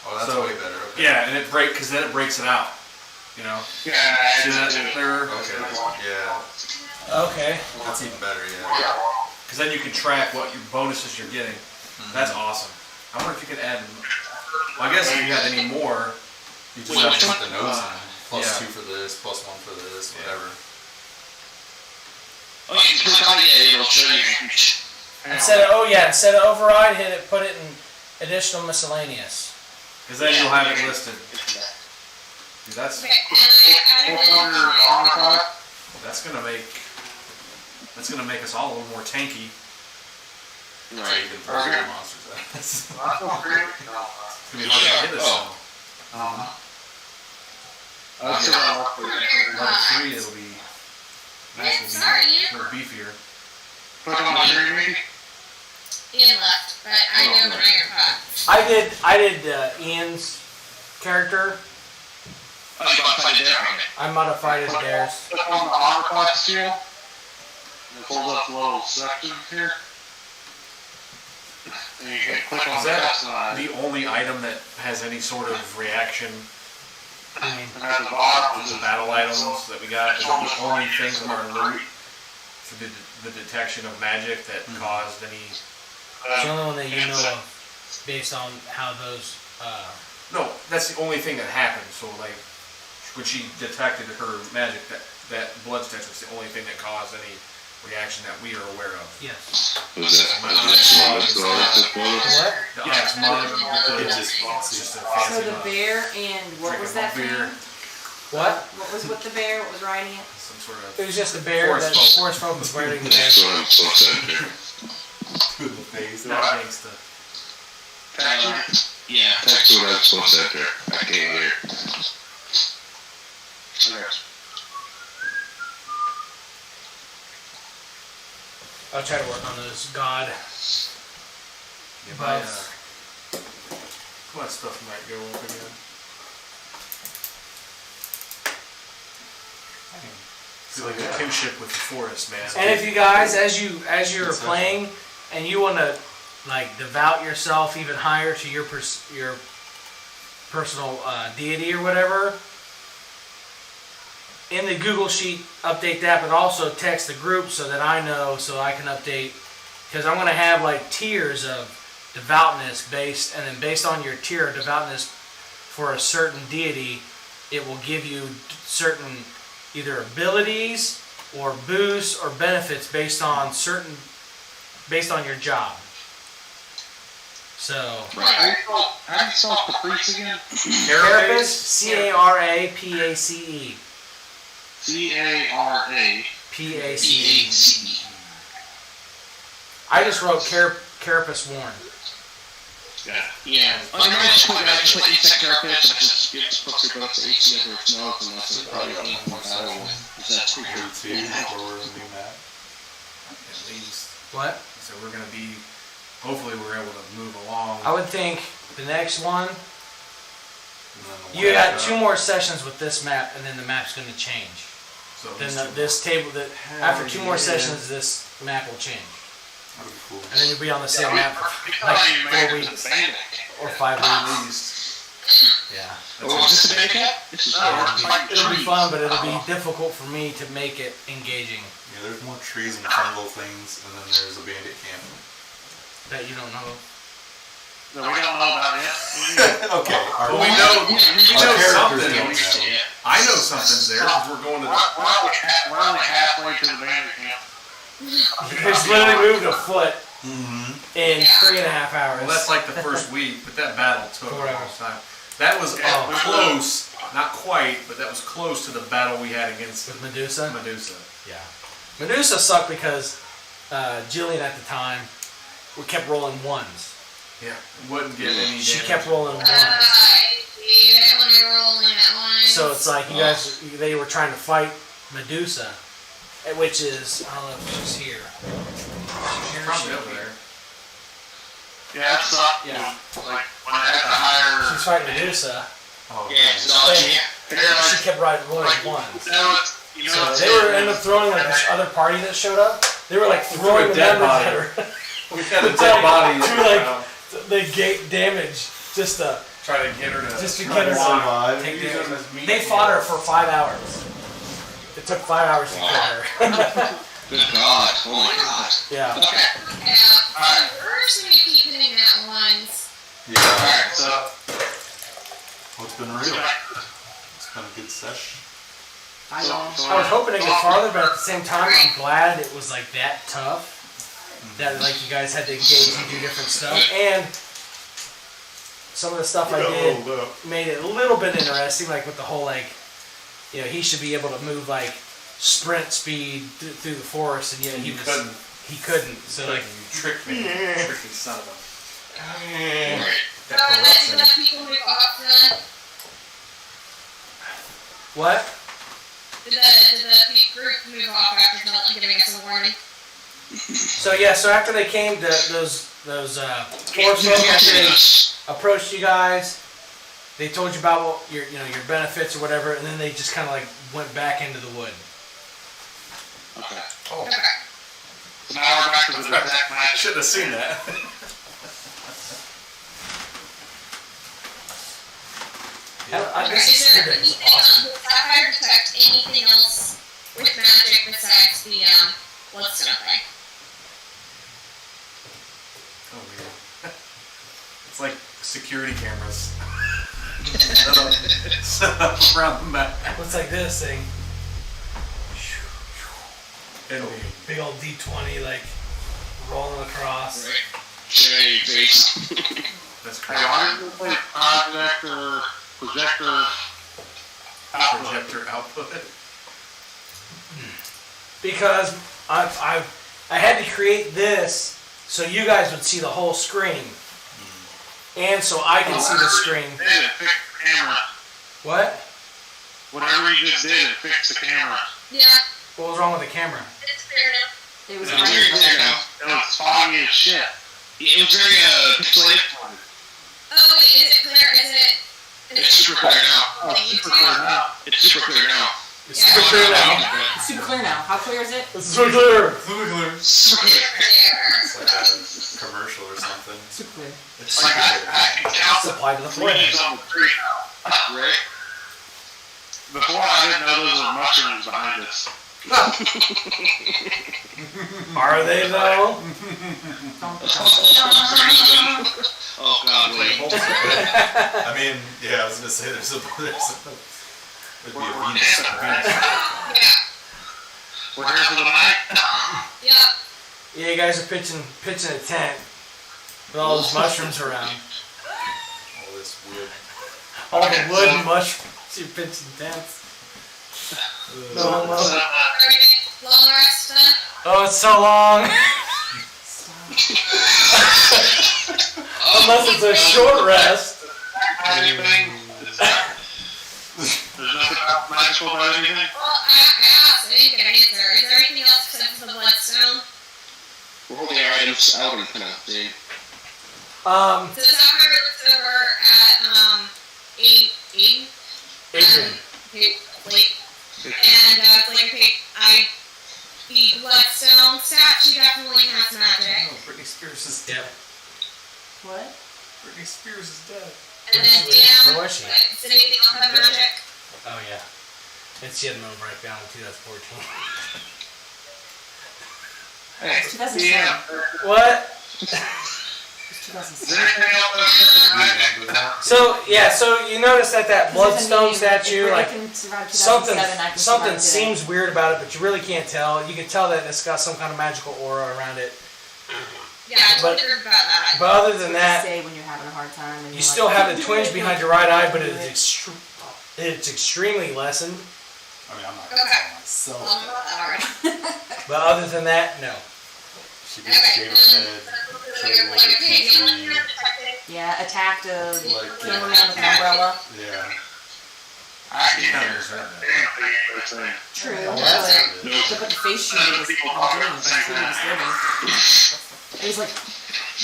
Oh, that's So- way better. Okay. Yeah, and because then it breaks it out. You know. Yeah, See that there? Okay. Yeah. Okay. That's even better. Yeah. Because then you can track what your bonuses you're getting. That's awesome. I wonder if you could add. Well, I guess if you had any more, You just have to put the notes in. yeah. +2 for this, +1 for this, whatever. Oh, you can click on it, yeah, it'll show you. Instead of override, hit it, put it in additional miscellaneous. Because then you'll have it listed. Dude, that's Okay, and I Under armor class. that's gonna make us all a little more tanky. So Right. you can throw your monsters at us. I feel free. No. It's gonna be hard to hit this Oh. one. That's what I like. Level 3, it'll be nice and Sorry, a little beefier. Click on the tree, maybe. Ian left, but I know the iron pot. I did Ian's character. Oh, you want to fight it there? Okay. I modified it theirs. Click on the armor class skill. And it pulls up the little section here. And you can click on Is the that left side. the only item that has any sort of reaction? I mean, And at the bottom is The battle items that we got, is it the only thing from our loot for the detection of magic that caused any... it's the only one that you know of based on how those. No, that's the only thing that happened, so like, when she detected her magic, that blood stench was the only thing that caused any reaction that we are aware of. Yes. Was that that's all that's the photo? What? The Onyx mug, It's it's just just a So fancy the mug. bear and what was that thing? Beer, What? What was with the bear? What was riding it? some sort It of... was just a bear Forest that folk. Forest Folk was wearing the bear. That's what I'm supposed to do. to the face. That gangsta. Yeah. That's what I'm supposed to do. I can't hear. I'll try to work on those god. Yeah, my, what stuff might go up again? I feel like a kinship with the forest, man. And if you guys, as you're playing, and you want to like devout yourself even higher to your personal deity or whatever, in the Google Sheet, update that, but also text the group so that I know, so I can update, because I'm going to have like tiers of devoutness based, and then based on your tier of devoutness for a certain deity, it will give you certain either abilities or boosts or benefits based on your job. So, How do you spell Caprice again? Carapace, C-A-R-A-P-A-C-E. C-A-R-A. P-A-C-E. I just wrote Carapace Warren. Yeah. I just put insect carapace and just give the puppy both the AC of her smoke and that's probably compatible. Is that too good? Forward and do that. At least. What? So we're going to be, hopefully we're able to move along. I would think the next one, And then the you one got after 2 more sessions with this map, and then the map's going to change. So Then these two- this table, after 2 more sessions, this map will change. That'd be cool. And then you'll be on the same map for like 4 weeks or 5 weeks. Yeah. Oh, is this a big cap? This is It'll be fun, but it'll be difficult for me to make it engaging Yeah, there's more trees and jungle things, and then there's a bandit camp. that you don't know. No, we don't know about it. Okay. Well, we know characters something. don't know. I know something's there because we're going to We're only halfway to the bandit camp. It's literally moved a foot in 3.5 hours. Well, that's like the first week, but that battle took a 4 long hours. time. That was close, not quite, but that was close to the battle we had against With Medusa? Medusa. Yeah. Medusa sucked because Jillian at the time, we kept rolling 1s. Yeah, wouldn't get any She damage. kept rolling 1s. You didn't want to roll in at once. So it's like you guys, they were trying to fight Medusa, which is, I don't know if she's here. She's here, Probably over there. Yeah, it sucked. Yeah. Like, when I had to hire... She's fighting Medusa. Oh, Yeah, it's all And she kept rolling 1s. You So know, they were end up throwing like this other party that showed up. They were like throwing a the dead members body. at her. We had a dead body. To like they gate damage just to Try to get her to get her survive. to take damage. They fought her for 5 hours. It took 5 hours to kill her. Good God. Oh my God. Yeah. Yeah. First, when you keep hitting that once. Yeah. Alright, so... Well, it's been real. It's been a good session. I was hoping to get farther, but at the same time, I'm glad it was like that tough. That like you guys had to engage and do different stuff, and some of the stuff I did made it a little bit interesting, like with the whole like, you know, he should be able to move like sprint speed through the forest, and yet he couldn't. So like, you tricked me, tricky son of a. Did the people move off then? what? Did the group move off after not giving us a warning? So yeah, so after they came, those forest folks approached you guys. They told you about what your benefits or whatever, and then they just kind of like went back into the wood. Okay. Oh. Okay. So now we're back to the detect I magic. should have seen that. I Is guess there anything else? Does Sapphire detect anything else with magic besides the bloodstone thing? Oh weird. It's like security cameras. Set up around the map. Looks like this thing. And Big old D20 like rolling across. Right. Shiny face. that's Hey, crazy. why did you say projector output? Projector output. Because I had to create this so you guys would see the whole screen, and so I can see the screen. Did it fix the camera? What? Whatever you just did, it fixed the camera. Yeah, What was wrong with the camera? it's clear now. It was It's very clear now. It was foggy as shit. It was very pixelated. Oh wait, is it clear? It's super clear now. Oh, super clear now. It's super clear now. It's super clear now. It's super clear now. How clear is it? It's super clear. Super clear. It's like a commercial or something. Super clear. It's Like super I can count the Supply to the leaves forest. on the tree now. Right? Before I didn't know those were mushrooms behind us. Are they though? Oh god, wait. I mean, yeah, I was gonna say there's a would be a Venus. We're here for the night. Yep. Yeah, you guys are pitching a tent with all those mushrooms around. All this wood. All the wood and mushrooms. You're pitching tents. Long rest done. Oh, it's so long. Unless it's a short rest. Anything? There's nothing magical about anything? Well, I asked, I didn't get an answer. Is there anything else besides the bloodstone? We're holding our items out and kind of thing. So Sapphire looks over at Aiden. Adrian. Like, and like, okay, the bloodstone statue definitely has magic. Oh, Britney Spears is dead. What? Britney Spears is dead. And then DM, Where was she? does anything else have magic? Oh yeah. And she had a mental breakdown in 2014. It's 2007. Yeah. What? It's Is 2007. there anything else that's magic? So yeah, so you notice that bloodstone statue, like something something seems weird about it, but you really can't tell. You can tell that it's got some kind of magical aura around it. Yeah, I But- wondered about that. But other than that, say when you're having a hard time. And you you're still like, have the twinge behind your right eye, but it's extremely lessened. I mean, I'm not gonna tell myself. Alright. But other than that, no. She gave us head, killed like a PT. Yeah, attacked a Like, cameraman with an umbrella. Yeah. I Yeah, can't there's that. understand. True. Oh, But that's good. the face shield was People all talking doing at the was same really time. disturbing. It was like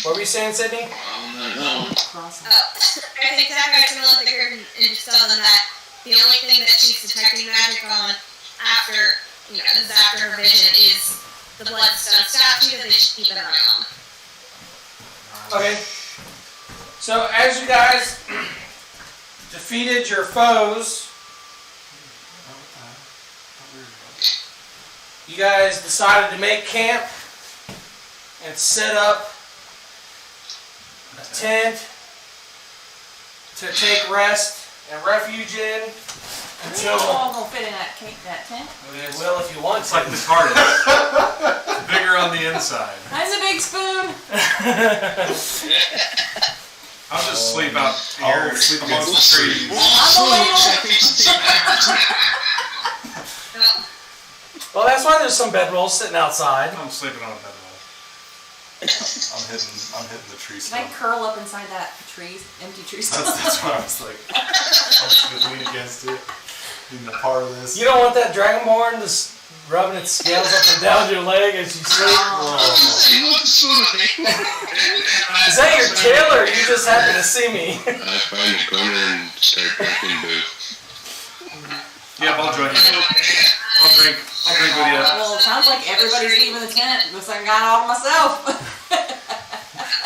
What were you saying, Sydney? crossing. I think Sapphire can look bigger and just tell them that the only thing that she's detecting magic on after, this is after her vision is the bloodstone statue that they should keep an eye on. Okay. So as you guys defeated your foes, you guys decided to make camp and set up a tent to take rest and refuge in We're until all gonna fit in that tent. you will if you want It's like to. the TARDIS. It's bigger on the inside. That's a big spoon. I'll just sleep out I'll here sleep amongst against the the trees. Well, that's why there's some bedrolls sitting outside. I'm sleeping on a bedroll. I'm hitting the tree Can I stump. curl up inside that tree, empty tree stump? That's what I was like. I'm just gonna lean against it. Being a part of this. You don't want that dragonborn just rubbing its scales up and down your leg as you sleep? Is that your tail, or you just happen to see me? I find a corner and start drinking booze. Yep, I'll join you. I'll drink with you. Well, it sounds like everybody's leaving the tent. Looks like I got it all myself.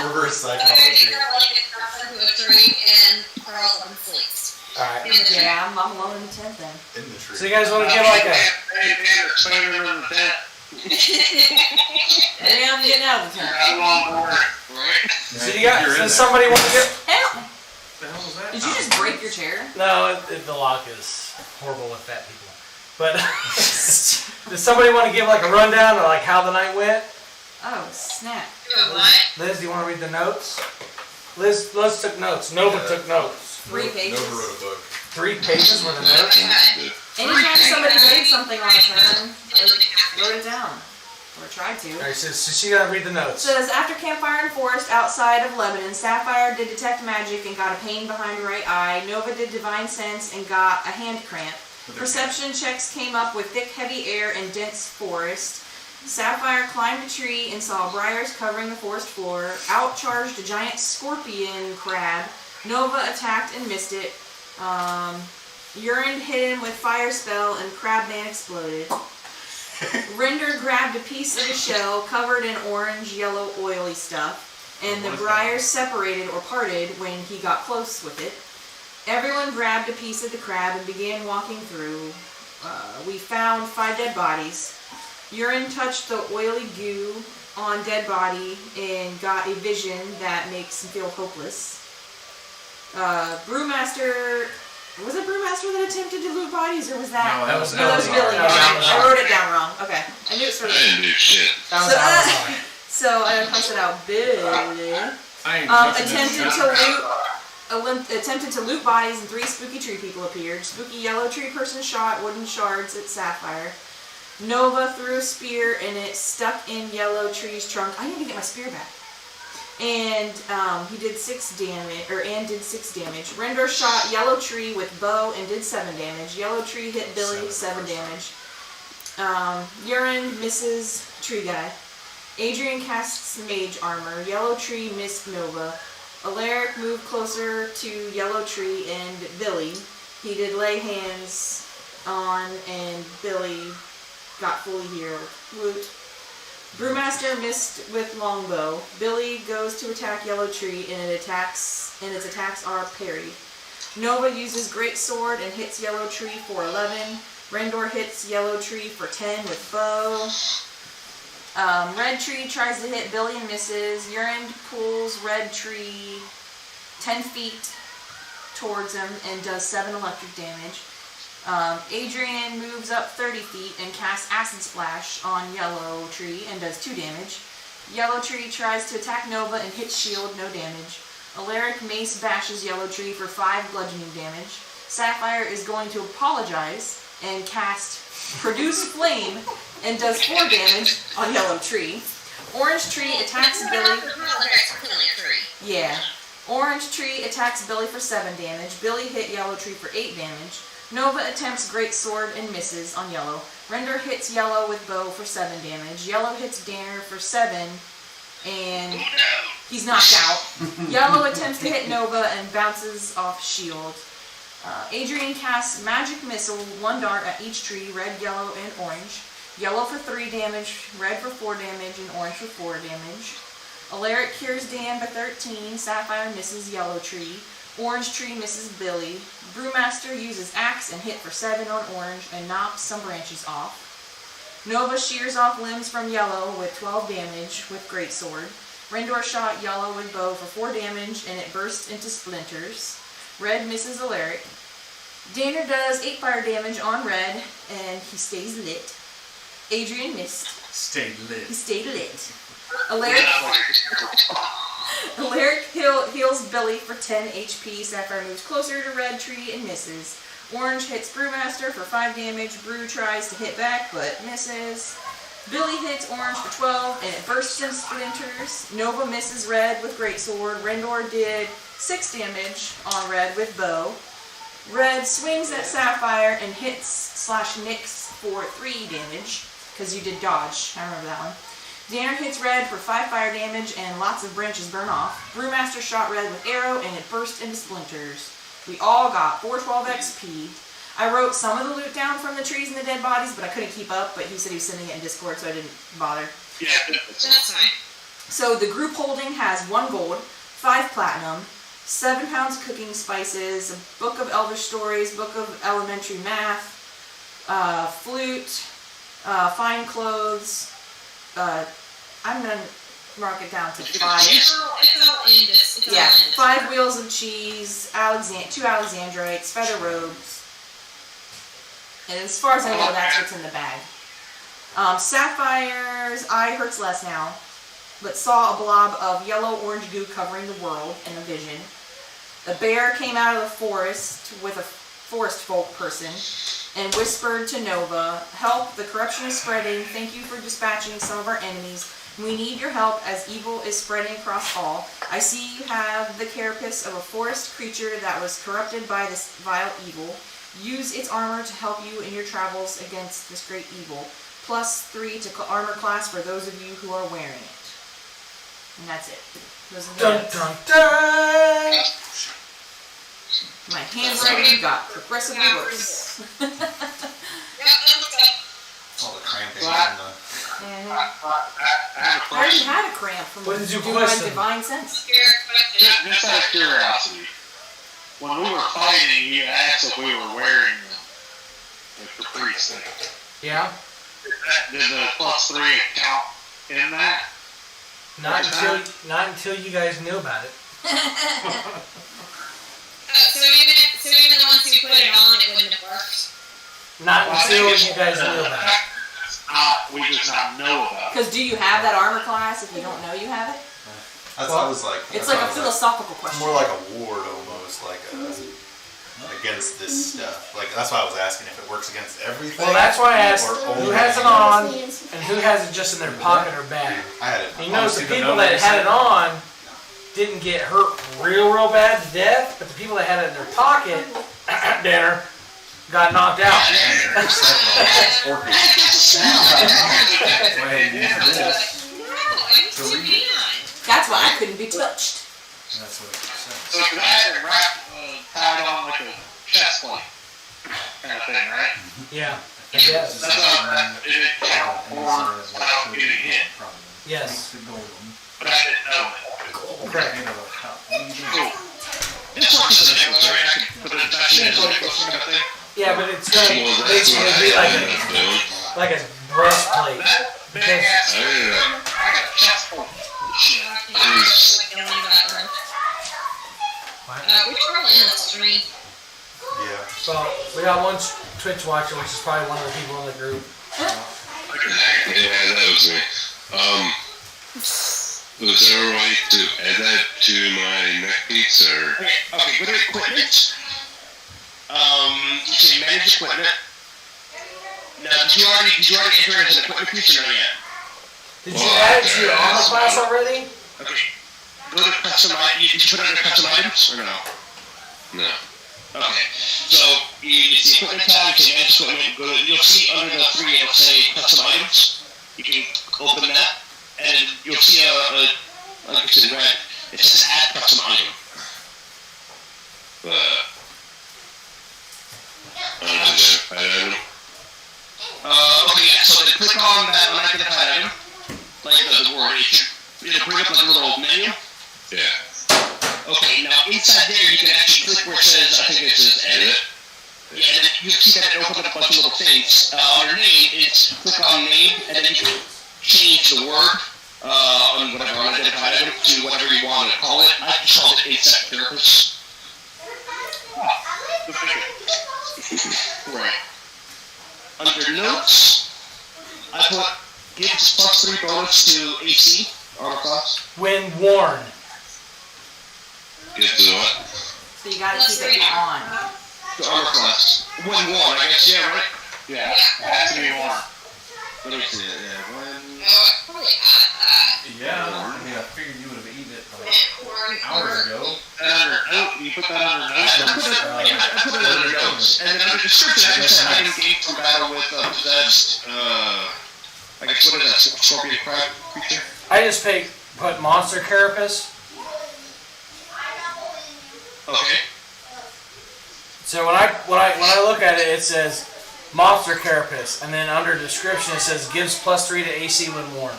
Reverse Okay, psychology. you're like it drops into a tree and curls up and sleeps. Alright. Yeah, I'm alone in the tent then. In the tree. So you guys want to give like a... Maybe I'm getting out of the tent. So you got... Does somebody want to give... Help! The hell was that? Did you just break your chair? No, the lock is horrible with fat people. But does somebody want to give like a rundown of like how the night went? Oh, snap. Liz, do you want to read the notes? Liz took notes. Nova took notes. 3 pages. Nova wrote a book. 3 pages were the notes. Anytime somebody did something on a turn, I wrote it down. Or tried to. Alright, so she got to read the It notes. says, after campfire in forest outside of Lebanon, Sapphire did detect magic and got a pain behind right eye. Nova did divine sense and got a hand cramp. Perception checks came up with thick, heavy air and dense forest. Sapphire climbed a tree and saw briars covering the forest floor. Out charged a giant scorpion crab. Nova attacked and missed it. Urine hit him with fire spell and Crabman exploded. Render grabbed a piece of a shell covered in orange, yellow, oily stuff, and the briars separated or parted when he got close with it. Everyone grabbed a piece of the crab and began walking through. We found 5 dead bodies. Urine touched the oily goo on dead body and got a vision that makes him feel hopeless. Brewmaster... Was it Brewmaster that attempted to loot bodies, or was that... No, that was No, that was Billy. I wrote it down wrong. Okay. I knew it I started... didn't do shit. That was Amazon. So I crossed it out. Billy. I ain't touching Attempted to loot bodies and 3 spooky tree people appeared. Spooky yellow tree person shot wooden shards at Sapphire. Nova threw a spear and it stuck in yellow tree's trunk. I need to get my spear back. And he did 6 damage. Render shot yellow tree with bow and did 7 damage. Yellow tree hit Billy 7 damage. Urine misses tree guy. Adrian casts mage armor. Yellow tree missed Nova. Alaric moved closer to yellow tree and Billy. He did lay hands on and Billy got fully healed. Woot. Brewmaster missed with longbow. Billy goes to attack yellow tree and its attacks are parried. Nova uses great sword and hits yellow tree for 11. Rendor hits yellow tree for 10 with bow. Red tree tries to hit Billy and misses. Urine pulls red tree 10 feet towards him and does 7 electric damage. Adrian moves up 30 feet and casts Acid Splash on Yellow Tree and does 2 damage. Yellow Tree tries to attack Nova and hits Shield, no damage. Alaric Mace bashes Yellow Tree for 5 bludgeoning damage. Sapphire is going to apologize and cast Produce Flame and does 4 damage on Yellow Tree. Orange Tree attacks Billy. Yeah. Orange Tree attacks Billy for 7 damage. Billy hit Yellow Tree for 8 damage. Nova attempts Great Sword and misses on Yellow. Render hits Yellow with bow for 7 damage. Yellow hits Danner for 7 and he's knocked out. Yellow attempts to hit Nova and bounces off Shield. Adrian casts Magic Missile, 1 dart at each tree, red, yellow, and orange. Yellow for 3 damage, red for 4 damage, and orange for 4 damage. Alaric cures Dan for 13, Sapphire misses Yellow Tree. Orange Tree misses Billy. Brewmaster uses Axe and hit for 7 on Orange and knocks some branches off. Nova shears off limbs from Yellow with 12 damage with Great Sword. Rendor shot Yellow with bow for 4 damage and it bursts into splinters. Red misses Alaric. Danner does 8 fire damage on Red and he stays lit. Adrian missed. Stay lit. He stayed lit. Alaric Lyric heals Billy for 10 HP. Sapphire moves closer to Red Tree and misses. Orange hits Brewmaster for 5 damage. Brew tries to hit back but misses. Billy hits Orange for 12 and it bursts and splinters. Nova misses Red with Greatsword. Rendor did 6 damage on Red with Bow. Red swings at Sapphire and hits/nicks for 3 damage. Because you did dodge. I remember that one. Danner hits Red for 5 fire damage and lots of branches burn off. Brewmaster shot Red with arrow and it burst into splinters. We all got 412 XP. I wrote some of the loot down from the trees and the dead bodies, but I couldn't keep up, but he said he was sending it in Discord, so I didn't bother. Yeah, That's fine. So the group holding has 1 gold, 5 platinum, 7 pounds of cooking spices, a book of elvish stories, book of elementary math, flute, fine clothes. I'm gonna mark it down to 5. It's all in this. It's all Yeah, in this. 5 wheels of cheese, 2 Alexandrites, feather robes. And as far as I know, that's what's in the bag. Sapphire's eye hurts less now, but saw a blob of yellow-orange goo covering the world in a vision. A bear came out of the forest with a forest folk person and whispered to Nova, "Help, the corruption is spreading. Thank you for dispatching some of our enemies. We need your help as evil is spreading across all. I see you have the carapace of a forest creature that was corrupted by this vile evil. Use its armor to help you in your travels against this great evil. +3 to armor class for those of you who are wearing it." And that's it. Those are the Dun notes. dun dun! My handwriting got progressively worse. All the cramping and the... Mhm. I have a I already question. had a cramp from What did you doing my question? divine sense. Just out of curiosity, when we were fighting, you asked if we were wearing the Caprice thing. Yeah? Did the +3 count in that? Not until you guys knew about it. So even once you put it on, it wouldn't have worked. Not until you guys knew about it. We just not know about it. Because do you have that armor class if you don't know you have it? That's what I was like. It's that's like what a I was philosophical question. More like a ward almost, like against this stuff. Like that's why I was asking if it works against everything. Well, that's why I asked or who only- has it on and who has it just in their pocket or bag. I had it. You notice the Honestly, people the that had it on didn't get hurt real bad to death, but the people that had it in their pocket, Danner, got knocked out. That's why I couldn't be touched. That's what it says. So you had it wrapped, tied on like a chest plate kind of thing, right? Yeah. Yes. That's how it count for without getting hit. Yes. But I didn't know it. Correct. Cool. This works as a necklace, right? I could put it back in the necklace kind of thing. Yeah, but it's gonna Well, that's basically what be I was doing. like a breastplate. That big ass. I I got a chest full. Which girl in the stream? Yeah. Well, we got one Twitch watcher, which is probably one of the people in the group. Yeah, that was me. Was there a way to add that to my neck piece or? Okay, go to equipment. You say manage equipment. Now, did you already enter it as an equipment piece or not yet? Did you add it to your armor class already? Okay. Go to custom items. Did you put it under custom items or no? No. Okay. So it's the equipment tab. You can manage equipment. You'll see under the 3 it'll say custom items. You can open that, and you'll see like it's in red. It says add custom item. Unidentified item. Okay, yeah. So then click on that unidentified item, like the word. It'll bring up like a little menu. Yeah. Okay, now inside there you can actually click where it says, I think it says edit. Yeah, and then you see that it opens up a bunch of little things. Under name, it's click on name, and then you can change the word on whatever unidentified item to whatever you want to call it. I just called it ASAP Therapist. Right. Under notes, I put gives +3 bonus to AC, armor class. When worn. Get the what? So you gotta keep it on. The armor class. 1-1, I guess, yeah, right? Yeah, it has to be 1. Let me see it, yeah. 1. Yeah, I mean, I figured you would have eaten it like hours ago. Under note, you put that under note. I put it under notes, and then under description, I just said I engaged from battle with possessed, I guess, what is that, scorpion crab creature? I just put monster carapace. Okay. So when I look at it, it says monster carapace, and then under description it says gives +3 to AC when worn.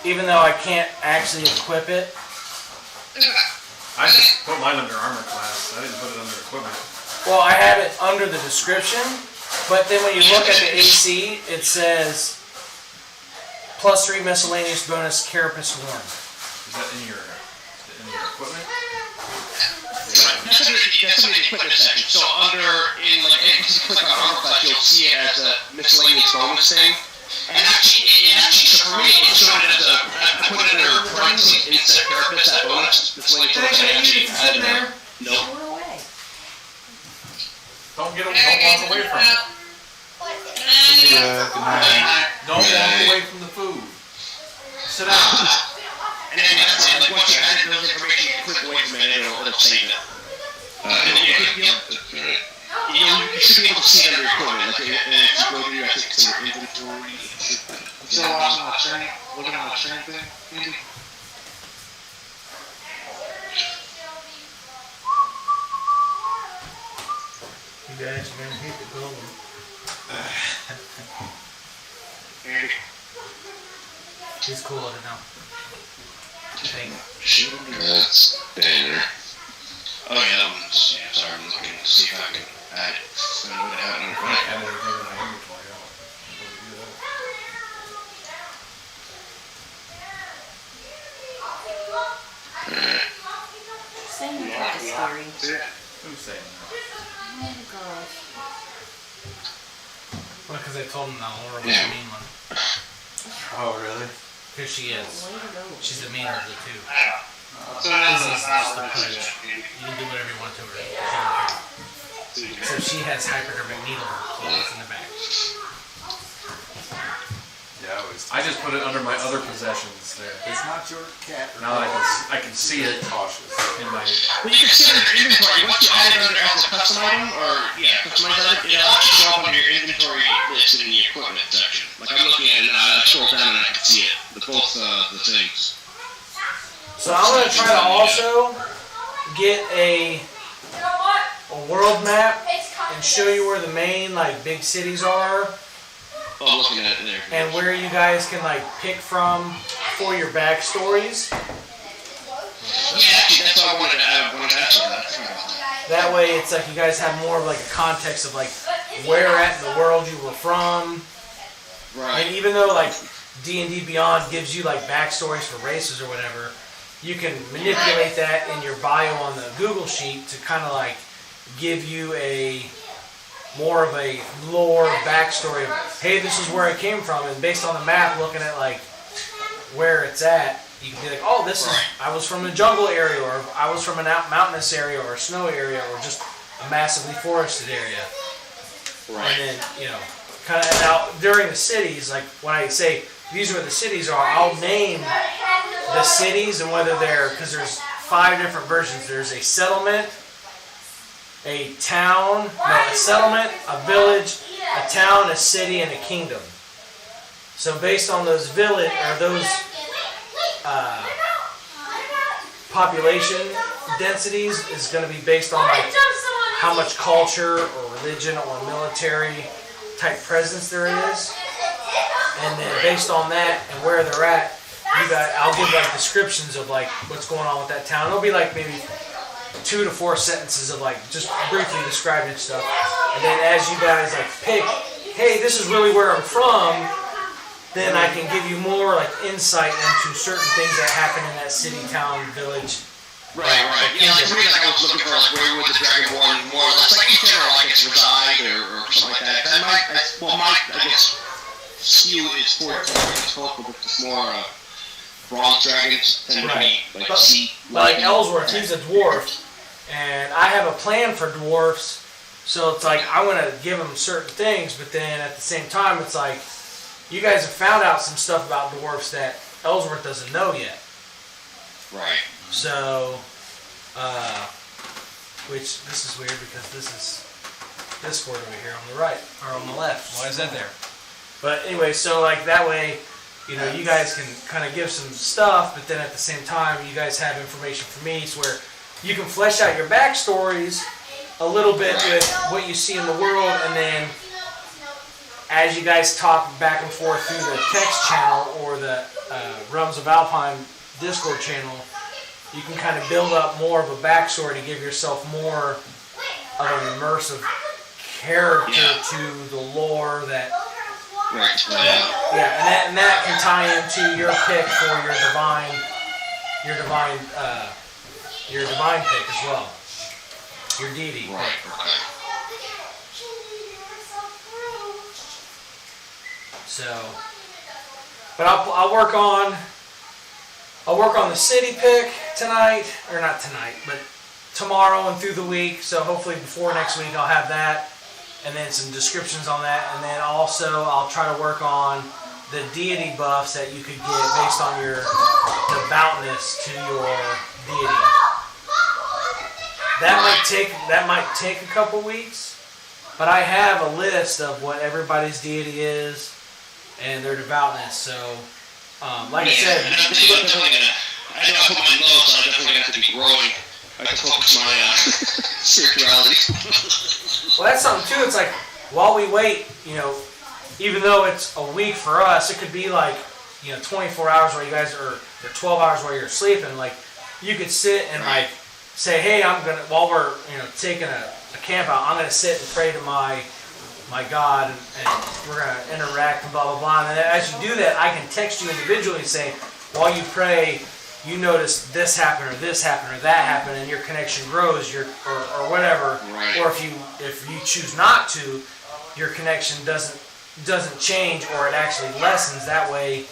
Even though I can't actually equip it. I just put mine under armor class. I didn't put it under equipment. Well, I have it under the description, but then when you look at the AC, it says +3 miscellaneous bonus carapace worn. Is that in your equipment? That's under the equipment section. So under, if you click on armor class, you'll see it as a miscellaneous bonus thing. And actually, so for me, it showed it as I put it under parentheses instead of carapace, that bonus miscellaneous bonus. Nope. Throw it away. Don't walk away from it. Yeah, good night. Don't walk away from the food. Sit down. And then once you add those information, you click away from it, it'll save it. You should be able to see it under equipment. Like, if you go to, I think it's under inventory. Still watching the train, looking at the train thing, Andy? You guys are gonna hit the goal. Andy? He's cool with it now. That's banner. Oh yeah, that one's, yeah, sorry, I'm looking to see if I can add it. So what happened? I added everything in my inventory. Saying the talk is scary. Who's saying that? Oh my gosh. Well, because I told him that Laura was a mean one. Oh, really? Because she is. Way to go. She's the meaner of the two. So that's This is not the what punch. it is. You can do whatever you want to her. So she has hypodermic needle claws in the back. Yeah, I always. I just put it under my other possessions there. It's not your cat. Now that I can see it Cautious. in my. Well, you can see it under inventory. Once you add it under as a custom item, or, customize item, it'll actually show up on your inventory list in the equipment section. Like, I'm looking at it now, I scroll down and I can see it. Both the things. So I'm going to try to also get a world map and show you where the main big cities are Oh, I'm looking at it there. and where you guys can pick from for your backstories. Yeah, actually, that's what I wanted to ask you that. That way it's you guys have more of a context of where at in the world you were from. Right. And even though D&D Beyond gives you backstories for races or whatever, you can manipulate that in your bio on the Google sheet to kind of give you more of a lore backstory of, hey, this is where I came from, and based on the map, looking at where it's at, you can be oh, this is, I was from a jungle area, or I was from a mountainous area, or a snow area, or just a massively forested area. Right. And then, kind of out during the cities, when I say these are where the cities are, I'll name the cities and whether they're, because there's 5 different versions. There's a settlement, a town, a settlement, a village, a town, a city, and a kingdom. So based on those population densities is going to be based on how much culture or religion or military type presence there is, and then based on that and where they're at, I'll give descriptions of what's going on with that town. It'll be maybe 2 to 4 sentences of just briefly describing stuff, and then as you guys pick, hey, this is really where I'm from, then I can give you more insight into certain things that happen in that city, town, village. Right. Yeah, to me, I was looking for where would the Dragonborn more or less, in general, it's reside or something like that. That might, I guess, skew is towards focal, but it's more bronze dragons tend to be like sea. Like Ellsworth, he's a dwarf, and I have a plan for dwarfs. So it's like I want to give them certain things, but then at the same time, it's like you guys have found out some stuff about dwarfs that Ellsworth doesn't know yet. Right. So, which this is weird because this is Discord over here on the right or on the left. Why is that there? But anyway, so like that way, you know, you guys can kind of give some stuff, but then at the same time, you guys have information for me, so where you can flesh out your backstories a little bit with what you see in the world, and then as you guys talk back and forth through the text channel or the Realms of Alfheim Discord channel, you can kind of build up more of a backstory to give yourself more of an immersive character to the lore that. Right. Yeah, and that can tie into your pick for your divine pick as well. Your deity. Right. Okay. So, but I'll work on the city pick tonight, or not tonight, but tomorrow and through the week. So hopefully before next week I'll have that, and then some descriptions on that, and then also I'll try to work on the deity buffs that you could get based on your devoutness to your deity. That might take a couple weeks, but I have a list of what everybody's deity is and their devoutness. So, like I said, I know I put my low, so I definitely have to be growing. I have to focus my spirituality. Well, that's something too. It's like while we wait, you know, even though it's a week for us, it could be like, you know, 24 hours where you guys are, or 12 hours where you're sleeping. Like you could sit and like say, hey, I'm gonna, while we're, you know, taking a camp out, I'm gonna sit and pray to my God, and we're gonna interact and blah blah blah. And then as you do that, I can text you individually and say, while you pray, you notice this happened or that happened, and your connection grows, or whatever. Right. Or if you choose not to, your connection doesn't change, or it actually lessens. That way,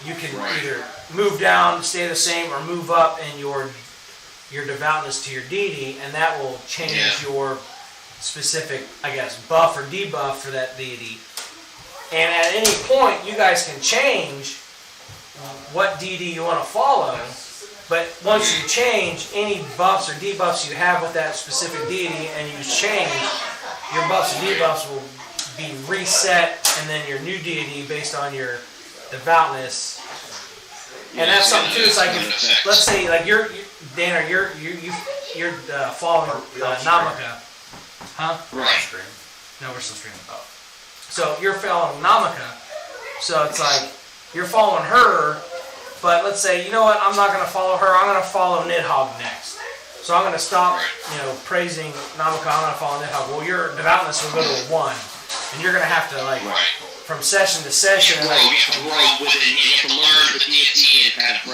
you can either move down, stay the same, or move up in your devoutness to your deity, and that will change your specific, I guess, buff or debuff for that deity. And at any point, you guys can change what deity you want to follow, but once you change, any buffs or debuffs you have with that specific deity and you change, your buffs and debuffs will be reset, and then your new deity based on your devoutness. And that's something too. It's like, if, let's say, like you're Dana, you're following Namaka, huh? Right. No, we're still streaming. Oh. So you're following Namaka. So it's like you're following her, but let's say, you know what? I'm not going to follow her. I'm going to follow Nidhogg next. So I'm going to stop, you know, praising Namaka. I'm going to follow Nidhogg. Well, your devoutness will go to a 1, and you're going to have to like. From session to session. You have to grow with it, and you have to learn the deity and kind of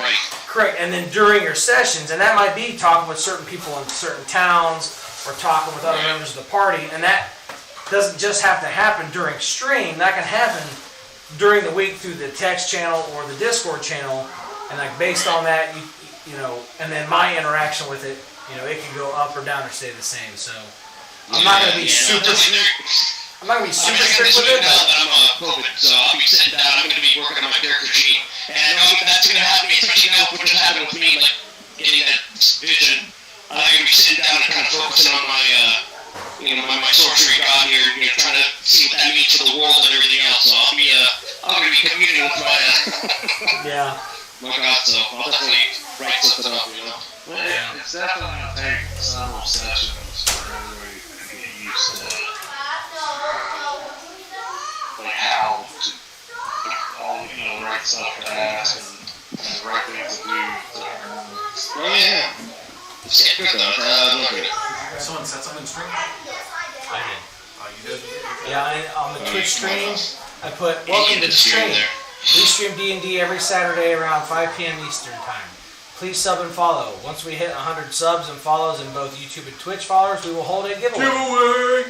Correct, and then during your sessions, and that might be talking with certain people in certain towns, or talking with other members of the party, and that doesn't just have to happen during stream. That can happen during the week through the text channel or the Discord channel, and like based on that, you know, and then my interaction with it, you know, it can go up or down or stay the same. So I'm not going to be super. I'm not going to be super strict with it, but I'm on COVID, so I'll be sitting down. I'm going to be working on my character sheet, and I know that's going to happen, especially now with what just happened with me, like getting that vision. I'm going to be sitting down and kind of focusing on my, you know, my sorcery god here, you know, trying to see what that means for the world and everything else. So I'm going to be communing with my, my god. So I'll definitely write something up, you know. Well, it's definitely going to take several sessions for everybody to get used to it. Like how to all, you know, right stuff to ask and the right things to do. Oh yeah. It's good though. I love it. Someone said something in stream? I did. Oh, you did? Yeah, on the Twitch stream, I put welcome to the stream. We stream D&D every Saturday around 5 p.m. Eastern time. Please sub and follow. Once we hit 100 subs and follows in both YouTube and Twitch followers, we will hold a giveaway.